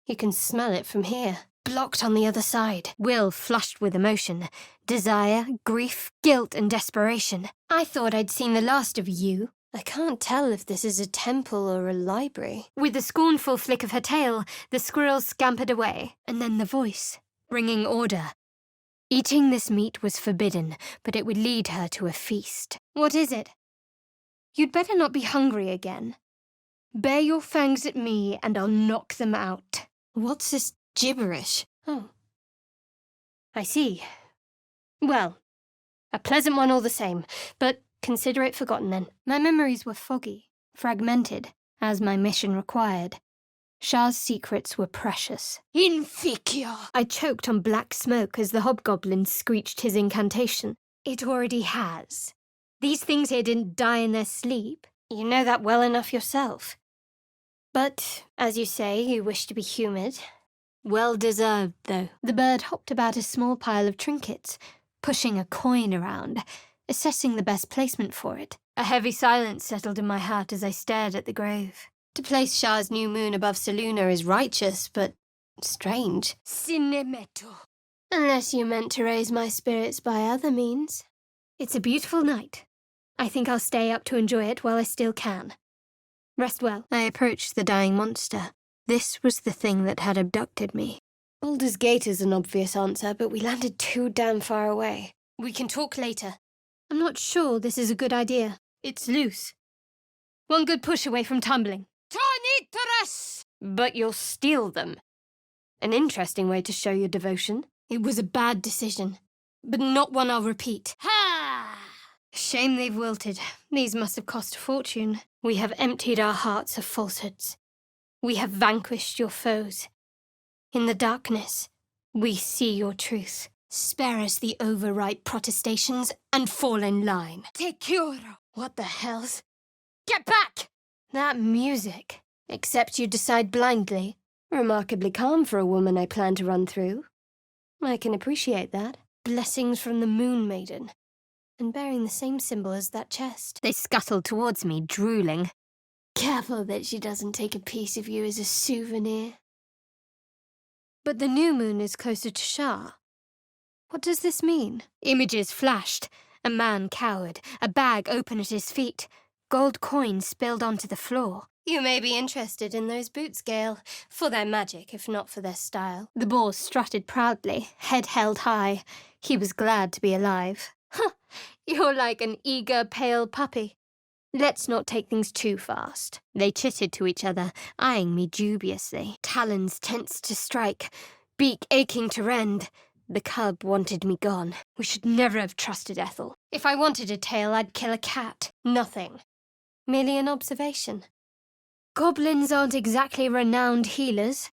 A: You can smell it from here. Blocked on the other side.
C: Will flushed with emotion. Desire, grief, guilt, and desperation.
A: I thought I'd seen the last of you. I can't tell if this is a temple or a library.
C: With a scornful flick of her tail, the squirrel scampered away. And then the voice, bringing order. Eating this meat was forbidden, but it would lead her to a feast.
A: What is it? You'd better not be hungry again. Bare your fangs at me and I'll knock them out. What's this gibberish? Oh. I see. Well, a pleasant one all the same, but consider it forgotten then.
C: My memories were foggy, fragmented, as my mission required. Shah's secrets were precious.
A: Inficia!
C: I choked on black smoke as the hobgoblin screeched his incantation.
A: It already has.
C: These things here didn't die in their sleep.
A: You know that well enough yourself. But, as you say, you wish to be humoured.
C: Well deserved, though. The bird hopped about a small pile of trinkets, pushing a coin around, assessing the best placement for it. A heavy silence settled in my heart as I stared at the grave.
A: To place Shah's new moon above Selûne is righteous, but strange.
B: Cinemeto.
A: Unless you meant to raise my spirits by other means.
C: It's a beautiful night. I think I'll stay up to enjoy it while I still can. Rest well. I approached the dying monster. This was the thing that had abducted me.
A: Baldur's Gate is an obvious answer, but we landed too damn far away. We can talk later.
C: I'm not sure this is a good idea.
A: It's loose. One good push away from tumbling.
B: Tonitras!
A: But you'll steal them. An interesting way to show your devotion. It was a bad decision, but not one I'll repeat.
B: Ha!
A: Shame they've wilted. These must have cost a fortune. We have emptied our hearts of falsehoods. We have vanquished your foes. In the darkness, we see your truth. Spare us the overripe protestations and fall in line.
B: Te curo.
A: What the hell's...
B: Get back!
A: That music. Except you decide blindly. Remarkably calm for a woman I plan to run through. I can appreciate that. Blessings from the Moon Maiden. And bearing the same symbol as that chest.
C: They scuttled towards me, drooling.
A: Careful that she doesn't take a piece of you as a souvenir. But the new moon is closer to Shah. What does this mean?
C: Images flashed. A man cowered, a bag open at his feet. Gold coins spilled onto the floor.
A: You may be interested in those boots, Gale. For their magic, if not for their style.
C: The boar strutted proudly, head held high. He was glad to be alive.
A: Huh, you're like an eager, pale puppy. Let's not take things too fast.
C: They chittered to each other, eyeing me dubiously. Talons tensed to strike, beak aching to rend. The cub wanted me gone.
A: We should never have trusted Ethel. If I wanted a tail, I'd kill a cat. Nothing. Merely an observation. Goblins aren't exactly renowned healers,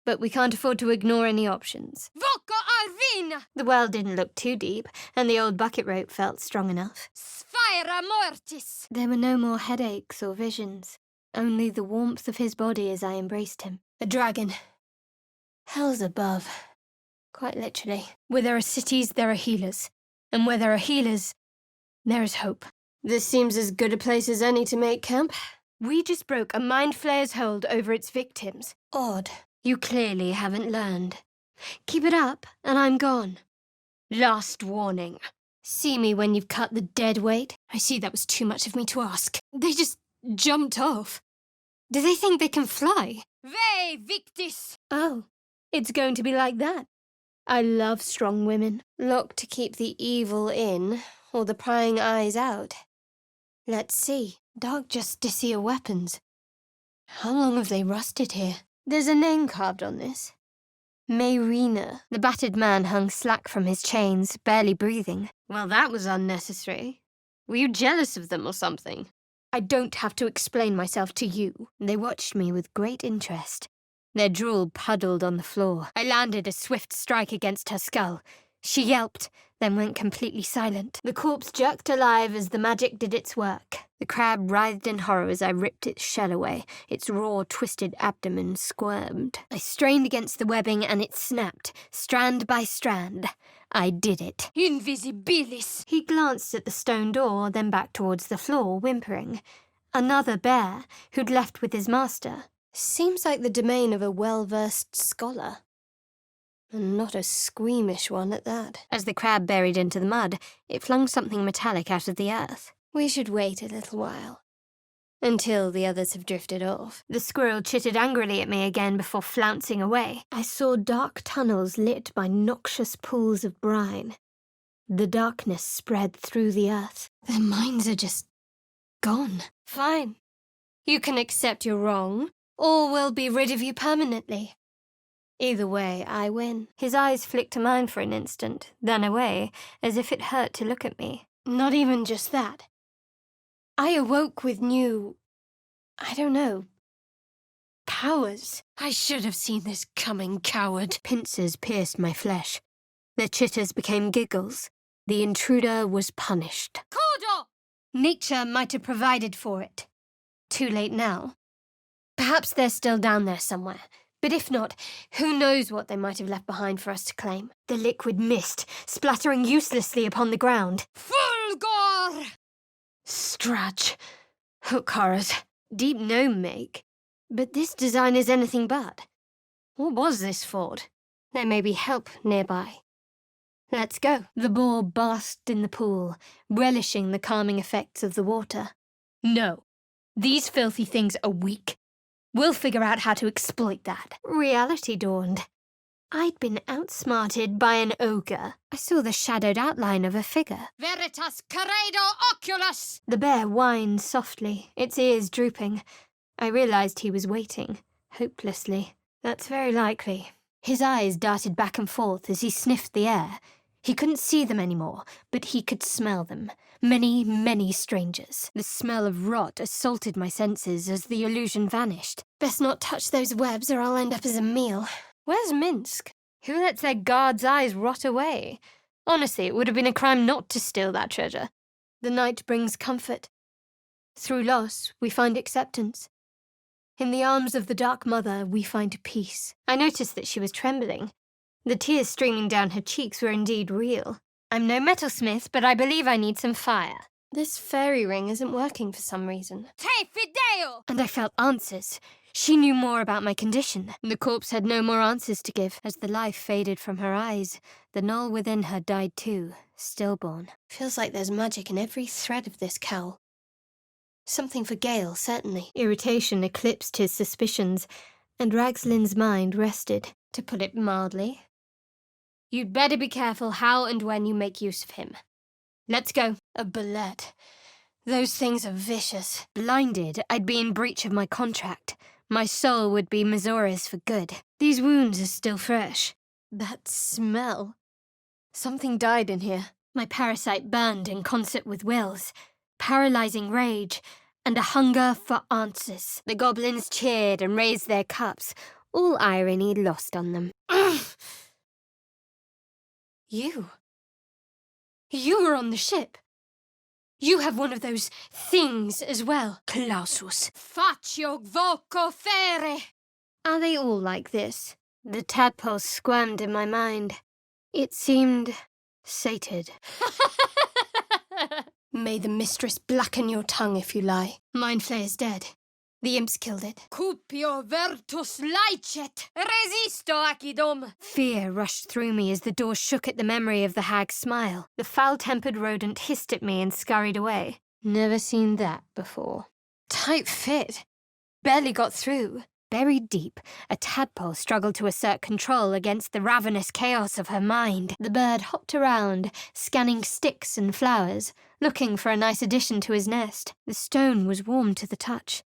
A: but we can't afford to ignore any options.
B: Voco Arvina!
C: The well didn't look too deep, and the old bucket rope felt strong enough.
B: Sphira Mortis!
C: There were no more headaches or visions, only the warmth of his body as I embraced him.
A: A dragon. Hell's above. Quite literally. Where there are cities, there are healers. And where there are healers, there is hope. This seems as good a place as any to make camp. We just broke a Mind Flayer's hold over its victims. Odd.
C: You clearly haven't learned.
A: Keep it up, and I'm gone. Last warning. See me when you've cut the dead weight? I see that was too much of me to ask. They just jumped off. Do they think they can fly?
B: Ve victis!
A: Oh, it's going to be like that. I love strong women. Locked to keep the evil in, or the prying eyes out. Let's see. Dark Justicia weapons. How long have they rusted here? There's a name carved on this. Mayrina. The battered man hung slack from his chains, barely breathing. Well, that was unnecessary. Were you jealous of them or something? I don't have to explain myself to you. They watched me with great interest. Their drool puddled on the floor. I landed a swift strike against her skull. She yelped, then went completely silent. The corpse jerked alive as the magic did its work. The crab writhed in horror as I ripped its shell away. Its raw, twisted abdomen squirmed. I strained against the webbing and it snapped, strand by strand. I did it.
B: Invisibilis!
A: He glanced at the stone door, then back towards the floor, whimpering. Another bear, who'd left with his master. Seems like the domain of a well-versed scholar. And not a squeamish one at that. As the crab buried into the mud, it flung something metallic out of the earth. We should wait a little while. Until the others have drifted off. The squirrel chittered angrily at me again before flouncing away. I saw dark tunnels lit by noxious pools of brine. The darkness spread through the earth. Their minds are just gone. Fine. You can accept you're wrong, or we'll be rid of you permanently. Either way, I win. His eyes flicked to mine for an instant, then away, as if it hurt to look at me. Not even just that. I awoke with new, I don't know, powers. I should have seen this coming, coward. Pincers pierced my flesh. Their chitters became giggles. The intruder was punished.
B: Kodo!
A: Nature might have provided for it. Too late now. Perhaps they're still down there somewhere. But if not, who knows what they might have left behind for us to claim. The liquid mist, splattering uselessly upon the ground.
B: Fulgor!
A: Strudge. Hook horrors. Deep gnome make. But this design is anything but. What was this fort? There may be help nearby. Let's go. The boar basked in the pool, relishing the calming effects of the water. No. These filthy things are weak. We'll figure out how to exploit that. Reality dawned. I'd been outsmarted by an ogre. I saw the shadowed outline of a figure.
B: Veritas credo oculus!
A: The bear whined softly, its ears drooping. I realized he was waiting, hopelessly. That's very likely. His eyes darted back and forth as he sniffed the air. He couldn't see them anymore, but he could smell them. Many, many strangers. The smell of rot assaulted my senses as the illusion vanished. Best not touch those webs or I'll end up as a meal. Where's Minsk? Who lets their guards' eyes rot away? Honestly, it would have been a crime not to steal that treasure. The night brings comfort. Through loss, we find acceptance. In the arms of the Dark Mother, we find peace. I noticed that she was trembling. The tears streaming down her cheeks were indeed real. I'm no metalsmith, but I believe I need some fire. This fairy ring isn't working for some reason.
B: Te fideo!
A: And I felt answers. She knew more about my condition. The corpse had no more answers to give. As the life faded from her eyes, the gnoll within her died too, stillborn. Feels like there's magic in every thread of this cowl. Something for Gale, certainly. Irritation eclipsed his suspicions, and Ragslin's mind rested. To put it mildly, you'd better be careful how and when you make use of him. Let's go. A bullet. Those things are vicious. Blinded, I'd be in breach of my contract. My soul would be Mizora's for good. These wounds are still fresh. That smell. Something died in here. My parasite burned in concert with Will's. Paralyzing rage, and a hunger for answers. The goblins cheered and raised their cups, all irony lost on them. You were on the ship. You have one of those things as well, Clausus.
B: Faccio voco fere!
A: Are they all like this? The tadpole squirmed in my mind. It seemed sated. May the mistress blacken your tongue if you lie. Mind Flayer's dead. The imps killed it. Cupio vertus laicet, resisto accidum. Fear rushed through me as the door shook at the memory of the hag's smile. The foul-tempered rodent hissed at me and scurried away. Never seen that before. Tight fit. Barely got through. Buried deep, a tadpole struggled to assert control against the ravenous chaos of her mind. The bird hopped around, scanning sticks and flowers, looking for a nice addition to his nest. The stone was warm to the touch.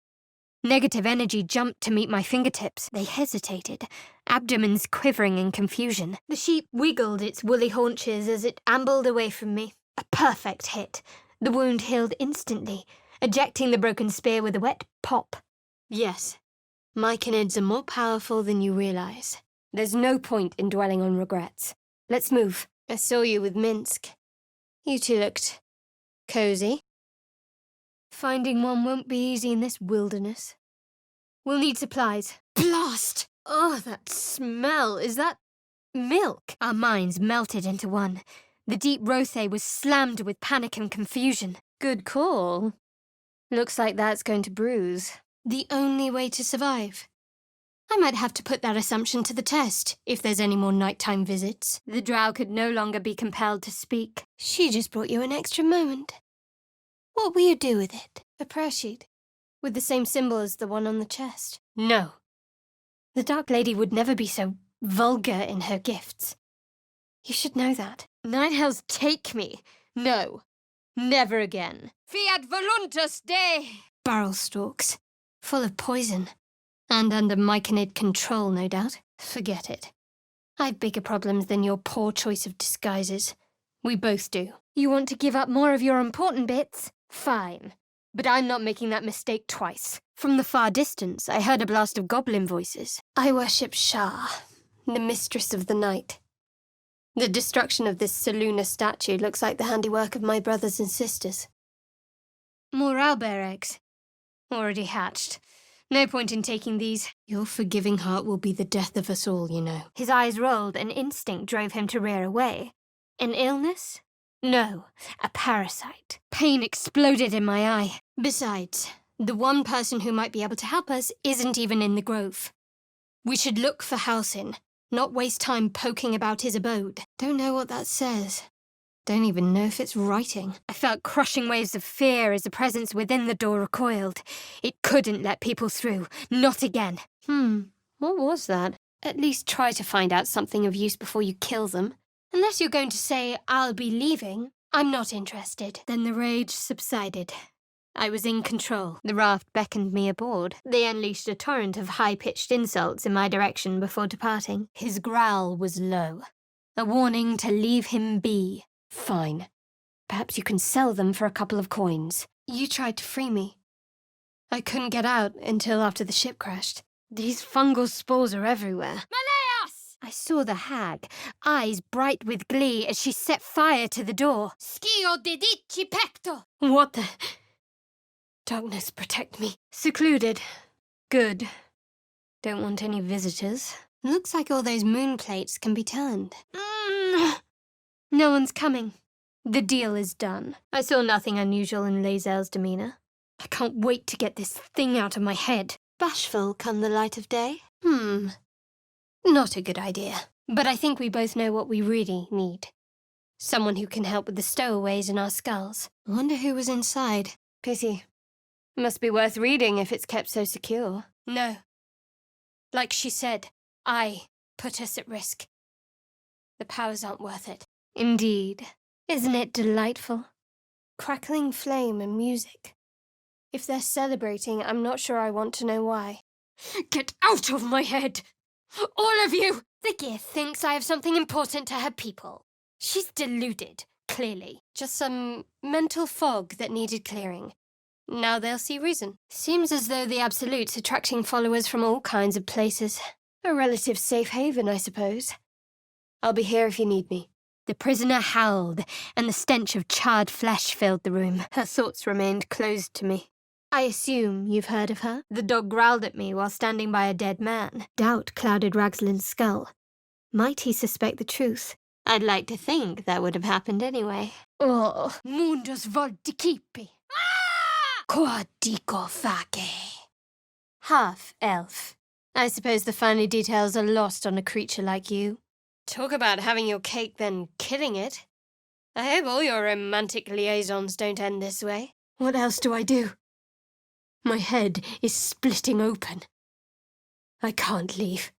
A: Negative energy jumped to meet my fingertips. They hesitated, abdomens quivering in confusion. The sheep wiggled its woolly haunches as it ambled away from me. A perfect hit. The wound healed instantly, ejecting the broken spear with a wet pop. Yes. Myconids are more powerful than you realize. There's no point in dwelling on regrets. Let's move. I saw you with Minsk. You two looked cozy. Finding one won't be easy in this wilderness. We'll need supplies. Blast! Oh, that smell. Is that milk? Our minds melted into one. The deep rothe was slammed with panic and confusion. Good call. Looks like that's going to bruise. The only way to survive. I might have to put that assumption to the test, if there's any more nighttime visits. The drow could no longer be compelled to speak. She just brought you an extra moment. What will you do with it? A prayer sheet? With the same symbol as the one on the chest? No. The Dark Lady would never be so vulgar in her gifts. You should know that. Nine hells take me. No. Never again. Fiat voluntas Dei! Barrel stalks. Full of poison. And under Myconid control, no doubt. Forget it. I've bigger problems than your poor choice of disguises. We both do. You want to give up more of your important bits? Fine. But I'm not making that mistake twice. From the far distance, I heard a blast of goblin voices. I worship Shah, the mistress of the night. The destruction of this Seluna statue looks like the handiwork of my brothers and sisters. More owlbear eggs. Already hatched. No point in taking these. Your forgiving heart will be the death of us all, you know. His eyes rolled, and instinct drove him to rear away. An illness? No, a parasite. Pain exploded in my eye. Besides, the one person who might be able to help us isn't even in the grove. We should look for Halsin, not waste time poking about his abode. Don't know what that says. Don't even know if it's writing. I felt crushing waves of fear as the presence within the door recoiled. It couldn't let people through. Not again. What was that? At least try to find out something of use before you kill them. Unless you're going to say, I'll be leaving, I'm not interested. Then the rage subsided. I was in control. The raft beckoned me aboard. They unleashed a torrent of high-pitched insults in my direction before departing. His growl was low. A warning to leave him be. Fine. Perhaps you can sell them for a couple of coins. You tried to free me. I couldn't get out until after the ship crashed. These fungal spores are everywhere.
B: Maleas!
A: I saw the hag, eyes bright with glee as she set fire to the door.
B: Scio dedici pecto!
A: What the... Darkness, protect me. Secluded. Good. Don't want any visitors. Looks like all those moon plates can be turned. No one's coming. The deal is done. I saw nothing unusual in Lae'zel's demeanor. I can't wait to get this thing out of my head. Bashful come the light of day? Not a good idea. But I think we both know what we really need. Someone who can help with the stowaways in our skulls. I wonder who was inside. Pity. Must be worth reading if it's kept so secure. No. Like she said, I put us at risk. The powers aren't worth it. Indeed. Isn't it delightful? Crackling flame and music. If they're celebrating, I'm not sure I want to know why. Get out of my head! All of you! The Gear thinks I have something important to her people. She's deluded, clearly. Just some mental fog that needed clearing. Now they'll see reason. Seems as though the Absolute's attracting followers from all kinds of places. A relative safe haven, I suppose. I'll be here if you need me. The prisoner howled, and the stench of charred flesh filled the room. Her thoughts remained closed to me. I assume you've heard of her? The dog growled at me while standing by a dead man. Doubt clouded Ragslin's skull. Might he suspect the truth? I'd like to think that would have happened anyway. Oh, mundus volticipi. Qua dico face. half-elf. I suppose the finer details are lost on a creature like you. Talk about having your cake then killing it. I hope all your romantic liaisons don't end this way. What else do I do? My head is splitting open. I can't leave.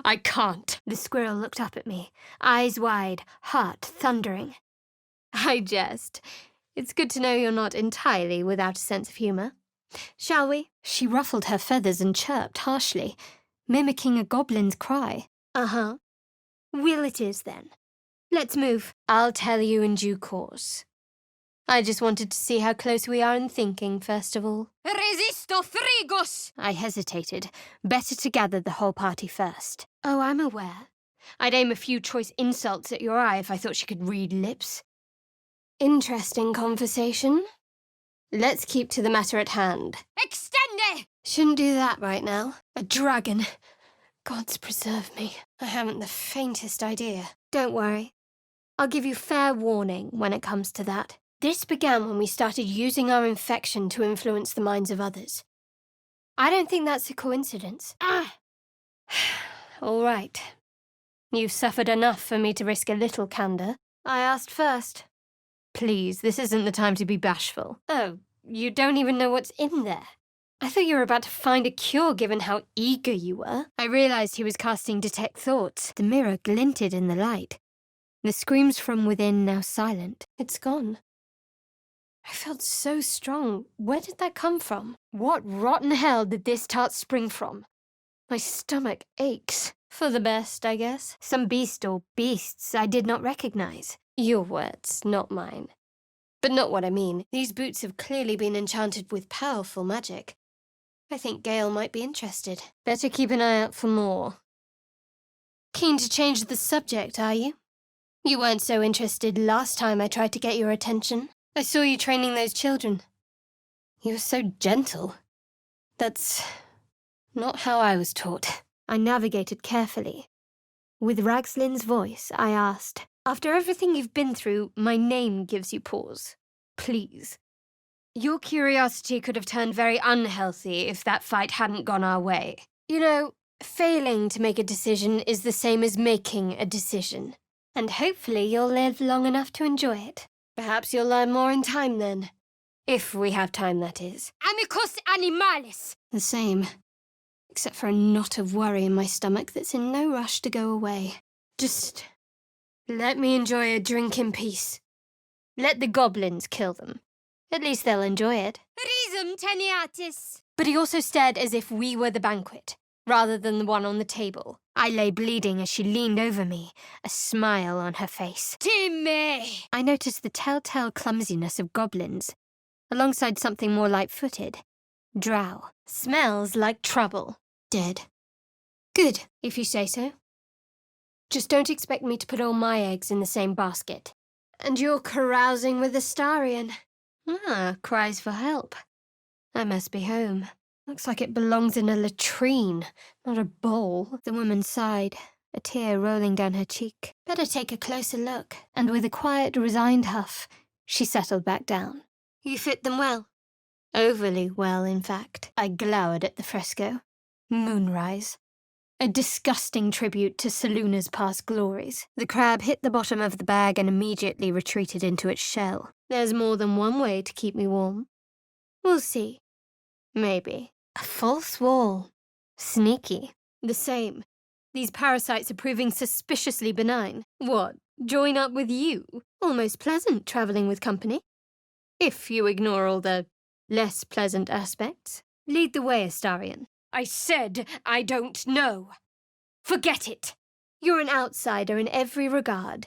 A: I can't.
C: The squirrel looked up at me, eyes wide, heart thundering.
A: I jest. It's good to know you're not entirely without a sense of humour. Shall we?
C: She ruffled her feathers and chirped harshly, mimicking a goblin's cry.
A: Uh-huh.
C: Will it is, then. Let's move.
A: I'll tell you in due course. I just wanted to see how close we are in thinking, first of all.
B: Resisto frigos!
C: I hesitated. Better to gather the whole party first.
A: Oh, I'm aware. I'd aim a few choice insults at your eye if I thought she could read lips. Interesting conversation. Let's keep to the matter at hand.
B: Extende!
A: Shouldn't do that right now. A dragon. Gods preserve me. I haven't the faintest idea. Don't worry. I'll give you fair warning when it comes to that. This began when we started using our infection to influence the minds of others. I don't think that's a coincidence. All right. You've suffered enough for me to risk a little candor. I asked first. Please, this isn't the time to be bashful. Oh, you don't even know what's in there. I thought you were about to find a cure given how eager you were.
C: I realized he was casting Detect Thoughts. The mirror glinted in the light. The screams from within now silent.
A: It's gone. I felt so strong. Where did that come from? What rotten hell did this tart spring from? My stomach aches. For the best, I guess.
C: Some beast or beasts I did not recognize.
A: Your words, not mine. But not what I mean. These boots have clearly been enchanted with powerful magic. I think Gale might be interested. Better keep an eye out for more. Keen to change the subject, are you? You weren't so interested last time I tried to get your attention. I saw you training those children. You were so gentle. That's not how I was taught.
C: I navigated carefully. With Ragslin's voice, I asked,
A: After everything you've been through, my name gives you pause. Please. Your curiosity could have turned very unhealthy if that fight hadn't gone our way. You know, failing to make a decision is the same as making a decision. And hopefully you'll live long enough to enjoy it. Perhaps you'll learn more in time then. If we have time, that is.
B: Amicus animalis!
A: The same. Except for a knot of worry in my stomach that's in no rush to go away. Just let me enjoy a drink in peace. Let the goblins kill them. At least they'll enjoy it.
B: Risum teneatis!
A: But he also stared as if we were the banquet, rather than the one on the table.
C: I lay bleeding as she leaned over me, a smile on her face.
B: Timme!
C: I noticed the telltale clumsiness of goblins, alongside something more light-footed. Drow.
A: Smells like trouble. Dead. Good, if you say so. Just don't expect me to put all my eggs in the same basket. And you're carousing with Astarion. Cries for help. I must be home. Looks like it belongs in a latrine, not a bowl.
C: The woman sighed, a tear rolling down her cheek.
A: Better take a closer look.
C: And with a quiet, resigned huff, she settled back down.
A: You fit them well. Overly well, in fact. I glowered at the fresco. Moonrise. A disgusting tribute to Saluna's past glories.
C: The crab hit the bottom of the bag and immediately retreated into its shell.
A: There's more than one way to keep me warm. We'll see. Maybe. A false wall. Sneaky. The same. These parasites are proving suspiciously benign. What, join up with you? Almost pleasant travelling with company. If you ignore all the less pleasant aspects. Lead the way, Astarion. I said I don't know. Forget it. You're an outsider in every regard.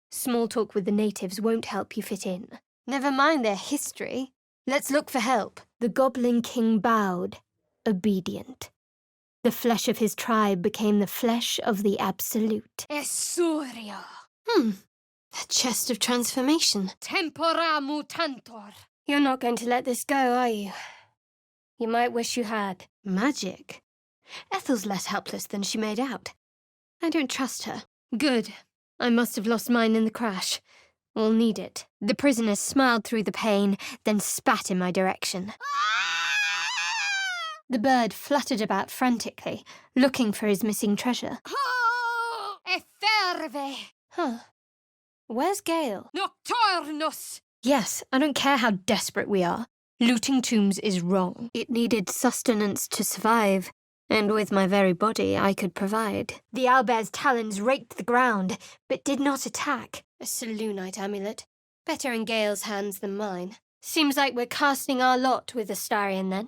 A: Small talk with the natives won't help you fit in. Never mind their history. Let's look for help.
C: The Goblin King bowed, obedient. The flesh of his tribe became the flesh of the Absolute.
B: Essuria!
A: A chest of transformation.
B: Tempora mutantor!
A: You're not going to let this go, are you? You might wish you had.
C: Magic?
A: Ethel's less helpless than she made out. I don't trust her. Good. I must have lost mine in the crash. We'll need it.
C: The prisoner smiled through the pain, then spat in my direction. The bird fluttered about frantically, looking for his missing treasure.
B: Oh, efferve.
A: Huh. Where's Gale?
B: Nocturnus.
A: Yes, I don't care how desperate we are. Looting tombs is wrong.
C: It needed sustenance to survive, and with my very body I could provide. The owlbear's talons raked the ground, but did not attack.
A: A Selûnite amulet. Better in Gale's hands than mine. Seems like we're casting our lot with Astarion then.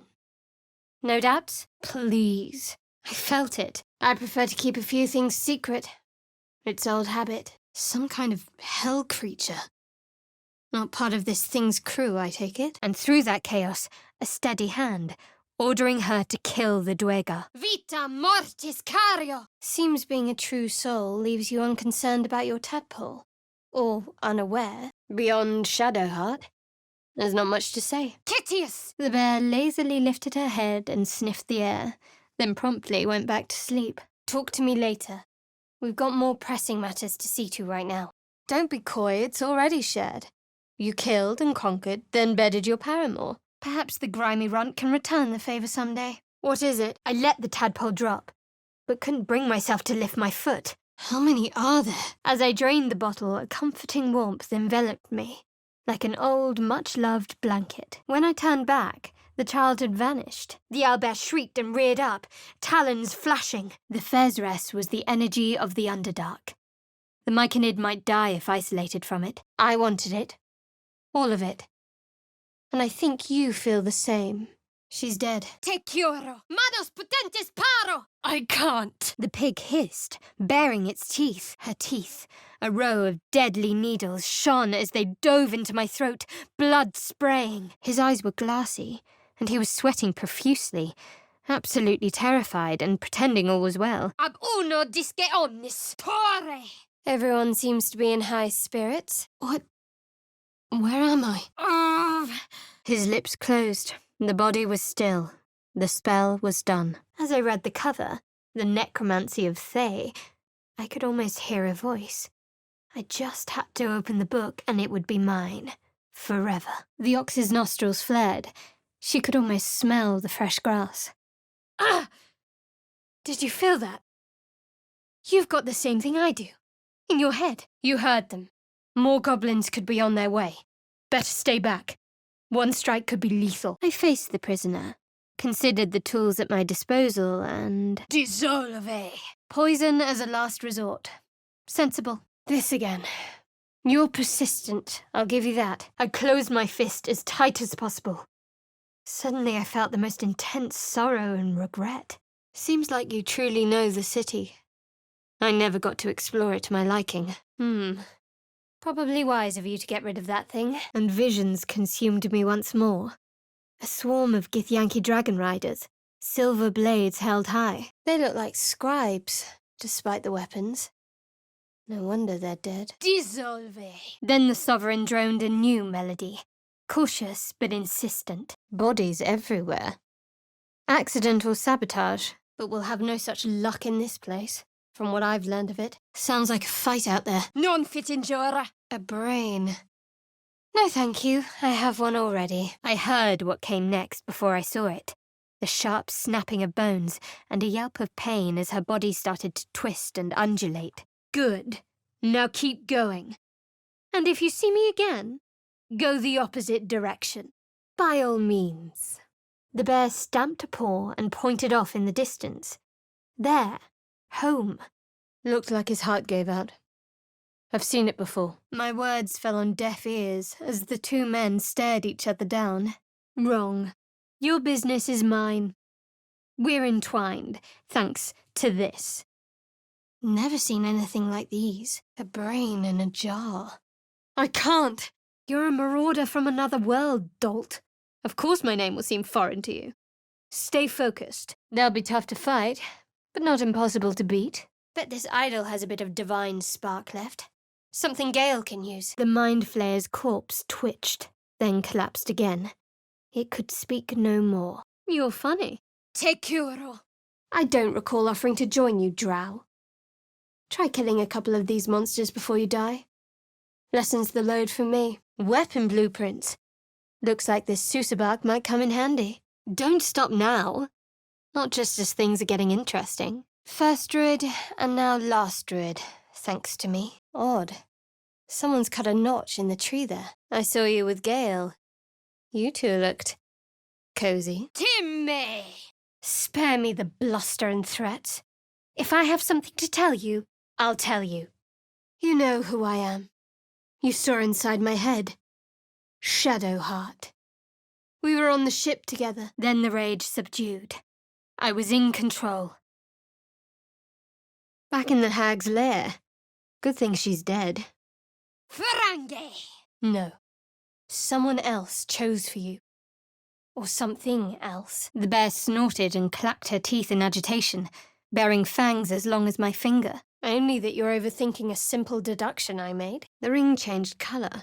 A: No doubts? Please. I felt it. I prefer to keep a few things secret. It's old habit. Some kind of hell creature. Not part of this thing's crew, I take it.
C: And through that chaos, a steady hand, ordering her to kill the Duergar.
B: Vita mortis cario.
A: Seems being a true soul leaves you unconcerned about your tadpole. Or unaware. Beyond Shadowheart. There's not much to say.
B: Titius.
C: The bear lazily lifted her head and sniffed the air, then promptly went back to sleep.
A: Talk to me later. We've got more pressing matters to see to right now. Don't be coy, it's already shared. You killed and conquered, then bedded your paramour.
C: Perhaps the grimy runt can return the favour someday.
A: What is it?
C: I let the tadpole drop, but couldn't bring myself to lift my foot.
A: How many are there?
C: As I drained the bottle, a comforting warmth enveloped me, like an old, much-loved blanket. When I turned back, the child had vanished. The owlbear shrieked and reared up, talons flashing. The Fezres was the energy of the Underdark. The Myconid might die if isolated from it.
A: I wanted it. All of it. And I think you feel the same. She's dead.
B: Te curo. Manos potentes paro.
A: I can't.
C: The pig hissed, baring its teeth. Her teeth, a row of deadly needles, shone as they dove into my throat, blood spraying. His eyes were glassy, and he was sweating profusely, absolutely terrified and pretending all was well.
B: Ab uno disque omnis. Torre.
A: Everyone seems to be in high spirits. What? Where am I?
C: His lips closed. The body was still. The spell was done. As I read the cover, The Necromancy of Thay, I could almost hear a voice. I just had to open the book and it would be mine. Forever. The ox's nostrils flared. She could almost smell the fresh grass.
A: Ah! Did you feel that? You've got the same thing I do. In your head. You heard them. More goblins could be on their way. Better stay back. One strike could be lethal.
C: I faced the prisoner, considered the tools at my disposal, and...
B: Dissolve.
A: Poison as a last resort. Sensible. This again. You're persistent, I'll give you that.
C: I closed my fist as tight as possible. Suddenly I felt the most intense sorrow and regret.
A: Seems like you truly know the city. I never got to explore it to my liking. Probably wise of you to get rid of that thing.
C: And visions consumed me once more. A swarm of Githyanki dragon riders, silver blades held high.
A: They look like scribes, despite the weapons. No wonder they're dead.
B: Dissolve.
C: Then the sovereign droned a new melody, cautious but insistent.
A: Bodies everywhere. Accidental sabotage, but we'll have no such luck in this place. From what I've learned of it, sounds like a fight out there.
B: Non fit injura.
A: A brain. No, thank you. I have one already.
C: I heard what came next before I saw it. The sharp snapping of bones and a yelp of pain as her body started to twist and undulate.
A: Good. Now keep going. And if you see me again, go the opposite direction. By all means.
C: The bear stamped a paw and pointed off in the distance. There. Home.
A: Looked like his heart gave out. I've seen it before. My words fell on deaf ears as the two men stared each other down. Wrong. Your business is mine. We're entwined, thanks to this. Never seen anything like these. A brain in a jar. I can't. You're a marauder from another world, dolt. Of course my name will seem foreign to you. Stay focused. They'll be tough to fight, but not impossible to beat. Bet this idol has a bit of divine spark left. Something Gale can use.
C: The mind flayer's corpse twitched, then collapsed again. It could speak no more.
A: You're funny.
B: Te curo.
A: I don't recall offering to join you, drow. Try killing a couple of these monsters before you die. Lessens the load for me. Weapon blueprints. Looks like this Susabark might come in handy. Don't stop now. Not just as things are getting interesting. First druid, and now last druid, thanks to me. Odd. Someone's cut a notch in the tree there. I saw you with Gale. You two looked cozy.
B: Timmy!
A: Spare me the bluster and threats. If I have something to tell you, I'll tell you. You know who I am. You saw inside my head. Shadowheart. We were on the ship together.
C: Then the rage subdued. I was in control.
A: Back in the hag's lair. Good thing she's dead.
B: Ferengi!
A: No. Someone else chose for you. Or something else.
C: The bear snorted and clacked her teeth in agitation, bearing fangs as long as my finger.
A: Only that you're overthinking a simple deduction I made. The ring changed colour.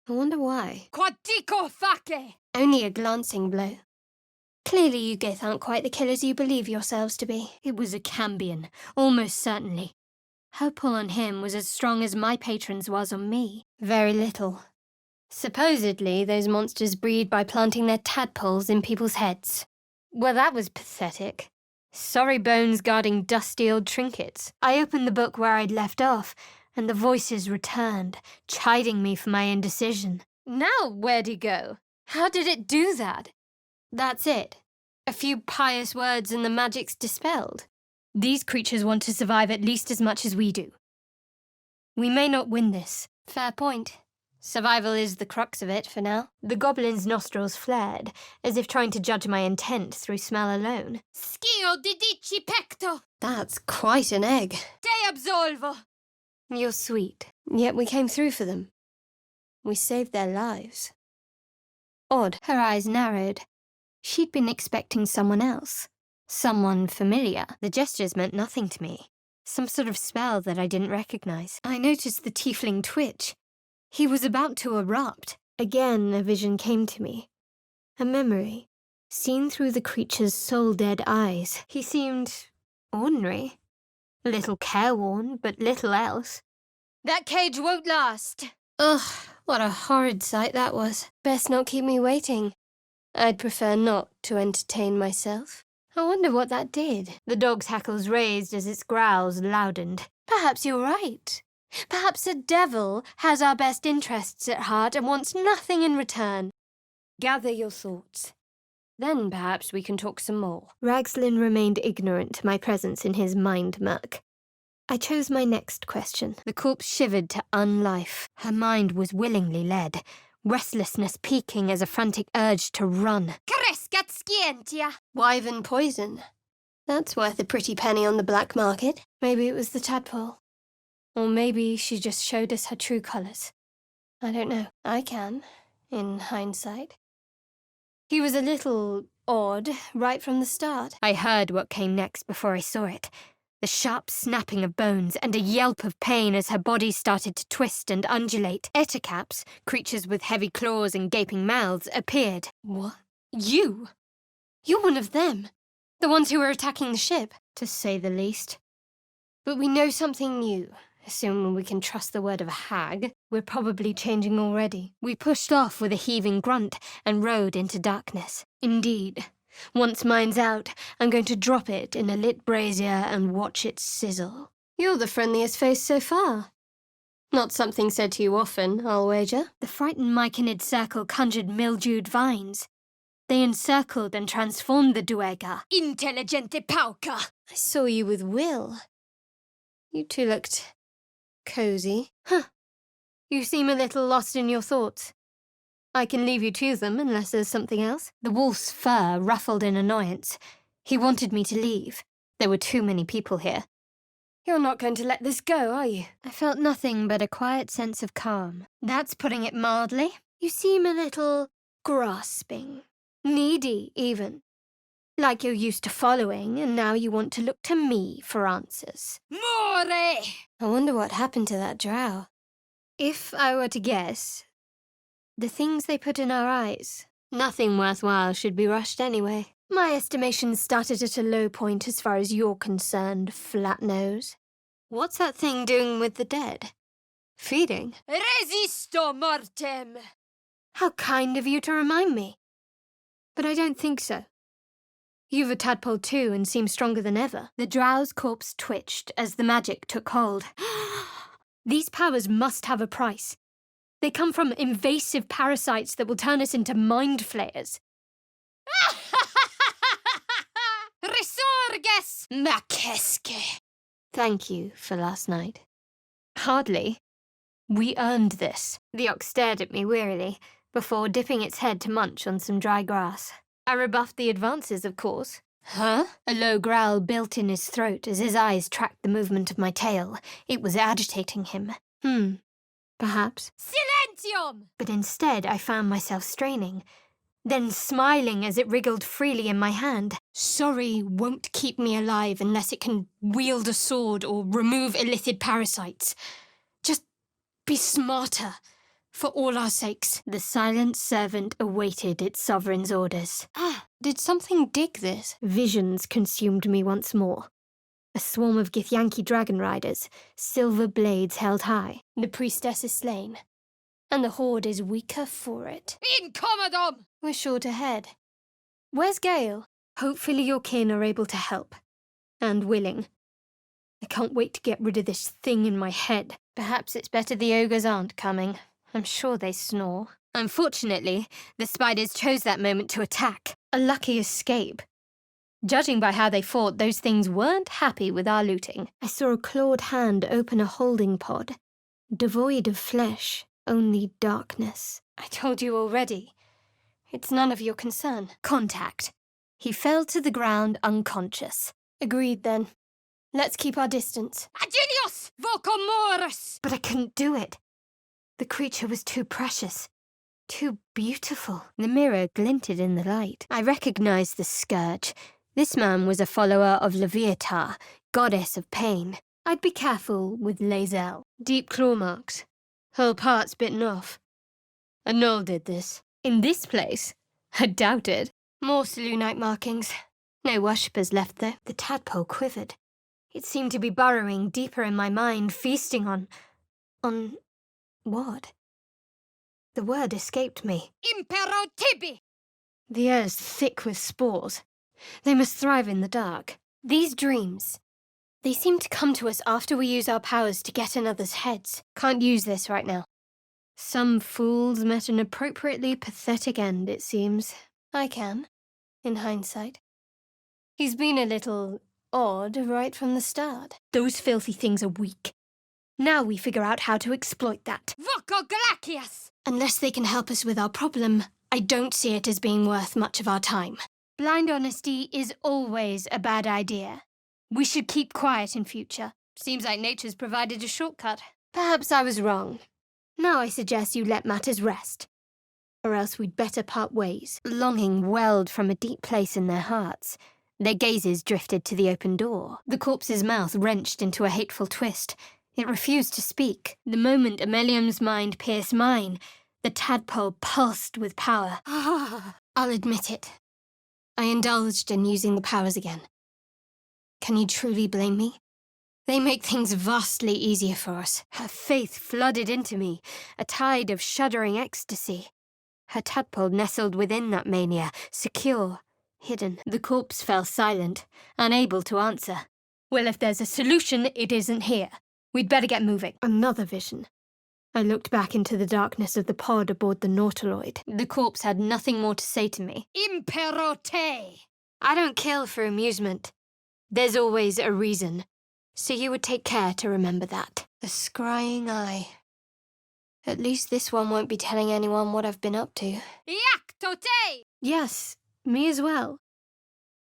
A: I wonder why.
B: Quatico fake!
A: Only a glancing blow. Clearly you Gith aren't quite the killers you believe yourselves to be.
C: It was a Cambion, almost certainly. Her pull on him was as strong as my patron's was on me.
A: Very little. Supposedly, those monsters breed by planting their tadpoles in people's heads. Well, that was pathetic. Sorry bones guarding dusty old trinkets. I opened the book where I'd left off, and the voices returned, chiding me for my indecision. Now where'd he go? How did it do that? That's it. A few pious words and the magic's dispelled.
C: These creatures want to survive at least as much as we do. We may not win this.
A: Fair point. Survival is the crux of it for now.
C: The goblin's nostrils flared, as if trying to judge my intent through smell alone.
B: Schio di dici pecto!
A: That's quite an egg.
B: Te absolvo!
A: You're sweet. Yet we came through for them. We saved their lives. Odd.
C: Her eyes narrowed. She'd been expecting someone else. Someone familiar. The gestures meant nothing to me. Some sort of spell that I didn't recognize. I noticed the tiefling twitch. He was about to erupt.
A: Again, a vision came to me. A memory, seen through the creature's soul-dead eyes.
C: He seemed ordinary. A little careworn, but little else.
B: That cage won't last.
A: Ugh, what a horrid sight that was. Best not keep me waiting. I'd prefer not to entertain myself. I wonder what that did.
C: The dog's hackles raised as its growls loudened.
A: Perhaps you're right. Perhaps a devil has our best interests at heart and wants nothing in return. Gather your thoughts. Then perhaps we can talk some more.
C: Ragslin remained ignorant to my presence in his mind muck. I chose my next question. The corpse shivered to unlife. Her mind was willingly led, restlessness peaking as a frantic urge to run.
B: Crescat scientia!
A: Wyvern poison. That's worth a pretty penny on the black market. Maybe it was the tadpole. Or maybe she just showed us her true colours. I don't know. I can, in hindsight. He was a little odd right from the start.
C: I heard what came next before I saw it. The sharp snapping of bones and a yelp of pain as her body started to twist and undulate. Etacaps, creatures with heavy claws and gaping mouths, appeared.
A: What? You? You're one of them. The ones who were attacking the ship.
C: To say the least.
A: But we know something new. Assuming we can trust the word of a hag.
C: We're probably changing already. We pushed off with a heaving grunt and rode into darkness.
A: Indeed. Once mine's out, I'm going to drop it in a lit brazier and watch it sizzle. You're the friendliest face so far. Not something said to you often, I'll wager.
C: The frightened myconid circle conjured mildewed vines. They encircled and transformed the duergar.
B: Intelligente pauca!
A: I saw you with Will. You two looked cozy.
C: Huh.
A: You seem a little lost in your thoughts. I can leave you to them unless there's something else.
C: The wolf's fur ruffled in annoyance. He wanted me to leave. There were too many people here.
A: You're not going to let this go, are you?
C: I felt nothing but a quiet sense of calm.
A: That's putting it mildly. You seem a little grasping. Needy, even. Like you're used to following, and now you want to look to me for answers.
B: More!
A: I wonder what happened to that drow. If I were to guess, the things they put in our eyes, nothing worthwhile should be rushed anyway. My estimation started at a low point as far as you're concerned, flat nose. What's that thing doing with the dead? Feeding?
B: Resisto mortem!
A: How kind of you to remind me. But I don't think so.
C: You've a tadpole too and seem stronger than ever. The drow's corpse twitched as the magic took hold. These powers must have a price. They come from invasive parasites that will turn us into mind flayers.
B: Resurges! Makeske!
C: Thank you for last night. Hardly. We earned this. The ox stared at me wearily, before dipping its head to munch on some dry grass. I rebuffed the advances, of course. Huh? A low growl built in his throat as his eyes tracked the movement of my tail. It was agitating him. Perhaps.
B: Silentium!
C: But instead I found myself straining, then smiling as it wriggled freely in my hand. Sorry won't keep me alive unless it can wield a sword or remove illithid parasites. Just be smarter, for all our sakes. The silent servant awaited its sovereign's orders. Did something dig this? Visions consumed me once more. A swarm of Githyanki dragon riders, silver blades held high. The priestess is slain, and the horde is weaker for it.
B: Incommodum!
C: We're short ahead. Where's Gale? Hopefully your kin are able to help. And willing. I can't wait to get rid of this thing in my head. Perhaps it's better the ogres aren't coming. I'm sure they snore. Unfortunately, the spiders chose that moment to attack. A lucky escape. Judging by how they fought, those things weren't happy with our looting. I saw a clawed hand open a holding pod. Devoid of flesh, only darkness. I told you already. It's none of your concern. Contact. He fell to the ground unconscious. Agreed then. Let's keep our distance.
B: Agilios! Vocomorus!
C: But I couldn't do it. The creature was too precious. Too beautiful. The mirror glinted in the light. I recognized the scourge. This man was a follower of Leviatha, goddess of pain. I'd be careful with Lae'zel. Deep claw marks. Whole parts bitten off. A gnoll did this. In this place? I doubt it. More Selûnite markings. No worshippers left though. The tadpole quivered. It seemed to be burrowing deeper in my mind, feasting on what? The word escaped me.
B: Impero tibi!
C: The air's thick with spores. They must thrive in the dark. These dreams, they seem to come to us after we use our powers to get in others' heads. Can't use this right now. Some fools met an appropriately pathetic end, it seems. I can, in hindsight. He's been a little odd right from the start. Those filthy things are weak. Now we figure out how to exploit that.
B: Vocoglacias!
C: Unless they can help us with our problem, I don't see it as being worth much of our time. Blind honesty is always a bad idea. We should keep quiet in future. Seems like nature's provided a shortcut. Perhaps I was wrong. Now I suggest you let matters rest. Or else we'd better part ways. Longing welled from a deep place in their hearts. Their gazes drifted to the open door. The corpse's mouth wrenched into a hateful twist. It refused to speak. The moment Amelium's mind pierced mine, the tadpole pulsed with power. I'll admit it. I indulged in using the powers again. Can you truly blame me? They make things vastly easier for us. Her faith flooded into me, a tide of shuddering ecstasy. Her tadpole nestled within that mania, secure, hidden. The corpse fell silent, unable to answer. Well, if there's a solution, it isn't here. We'd better get moving. Another vision. I looked back into the darkness of the pod aboard the Nautiloid. The corpse had nothing more to say to me.
B: Impero te!
C: I don't kill for amusement. There's always a reason. So you would take care to remember that. The scrying eye. At least this one won't be telling anyone what I've been up to.
B: Iacto te!
C: Yes, me as well.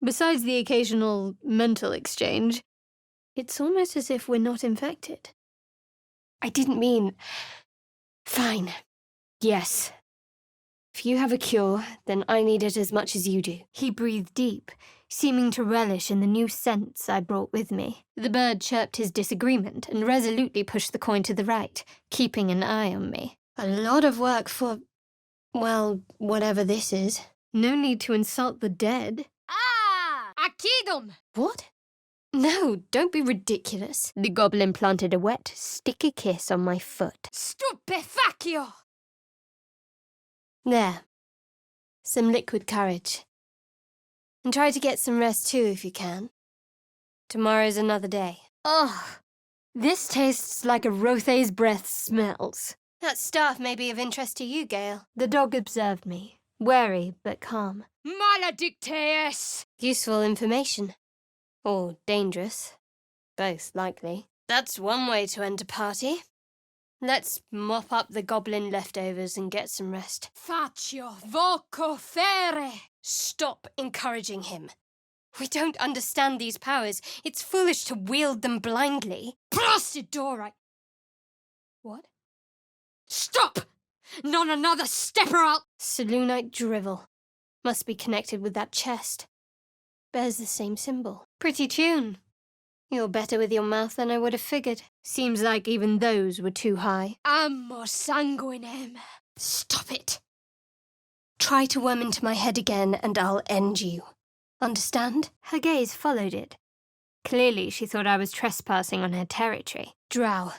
C: Besides the occasional mental exchange, it's almost as if we're not infected. I didn't mean... Fine. Yes. If you have a cure, then I need it as much as you do. He breathed deep, seeming to relish in the new scents I brought with me. The bird chirped his disagreement and resolutely pushed the coin to the right, keeping an eye on me. A lot of work for, well, whatever this is. No need to insult the dead.
B: Ah! Accidum!
C: What? No, don't be ridiculous. The goblin planted a wet, sticky kiss on my foot.
B: Stupefacio!
C: There. Some liquid courage.
A: And try to get some rest too if you can. Tomorrow's another day. Ugh! This tastes like a Rothe's breath smells. That staff may be of interest to you, Gale. The dog observed me, wary but calm.
B: Maledicteus!
A: Useful information. Or dangerous. Both likely. That's one way to end a party. Let's mop up the goblin leftovers and get some rest.
B: Faccio voco fere!
A: Stop encouraging him. We don't understand these powers. It's foolish to wield them blindly.
B: Blasted door,
A: What?
B: Stop! Not another step or I'll...
A: Selûnite drivel. Must be connected with that chest. Bears the same symbol. Pretty tune. You're better with your mouth than I would have figured. Seems like even those were too high.
B: Ammo sanguinem.
A: Stop it. Try to worm into my head again and I'll end you. Understand?
C: Her gaze followed it. Clearly she thought I was trespassing on her territory.
A: Drow.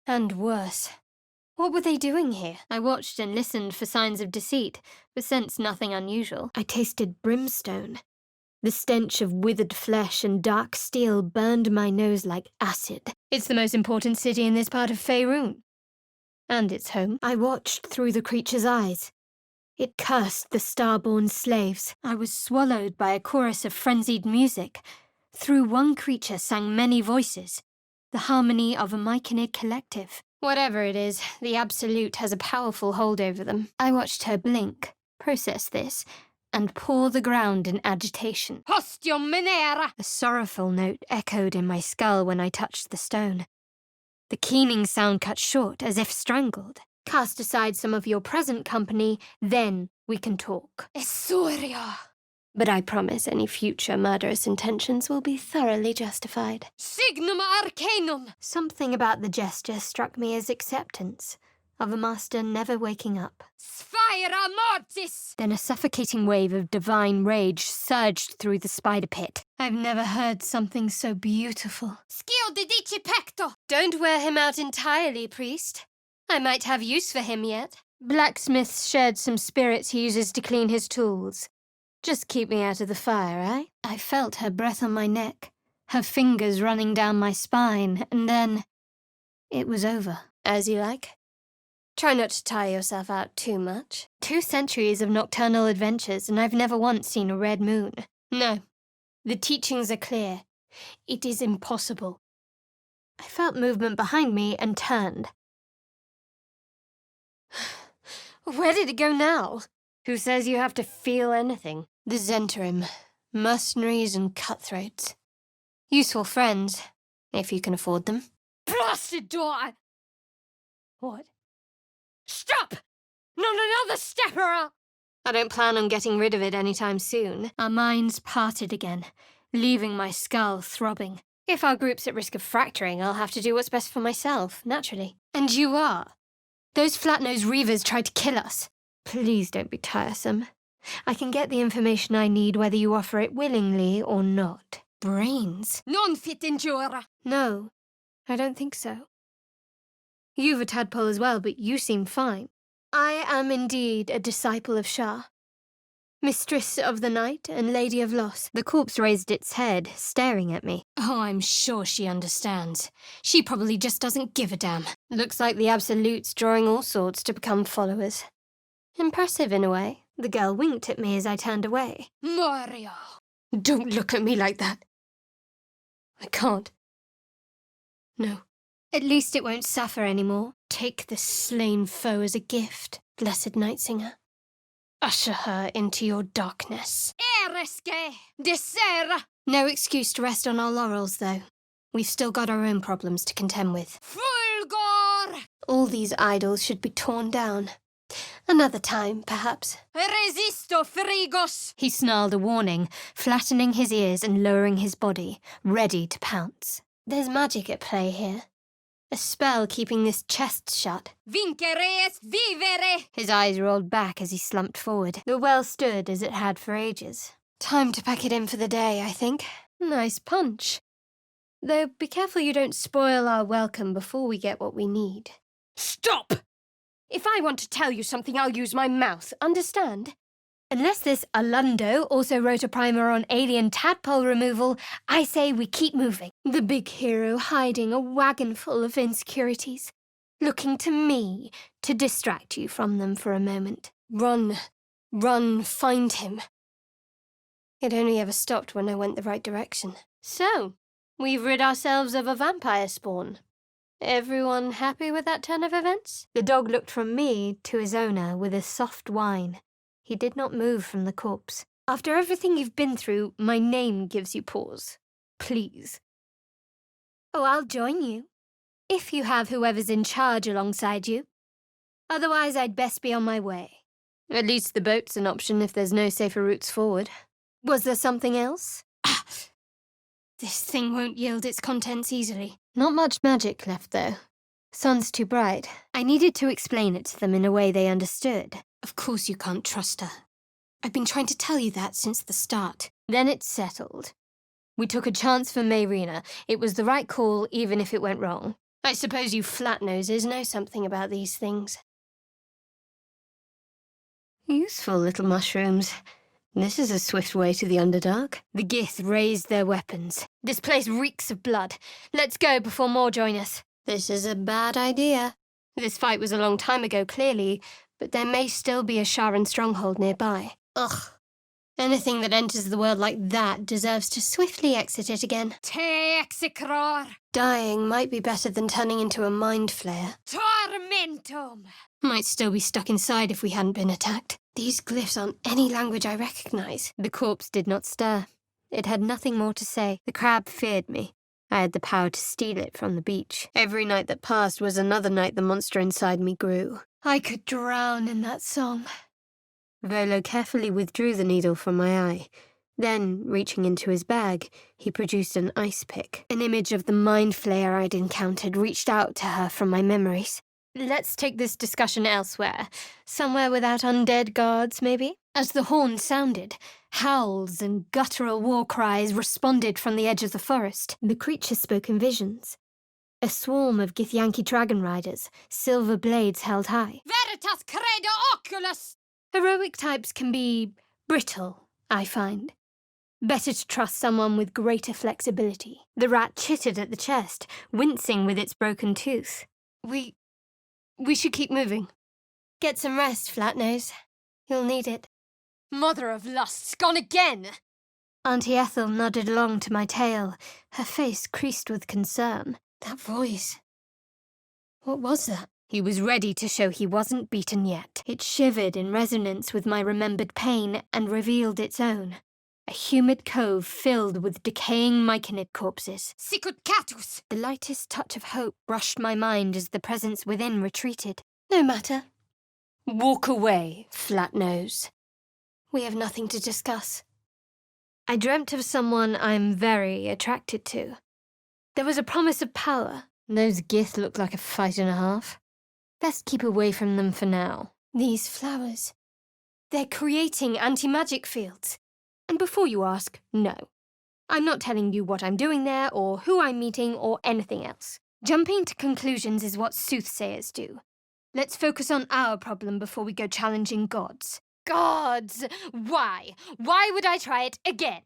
A: And worse. What were they doing here?
C: I watched and listened for signs of deceit, but sensed nothing unusual. I tasted brimstone. The stench of withered flesh and dark steel burned my nose like acid.
A: It's the most important city in this part of Faerun. And its home.
C: I watched through the creature's eyes. It cursed the star-born slaves. I was swallowed by a chorus of frenzied music. Through one creature sang many voices, the harmony of a Myconid collective.
A: Whatever it is, the Absolute has a powerful hold over them.
C: I watched her blink, process this, and paw the ground in agitation.
B: Hostium minera!
C: A sorrowful note echoed in my skull when I touched the stone. The keening sound cut short, as if strangled. Cast aside some of your present company, then we can talk.
B: Essuria!
A: But I promise any future murderous intentions will be thoroughly justified.
B: Signum arcanum!
C: Something about the gesture struck me as acceptance, of a master never waking up.
B: Sphira mortis!
C: Then a suffocating wave of divine rage surged through the spider pit.
A: I've never heard something so beautiful.
B: Scio dici pecto!
A: Don't wear him out entirely, priest. I might have use for him yet. Blacksmith shared some spirits he uses to clean his tools. Just keep me out of the fire, eh?
C: I felt her breath on my neck, her fingers running down my spine, and then it was over.
A: As you like. Try not to tire yourself out too much.
C: 2 centuries of nocturnal adventures, and I've never once seen a red moon.
A: No. The teachings are clear. It is impossible.
C: I felt movement behind me and turned.
A: Where did it go now? Who says you have to feel anything? The Zentarim. Mercenaries and cutthroats. Useful friends, if you can afford them.
B: Blasted door!
A: What?
B: Stop! Not another step or I'll...
A: I don't plan on getting rid of it anytime soon.
C: Our minds parted again, leaving my skull throbbing.
A: If our group's at risk of fracturing, I'll have to do what's best for myself, naturally. And you are. Those flat-nosed reavers tried to kill us. Please don't be tiresome. I can get the information I need whether you offer it willingly or not. Brains?
B: Non fit injura!
A: No, I don't think so. You've a tadpole as well, but you seem fine. I am indeed a disciple of Shah. Mistress of the night and lady of loss.
C: The corpse raised its head, staring at me.
A: Oh, I'm sure she understands. She probably just doesn't give a damn. Looks like the Absolute's drawing all sorts to become followers. Impressive in a way.
C: The girl winked at me as I turned away.
B: Morio!
A: Don't look at me like that. I can't. No. At least it won't suffer anymore. Take this slain foe as a gift, blessed Night Singer. Usher her into your darkness.
B: Eresque! Desera!
A: No excuse to rest on our laurels, though. We've still got our own problems to contend with.
B: Fulgor!
A: All these idols should be torn down. Another time, perhaps.
B: Resisto frigos!
C: He snarled a warning, flattening his ears and lowering his body, ready to pounce.
A: There's magic at play here. A spell keeping this chest shut.
B: Vinceres vivere!
C: His eyes rolled back as he slumped forward. The well stood as it had for ages.
A: Time to pack it in for the day, I think. Nice punch. Though be careful you don't spoil our welcome before we get what we need.
B: Stop!
A: If I want to tell you something, I'll use my mouth, understand? Unless this Alundo also wrote a primer on alien tadpole removal, I say we keep moving. The big hero hiding a wagon full of insecurities, looking to me to distract you from them for a moment. Run, find him. It only ever stopped when I went the right direction. So, we've rid ourselves of a vampire spawn. Everyone happy with that turn of events?
C: The dog looked from me to his owner with a soft whine. He did not move from the corpse.
A: After everything you've been through, my name gives you pause. Please. Oh, I'll join you. If you have whoever's in charge alongside you. Otherwise, I'd best be on my way. At least the boat's an option if there's no safer routes forward. Was there something else? This thing won't yield its contents easily.
C: Not much magic left, though. Sun's too bright. I needed to explain it to them in a way they understood.
A: Of course you can't trust her. I've been trying to tell you that since the start.
C: Then it's settled. We took a chance for Mayrina. It was the right call, even if it went wrong.
A: I suppose you flat-noses know something about these things.
C: Useful little mushrooms. This is a swift way to the Underdark.
A: The Gith raised their weapons. This place reeks of blood. Let's go before more join us.
C: This is a bad idea.
A: This fight was a long time ago, clearly, but there may still be a Sharan stronghold nearby. Ugh. Anything that enters the world like that deserves to swiftly exit it again.
B: Te execror.
A: Dying might be better than turning into a mind flayer.
B: Tormentum.
A: Might still be stuck inside if we hadn't been attacked. These glyphs aren't any language I recognize.
C: The corpse did not stir. It had nothing more to say. The crab feared me. I had the power to steal it from the beach. Every night that passed was another night the monster inside me grew.
A: I could drown in that song.
C: Volo carefully withdrew the needle from my eye. Then, reaching into his bag, he produced an ice pick.
A: An image of the mind flayer I'd encountered reached out to her from my memories. Let's take this discussion elsewhere. Somewhere without undead guards, maybe? As the horn sounded, howls and guttural war cries responded from the edge of the forest.
C: The creature spoke in visions. A swarm of Githyanki dragon riders, silver blades held high.
B: Veritas credo oculus.
A: Heroic types can be brittle, I find. Better to trust someone with greater flexibility.
C: The rat chittered at the chest, wincing with its broken tooth.
A: We should keep moving. Get some rest, Flatnose. You'll need it.
B: Mother of lusts, gone again!
C: Auntie Ethel nodded along to my tail, her face creased with concern.
A: That voice. What was that?
C: He was ready to show he wasn't beaten yet. It shivered in resonance with my remembered pain and revealed its own. A humid cove filled with decaying myconid corpses.
B: Sicut catus!
C: The lightest touch of hope brushed my mind as the presence within retreated.
A: No matter. Walk away, Flatnose. We have nothing to discuss.
C: I dreamt of someone I'm very attracted to. There was a promise of power. Those Gith looked like a fight and a half. Best keep away from them for now.
A: These flowers. They're creating anti-magic fields. And before you ask, no. I'm not telling you what I'm doing there, or who I'm meeting, or anything else. Jumping to conclusions is what soothsayers do. Let's focus on our problem before we go challenging gods.
B: Gods! Why? Why would I try it again?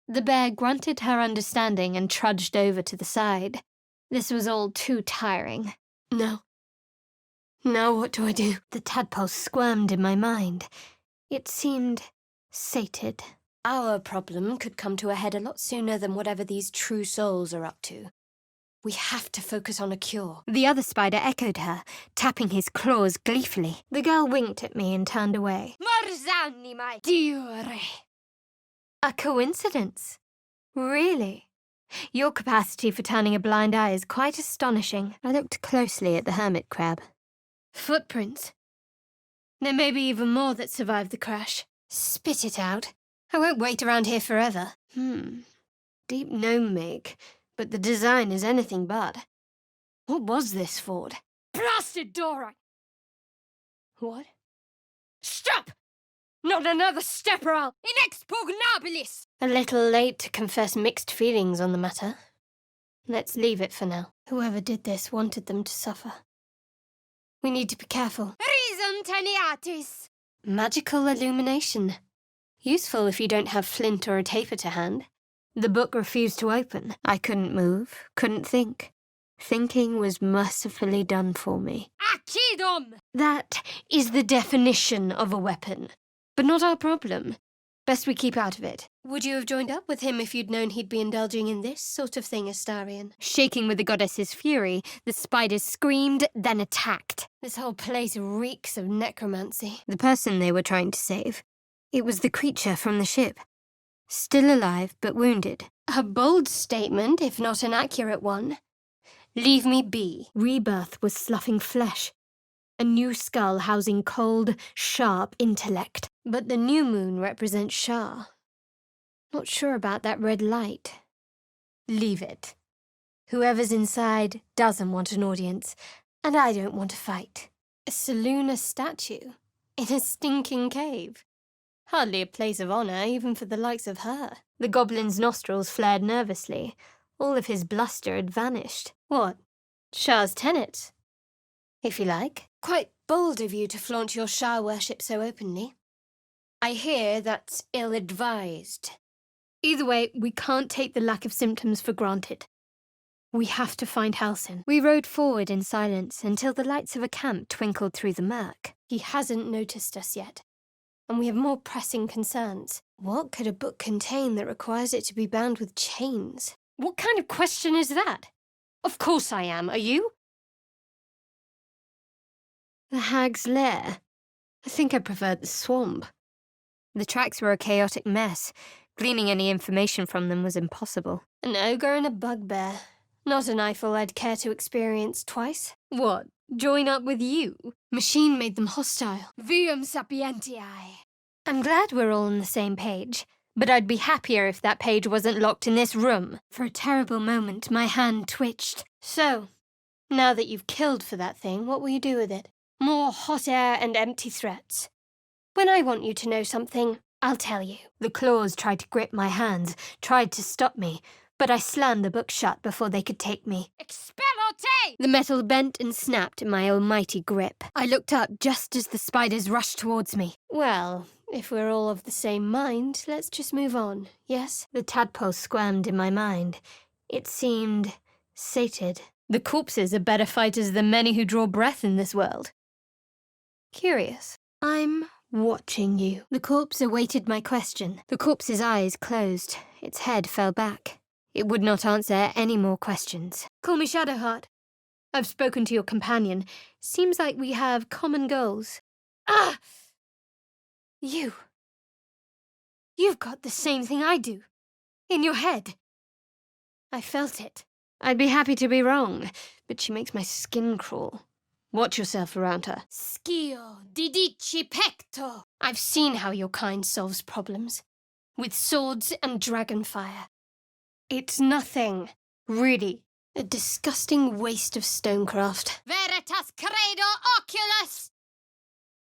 C: The bear grunted her understanding and trudged over to the side. This was all too tiring.
A: No. Now what do I do?
C: The tadpole squirmed in my mind. It seemed sated.
A: Our problem could come to a head a lot sooner than whatever these true souls are up to. We have to focus on a cure.
C: The other spider echoed her, tapping his claws gleefully. The girl winked at me and turned away.
B: Morzani, my diure.
C: A coincidence? Really? Your capacity for turning a blind eye is quite astonishing. I looked closely at the hermit crab.
A: Footprints. There may be even more that survived the crash. Spit it out. I won't wait around here forever. Deep gnome make, but the design is anything but. What was this, Ford?
B: Blasted Dora!
A: What?
B: Stop! Not another step or I'll inexpugnabilis!
A: A little late to confess mixed feelings on the matter. Let's leave it for now. Whoever did this wanted them to suffer. We need to be careful.
B: Reason teneatis!
A: Magical illumination. Useful if you don't have flint or a taper to hand.
C: The book refused to open. I couldn't move, couldn't think. Thinking was mercifully done for me.
A: Achidom! That is the definition of a weapon. But not our problem. Best we keep out of it. Would you have joined up with him if you'd known he'd be indulging in this sort of thing, Astarion?
C: Shaking with the goddess's fury, the spiders screamed, then attacked.
A: This whole place reeks of necromancy.
C: The person they were trying to save. It was the creature from the ship. Still alive, but wounded.
A: A bold statement, if not an accurate one. Leave me be.
C: Rebirth was sloughing flesh. A new skull housing cold, sharp intellect.
A: But the new moon represents Shah. Not sure about that red light. Leave it. Whoever's inside doesn't want an audience, and I don't want to fight. A Selûne statue in a stinking cave. Hardly a place of honor, even for the likes of her.
C: The goblin's nostrils flared nervously. All of his bluster had vanished.
A: What? Shah's tenets? If you like. Quite bold of you to flaunt your Shah worship so openly. I hear that's ill-advised.
C: Either way, we can't take the lack of symptoms for granted. We have to find Halsin. We rode forward in silence until the lights of a camp twinkled through the murk.
A: He hasn't noticed us yet, and we have more pressing concerns. What could a book contain that requires it to be bound with chains? What kind of question is that? Of course I am. Are you?
C: The Hag's Lair. I think I preferred the swamp. The tracks were a chaotic mess. Gleaning any information from them was impossible.
A: An ogre and a bugbear. Not an eyeful I'd care to experience twice.
C: What? Join up with you?
A: Machine made them hostile.
B: Vium sapientiae.
C: I'm glad we're all on the same page, but I'd be happier if that page wasn't locked in this room. For a terrible moment, my hand twitched.
A: So, now that you've killed for that thing, what will you do with it? More hot air and empty threats. When I want you to know something, I'll tell you.
C: The claws tried to grip my hands, tried to stop me, but I slammed the book shut before they could take me.
B: Expellote!
C: The metal bent and snapped in my almighty grip. I looked up just as the spiders rushed towards me.
A: Well, if we're all of the same mind, let's just move on, yes?
C: The tadpole squirmed in my mind. It seemed sated.
A: The corpses are better fighters than many who draw breath in this world. Curious.
C: I'm watching you. The corpse awaited my question. The corpse's eyes closed. Its head fell back. It would not answer any more questions.
A: Call me Shadowheart. I've spoken to your companion. Seems like we have common goals. Ah! You. You've got the same thing I do. In your head. I felt it. I'd be happy to be wrong, but she makes my skin crawl. Watch yourself around her.
B: Scio didici pecto.
A: I've seen how your kind solves problems. With swords and dragonfire. It's nothing, really. A disgusting waste of stonecraft.
B: Veritas credo oculus.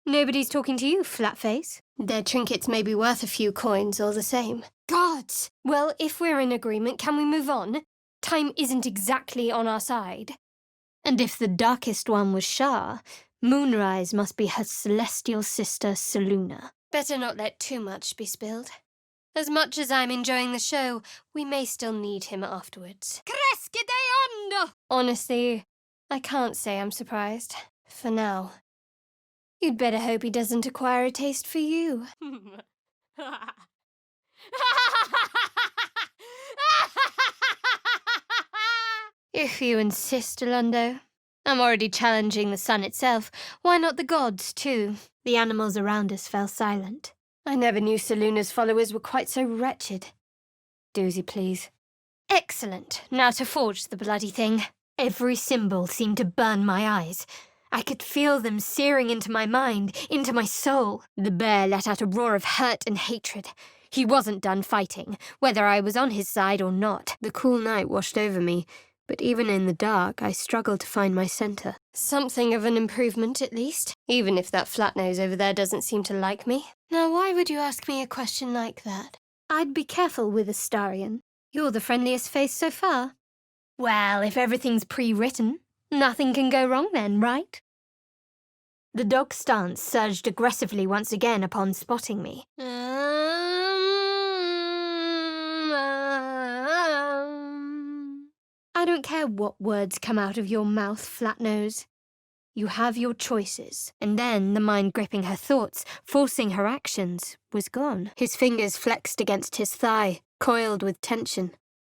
A: Nobody's talking to you, flatface. Their trinkets may be worth a few coins all the same. Gods! Well, if we're in agreement, can we move on? Time isn't exactly on our side. And if the darkest one was Shah, Moonrise must be her celestial sister, Selûne. Better not let too much be spilled. As much as I'm enjoying the show, we may still need him afterwards.
B: Cresce de hondo.
A: Honestly, I can't say I'm surprised. For now. You'd better hope he doesn't acquire a taste for you. If you insist, Alondo. I'm already challenging the sun itself. Why not the gods, too?
C: The animals around us fell silent.
A: I never knew Selûne's followers were quite so wretched. Doozy, please. Excellent. Now to forge the bloody thing.
C: Every symbol seemed to burn my eyes. I could feel them searing into my mind, into my soul. The bear let out a roar of hurt and hatred. He wasn't done fighting, whether I was on his side or not. The cool night washed over me, but even in the dark, I struggled to find my center.
A: Something of an improvement, at least. Even if that flatnose over there doesn't seem to like me. Now, why would you ask me a question like that?
C: I'd be careful with Astarion. You're the friendliest face so far. Well, if everything's pre-written, nothing can go wrong then, right? The dog's stance surged aggressively once again upon spotting me. I don't care what words come out of your mouth, Flatnose. You have your choices. And then the mind gripping her thoughts, forcing her actions, was gone. His fingers flexed against his thigh, coiled with tension,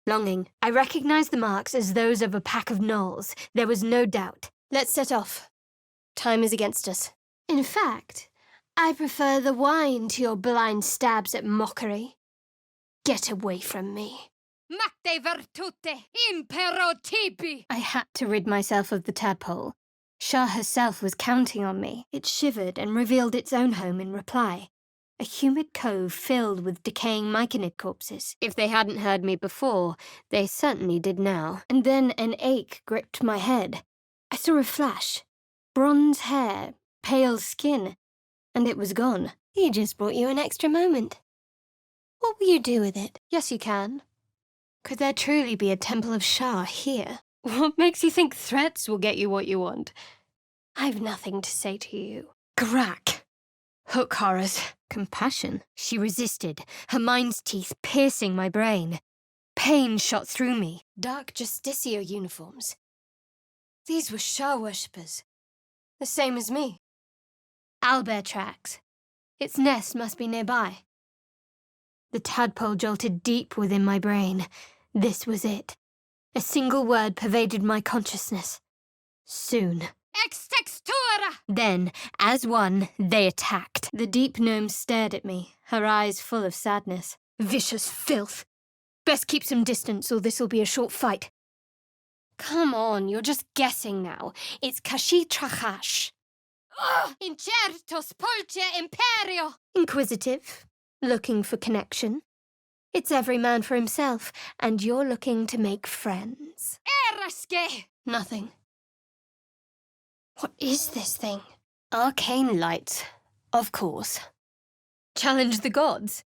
C: longing. I recognized the marks as those of a pack of gnolls. There was no doubt.
A: Let's set off. Time is against us.
C: In fact, I prefer the wine to your blind stabs at mockery. Get away from me.
B: Macte virtute impero tibi!
C: I had to rid myself of the tadpole. Shah herself was counting on me. It shivered and revealed its own home in reply. A humid cove filled with decaying myconid corpses. If they hadn't heard me before, they certainly did now. And then an ache gripped my head. I saw a flash. Bronze hair, pale skin, and it was gone.
A: He just brought you an extra moment. What will you do with it?
C: Yes, you can. Could there truly be a Temple of Shah here? What makes you think threats will get you what you want?
A: I've nothing to say to you.
C: Grack. Hook horrors. Compassion. She resisted, her mind's teeth piercing my brain. Pain shot through me.
A: Dark Justicia uniforms. These were Shah worshippers. The same as me.
C: Owlbear tracks. Its nest must be nearby. The tadpole jolted deep within my brain. This was it. A single word pervaded my consciousness. Soon.
B: Ex textura!
C: Then, as one, they attacked. The deep gnome stared at me, her eyes full of sadness. Vicious filth. Best keep some distance or this'll be a short fight.
A: Come on, you're just guessing now. It's Kashi Trachash.
B: Incerto spulce imperio!
C: Inquisitive. Looking for connection. It's every man for himself, and you're looking to make friends.
B: Erasque!
A: Nothing. What is this thing?
C: Arcane lights, of course. Challenge the gods?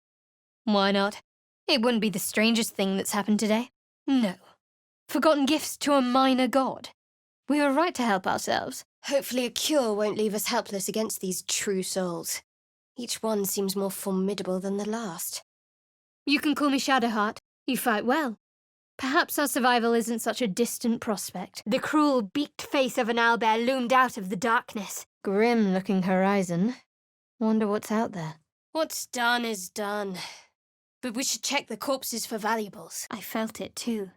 C: Why not? It wouldn't be the strangest thing that's happened today. No. Forgotten gifts to a minor god. We were right to help ourselves.
A: Hopefully a cure won't leave us helpless against these true souls. Each one seems more formidable than the last.
C: You can call me Shadowheart. You fight well. Perhaps our survival isn't such a distant prospect. The cruel, beaked face of an owlbear loomed out of the darkness. Grim-looking horizon. Wonder what's out there.
A: What's done is done. But we should check the corpses for valuables.
C: I felt it too.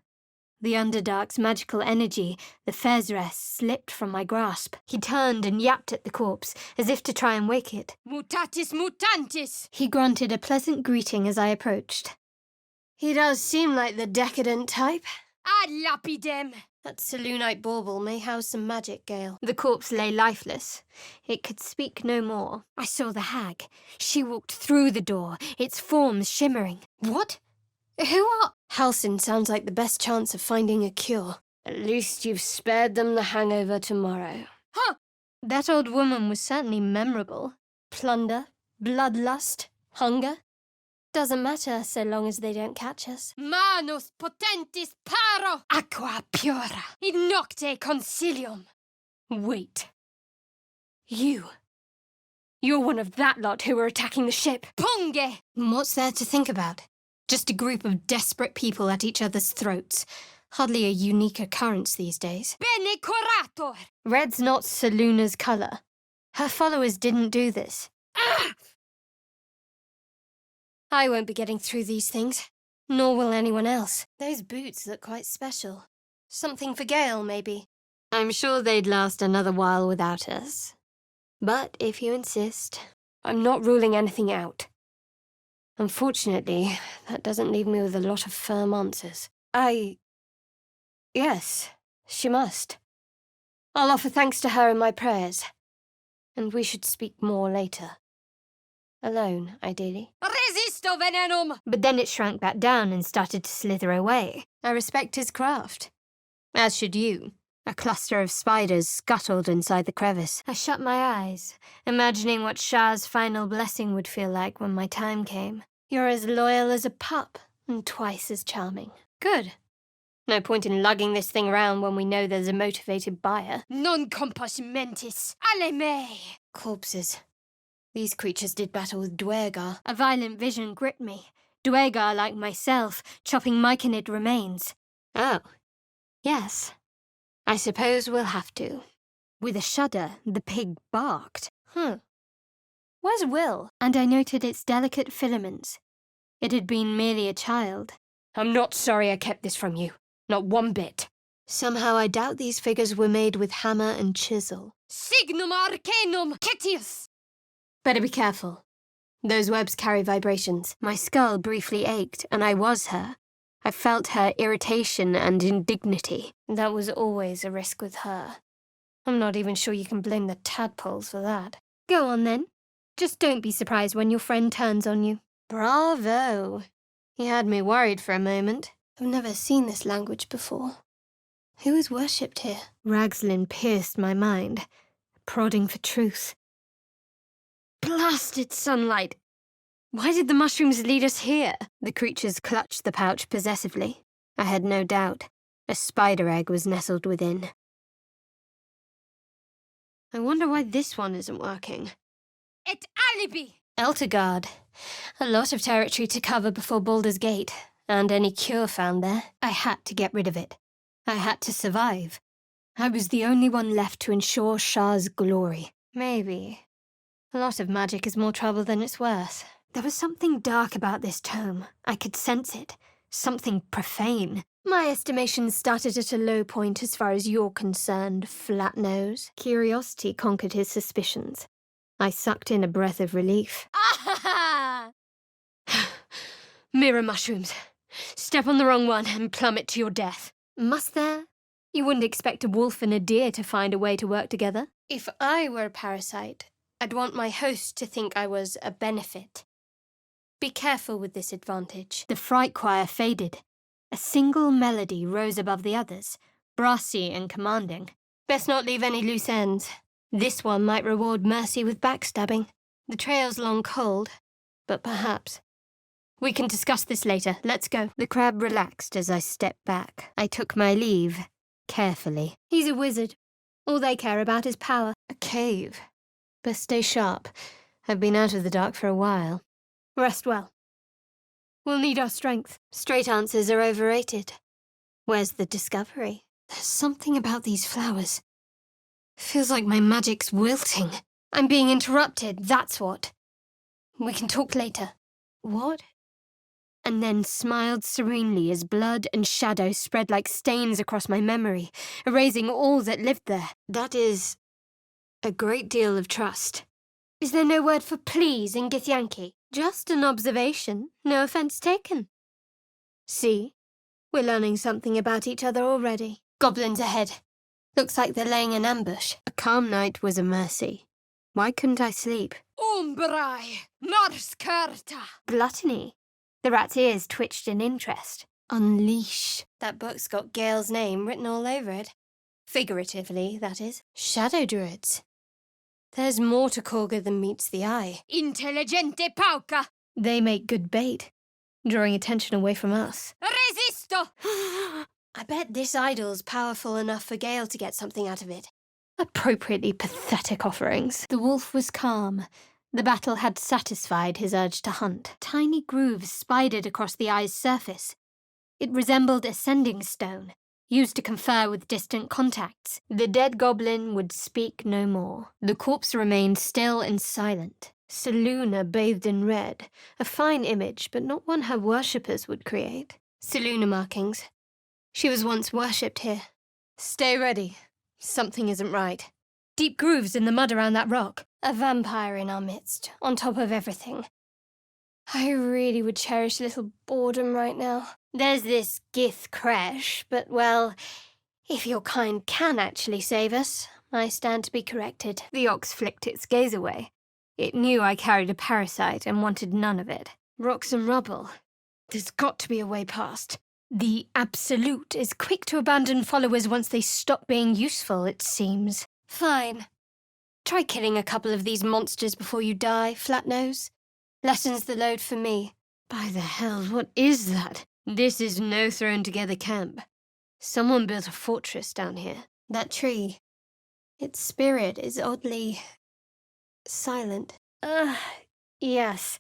C: The Underdark's magical energy, the Fezres, slipped from my grasp. He turned and yapped at the corpse, as if to try and wake it.
B: Mutatis mutantis!
C: He grunted a pleasant greeting as I approached.
A: He does seem like the decadent type.
B: Ad lapidem!
A: That Selûnite bauble may house some magic, Gale.
C: The corpse lay lifeless. It could speak no more. I saw the hag. She walked through the door, its forms shimmering.
A: What? Who are... Halcyon sounds like the best chance of finding a cure. At least you've spared them the hangover tomorrow.
B: Huh!
C: That old woman was certainly memorable.
A: Plunder, bloodlust, hunger. Doesn't matter so long as they don't catch us.
B: Manus potentis paro!
A: Aqua pura.
B: In nocte consilium!
A: Wait. You're one of that lot who were attacking the ship.
B: Punge!
A: What's there to think about? Just a group of desperate people at each other's throats. Hardly a unique occurrence these days.
B: Bene curator!
C: Red's not Selûna's colour. Her followers didn't do this.
B: Ah!
A: I won't be getting through these things. Nor will anyone else. Those boots look quite special. Something for Gale, maybe.
C: I'm sure they'd last another while without us. But if you insist...
A: I'm not ruling anything out. Unfortunately, that doesn't leave me with a lot of firm answers. Yes, she must. I'll offer thanks to her in my prayers. And we should speak more later. Alone, ideally.
B: Resisto venenum!
C: But then it shrank back down and started to slither away.
A: I respect his craft.
C: As should you. A cluster of spiders scuttled inside the crevice. I shut my eyes, imagining what Shah's final blessing would feel like when my time came.
A: You're as loyal as a pup, and twice as charming.
C: Good.
A: No point in lugging this thing around when we know there's a motivated buyer.
B: Non compos mentis. Ale me.
A: Corpses. These creatures did battle with Dwergar.
C: A violent vision gripped me. Dwergar, like myself, chopping myconid remains.
A: Oh. Yes. I suppose we'll have to.
C: With a shudder, the pig barked.
A: Where's Will?
C: And I noted its delicate filaments. It had been merely a child.
A: I'm not sorry I kept this from you. Not one bit. Somehow I doubt these figures were made with hammer and chisel.
B: Signum arcanum cetius.
A: Better be careful. Those webs carry vibrations.
C: My skull briefly ached, and I was her. I felt her irritation and indignity.
A: That was always a risk with her. I'm not even sure you can blame the tadpoles for that.
C: Go on, then. Just don't be surprised when your friend turns on you.
A: Bravo! You had me worried for a moment. I've never seen this language before. Who is worshipped here?
C: Ragslin pierced my mind, prodding for truth.
A: Blasted sunlight! Why did the mushrooms lead us here?
C: The creatures clutched the pouch possessively. I had no doubt. A spider egg was nestled within.
A: I wonder why this one isn't working.
B: Et alibi.
A: Eltergard. A lot of territory to cover before Baldur's Gate, and any cure found there.
C: I had to get rid of it. I had to survive. I was the only one left to ensure Shah's glory.
A: Maybe. A lot of magic is more trouble than it's worth.
C: There was something dark about this tome. I could sense it. Something profane.
A: My estimations started at a low point as far as you're concerned, flat nose.
C: Curiosity conquered his suspicions. I sucked in a breath of relief.
B: Ah!
A: Mirror mushrooms. Step on the wrong one and plummet to your death.
C: Must there?
A: You wouldn't expect a wolf and a deer to find a way to work together. If I were a parasite, I'd want my host to think I was a benefit. Be careful with this advantage.
C: The fright choir faded. A single melody rose above the others, brassy and commanding.
A: Best not leave any loose ends. This one might reward mercy with backstabbing. The trail's long cold, but perhaps. We can discuss this later. Let's go.
C: The crab relaxed as I stepped back. I took my leave, carefully.
A: He's a wizard. All they care about is power. A cave. Best stay sharp. I've been out of the dark for a while. Rest well. We'll need our strength. Straight answers are overrated. Where's the discovery? There's something about these flowers. Feels like my magic's wilting. I'm being interrupted, that's what. We can talk later. What?
C: And then smiled serenely as blood and shadow spread like stains across my memory, erasing all that lived there.
A: That is a great deal of trust.
C: Is there no word for please in Githyanki?
A: Just an observation, no offence taken. See, we're learning something about each other already. Goblins ahead. Looks like they're laying an ambush.
C: A calm night was a mercy. Why couldn't I sleep?
B: Umbrai. Mars carta.
C: Gluttony. The rat's ears twitched in interest.
A: Unleash. That book's got Gale's name written all over it. Figuratively, that is. Shadow druids. There's more to Korga than meets the eye.
B: Intelligente pauca.
A: They make good bait, drawing attention away from us.
B: Resisto.
A: I bet this idol's powerful enough for Gale to get something out of it. Appropriately pathetic offerings.
C: The wolf was calm. The battle had satisfied his urge to hunt. Tiny grooves spidered across the eye's surface. It resembled a sending stone, used to confer with distant contacts. The dead goblin would speak no more. The corpse remained still and silent.
A: Seluna bathed in red. A fine image, but not one her worshippers would create. Seluna markings. She was once worshipped here. Stay ready. Something isn't right. Deep grooves in the mud around that rock. A vampire in our midst, on top of everything. I really would cherish a little boredom right now. There's this Gith Crash, but, well, if your kind can actually save us, I stand to be corrected. The ox flicked its gaze away. It knew I carried a parasite and wanted none of it. Rocks and rubble. There's got to be a way past. The Absolute is quick to abandon followers once they stop being useful, it seems. Fine. Try killing a couple of these monsters before you die, Flatnose. Lessens the load for me. By the hell, what is that? This is no thrown-together camp.
C: Someone built a fortress down here. That tree, its spirit is oddly silent.
A: Yes.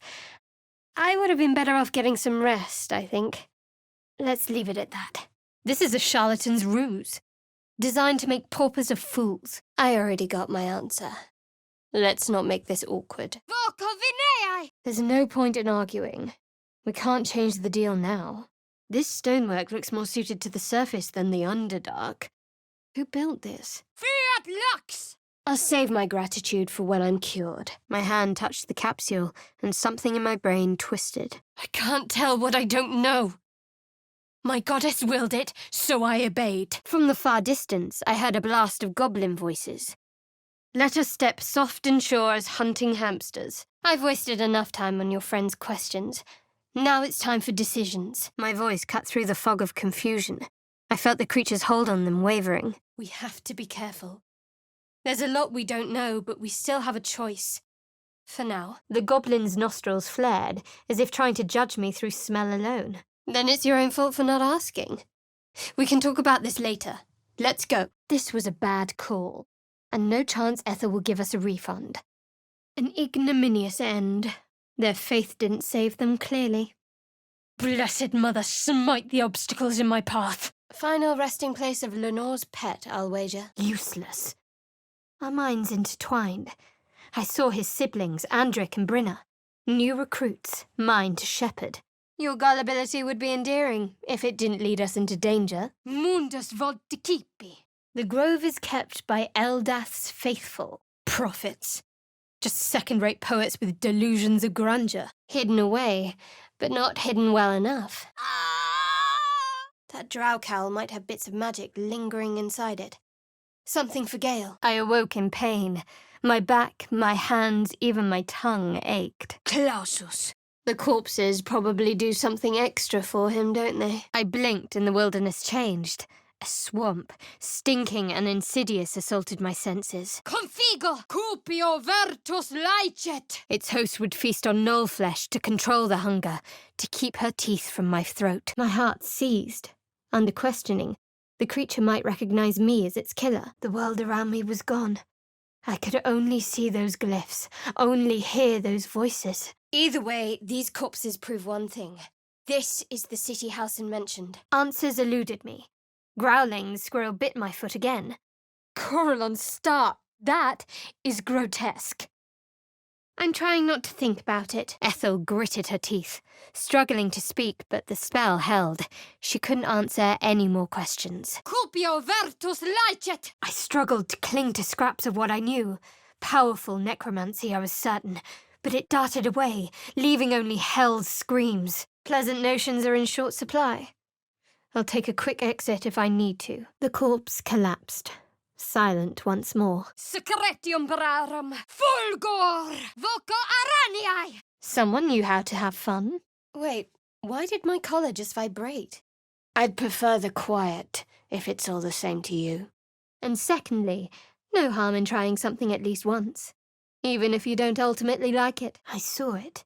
A: I would have been better off getting some rest, I think. Let's leave it at that. This is a charlatan's ruse, designed to make paupers of fools. I already got my answer. Let's not make this awkward. There's no point in arguing. We can't change the deal now. This stonework looks more suited to the surface than the Underdark. Who built this?
B: Fiat Lux!
A: I'll save my gratitude for when I'm cured.
C: My hand touched the capsule, and something in my brain twisted.
A: I can't tell what I don't know. My goddess willed it, so I obeyed.
C: From the far distance, I heard a blast of goblin voices.
A: Let us step soft and sure as hunting hamsters. I've wasted enough time on your friend's questions. Now it's time for decisions.
C: My voice cut through the fog of confusion. I felt the creature's hold on them wavering.
A: We have to be careful. There's a lot we don't know, but we still have a choice. For now.
C: The goblin's nostrils flared, as if trying to judge me through smell alone.
A: Then it's your own fault for not asking. We can talk about this later. Let's go. This was a bad call, and no chance Ethel will give us a refund. An ignominious end. Their faith didn't save them, clearly. Blessed Mother, smite the obstacles in my path. Final resting place of Lenore's pet, I'll wager.
C: Useless. Our minds intertwined. I saw his siblings, Andric and Brinna. New recruits, mine to shepherd.
A: Your gullibility would be endearing, if it didn't lead us into danger. Mundus Voldicipi. The grove is kept by Eldath's faithful prophets. Just second-rate poets with delusions of grandeur. Hidden away, but not hidden well enough. That drow cowl might have bits of magic lingering inside it. Something for Gale.
C: I awoke in pain. My back, my hands, even my tongue ached.
A: Clausus. The corpses probably do something extra for him, don't they?
C: I blinked and the wilderness changed. A swamp, stinking and insidious, assaulted my senses.
B: Configo! Cupio vertus laicet!
C: Its host would feast on gnoll flesh to control the hunger, to keep her teeth from my throat. My heart seized. Under questioning, the creature might recognize me as its killer. The world around me was gone. I could only see those glyphs, only hear those voices.
A: Either way, these corpses prove one thing. This is the city Halsin mentioned.
C: Answers eluded me. Growling, the squirrel bit my foot again.
A: Coralon, stop! That is grotesque. I'm trying not to think about it.
C: Ethel gritted her teeth, struggling to speak, but the spell held. She couldn't answer any more questions.
B: Cupio vertus laicet!
C: I struggled to cling to scraps of what I knew. Powerful necromancy, I was certain. But it darted away, leaving only hell's screams.
A: Pleasant notions are in short supply. I'll take a quick exit if I need to.
C: The corpse collapsed, silent once more.
B: Secretium pararum, fulgor, voco araniae!
A: Someone knew how to have fun. Wait, why did my collar just vibrate? I'd prefer the quiet, if it's all the same to you.
C: And secondly, no harm in trying something at least once. Even if you don't ultimately like it. I saw it.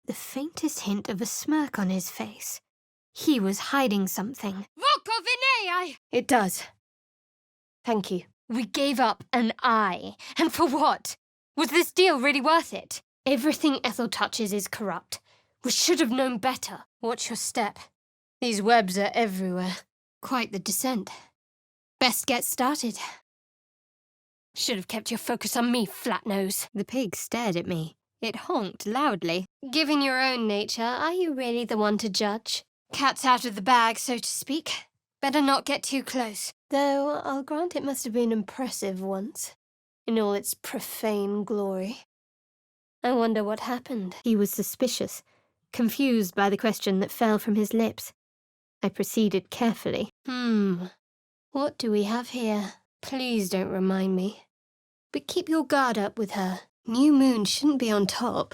C: The faintest hint of a smirk on his face. He was hiding something.
B: Voco vineae!
A: It does. Thank you. We gave up an eye. And for what? Was this deal really worth it? Everything Ethel touches is corrupt. We should have known better. Watch your step. These webs are everywhere. Quite the descent. Best get started. Should have kept your focus on me, Flatnose.
C: The pig stared at me. It honked loudly.
A: Given your own nature, are you really the one to judge? Cat's out of the bag, so to speak. Better not get too close. Though I'll grant it must have been impressive once, in all its profane glory. I wonder what happened.
C: He was suspicious, confused by the question that fell from his lips. I proceeded carefully.
A: What do we have here? Please don't remind me. But keep your guard up with her. New moon shouldn't be on top.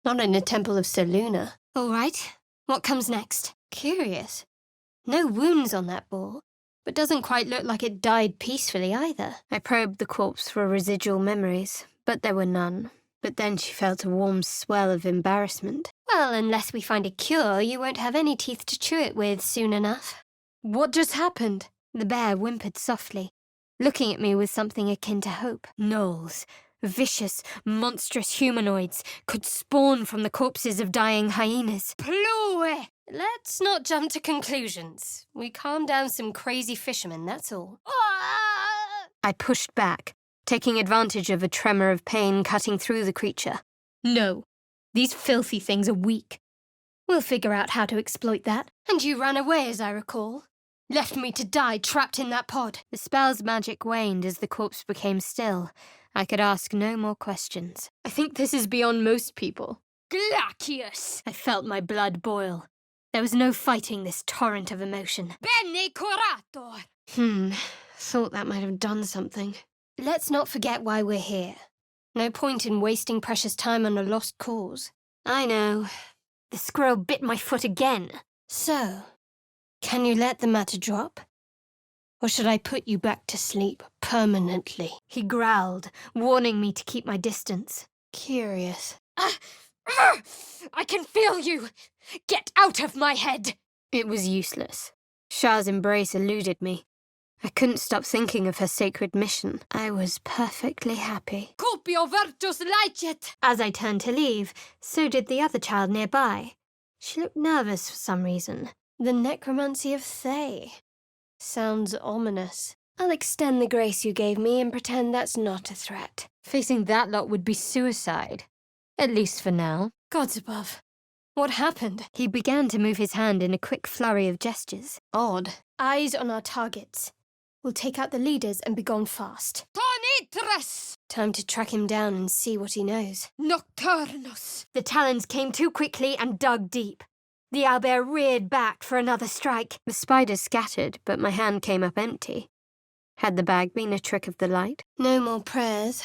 A: Not in a temple of Soluna. All right, what comes next? Curious. No wounds on that ball, but doesn't quite look like it died peacefully either.
C: I probed the corpse for residual memories, but there were none. But then she felt a warm swell of embarrassment.
A: Well, unless we find a cure, you won't have any teeth to chew it with soon enough. What just happened?
C: The bear whimpered softly, looking at me with something akin to hope. Gnolls, vicious, monstrous humanoids, could spawn from the corpses of dying hyenas.
A: Ploe! Let's not jump to conclusions. We calmed down some crazy fishermen, that's all.
C: I pushed back, taking advantage of a tremor of pain cutting through the creature. No, these filthy things are weak. We'll figure out how to exploit that.
A: And you ran away, as I recall. Left me to die trapped in that pod.
C: The spell's magic waned as the corpse became still. I could ask no more questions.
A: I think this is beyond most people.
B: Glacius!
C: I felt my blood boil. There was no fighting this torrent of emotion.
B: Bene curator!
A: Thought that might have done something. Let's not forget why we're here. No point in wasting precious time on a lost cause.
C: I know. The squirrel bit my foot again.
A: So, can you let the matter drop? Or should I put you back to sleep permanently?
C: He growled, warning me to keep my distance.
A: Curious.
B: I can feel you! Get out of my head!
C: It was useless. Shah's embrace eluded me. I couldn't stop thinking of her sacred mission. I was perfectly happy.
B: Copio virtus licet!
C: As I turned to leave, so did the other child nearby. She looked nervous for some reason.
A: The necromancy of Thay. Sounds ominous. I'll extend the grace you gave me and pretend that's not a threat.
C: Facing that lot would be suicide. At least for now.
A: Gods above. What happened?
C: He began to move his hand in a quick flurry of gestures.
A: Odd. Eyes on our targets. We'll take out the leaders and be gone fast.
B: Tonitres!
A: Time to track him down and see what he knows.
B: Nocturnus!
C: The talons came too quickly and dug deep. The owlbear reared back for another strike. The spiders scattered, but my hand came up empty. Had the bag been a trick of the light?
A: No more prayers.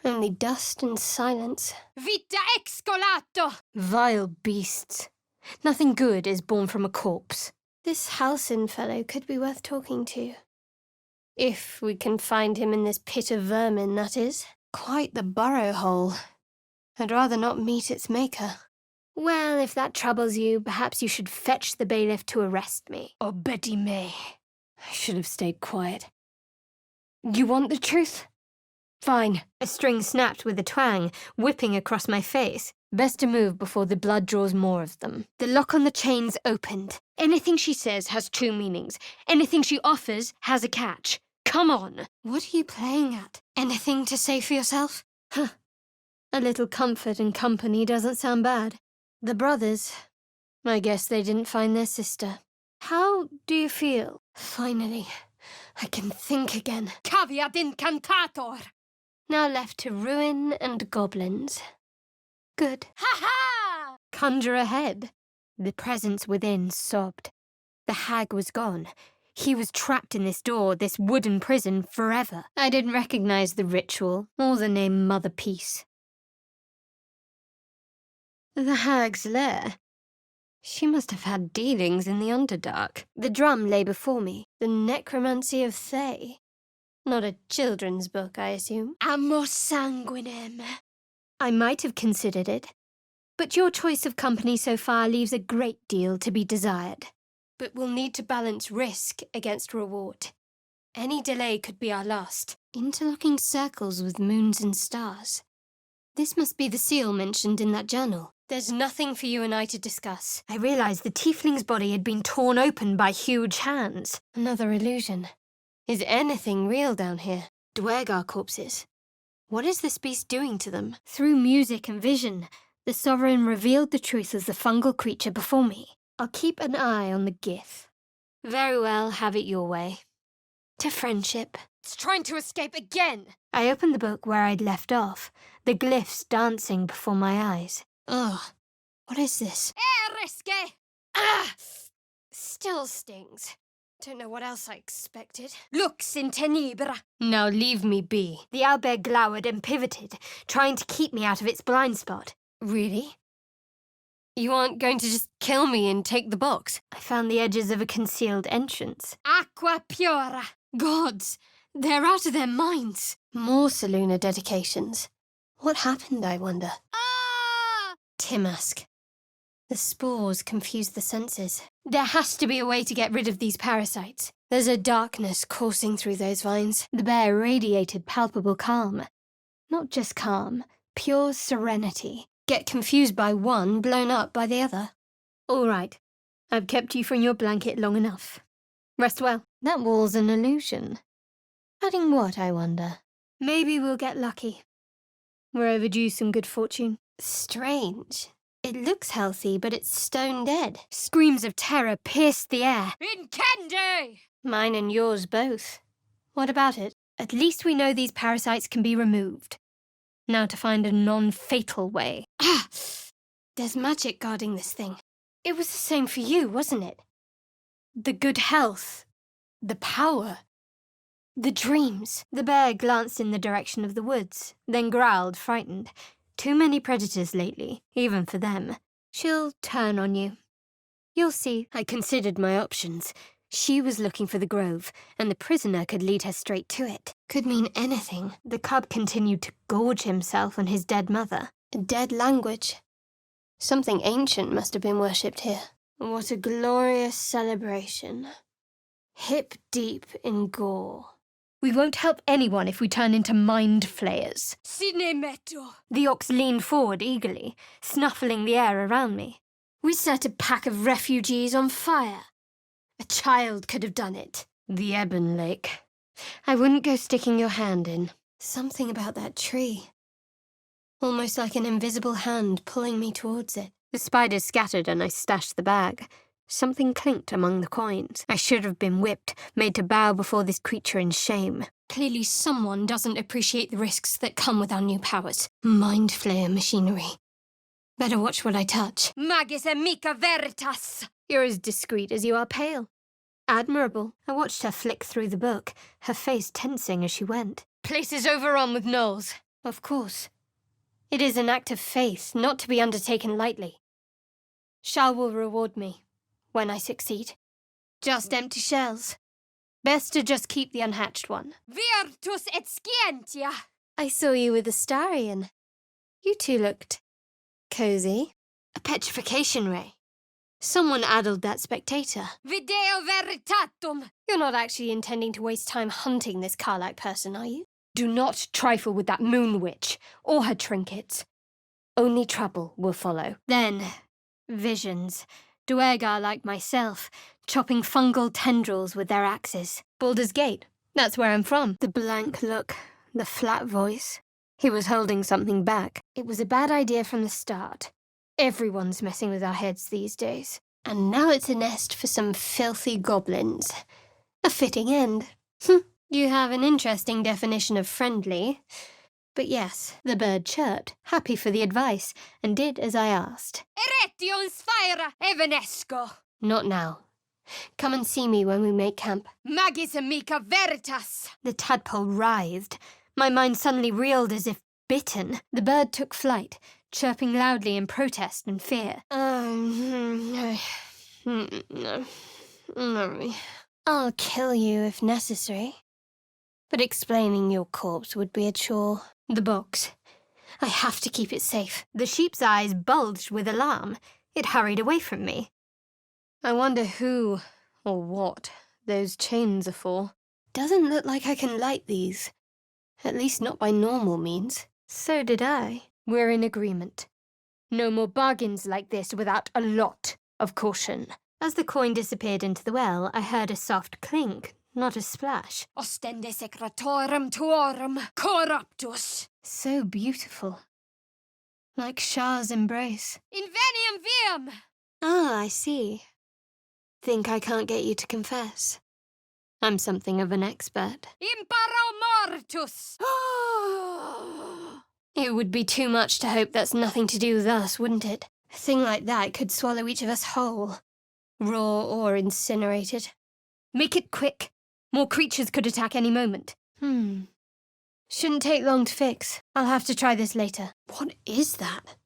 A: Only dust and silence.
B: Vita excolato!
C: Vile beasts. Nothing good is born from a corpse.
A: This Halcyon fellow could be worth talking to. If we can find him in this pit of vermin, that is. Quite the burrow hole. I'd rather not meet its maker.
C: Well, if that troubles you, perhaps you should fetch the bailiff to arrest me.
A: Or Betty May. I should have stayed quiet. You want the truth? Fine.
C: A string snapped with a twang, whipping across my face. Best to move before the blood draws more of them. The lock on the chains opened. Anything she says has two meanings. Anything she offers has a catch. Come on.
A: What are you playing at? Anything to say for yourself?
C: Huh. A little comfort and company doesn't sound bad.
A: The brothers. I guess they didn't find their sister. How do you feel? Finally, I can think again.
B: Caveat incantator!
A: Now left to ruin and goblins. Good.
B: Ha ha!
C: Conjure ahead. The presence within sobbed. The hag was gone. He was trapped in this door, this wooden prison, forever. I didn't recognize the ritual or the name Mother Peace. The hag's lair. She must have had dealings in the Underdark. The drum lay before me.
A: The Necromancy of Thay. Not a children's book, I assume.
B: Amo sanguinem.
C: I might have considered it, but your choice of company so far leaves a great deal to be desired.
A: But we'll need to balance risk against reward. Any delay could be our last. Interlocking circles with moons and stars. This must be the seal mentioned in that journal. There's nothing for you and I to discuss.
C: I realized the tiefling's body had been torn open by huge hands.
A: Another illusion. Is anything real down here? Dwergar corpses. What is this beast doing to them?
C: Through music and vision, the Sovereign revealed the truth of the fungal creature before me. I'll keep an eye on the gif.
A: Very well, have it your way. To friendship.
B: It's trying to escape again!
C: I opened the book where I'd left off, the glyphs dancing before my eyes.
A: Ugh. What is this?
B: Eresque!
A: Ah! Still stings. Don't know what else I expected.
B: Lux in tenebra.
A: Now leave me be.
C: The owlbear glowered and pivoted, trying to keep me out of its blind spot.
A: Really? You aren't going to just kill me and take the box?
C: I found the edges of a concealed entrance.
B: Aqua pura.
A: Gods, they're out of their minds. More Seluna dedications. What happened, I wonder?
B: Ah!
A: Timask. The spores confuse the senses. There has to be a way to get rid of these parasites. There's a darkness coursing through those vines. The bear radiated palpable calm. Not just calm, pure serenity. Get confused by one, blown up by the other. All right, I've kept you from your blanket long enough. Rest well. That wall's an illusion. Adding what, I wonder? Maybe we'll get lucky. We're overdue some good fortune. Strange. It looks healthy, but it's stone dead. Screams of terror pierced the air.
B: Incendy!
A: Mine and yours both. What about it? At least we know these parasites can be removed. Now to find a non-fatal way. Ah! There's magic guarding this thing. It was the same for you, wasn't it? The good health. The power. The dreams. The bear glanced in the direction of the woods, then growled, frightened. Too many predators lately, even for them. She'll turn on you. You'll see. I considered my options. She was looking for the grove, and the prisoner could lead her straight to it. Could mean anything. The cub continued to gorge himself on his dead mother. A dead language. Something ancient must have been worshipped here. What a glorious celebration. Hip deep in gore. We won't help anyone if we turn into mind flayers.
B: Cinemetto!
A: The ox leaned forward eagerly, snuffling the air around me. We set a pack of refugees on fire. A child could have done it. The Ebon Lake. I wouldn't go sticking your hand in. Something about that tree. Almost like an invisible hand pulling me towards it. The spiders scattered and I stashed the bag. Something clinked among the coins. I should have been whipped, made to bow before this creature in shame. Clearly someone doesn't appreciate the risks that come with our new powers. Mind flayer machinery. Better watch what I touch.
B: Magis amica veritas!
A: You're as discreet as you are pale. Admirable. I watched her flick through the book, her face tensing as she went. Place is overrun with gnolls. Of course. It is an act of faith, not to be undertaken lightly. Shal will reward me. When I succeed. Just empty shells. Best to just keep the unhatched one.
B: Virtus et scientia!
A: I saw you with Astarion. You two looked cozy. A petrification ray. Someone addled that spectator.
B: Video veritatum!
A: You're not actually intending to waste time hunting this Karlak person, are you? Do not trifle with that moon witch, or her trinkets. Only trouble will follow. Then, visions. Duergar like myself, chopping fungal tendrils with their axes. Baldur's Gate. That's where I'm from. The blank look, the flat voice. He was holding something back. It was a bad idea from the start. Everyone's messing with our heads these days. And now it's a nest for some filthy goblins. A fitting end. You have an interesting definition of friendly. But yes, the bird chirped, happy for the advice, and did as I asked.
B: Eretion sphaera evanesco!
A: Not now. Come and see me when we make camp.
B: Magis amica veritas!
A: The tadpole writhed. My mind suddenly reeled as if bitten. The bird took flight, chirping loudly in protest and fear. I'll kill you if necessary. But explaining your corpse would be a chore. The box. I have to keep it safe. The sheep's eyes bulged with alarm. It hurried away from me. I wonder who, or what, those chains are for. Doesn't look like I can light these. At least not by normal means. So did I. We're in agreement. No more bargains like this without a lot of caution. As the coin disappeared into the well, I heard a soft clink, not a splash.
B: Ostende secretorum tuorum corruptus.
A: So beautiful. Like Shah's embrace.
B: Inveniam viam!
A: Ah, I see. Think I can't get you to confess? I'm something of an expert.
B: Imparo mortus!
A: It would be too much to hope that's nothing to do with us, wouldn't it? A thing like that could swallow each of us whole. Raw or incinerated. Make it quick. More creatures could attack any moment. Shouldn't take long to fix. I'll have to try this later. What is that?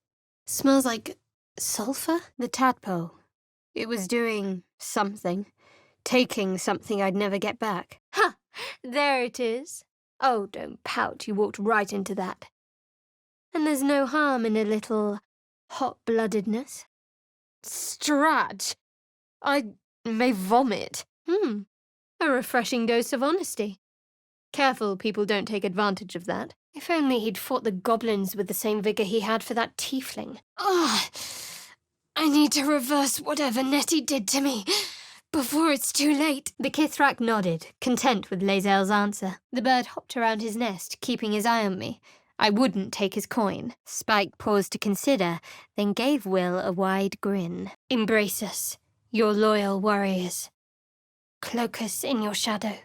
A: Smells like sulfur? The tadpole. It was doing something. Taking something I'd never get back. Ha! There it is. Oh, don't pout. You walked right into that. And there's no harm in a little hot-bloodedness. Strat, I may vomit. A refreshing dose of honesty. Careful people don't take advantage of that. If only he'd fought the goblins with the same vigor he had for that tiefling. I need to reverse whatever Nettie did to me before it's too late.
C: The Kithrak nodded, content with Lae'zel's answer. The bird hopped around his nest, keeping his eye on me. I wouldn't take his coin. Spike paused to consider, then gave Will a wide grin. Embrace us, your loyal warriors. Cloak us in your shadow.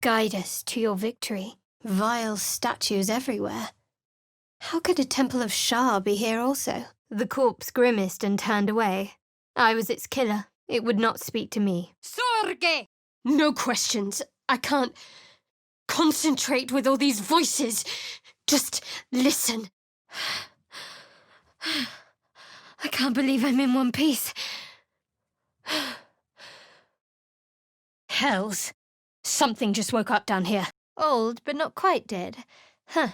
C: Guide us to your victory.
A: Vile statues everywhere. How could a temple of Shah be here also?
C: The corpse grimaced and turned away. I was its killer. It would not speak to me.
A: Sorge! No questions. I can't concentrate with all these voices. Just listen. I can't believe I'm in one piece. Hells. Something just woke up down here.
C: Old, but not quite dead. Huh.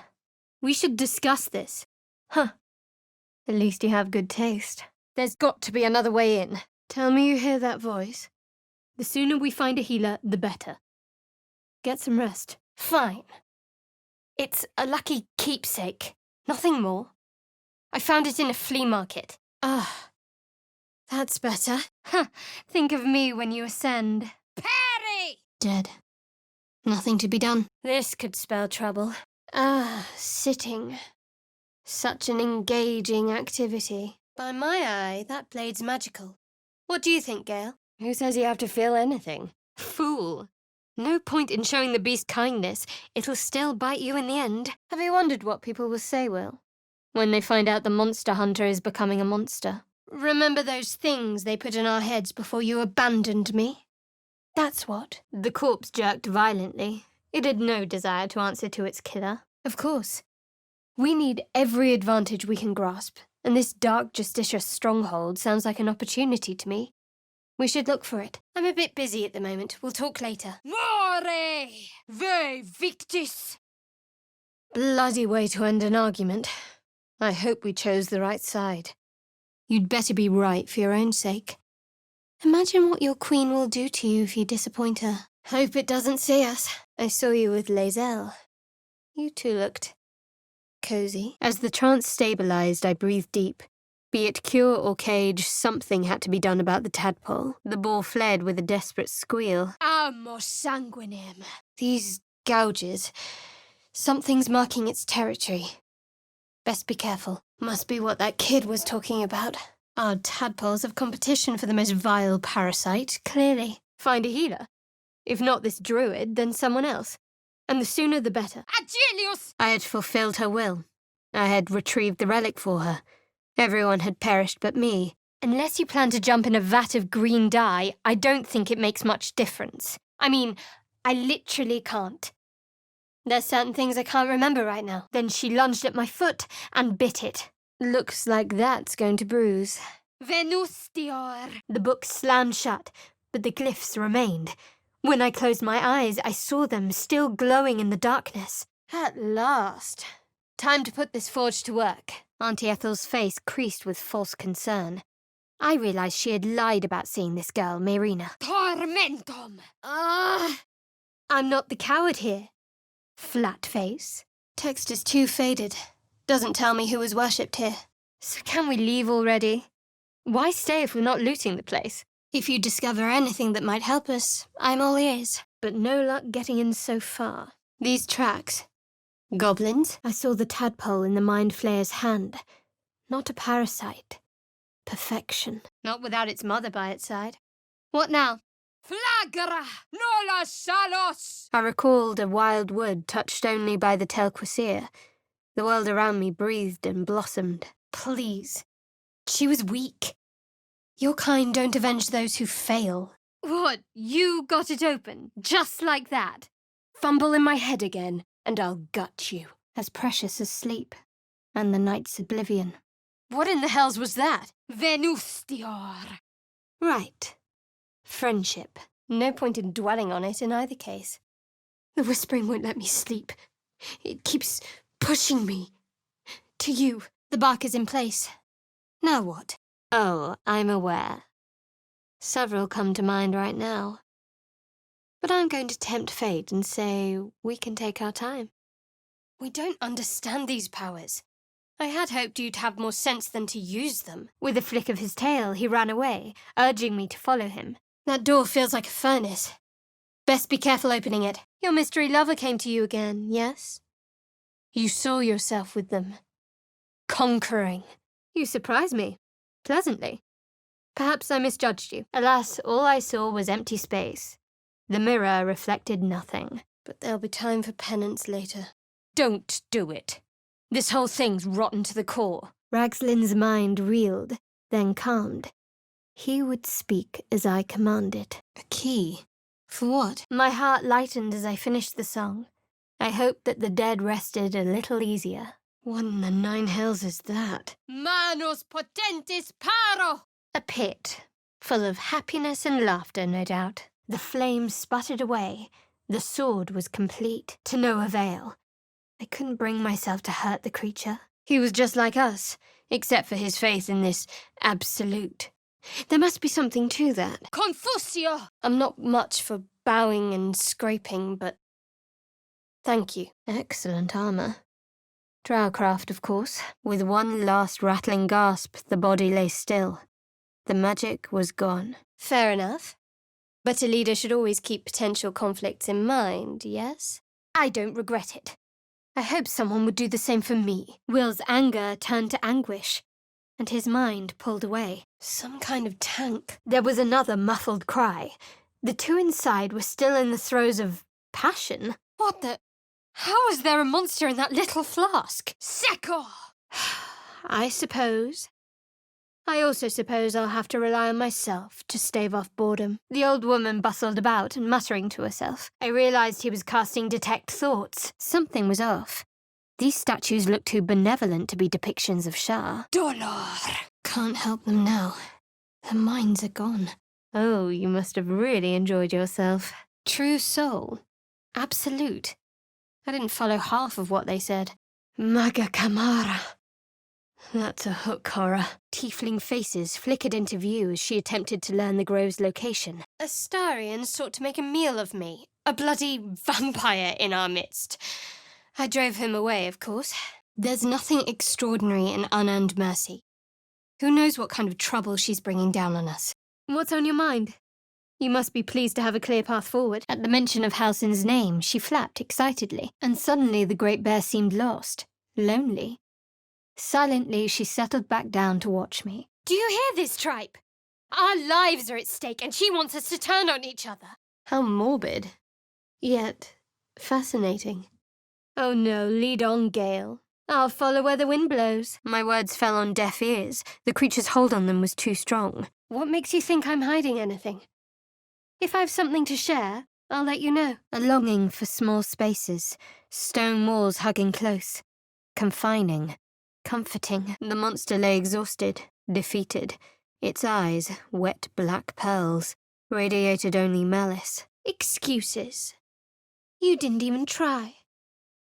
C: We should discuss this. Huh. At least you have good taste.
A: There's got to be another way in. Tell me you hear that voice.
C: The sooner we find a healer, the better. Get some rest.
A: Fine. It's a lucky keepsake. Nothing more. I found it in a flea market. That's better.
C: Think of me when you ascend.
B: Perry!
A: Dead. Nothing to be done. This could spell trouble. Sitting. Such an engaging activity. By my eye, that blade's magical. What do you think, Gale? Who says you have to feel anything? Fool. No point in showing the beast kindness. It'll still bite you in the end. Have you wondered what people will say, Will? When they find out the monster hunter is becoming a monster? Remember those things they put in our heads before you abandoned me? That's what.
C: The corpse jerked violently. It had no desire to answer to its killer.
A: Of course. We need every advantage we can grasp, and this dark justicious stronghold sounds like an opportunity to me. We should look for it. I'm a bit busy at the moment. We'll talk later.
B: More! Ve victis!
A: Bloody way to end an argument. I hope we chose the right side. You'd better be right for your own sake. Imagine what your queen will do to you if you disappoint her. Hope it doesn't see us. I saw you with Lae'zel. You two looked cozy.
C: As the trance stabilized, I breathed deep. Be it cure or cage, something had to be done about the tadpole. The boar fled with a desperate squeal.
A: Amo sanguinem. These gouges. Something's marking its territory. Best be careful. Must be what that kid was talking about. Our tadpoles have competition for the most vile parasite, clearly. Find a healer. If not this druid, then someone else. And the sooner the better.
B: Agilius!
C: I had fulfilled her will. I had retrieved the relic for her. Everyone had perished but me.
A: Unless you plan to jump in a vat of green dye, I don't think it makes much difference. I mean, I literally can't. There's certain things I can't remember right now. Then she lunged at my foot and bit it. Looks like that's going to bruise.
B: Venustior!
C: The book slammed shut, but the glyphs remained. When I closed my eyes, I saw them still glowing in the darkness.
A: At last. Time to put this forge to work.
C: Auntie Ethel's face creased with false concern. I realized she had lied about seeing this girl, Marina.
B: Tormentum!
A: I'm not the coward here. Flat face. Text is too faded. Doesn't tell me who was worshipped here. So can we leave already? Why stay if we're not looting the place? If you discover anything that might help us, I'm all ears. But no luck getting in so far. These tracks. Goblins?
C: I saw the tadpole in the Mind Flayer's hand. Not a parasite. Perfection.
A: Not without its mother by its side. What now?
B: Flagra! Nola salos!
C: I recalled a wild wood touched only by the Telquasir. The world around me breathed and blossomed.
A: Please. She was weak. Your kind don't avenge those who fail. What? You got it open? Just like that? Fumble in my head again, and I'll gut you.
C: As precious as sleep, and the night's oblivion.
A: What in the hells was that?
B: Venustior!
A: Right. Friendship. No point in dwelling on it in either case. The whispering won't let me sleep. It keeps pushing me. To you. The bark is in place. Now what? Oh, I'm aware. Several come to mind right now. But I'm going to tempt fate and say we can take our time. We don't understand these powers. I had hoped you'd have more sense than to use them. With a flick of his tail, he ran away, urging me to follow him. That door feels like a furnace. Best be careful opening it. Your mystery lover came to you again, yes? You saw yourself with them. Conquering. You surprised me. Pleasantly. Perhaps I misjudged you. Alas, all I saw was empty space. The mirror reflected nothing. But there'll be time for penance later. Don't do it. This whole thing's rotten to the core. Ragslin's mind reeled, then calmed. He would speak as I commanded. A key? For what? My heart lightened as I finished the song. I hoped that the dead rested a little easier. What in the nine hells is that? Manos potentes paro! A pit, full of happiness and laughter, no doubt. The flames sputtered away. The sword was complete, to no avail. I couldn't bring myself to hurt the creature. He was just like us, except for his faith in this absolute. There must be something to that. Confusio! I'm not much for bowing and scraping, but thank you. Excellent armor. Drowcraft, of course. With one last rattling gasp, the body lay still. The magic was gone. Fair enough. But a leader should always keep potential conflicts in mind, yes? I don't regret it. I hope someone would do the same for me. Will's anger turned to anguish, and his mind pulled away. Some kind of tank. There was another muffled cry. The two inside were still in the throes of passion. What the... How is there a monster in that little flask? Secco! I suppose. I also suppose I'll have to rely on myself to stave off boredom. The old woman bustled about, muttering to herself. I realized he was casting detect thoughts. Something was off. These statues looked too benevolent to be depictions of Shah. Dolor! Can't help them now. Their minds are gone. Oh, you must have really enjoyed yourself. True soul. Absolute. I didn't follow half of what they said. Maga Kamara. That's a hook horror. Tiefling faces flickered into view as she attempted to learn the grove's location. Astarion sought to make a meal of me. A bloody vampire in our midst. I drove him away, of course. There's nothing extraordinary in unearned mercy. Who knows what kind of trouble she's bringing down on us? What's on your mind? You must be pleased to have a clear path forward. At the mention of Halsin's name, she flapped excitedly, and suddenly the great bear seemed lost, lonely. Silently, she settled back down to watch me. Do you hear this, tripe? Our lives are at stake, and she wants us to turn on each other. How morbid. Yet fascinating. Oh no, lead on, Gale. I'll follow where the wind blows. My words fell on deaf ears. The creature's hold on them was too strong. What makes you think I'm hiding anything? If I've something to share, I'll let you know. A longing for small spaces, stone walls hugging close. Confining. Comforting. The monster lay exhausted, defeated. Its eyes, wet black pearls, radiated only malice. Excuses. You didn't even try.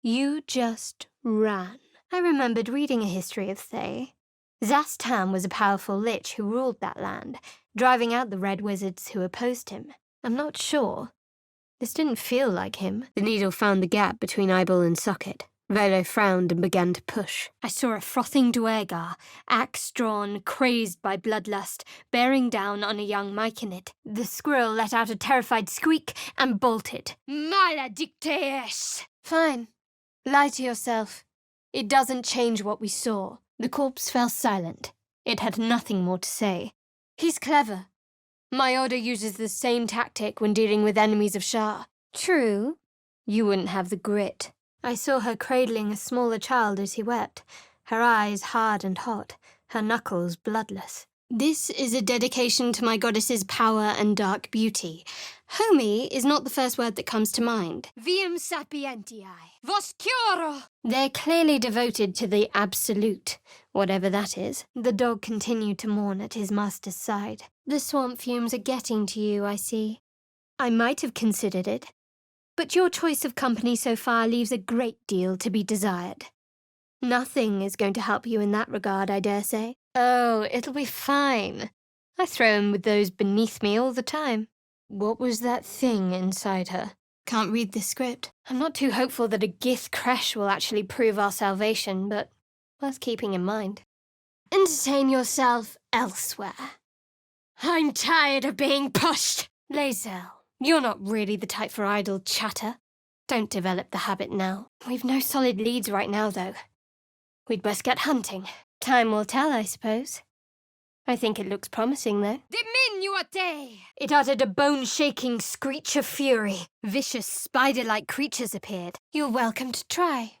A: You just ran. I remembered reading a history of Thay. Zastam was a powerful lich who ruled that land, driving out the red wizards who opposed him. I'm not sure. This didn't feel like him. The needle found the gap between eyeball and socket. Velo frowned and began to push. I saw a frothing Duergar, axe drawn, crazed by bloodlust, bearing down on a young myconid. The squirrel let out a terrified squeak and bolted. Maledictes! Fine. Lie to yourself. It doesn't change what we saw. The corpse fell silent. It had nothing more to say. He's clever. My order uses the same tactic when dealing with enemies of Shah. True. You wouldn't have the grit. I saw her cradling a smaller child as he wept, her eyes hard and hot, her knuckles bloodless. This is a dedication to my goddess's power and dark beauty. Homie is not the first word that comes to mind. Viam sapientiae. Voscioro! They're clearly devoted to the absolute, whatever that is. The dog continued to mourn at his master's side. The swamp fumes are getting to you, I see. I might have considered it, but your choice of company so far leaves a great deal to be desired. Nothing is going to help you in that regard, I dare say.
C: Oh, it'll be fine. I throw in with those beneath me all the time. What was that thing inside her?
A: Can't read the script. I'm not too hopeful that a Gith crash will actually prove our salvation, but worth keeping in mind. Entertain yourself elsewhere. I'm tired of being pushed. Lae'zel, you're not really the type for idle chatter. Don't develop the habit now. We've no solid leads right now, though. We'd best get hunting. Time will tell, I suppose. I think it looks promising, though.
B: Diminuate!
A: It uttered a bone-shaking screech of fury. Vicious, spider-like creatures appeared. You're welcome to try.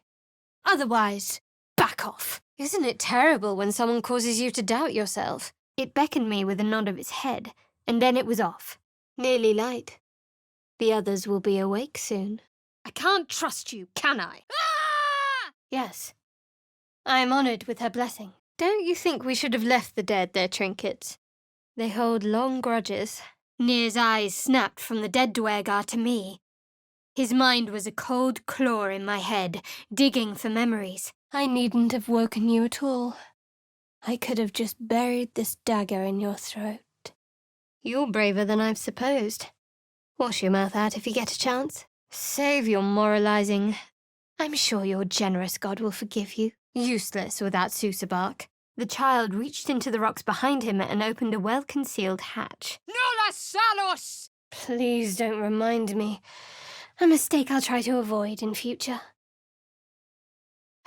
A: Otherwise, back off. Isn't it terrible when someone causes you to doubt yourself? It beckoned me with a nod of its head, and then it was off. Nearly light. The others will be awake soon. I can't trust you, can I?
B: Ah!
A: Yes. I am honored with her blessing. Don't you think we should have left the dead their trinkets? They hold long grudges. Nir's eyes snapped from the dead Dwergar to me. His mind was a cold claw in my head, digging for memories. I needn't have woken you at all. I could have just buried this dagger in your throat. You're braver than I've supposed. Wash your mouth out if you get a chance. Save your moralizing. I'm sure your generous God will forgive you. Useless without Susabark. The child reached into the rocks behind him and opened a well-concealed hatch.
B: Nola Salos!
A: Please don't remind me. A mistake I'll try to avoid in future.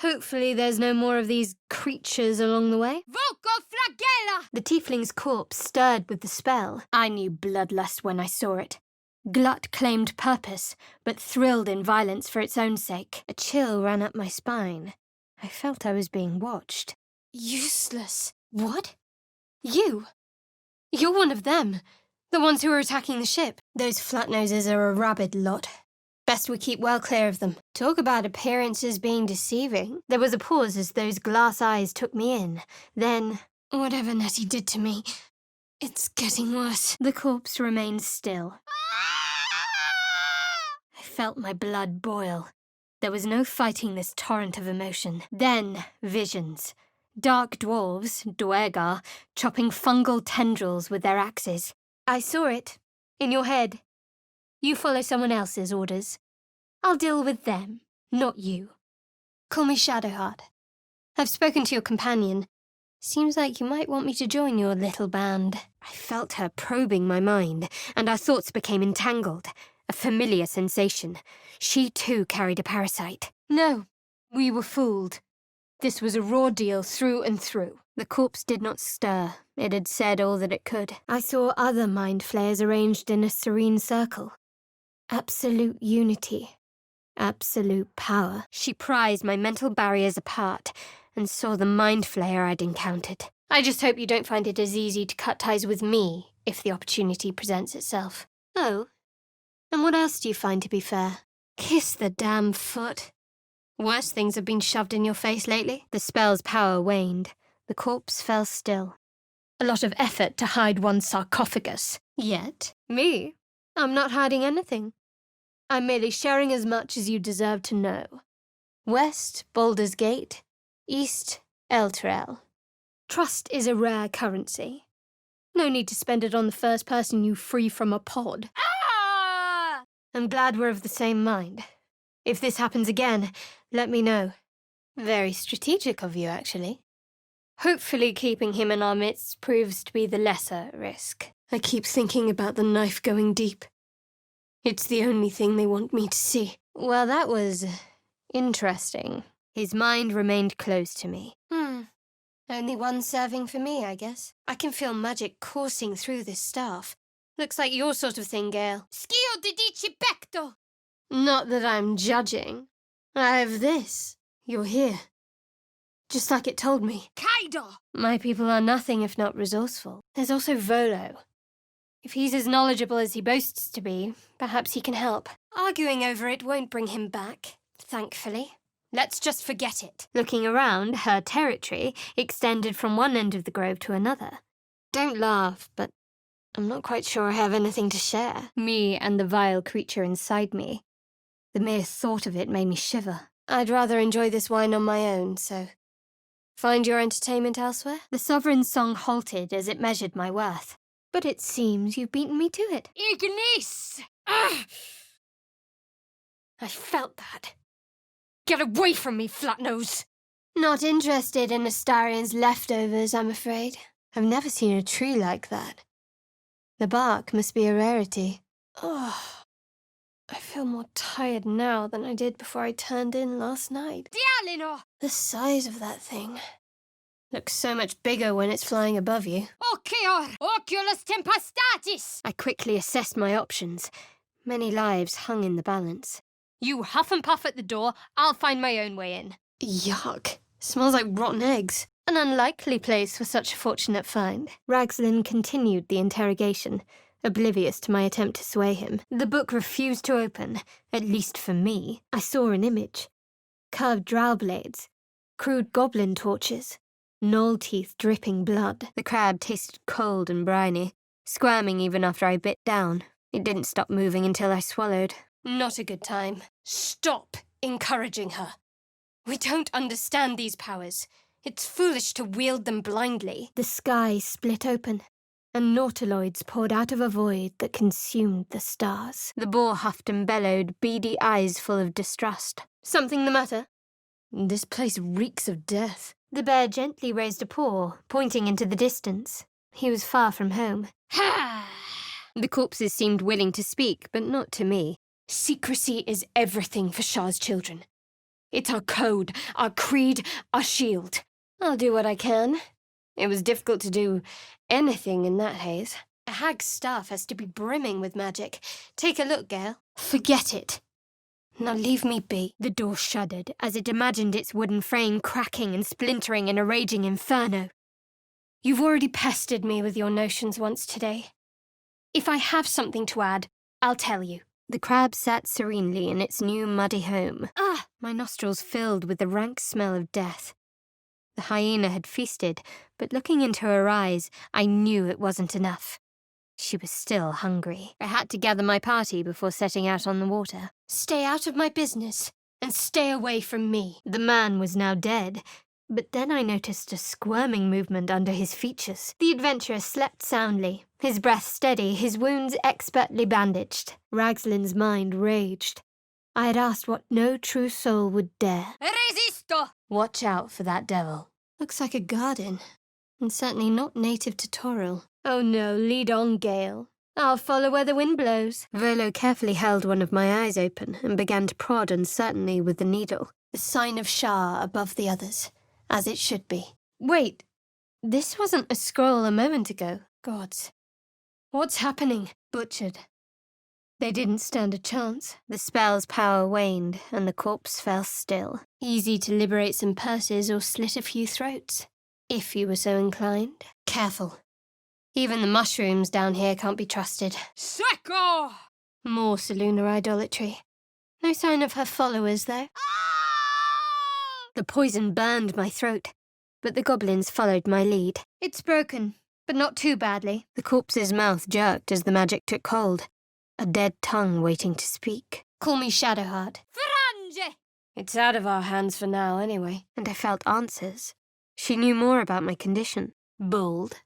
A: Hopefully there's no more of these creatures along the way.
B: Voco flagella!
A: The tiefling's corpse stirred with the spell. I knew bloodlust when I saw it. Glut claimed purpose, but thrilled in violence for its own sake. A chill ran up my spine. I felt I was being watched. Useless. What? You? You're one of them. The ones who are attacking the ship. Those flatnoses are a rabid lot. Best we keep well clear of them. Talk about appearances being deceiving. There was a pause as those glass eyes took me in. Then, whatever Nettie did to me, it's getting worse. The corpse remained still. I felt my blood boil. There was no fighting this torrent of emotion. Then, visions. Dark dwarves, Dwergar, chopping fungal tendrils with their axes. I saw it. In your head. You follow someone else's orders. I'll deal with them, not you. Call me Shadowheart. I've spoken to your companion. Seems like you might want me to join your little band. I felt her probing my mind, and our thoughts became entangled. A familiar sensation. She too carried a parasite. No, we were fooled. This was a raw deal through and through. The corpse did not stir. It had said all that it could. I saw other mind flayers arranged in a serene circle. Absolute unity. Absolute power. She prized my mental barriers apart and saw the mind flayer I'd encountered. I just hope you don't find it as easy to cut ties with me if the opportunity presents itself. Oh, and what else do you find to be fair? Kiss the damn foot. Worse things have been shoved in your face lately. The spell's power waned. The corpse fell still. A lot of effort to hide one's sarcophagus. Yet, me? I'm not hiding anything. I'm merely sharing as much as you deserve to know. West, Baldur's Gate. East, Elturel. Trust is a rare currency. No need to spend it on the first person you free from a pod.
B: Ah!
A: I'm glad we're of the same mind. If this happens again, let me know. Very strategic of you, actually. Hopefully keeping him in our midst proves to be the lesser risk. I keep thinking about the knife going deep. It's the only thing they want me to see. Well, that was interesting. His mind remained closed to me. Only one serving for me, I guess. I can feel magic coursing through this staff. Looks like your sort of thing, Gale.
B: Schio di dici pecto!
A: Not that I'm judging. I have this. You're here. Just like it told me.
B: Kaido!
A: My people are nothing if not resourceful. There's also Volo. If he's as knowledgeable as he boasts to be, perhaps he can help. Arguing over it won't bring him back, thankfully. Let's just forget it. Looking around, her territory extended from one end of the grove to another. Don't laugh, but I'm not quite sure I have anything to share. Me and the vile creature inside me. The mere thought of it made me shiver. I'd rather enjoy this wine on my own, so Find your entertainment elsewhere?
C: The sovereign's song halted as it measured my worth. But it seems you've beaten me to it.
A: Ignis! Ah! I felt that. Get away from me, Flatnose! Not interested in Astarion's leftovers, I'm afraid. I've never seen a tree like that. The bark must be a rarity. Oh, I feel more tired now than I did before I turned in last night.
B: Dialino!
A: The size of that thing looks so much bigger when it's flying above you.
B: Oceor! Oculus Tempestatis!
C: I quickly assessed my options. Many lives hung in the balance.
A: You huff and puff at the door, I'll find my own way in. Yuck. Smells like rotten eggs. An unlikely place for such a fortunate find.
C: Ragslin continued the interrogation, oblivious to my attempt to sway him. The book refused to open, at least for me. I saw an image. Curved drow blades, crude goblin torches, gnoll teeth dripping blood. The crab tasted cold and briny, squirming even after I bit down. It didn't stop moving until I swallowed.
A: Not a good time. Stop encouraging her. We don't understand these powers. It's foolish to wield them blindly.
C: The sky split open, and nautiloids poured out of a void that consumed the stars. The boar huffed and bellowed, beady eyes full of distrust.
A: Something the matter? This place reeks of death.
C: The bear gently raised a paw, pointing into the distance. He was far from home.
A: Ha!
C: The corpses seemed willing to speak, but not to me.
A: Secrecy is everything for Shah's children. It's our code, our creed, our shield. I'll do what I can. It was difficult to do anything in that haze. A hag's staff has to be brimming with magic. Take a look, Gale. Forget it. Now leave me be.
C: The door shuddered as it imagined its wooden frame cracking and splintering in a raging inferno.
A: You've already pestered me with your notions once today. If I have something to add, I'll tell you.
C: The crab sat serenely in its new muddy home.
A: Ah!
C: My nostrils filled with the rank smell of death. The hyena had feasted, but looking into her eyes, I knew it wasn't enough. She was still hungry. I had to gather my party before setting out on the water.
A: Stay out of my business, and stay away from me.
C: The man was now dead, but then I noticed a squirming movement under his features. The adventurer slept soundly, his breath steady, his wounds expertly bandaged. Ragslin's mind raged. I had asked what no true soul would dare.
B: Resisto!
A: Watch out for that devil. Looks like a garden, and certainly not native to Toril.
C: Oh no, lead on, Gale. I'll follow where the wind blows. Volo carefully held one of my eyes open and began to prod uncertainly with the needle.
A: The sign of Shah above the others, as it should be.
C: Wait, this wasn't a scroll a moment ago.
A: Gods, what's happening?
C: Butchered. They didn't stand a chance. The spell's power waned, and the corpse fell still.
A: Easy to liberate some purses or slit a few throats, if you were so inclined. Careful. Even the mushrooms down here can't be trusted.
B: Secco!
A: More Selûne idolatry. No sign of her followers, though.
C: The poison burned my throat, but the goblins followed my lead.
A: It's broken, but not too badly.
C: The corpse's mouth jerked as the magic took hold. A dead tongue waiting to speak.
A: Call me Shadowheart.
B: Frange!
A: It's out of our hands for now, anyway.
C: And I felt answers. She knew more about my condition.
A: Bold.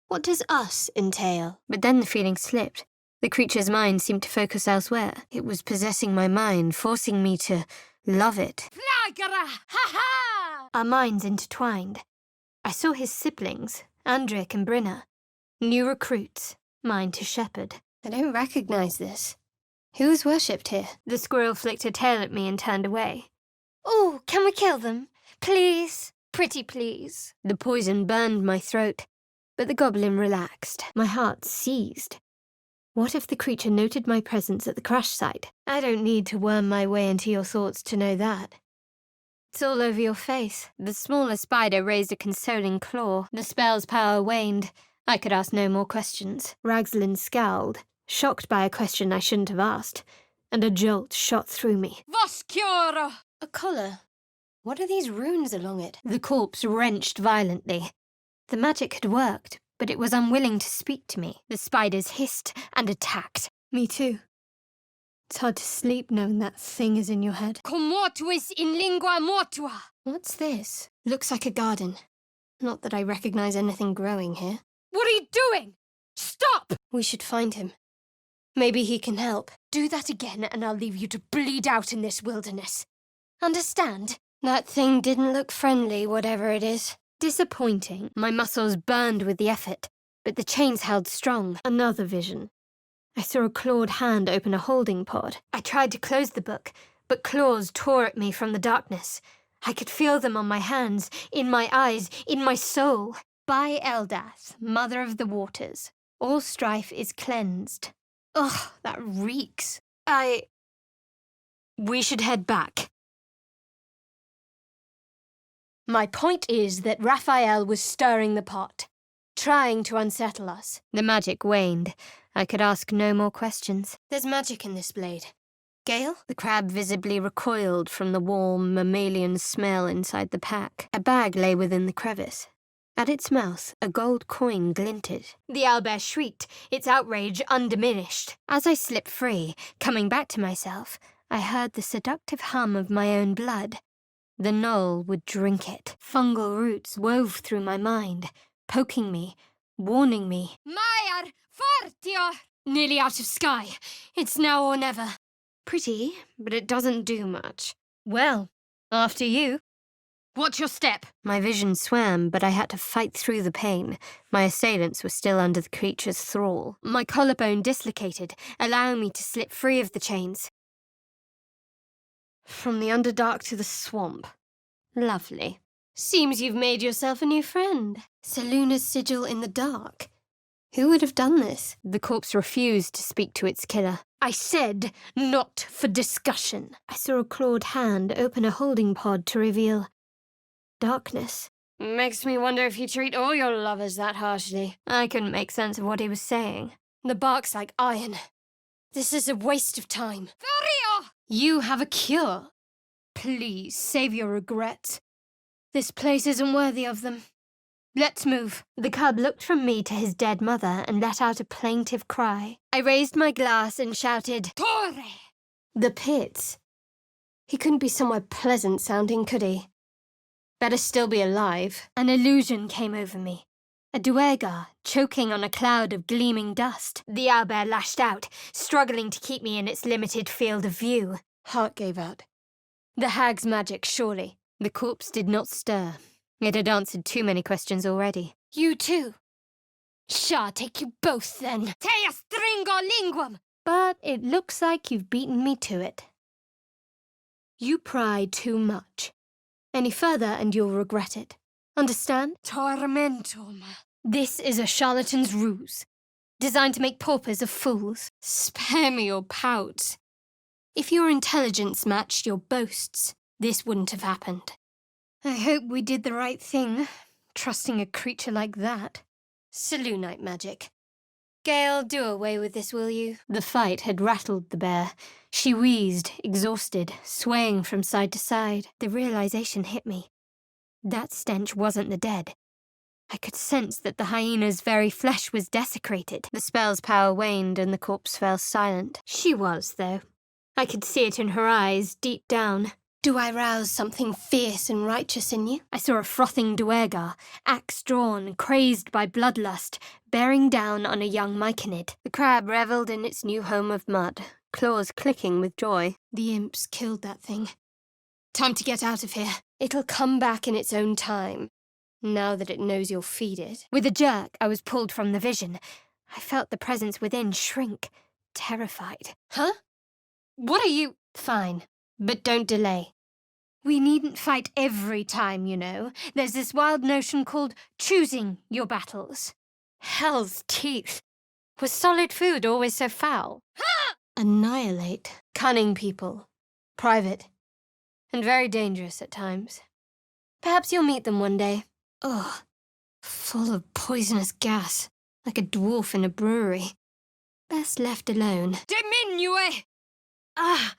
A: What does us entail?
C: But then the feeling slipped. The creature's mind seemed to focus elsewhere. It was possessing my mind, forcing me to love it.
B: Flagara! Ha-ha!
C: Our minds intertwined. I saw his siblings, Andric and Brynna. New recruits, mine to shepherd.
A: I don't recognize this. Who's worshipped here?
C: The squirrel flicked her tail at me and turned away.
A: Oh, can we kill them? Please? Pretty please.
C: The poison burned my throat, but the goblin relaxed. My heart seized. What if the creature noted my presence at the crash site?
A: I don't need to worm my way into your thoughts to know that. It's all over your face.
C: The smaller spider raised a consoling claw. The spell's power waned. I could ask no more questions. Ragslin scowled, shocked by a question I shouldn't have asked, and a jolt shot through me.
B: Vosciora!
A: A collar. What are these runes along it?
C: The corpse wrenched violently. The magic had worked, but it was unwilling to speak to me. The spiders hissed and attacked.
A: Me too. It's hard to sleep knowing that thing is in your head.
B: Cum mortuis in lingua mortua.
A: What's this? Looks like a garden. Not that I recognize anything growing here.
B: What are you doing? Stop!
A: We should find him. Maybe he can help.
B: Do that again and I'll leave you to bleed out in this wilderness. Understand?
A: That thing didn't look friendly, whatever it is.
C: Disappointing. My muscles burned with the effort, but the chains held strong. Another vision. I saw a clawed hand open a holding pod. I tried to close the book, but claws tore at me from the darkness. I could feel them on my hands, in my eyes, in my soul. By Eldath, Mother of the Waters, all strife is cleansed. Ugh, that reeks. We should head back.
A: My point is that Raphael was stirring the pot, trying to unsettle us.
C: The magic waned. I could ask no more questions.
A: There's magic in this blade. Gale?
C: The crab visibly recoiled from the warm, mammalian smell inside the pack. A bag lay within the crevice. At its mouth, a gold coin glinted. The owlbear shrieked, its outrage undiminished. As I slipped free, coming back to myself, I heard the seductive hum of my own blood. The gnoll would drink it. Fungal roots wove through my mind, poking me, warning me.
B: Maiar, Fortior!
A: Nearly out of sky. It's now or never.
C: Pretty, but it doesn't do much. Well, after you.
A: Watch your step.
C: My vision swam, but I had to fight through the pain. My assailants were still under the creature's thrall. My collarbone dislocated, allowing me to slip free of the chains. From the Underdark to the swamp. Lovely.
A: Seems you've made yourself a new friend. Seluna's sigil in the dark. Who would have done this?
C: The corpse refused to speak to its killer.
A: I said not for discussion.
C: I saw a clawed hand open a holding pod to reveal darkness.
A: Makes me wonder if you treat all your lovers that harshly.
C: I couldn't make sense of what he was saying.
A: The bark's like iron. This is a waste of time.
B: Furio!
A: You have a cure. Please, save your regrets. This place isn't worthy of them. Let's move.
C: The cub looked from me to his dead mother and let out a plaintive cry. I raised my glass and shouted,
B: Torre!
A: The pits. He couldn't be somewhere pleasant sounding, could he? Better still be alive.
C: An illusion came over me. A duergar, choking on a cloud of gleaming dust. The owlbear lashed out, struggling to keep me in its limited field of view.
A: Heart gave out. The hag's magic, surely.
C: The corpse did not stir. It had answered too many questions already.
A: You too. Shall take you both then.
B: Tea stringo linguam!
C: But it looks like you've beaten me to it.
A: You pry too much. Any further and you'll regret it. Understand?
B: Tormentum.
A: This is a charlatan's ruse, designed to make paupers of fools. Spare me your pouts. If your intelligence matched your boasts, this wouldn't have happened.
C: I hope we did the right thing, trusting a creature like that.
A: Selûnite magic. Gale, do away with this, will you?
C: The fight had rattled the bear. She wheezed, exhausted, swaying from side to side. The realization hit me. That stench wasn't the dead. I could sense that the hyena's very flesh was desecrated. The spell's power waned and the corpse fell silent. She was, though. I could see it in her eyes, deep down.
A: Do I rouse something fierce and righteous in you?
C: I saw a frothing duergar, axe drawn, crazed by bloodlust, bearing down on a young myconid. The crab revelled in its new home of mud, claws clicking with joy.
A: The imps killed that thing. Time to get out of here. It'll come back in its own time, now that it knows you'll feed it.
C: With a jerk, I was pulled from the vision. I felt the presence within shrink, terrified.
A: Huh? What are you... Fine, but don't delay.
C: We needn't fight every time, you know. There's this wild notion called choosing your battles.
A: Hell's teeth. Was solid food always so foul?
B: Ha!
A: Annihilate. Cunning people. Private. And very dangerous at times. Perhaps you'll meet them one day. Ugh. Full of poisonous gas. Like a dwarf in a brewery. Best left alone.
B: Diminue!
A: Ah!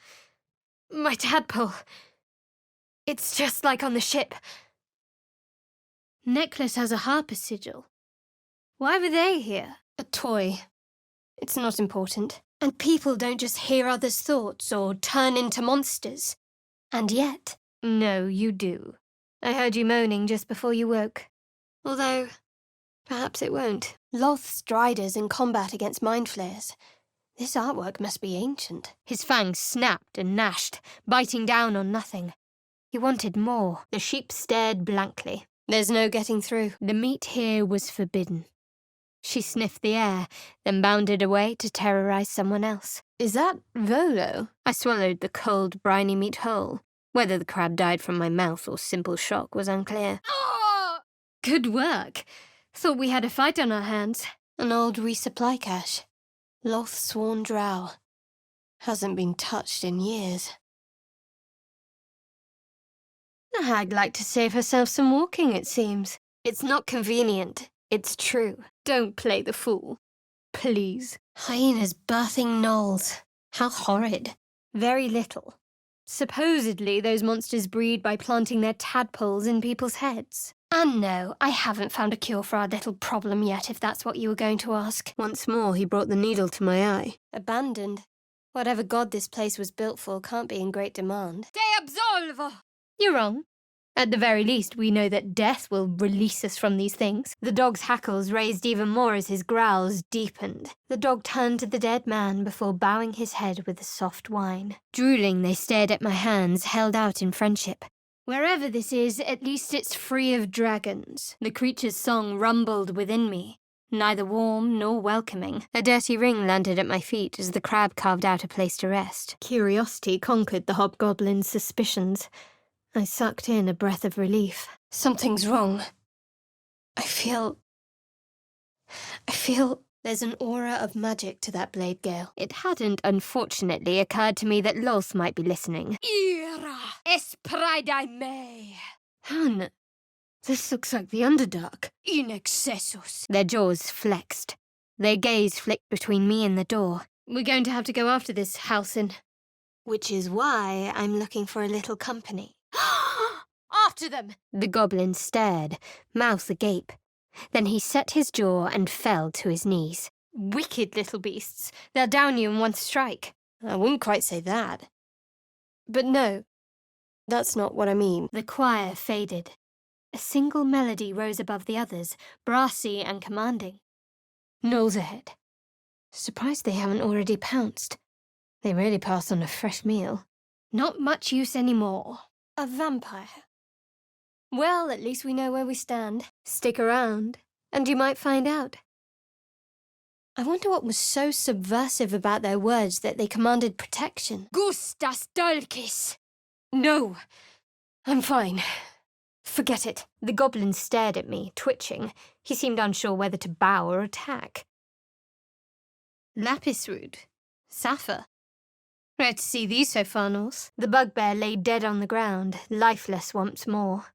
A: My tadpole. It's just like on the ship.
C: Necklace has a harper sigil. Why were they here?
A: A toy. It's not important. And people don't just hear others' thoughts or turn into monsters. And yet...
C: No, you do.
A: I heard you moaning just before you woke. Although, perhaps it won't. Loth striders in combat against mind flayers. This artwork must be ancient. His fangs snapped and gnashed, biting down on nothing. He wanted more. The sheep stared blankly. There's no getting through. The meat here was forbidden. She sniffed the air, then bounded away to terrorize someone else. Is that Volo? I swallowed the cold, briny meat whole. Whether the crab died from my mouth or simple shock was unclear.
B: Oh!
A: Good work. Thought we had a fight on our hands. An old resupply cache. Loth sworn drow. Hasn't been touched in years. The hag liked to save herself some walking, it seems. It's not convenient. It's true. Don't play the fool. Please. Hyenas birthing gnolls. How horrid. Very little. Supposedly, those monsters breed by planting their tadpoles in people's heads. And no, I haven't found a cure for our little problem yet, if that's what you were going to ask. Once more, he brought the needle to my eye. Abandoned. Whatever god this place was built for can't be in great demand.
B: Te absolvo!
A: You're wrong. At the very least, we know that death will release us from these things. The dog's hackles raised even more as his growls deepened. The dog turned to the dead man before bowing his head with a soft whine. Drooling, they stared at my hands, held out in friendship. Wherever this is, at least it's free of dragons. The creature's song rumbled within me, neither warm nor welcoming. A dirty ring landed at my feet as the crab carved out a place to rest. Curiosity conquered the hobgoblin's suspicions. I sucked in a breath of relief. Something's wrong. I feel there's an aura of magic to that blade, Gale. It hadn't, unfortunately, occurred to me that Loth might be listening.
B: Ira esprida me.
A: Han, this looks like the Underdark.
B: In excessus.
A: Their jaws flexed. Their gaze flicked between me and the door. We're going to have to go after this, Halsin. Which is why I'm looking for a little company.
B: After them!
A: The goblin stared, mouth agape. Then he set his jaw and fell to his knees. Wicked little beasts. They'll down you in one strike. I wouldn't quite say that. But no, that's not what I mean. The choir faded. A single melody rose above the others, brassy and commanding. Nose ahead. Surprised they haven't already pounced. They really pass on a fresh meal. Not much use anymore. A vampire. Well, at least we know where we stand. Stick around, and you might find out. I wonder what was so subversive about their words that they commanded protection.
B: Gustas dulcis.
A: No, I'm fine. Forget it. The goblin stared at me, twitching. He seemed unsure whether to bow or attack. Lapisrood. Sapphire. Rare to see these so far, Norse. The bugbear lay dead on the ground, lifeless once more.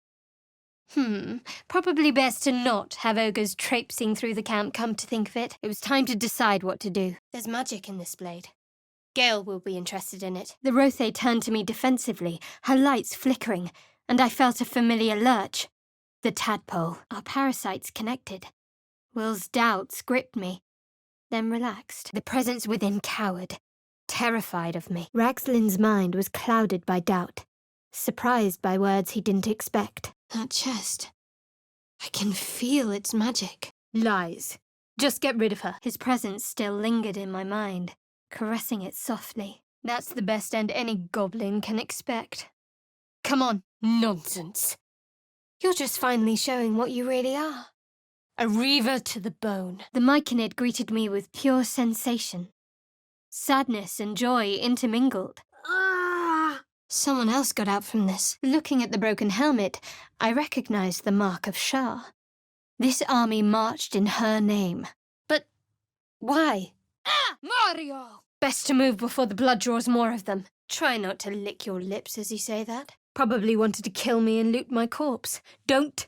A: Probably best to not have ogres traipsing through the camp, come to think of it. It was time to decide what to do. There's magic in this blade. Gale will be interested in it. The Rothe turned to me defensively, her lights flickering, and I felt a familiar lurch. The tadpole, our parasites connected. Will's doubts gripped me, then relaxed. The presence within cowered, terrified of me. Raxlin's mind was clouded by doubt, surprised by words he didn't expect. That chest. I can feel its magic. Lies. Just get rid of her. His presence still lingered in my mind, caressing it softly. That's the best end any goblin can expect. Come on. Nonsense. You're just finally showing what you really are. A reaver to the bone. The Myconid greeted me with pure sensation. Sadness and joy intermingled. Someone else got out from this. Looking at the broken helmet, I recognized the mark of Shah. This army marched in her name. But why?
B: Mario!
A: Best to move before the blood draws more of them. Try not to lick your lips as you say that. Probably wanted to kill me and loot my corpse. Don't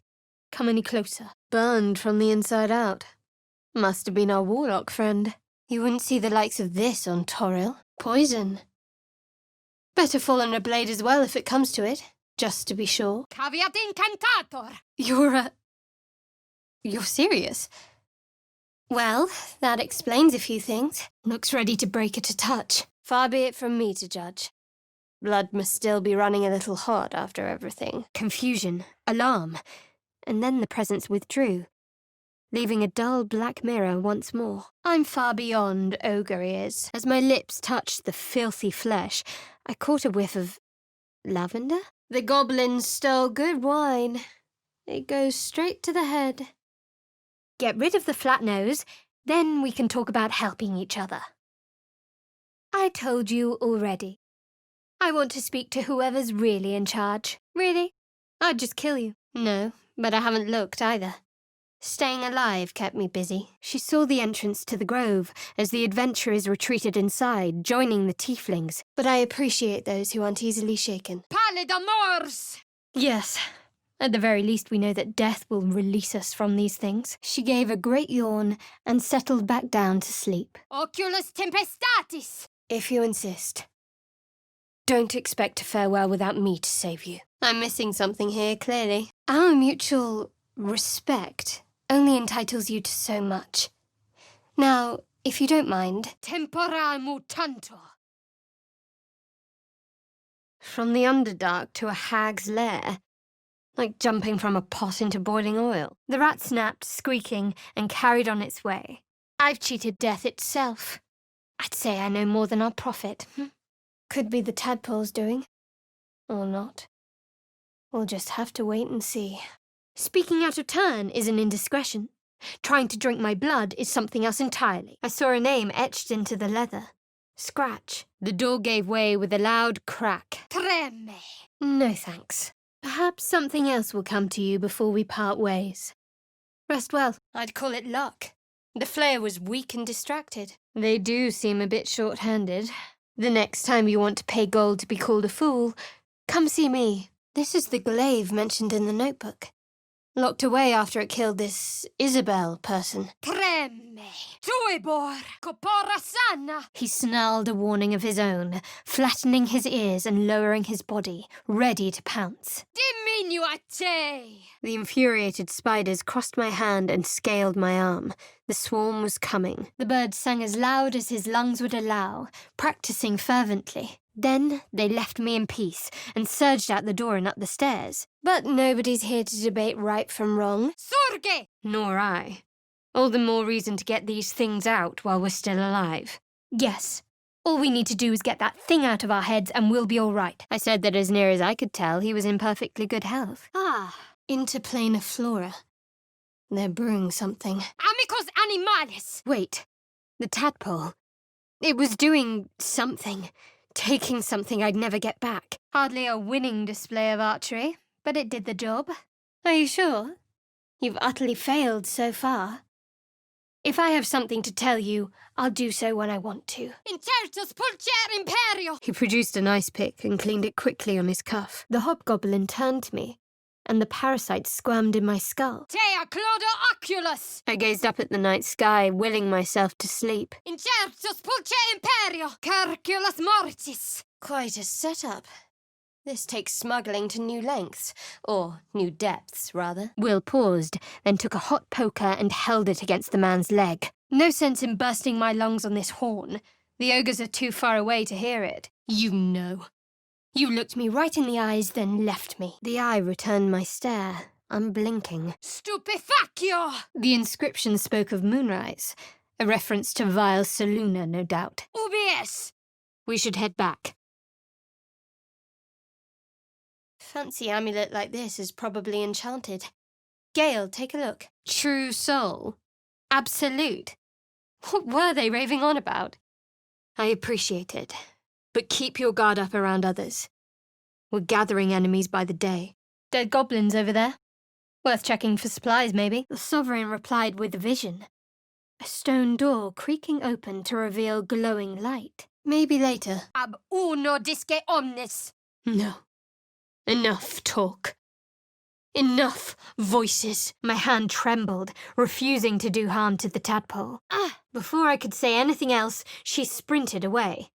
A: come any closer. Burned from the inside out. Must have been our warlock friend. You wouldn't see the likes of this on Toril. Poison. Better fall on a blade as well if it comes to it, just to be sure.
B: Caveat incantator!
A: You're serious? Well, that explains a few things. Looks ready to break at a touch. Far be it from me to judge. Blood must still be running a little hot after everything.
C: Confusion, alarm, and then the presence withdrew, leaving a dull black mirror once more.
A: I'm far beyond ogre ears.
C: As my lips touched the filthy flesh, I caught a whiff of lavender?
A: The goblins stole good wine. It goes straight to the head.
C: Get rid of the flat nose, then we can talk about helping each other. I told you already. I want to speak to whoever's really in charge.
A: Really? I'd just kill you.
C: No, but I haven't looked either.
A: Staying alive kept me busy.
C: She saw the entrance to the grove as the adventurers retreated inside, joining the tieflings.
A: But I appreciate those who aren't easily shaken.
B: Pallid amours!
C: Yes. At the very least, we know that death will release us from these things. She gave a great yawn and settled back down to sleep.
B: Oculus tempestatis!
A: If you insist. Don't expect to fare well without me to save you. I'm missing something here, clearly.
C: Our mutual respect only entitles you to so much. Now, if you don't mind...
B: Tempora mutantor.
C: From the Underdark to a hag's lair. Like jumping from a pot into boiling oil. The rat snapped, squeaking, and carried on its way. I've cheated death itself. I'd say I know more than our prophet.
A: Could be the tadpole's doing. Or not. We'll just have to wait and see.
C: Speaking out of turn is an indiscretion. Trying to drink my blood is something else entirely. I saw a name etched into the leather. Scratch. The door gave way with a loud crack.
B: Treme.
C: No thanks. Perhaps something else will come to you before we part ways. Rest well.
A: I'd call it luck. The flayer was weak and distracted.
C: They do seem a bit short-handed. The next time you want to pay gold to be called a fool, come see me.
A: This is the glaive mentioned in the notebook. Locked away after it killed this Isabel person.
B: Treme. Tuibor. Copora sana.
C: He snarled a warning of his own, flattening his ears and lowering his body, ready to pounce.
B: Diminuate.
C: The infuriated spiders crossed my hand and scaled my arm. The swarm was coming. The bird sang as loud as his lungs would allow, practicing fervently. Then they left me in peace and surged out the door and up the stairs.
A: But nobody's here to debate right from wrong.
B: Surge.
C: Nor I. All the more reason to get these things out while we're still alive. Yes. All we need to do is get that thing out of our heads and we'll be all right. I said that as near as I could tell, he was in perfectly good health.
A: Interplanar flora. They're brewing something.
B: Amicus animalis.
C: Wait. The tadpole. It was doing something. Taking something I'd never get back. Hardly a winning display of archery, but it did the job.
A: Are you sure? You've utterly failed so far.
C: If I have something to tell you, I'll do so when I want to.
B: Incertus pulcher imperio.
C: He produced an ice pick and cleaned it quickly on his cuff. The hobgoblin turned to me, and the parasite squirmed in my skull.
B: Tea clodo oculus.
C: I gazed up at the night sky, willing myself to sleep.
B: Incertus pulcher imperio. Carculus mortis.
A: Quite a setup. This takes smuggling to new lengths. Or new depths, rather.
C: Will paused, then took a hot poker and held it against the man's leg. No sense in bursting my lungs on this horn. The ogres are too far away to hear it. You know. You looked me right in the eyes, then left me. The eye returned my stare, unblinking.
B: Stupefacio.
C: The inscription spoke of moonrise, a reference to vile Saluna, no doubt.
B: Ubies.
C: We should head back.
A: Fancy amulet like this is probably enchanted. Gale, take a look.
C: True soul. Absolute. What were they raving on about? I appreciate it, but keep your guard up around others. We're gathering enemies by the day. Dead goblins over there. Worth checking for supplies, maybe. The Sovereign replied with a vision. A stone door creaking open to reveal glowing light. Maybe later.
B: Ab uno disce omnis.
C: No. Enough talk. Enough voices. My hand trembled, refusing to do harm to the tadpole. Before I could say anything else, she sprinted away.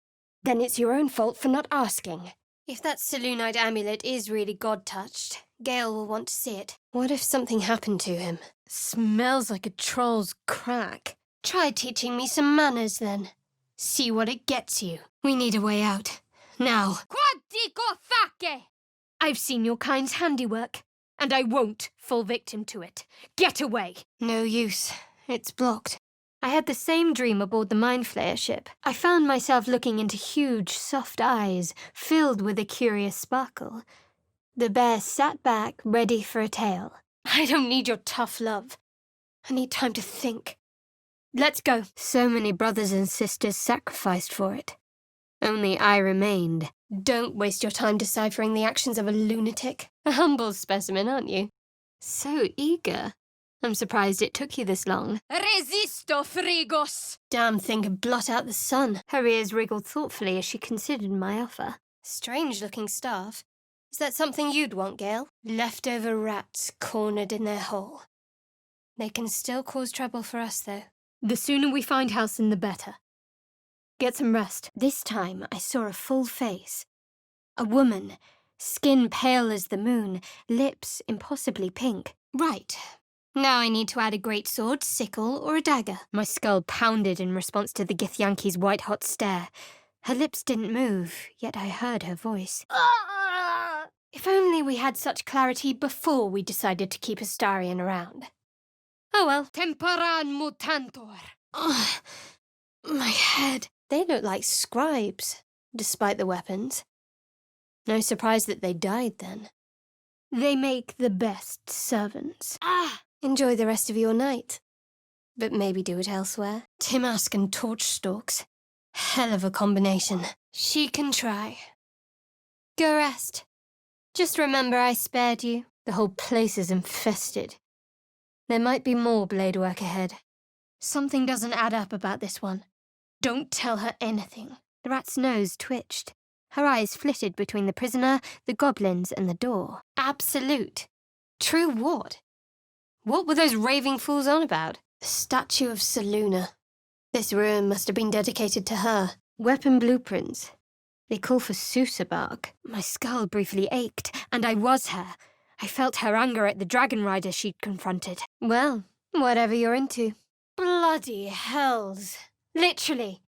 A: Then it's your own fault for not asking. If that Selûnite amulet is really God-touched, Gale will want to see it. What if something happened to him? Smells like a troll's crack. Try teaching me some manners, then. See what it gets you.
C: We need a way out. Now,
B: Quantico fake!
A: I've seen your kind's handiwork, and I won't fall victim to it. Get away!
C: no use. It's blocked. I had the same dream aboard the Mind Flayer ship. I found myself looking into huge, soft eyes, filled with a curious sparkle. The bear sat back, ready for a tale.
A: I don't need your tough love. I need time to think. Let's go.
C: So many brothers and sisters sacrificed for it. Only I remained.
A: Don't waste your time deciphering the actions of a lunatic. A humble specimen, aren't you?
C: So eager. I'm surprised it took you this long.
B: Resisto, frigos!
A: Damn thing could blot out the sun.
C: Her ears wriggled thoughtfully as she considered my offer.
A: Strange-looking staff. Is that something you'd want, Gale? Leftover rats cornered in their hole. They can still cause trouble for us, though. The sooner we find Halcyon, the better. Get some rest.
C: This time I saw a full face. A woman, skin pale as the moon, lips impossibly pink.
A: Right. Now I need to add a greatsword, sickle, or a dagger.
C: My skull pounded in response to the Githyanki's white-hot stare. Her lips didn't move, yet I heard her voice.
A: If only we had such clarity before we decided to keep Astarion around. Oh well.
B: Temporan mutantor.
A: Ugh, my head. They look like scribes, despite the weapons. No surprise that they died then. They make the best servants. Enjoy the rest of your night. But maybe do it elsewhere. Timask and torch stalks. Hell of a combination. She can try. Go rest. Just remember I spared you. The whole place is infested. There might be more blade work ahead. Something doesn't add up about this one. Don't tell her anything.
C: The rat's nose twitched. Her eyes flitted between the prisoner, the goblins, and the door.
A: Absolute. True what? What were those raving fools on about? The statue of Seluna. This ruin must have been dedicated to her.
C: Weapon blueprints. They call for Sousa bark. My skull briefly ached, and I was her. I felt her anger at the dragon rider she'd confronted.
A: Well, whatever you're into. Bloody hells. Literally.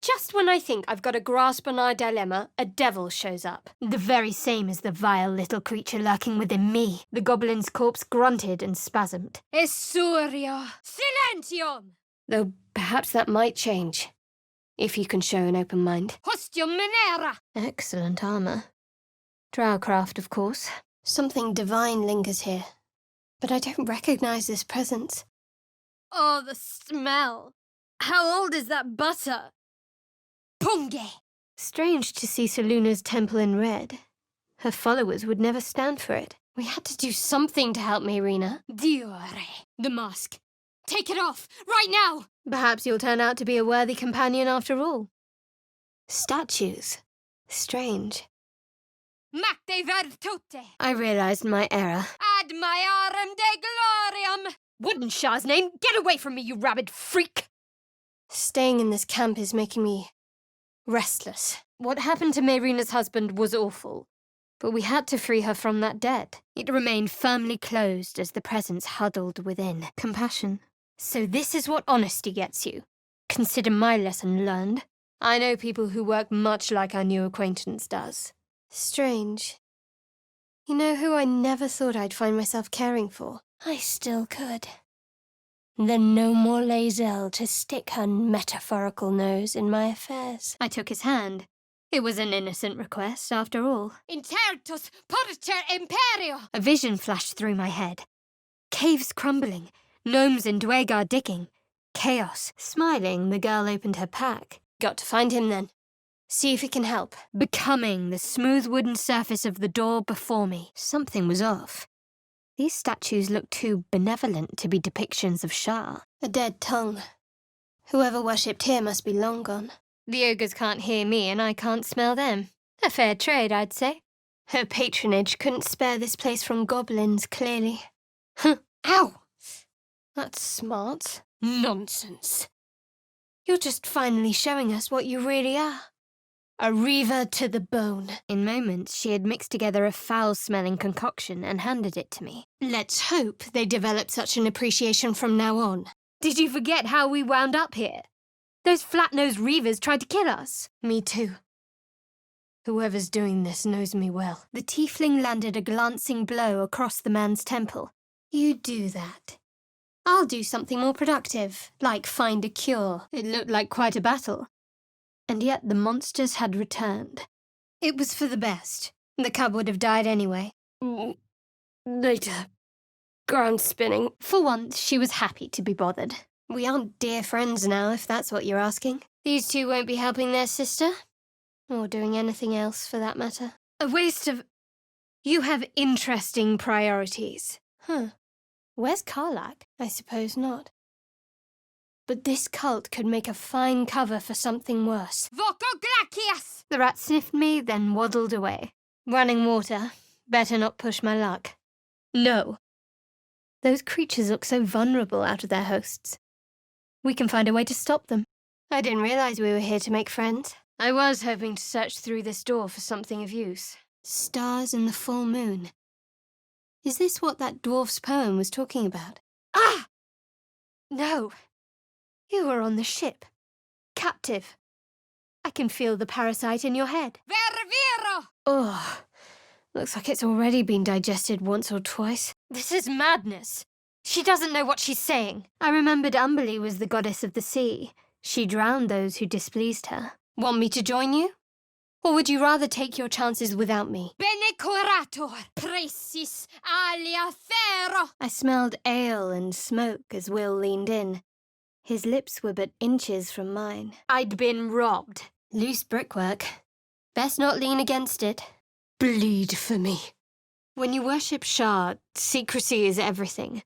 A: Just when I think I've got a grasp on our dilemma, a devil shows up.
C: The very same as the vile little creature lurking within me. The goblin's corpse grunted and spasmed.
B: Essuria! Silentium!
A: Though perhaps that might change, if you can show an open mind.
B: Hostium minera!
C: Excellent armor. Drowcraft, of course.
A: Something divine lingers here, but I don't recognize this presence.
B: Oh, the smell! How old is that butter? Punge!
C: Strange to see Seluna's temple in red. Her followers would never stand for it.
A: We had to do something to help Mayrina.
B: Diore! The mask! Take it off! Right now!
A: Perhaps you'll turn out to be a worthy companion after all.
C: Statues. Strange.
B: Macte virtute!
C: I realized my error.
B: Ad maiorem de gloriam!
A: Wooden Shah's name! Get away from me, you rabid freak! Staying in this camp is making me restless. What happened to Mayrina's husband was awful, but we had to free her from that debt.
C: It remained firmly closed as the presence huddled within. Compassion.
A: So this is what honesty gets you. Consider my lesson learned. I know people who work much like our new acquaintance does. Strange. You know who I never thought I'd find myself caring for? I still could. Then no more Lae'zel to stick her metaphorical nose in my affairs.
C: I took his hand. It was an innocent request, after all.
B: Intertus porter imperio!
C: A vision flashed through my head. Caves crumbling, gnomes in Dwagar digging, chaos. Smiling, the girl opened her pack.
A: Got to find him then. See if he can help.
C: Becoming the smooth wooden surface of the door before me. Something was off. These statues looked too benevolent to be depictions of Shah.
A: A dead tongue. Whoever worshipped here must be long gone. The ogres can't hear me and I can't smell them. A fair trade, I'd say. Her patronage couldn't spare this place from goblins, clearly. Ow! That's smart. Nonsense. You're just finally showing us what you really are. A reaver to the bone.
C: In moments, she had mixed together a foul-smelling concoction and handed it to me.
A: Let's hope they develop such an appreciation from now on. Did you forget how we wound up here? Those flat-nosed reavers tried to kill us. Me too. Whoever's doing this knows me well.
C: The tiefling landed a glancing blow across the man's temple. You do that. I'll do something more productive, like find a cure. It looked like quite a battle. And yet the monsters had returned. It was for the best. The cub would have died anyway.
A: Later. Ground spinning.
C: For once, she was happy to be bothered. We aren't dear friends now, if that's what you're asking. These two won't be helping their sister. Or doing anything else, for that matter. A waste of... You have interesting priorities. Huh. Where's Karlak? I suppose not. But this cult could make a fine cover for something worse.
B: Vokoglakias!
C: The rat sniffed me, then waddled away. Running water. Better not push my luck. No. Those creatures look so vulnerable out of their hosts. We can find a way to stop them. I didn't realize we were here to make friends.
A: I was hoping to search through this door for something of use.
C: Stars and the full moon. Is this what that dwarf's poem was talking about?
A: Ah! No. You were on the ship. Captive.
C: I can feel the parasite in your head.
B: Verviro!
C: Oh, looks like it's already been digested once or twice.
A: This is madness. She doesn't know what she's saying.
C: I remembered Umberlee was the goddess of the sea. She drowned those who displeased her.
A: Want me to join you? Or would you rather take your chances without me?
B: Bene curator, precis alia ferro!
C: I smelled ale and smoke as Will leaned in. His lips were but inches from mine.
A: I'd been robbed.
C: Loose brickwork. Best not lean against it.
A: Bleed for me. When you worship Shah, secrecy is everything.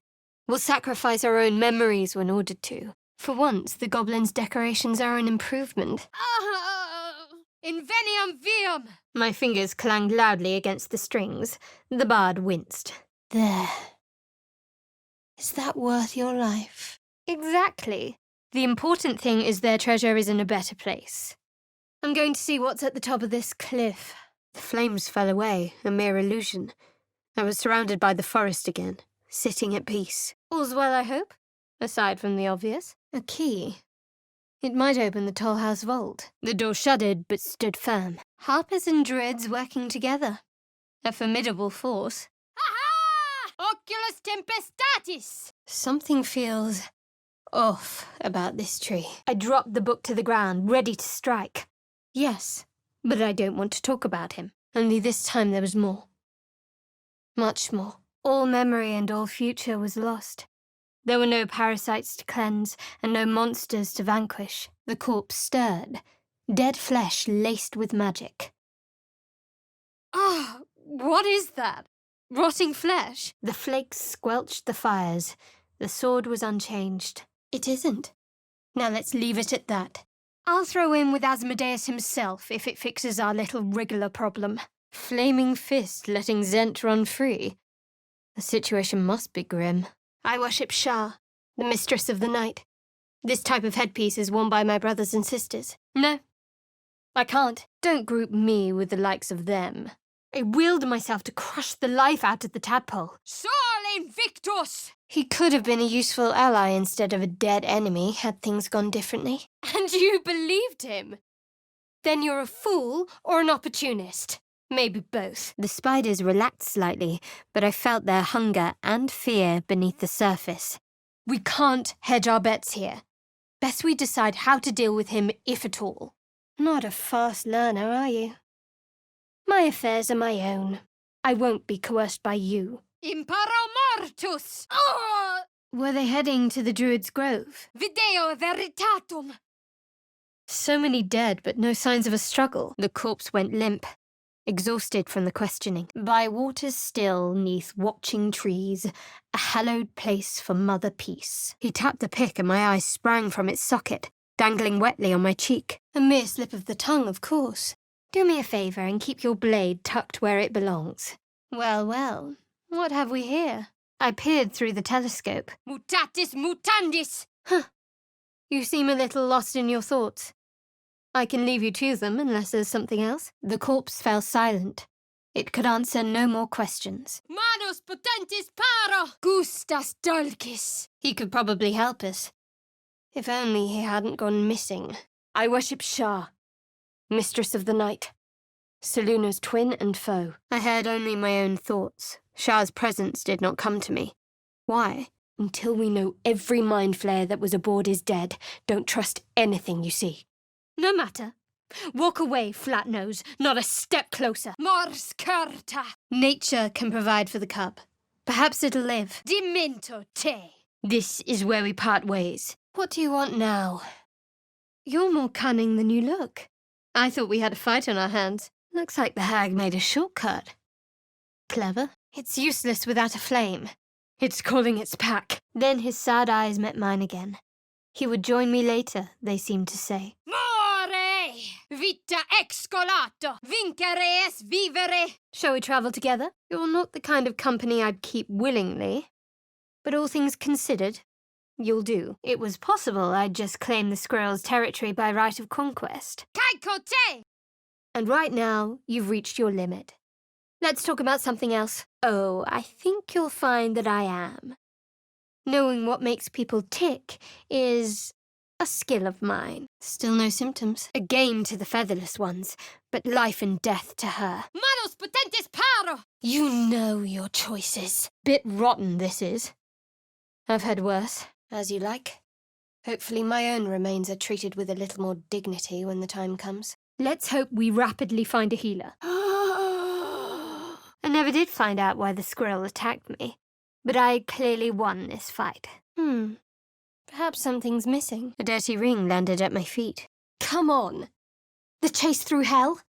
A: We'll sacrifice our own memories when ordered to.
C: For once, the goblin's decorations are an improvement.
B: Inveniam viam!
C: My fingers clanged loudly against the strings. The bard winced. There. Is that worth your life?
A: Exactly.
C: The important thing is their treasure is in a better place. I'm going to see what's at the top of this cliff. The flames fell away, a mere illusion. I was surrounded by the forest again, sitting at peace. All's well, I hope? Aside from the obvious. A key. It might open the Tollhouse vault. The door shuddered, but stood firm. Harpers and druids working together. A formidable force.
B: Aha! Oculus tempestatis!
C: Something feels off about this tree. I dropped the book to the ground, ready to strike. Yes, but I don't want to talk about him. Only this time there was more. Much more. All memory and all future was lost. There were no parasites to cleanse, and no monsters to vanquish. The corpse stirred, dead flesh laced with magic.
A: Ah, what is that? Rotting flesh?
C: The flakes squelched the fires. The sword was unchanged. It isn't. Now let's leave it at that. I'll throw in with Asmodeus himself if it fixes our little wriggler problem. Flaming fist letting Zent run free. The situation must be grim. I worship Shah, the mistress of the night. This type of headpiece is worn by my brothers and sisters. No, I can't. Don't group me with the likes of them. I willed myself to crush the life out of the tadpole.
B: Sol invictus!
C: He could have been a useful ally instead of a dead enemy had things gone differently.
A: And you believed him? Then you're a fool or an opportunist. Maybe both.
C: The spiders relaxed slightly, but I felt their hunger and fear beneath the surface.
A: We can't hedge our bets here. Best we decide how to deal with him, if at all.
C: Not a fast learner, are you? My affairs are my own. I won't be coerced by you.
B: Imparo mortus! Oh!
C: Were they heading to the Druid's Grove?
B: Video veritatum!
C: So many dead, but no signs of a struggle. The corpse went limp, exhausted from the questioning. By waters still, 'neath watching trees, a hallowed place for Mother Peace. He tapped the pick and my eyes sprang from its socket, dangling wetly on my cheek. A mere slip of the tongue, of course. Do me a favour and keep your blade tucked where it belongs. Well, well, what have we here? I peered through the telescope.
B: Mutatis mutandis!
C: Huh. You seem a little lost in your thoughts. I can leave you to them unless there's something else. The corpse fell silent. It could answer no more questions.
B: Manus potentis paro! Gustas dulcis!
C: He could probably help us. If only he hadn't gone missing.
A: I worship Shah, mistress of the night. Seluna's twin and foe.
C: I heard only my own thoughts. Shah's presence did not come to me. Why?
A: Until we know every mind flayer that was aboard is dead, don't trust anything you see.
C: No matter. Walk away, flat nose. Not a step closer.
B: Mors curta.
C: Nature can provide for the cub. Perhaps it'll live.
B: Dimento te.
C: This is where we part ways.
A: What do you want now?
C: You're more cunning than you look. I thought we had a fight on our hands. Looks like the hag made a shortcut. Clever. It's useless without a flame. It's calling its pack. Then his sad eyes met mine again. He would join me later, they seemed to say.
B: More! Vita excolato! Vincere es vivere!
C: Shall we travel together? You're not the kind of company I'd keep willingly. But all things considered, you'll do. It was possible I'd just claim the squirrel's territory by right of conquest.
B: Kaiko te!
C: And right now, you've reached your limit. Let's talk about something else. Oh, I think you'll find that I am. Knowing what makes people tick is a skill of mine. Still no symptoms. A game to the featherless ones, but life and death to her.
B: Manos potentes paro!
C: You know your choices. Bit rotten, this is. I've had worse.
A: As you like. Hopefully my own remains are treated with a little more dignity when the time comes.
C: Let's hope we rapidly find a healer. I never did find out why the squirrel attacked me, but I clearly won this fight.
A: Perhaps something's missing.
C: A dirty ring landed at my feet.
A: Come on! The chase through hell?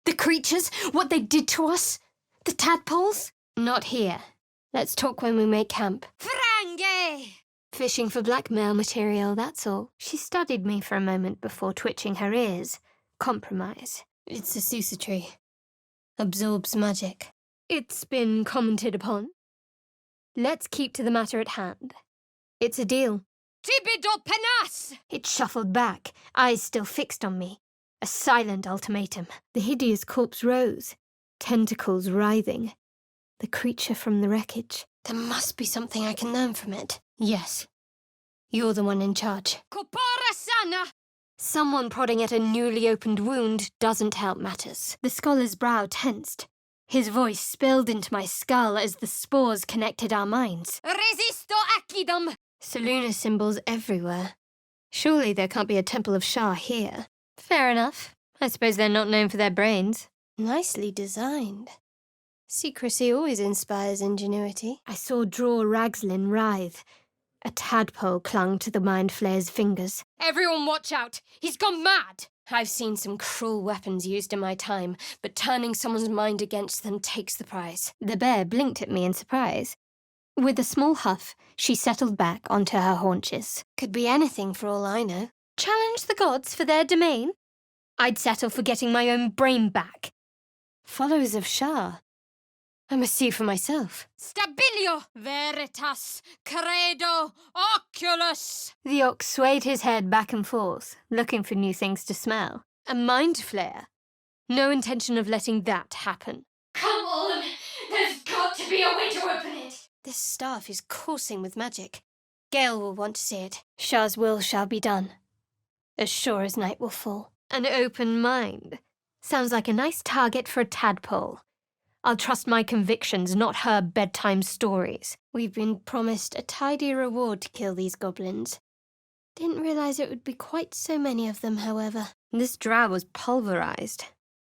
A: The creatures? What they did to us? The tadpoles?
C: Not here.
A: Let's talk when we make camp.
B: Frange!
A: Fishing for blackmail material, that's all.
C: She studied me for a moment before twitching her ears. Compromise.
A: It's a susutri. Absorbs magic.
C: It's been commented upon. Let's keep to the matter at hand. It's a deal.
B: Tibido penas!
C: It shuffled back, eyes still fixed on me. A silent ultimatum. The hideous corpse rose, tentacles writhing. The creature from the wreckage.
A: There must be something I can learn from it. Yes. You're the one in charge.
B: Corpora sana!
A: Someone prodding at a newly opened wound doesn't help matters.
C: The scholar's brow tensed. His voice spilled into my skull as the spores connected our minds.
B: Resisto accidum!
A: Seluna symbols everywhere. Surely there can't be a temple of Shah here.
C: Fair enough. I suppose they're not known for their brains.
A: Nicely designed. Secrecy always inspires ingenuity.
C: I saw Draw Ragslin writhe. A tadpole clung to the mind flayer's fingers.
B: Everyone watch out! He's gone mad!
A: I've seen some cruel weapons used in my time, but turning someone's mind against them takes the prize.
C: The bear blinked at me in surprise. With a small huff, she settled back onto her haunches.
A: Could be anything for all I know.
C: Challenge the gods for their domain? I'd settle for getting my own brain back.
A: Followers of Shah. I must see for myself.
B: Stabilio! Veritas! Credo! Oculus!
C: The ox swayed his head back and forth, looking for new things to smell. A mind flare. No intention of letting that happen.
B: Come on! There's got to be a way to open it!
A: This staff is coursing with magic. Gale will want to see it. Shah's will shall be done. As sure as night will fall.
C: An open mind. Sounds like a nice target for a tadpole. I'll trust my convictions, not her bedtime stories.
A: We've been promised a tidy reward to kill these goblins. Didn't realize it would be quite so many of them, however.
C: This drow was pulverized.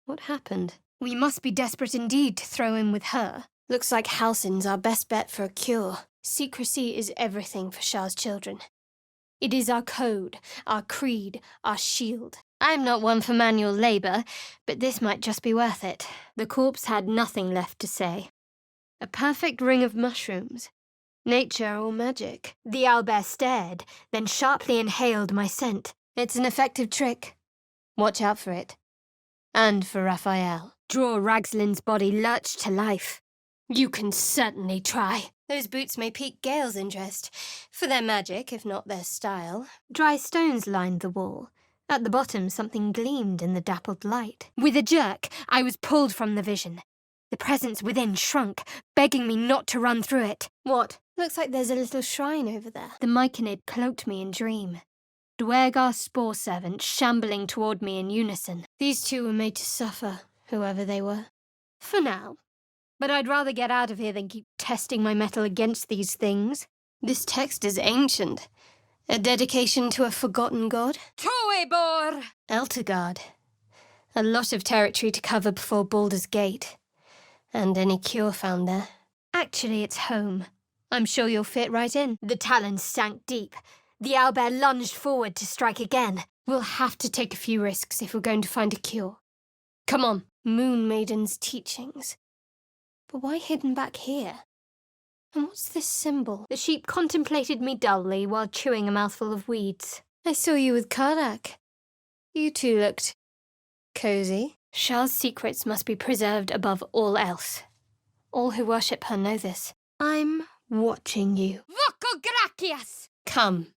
C: What happened? We must be desperate indeed to throw in with her.
A: Looks like Halsin's our best bet for a cure. Secrecy is everything for Shah's children. It is our code, our creed, our shield.
C: I'm not one for manual labour, but this might just be worth it. The corpse had nothing left to say. A perfect ring of mushrooms. Nature or magic. The owlbear stared, then sharply inhaled my scent.
A: It's an effective trick. Watch out for it. And for Raphael.
C: Draw Ragslin's body lurched to life.
A: You can certainly try. Those boots may pique Gale's interest. For their magic, if not their style.
C: Dry stones lined the wall. At the bottom, something gleamed in the dappled light. With a jerk, I was pulled from the vision. The presence within shrunk, begging me not to run through it.
A: What? Looks like there's a little shrine over there.
C: The myconid cloaked me in dream. Dwergar spore servants shambling toward me in unison.
A: These two were made to suffer, whoever they were. For now. But I'd rather get out of here than keep testing my mettle against these things. This text is ancient. A dedication to a forgotten god?
B: Toebor!
A: Eltergard. A lot of territory to cover before Baldur's Gate. And any cure found there. Actually, it's home. I'm sure you'll fit right in. The talons sank deep. The owlbear lunged forward to strike again. We'll have to take a few risks if we're going to find a cure. Come on. Moon Maiden's teachings. But why hidden back here? And what's this symbol? The sheep contemplated me dully while chewing a mouthful of weeds. I saw you with Kardak. You two looked cozy. Shah's secrets must be preserved above all else. All who worship her know this. I'm watching you.
B: Vokograkias!
A: Come.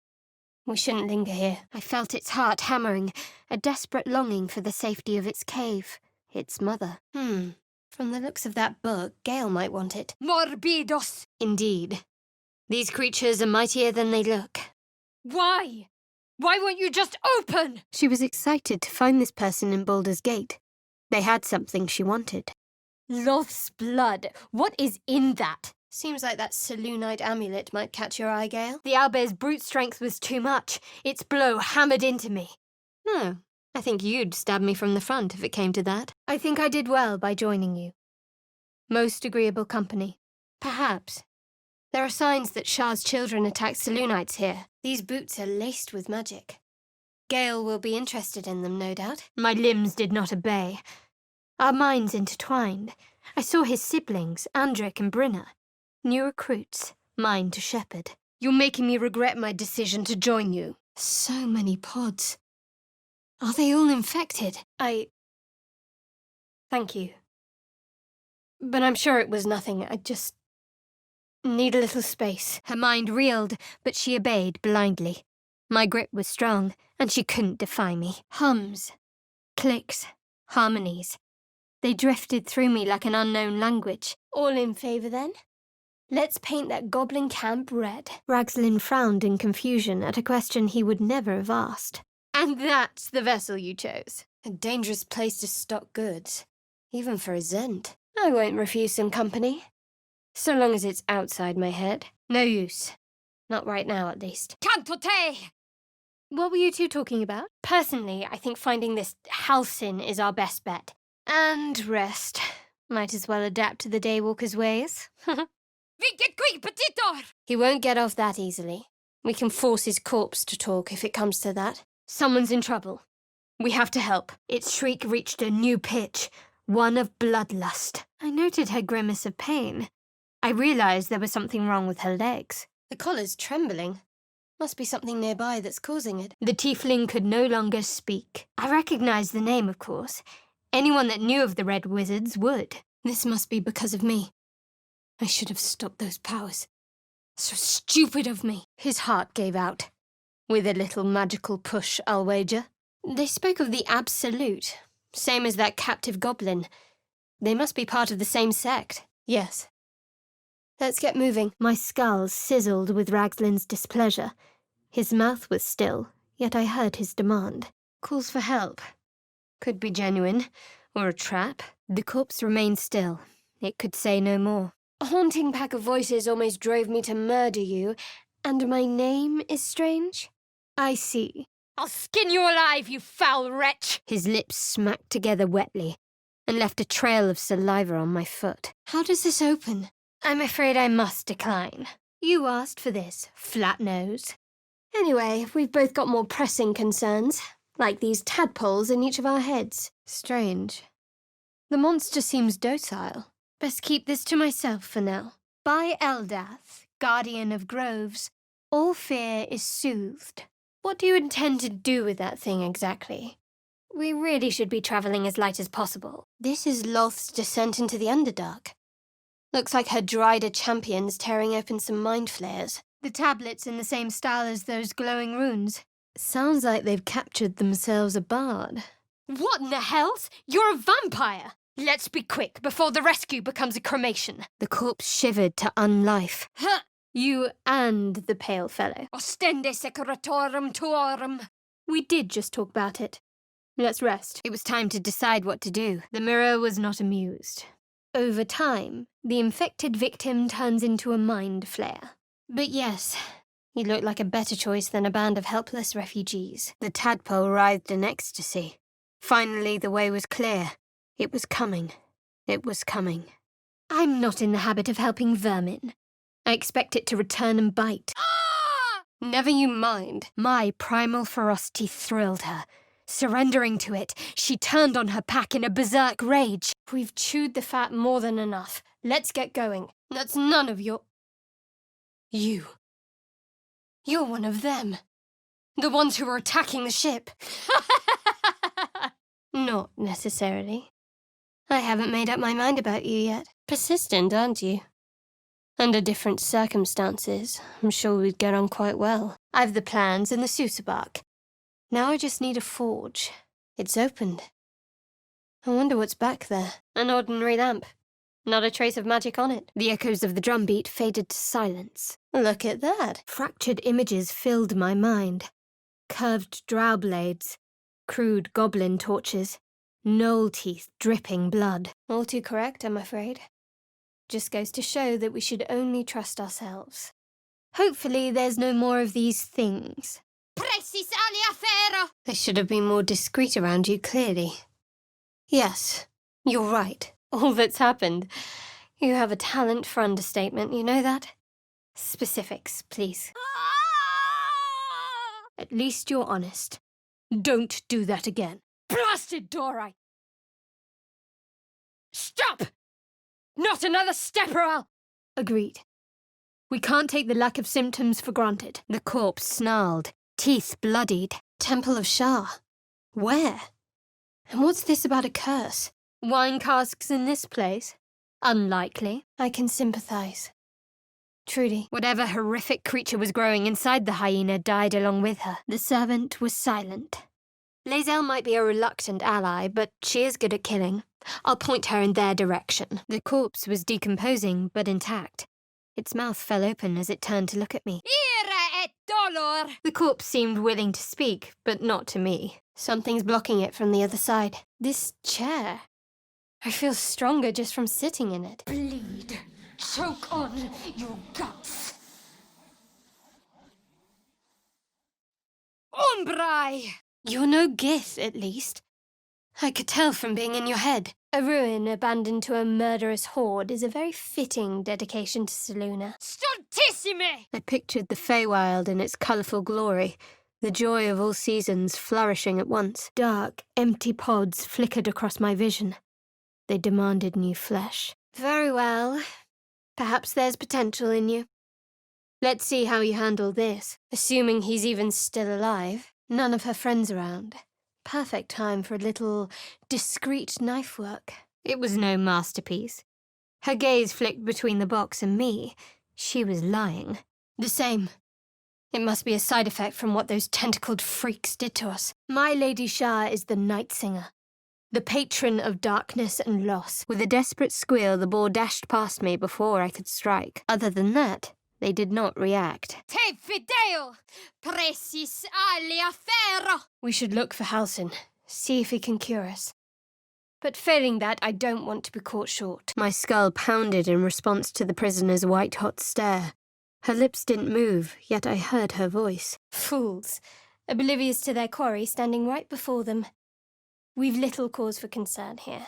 A: We shouldn't linger here. I felt its heart hammering, a desperate longing for the safety of its cave, its mother. From the looks of that book, Gale might want it.
B: Morbidos!
A: Indeed. These creatures are mightier than they look.
B: Why? Why won't you just open?
C: She was excited to find this person in Baldur's Gate. They had something she wanted.
A: Loth's blood. What is in that? Seems like that Selûnite amulet might catch your eye, Gale. The owlbear's brute strength was too much. Its blow hammered into me. No, I think you'd stab me from the front if it came to that. I think I did well by joining you. Most agreeable company. Perhaps. There are signs that Shah's children attacked Selûnites here. These boots are laced with magic. Gale will be interested in them, no doubt. My limbs did not obey. Our minds intertwined. I saw his siblings, Andric and Brinna. New recruits, mine to shepherd. You're making me regret my decision to join you. So many pods. Are they all infected? Thank you. But I'm sure it was nothing. I just need a little space. Her mind reeled, but she obeyed blindly. My grip was strong, and she couldn't defy me. Hums, clicks, harmonies. They drifted through me like an unknown language. All in favour, then? Let's paint that goblin camp red. Ragslin frowned in confusion at a question he would never have asked. And that's the vessel you chose. A dangerous place to stock goods, even for a Zent. I won't refuse some company, so long as it's outside my head. No use. Not right now, at least.
B: Cantote!
A: What were you two talking about? Personally, I think finding this Halcyon is our best bet. And rest. Might as well adapt to the Daywalker's ways.
B: Vi get qui petitor!
A: He won't get off that easily. We can force his corpse to talk if it comes to that. Someone's in trouble. We have to help. Its shriek reached a new pitch, one of bloodlust. I noted her grimace of pain. I realized there was something wrong with her legs. The collar's trembling. Must be something nearby that's causing it. The tiefling could no longer speak. I recognized the name, of course. Anyone that knew of the Red Wizards would. This must be because of me. I should have stopped those powers. So stupid of me. His heart gave out. With a little magical push, I'll wager. They spoke of the Absolute, same as that captive goblin. They must be part of the same sect. Yes. Let's get moving. My skull sizzled with Ragslin's displeasure. His mouth was still, yet I heard his demand. Calls for help. Could be genuine, or a trap. The corpse remained still. It could say no more. A haunting pack of voices almost drove me to murder you, and my name is strange? I see.
B: I'll skin you alive, you foul wretch!
A: His lips smacked together wetly, and left a trail of saliva on my foot. How does this open? I'm afraid I must decline. You asked for this, flat nose. Anyway, we've both got more pressing concerns, like these tadpoles in each of our heads. Strange. The monster seems docile. Best keep this to myself for now. By Eldath, guardian of groves, all fear is soothed. What do you intend to do with that thing exactly? We really should be travelling as light as possible. This is Loth's descent into the Underdark. Looks like her Dryder champions tearing open some mind flayers. The tablet's in the same style as those glowing runes. Sounds like they've captured themselves a bard.
B: What in the hells? You're a vampire! Let's be quick before the rescue becomes a cremation.
A: The corpse shivered to unlife.
B: Huh!
A: You and the pale fellow.
B: Ostende securatorum tuorum.
A: We did just talk about it. Let's rest.
C: It was time to decide what to do. The mirror was not amused.
A: Over time, the infected victim turns into a mind flayer. But yes, he looked like a better choice than a band of helpless refugees.
C: The tadpole writhed in ecstasy. Finally, the way was clear. It was coming. It was coming.
A: I'm not in the habit of helping vermin. I expect it to return and bite.
C: Never you mind. My primal ferocity thrilled her. Surrendering to it, she turned on her pack in a berserk rage.
A: We've chewed the fat more than enough. Let's get going. That's none of your... You. You're one of them. The ones who were attacking the ship. Not necessarily. I haven't made up my mind about you yet. Persistent, aren't you? Under different circumstances, I'm sure we'd get on quite well. I've the plans and the sousa bark. Now I just need a forge. It's opened. I wonder what's back there. An ordinary lamp. Not a trace of magic on it. The echoes of the drumbeat faded to silence. Look at that. Fractured images filled my mind. Curved drow blades, crude goblin torches, gnoll teeth dripping blood. All too correct, I'm afraid. Just goes to show that we should only trust ourselves. Hopefully there's no more of these things.
B: Precis alia ferro!
A: I should have been more discreet around you, clearly. Yes, you're right. All that's happened. You have a talent for understatement, you know that? Specifics, please. At least you're honest. Don't do that again. Blasted door, Stop! Not another step or I'll... Agreed. We can't take the lack of symptoms for granted.
C: The corpse snarled, teeth bloodied.
A: Temple of Shah. Where? And what's this about a curse? Wine casks in this place? Unlikely. I can sympathize. Trudy.
C: Whatever horrific creature was growing inside the hyena died along with her.
A: The servant was silent. Lae'zel might be a reluctant ally, but she is good at killing. I'll point her in their direction.
C: The corpse was decomposing, but intact. Its mouth fell open as it turned to look at me.
B: Ira et dolor!
A: The corpse seemed willing to speak, but not to me. Something's blocking it from the other side. This chair. I feel stronger just from sitting in it.
B: Bleed. Choke on your guts.
A: Umbrai! You're no gith, at least. I could tell from being in your head. A ruin abandoned to a murderous horde is a very fitting dedication to Selûne.
B: Stoltissime!
C: I pictured the Feywild in its colourful glory, the joy of all seasons flourishing at once.
A: Dark, empty pods flickered across my vision. They demanded new flesh. Very well. Perhaps there's potential in you. Let's see how you handle this. Assuming he's even still alive. None of her friends around. Perfect time for a little discreet knife work.
C: It was no masterpiece. Her gaze flicked between the box and me. She was lying.
A: The same. It must be a side effect from what those tentacled freaks did to us. My Lady Shah is the Night Singer, the patron of darkness and loss.
C: With a desperate squeal, the boar dashed past me before I could strike. Other than that, they did not react.
B: Te fideo! Precis alia ferro!
A: We should look for Halsin, see if he can cure us. But failing that, I don't want to be caught short.
C: My skull pounded in response to the prisoner's white-hot stare. Her lips didn't move, yet I heard her voice.
A: Fools, oblivious to their quarry standing right before them. We've little cause for concern here.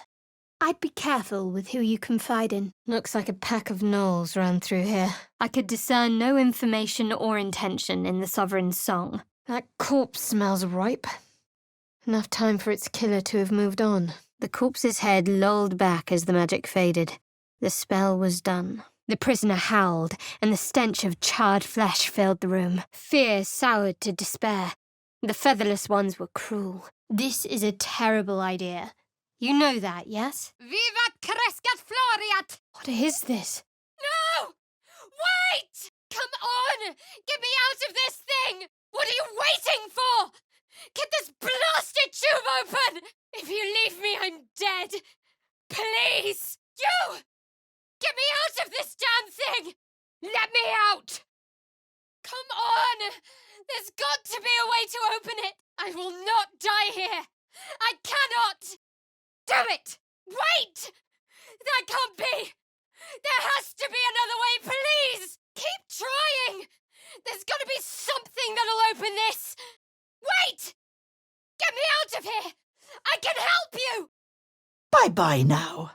A: I'd be careful with who you confide in.
C: Looks like a pack of gnolls ran through here. I could discern no information or intention in the Sovereign's song.
A: That corpse smells ripe. Enough time for its killer to have moved on.
C: The corpse's head lolled back as the magic faded. The spell was done. The prisoner howled, and the stench of charred flesh filled the room. Fear soured to despair. The featherless ones were cruel.
A: This is a terrible idea. You know that, yes?
B: Vivat crescat floriat!
A: What is this?
B: No! Wait! Come on! Get me out of this thing! What are you waiting for? Get this blasted tube open! If you leave me, I'm dead! Please! You! Get me out of this damn thing! Let me out! Come on! There's got to be a way to open it! I will not die here! I cannot! Do it! Wait! That can't be! There has to be another way, please! Keep trying! There's gotta be something that'll open this! Wait! Get me out of here! I can help you!
D: Bye-bye now.